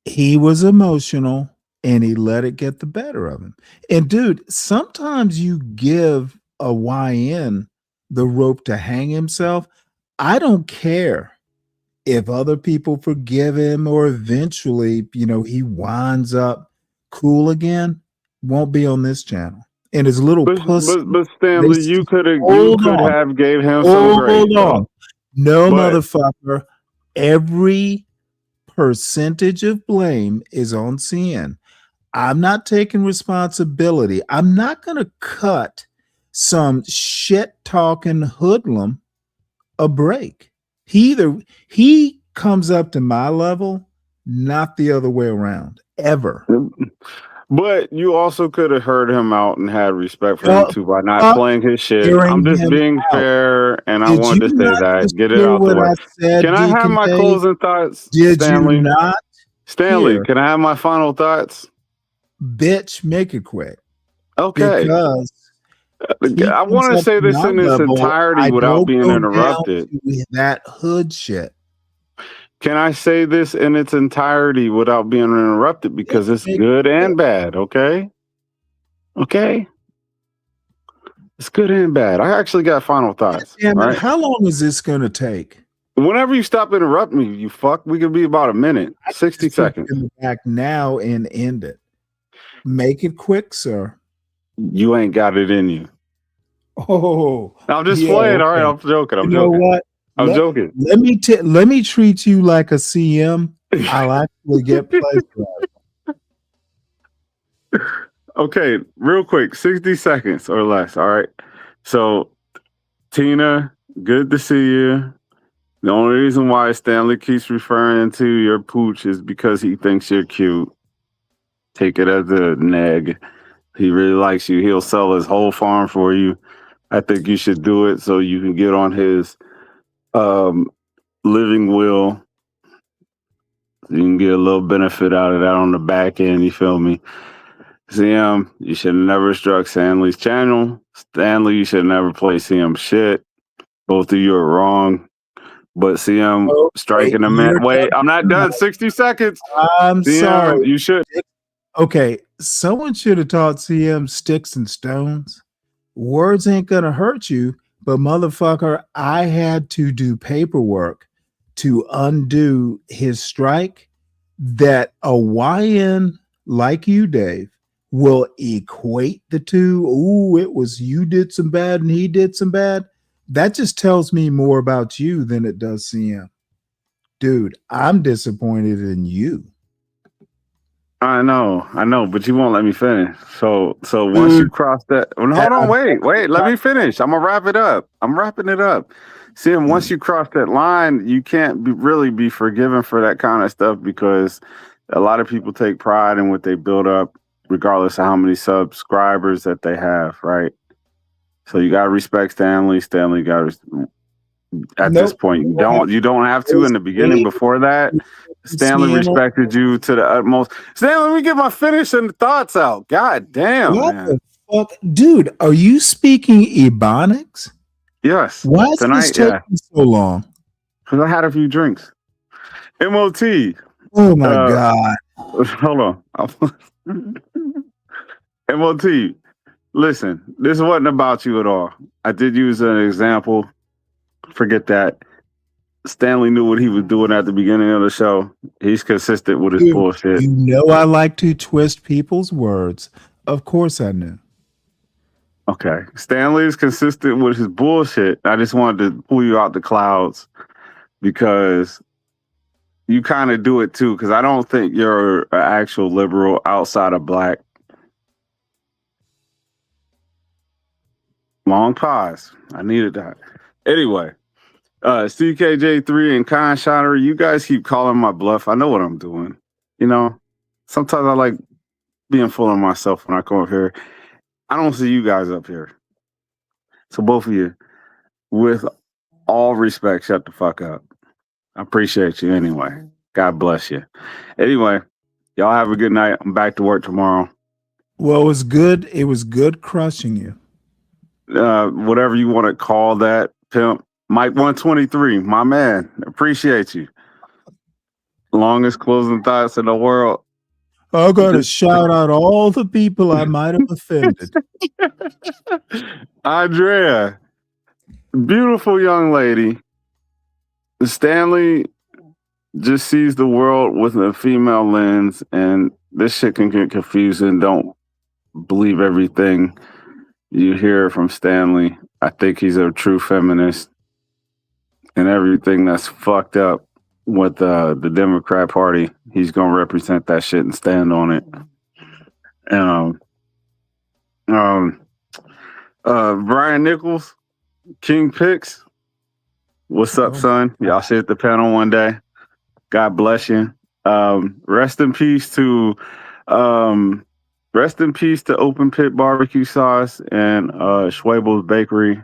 He was emotional and he let it get the better of him. And dude, sometimes you give a YN the rope to hang himself. I don't care if other people forgive him or eventually, he winds up cool again. Won't be on this channel. And his little pussy. But Stanley, you could Hold on. have gave him some Hold grace. on. Though. No, But motherfucker. Every percentage of blame is on CN. I'm not taking responsibility. I'm not going to cut some shit talking hoodlum a break. He comes up to my level, not the other way around, ever. But you also could have heard him out and had respect for him too by not playing his shit. I'm just being fair, and I wanted to say that. Get it out the way. Can I have my closing thoughts, Stanley? You not? Stanley, can I have my final thoughts? Bitch, make it quick. Okay. Because I want to say this in its entirety without being interrupted. That hood shit. Can I say this in its entirety without being interrupted? Because it's good and bad, okay? Okay? It's good and bad. I actually got final thoughts. Damn it, right? how long is this going to take? Whenever you stop interrupting me, you fuck, we could be about a minute, 60 seconds. In the back now and end it. Make it quick, sir. You ain't got it in you. Oh, I'm just playing. All right, I'm joking. You know what? I'm joking. Let me treat you like a CM. I'll actually get played for that. Okay, real quick, 60 seconds or less. All right. So, Tina, good to see you. The only reason why Stanley keeps referring to your pooch is because he thinks you're cute. Take it as a neg. He really likes you. He'll sell his whole farm for you. I think you should do it so you can get on his living will. You can get a little benefit out of that on the back end. You feel me? CM, you should have never struck Stanley's channel. Stanley, you should never play CM shit. Both of you are wrong. But CM striking a man. Wait, I'm not done. 60 seconds. I'm CM, sorry. You should. Okay, someone should have taught CM sticks and stones. Words ain't gonna hurt you, but motherfucker, I had to do paperwork to undo his strike that a YN like you, Dave, will equate the two. Ooh, it was you did some bad and he did some bad. That just tells me more about you than it does CM. Dude, I'm disappointed in you. I know, but you won't let me finish. So once you cross that, hold on, wait, let me finish. I'm gonna wrap it up. I'm wrapping it up. See, and once you cross that line, you can't really be forgiven for that kind of stuff because a lot of people take pride in what they build up, regardless of how many subscribers that they have, right? So you gotta respect Stanley. Stanley got at this point. You don't have to in the beginning. Before that, Stanley respected you to the utmost. Stanley, let me get my finishing thoughts out. God damn, what man. the fuck? Dude, are you speaking Ebonics? Yes. Why is this taking so long? Because I had a few drinks. MOT. Oh my God. Hold on. MOT. Listen, this wasn't about you at all. I did use an example. Forget that. Stanley knew what he was doing at the beginning of the show. He's consistent with his bullshit. You know I like to twist people's words. Of course I knew. Okay. Stanley is consistent with his bullshit. I just wanted to pull you out the clouds because you kind of do it too, because I don't think you're an actual liberal outside of black. Long pause. I needed that. Anyway. CKJ3 and Khan Shiner, you guys keep calling my bluff. I know what I'm doing. You know, sometimes I like being full of myself when I come up here. I don't see you guys up here. So both of you, with all respect, shut the fuck up. I appreciate you anyway. God bless you. Anyway, y'all have a good night. I'm back to work tomorrow. Well, it was good. It was good crushing you. Whatever you want to call that, pimp. Mike 123, my man. Appreciate you. Longest closing thoughts in the world. I gotta shout out all the people I might have offended. Andrea, beautiful young lady. Stanley just sees the world with a female lens, and this shit can get confusing. Don't believe everything you hear from Stanley. I think he's a true feminist. And everything that's fucked up with the Democrat Party, he's gonna represent that shit and stand on it. And Brian Nichols, King Picks, what's up, son? Y'all sit at the panel one day. God bless you. Rest in peace to Open Pit Barbecue Sauce and Schwabel's Bakery.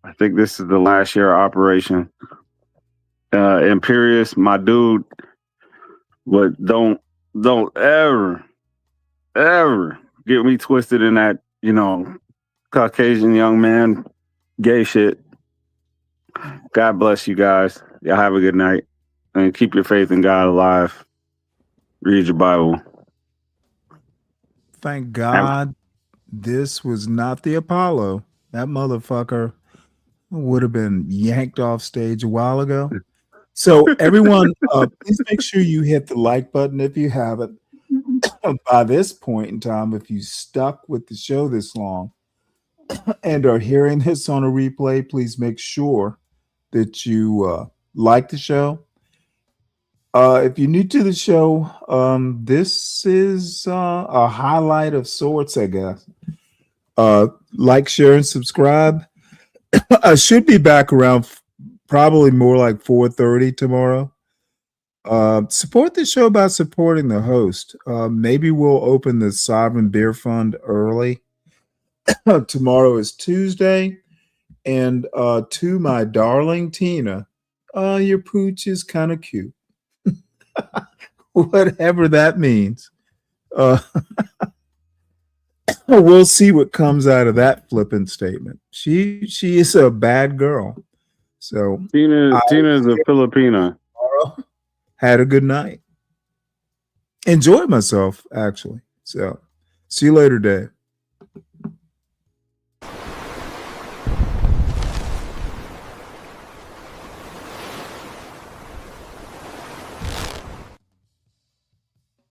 I think this is the last year of operation. Imperious, my dude, but don't ever get me twisted in that, Caucasian young man gay shit. God bless you guys. Y'all have a good night. And keep your faith in God alive. Read your Bible. Thank God this was not the Apollo. That motherfucker would have been yanked off stage a while ago. So everyone, please make sure you hit the like button if you haven't. By this point in time, if you stuck with the show this long and are hearing this on a replay, please make sure that you like the show. If you're new to the show, this is a highlight of sorts, I guess. Like, share, and subscribe. I should be back around probably more like 4:30 tomorrow. Support the show by supporting the host. Maybe we'll open the Sovereign Beer Fund early. Tomorrow is Tuesday. And to my darling Tina, your pooch is kind of cute. Whatever that means. We'll see what comes out of that flippant statement. She is a bad girl. So Tina is a Filipina. Had a good night. Enjoyed myself, actually. So See you later, Dave.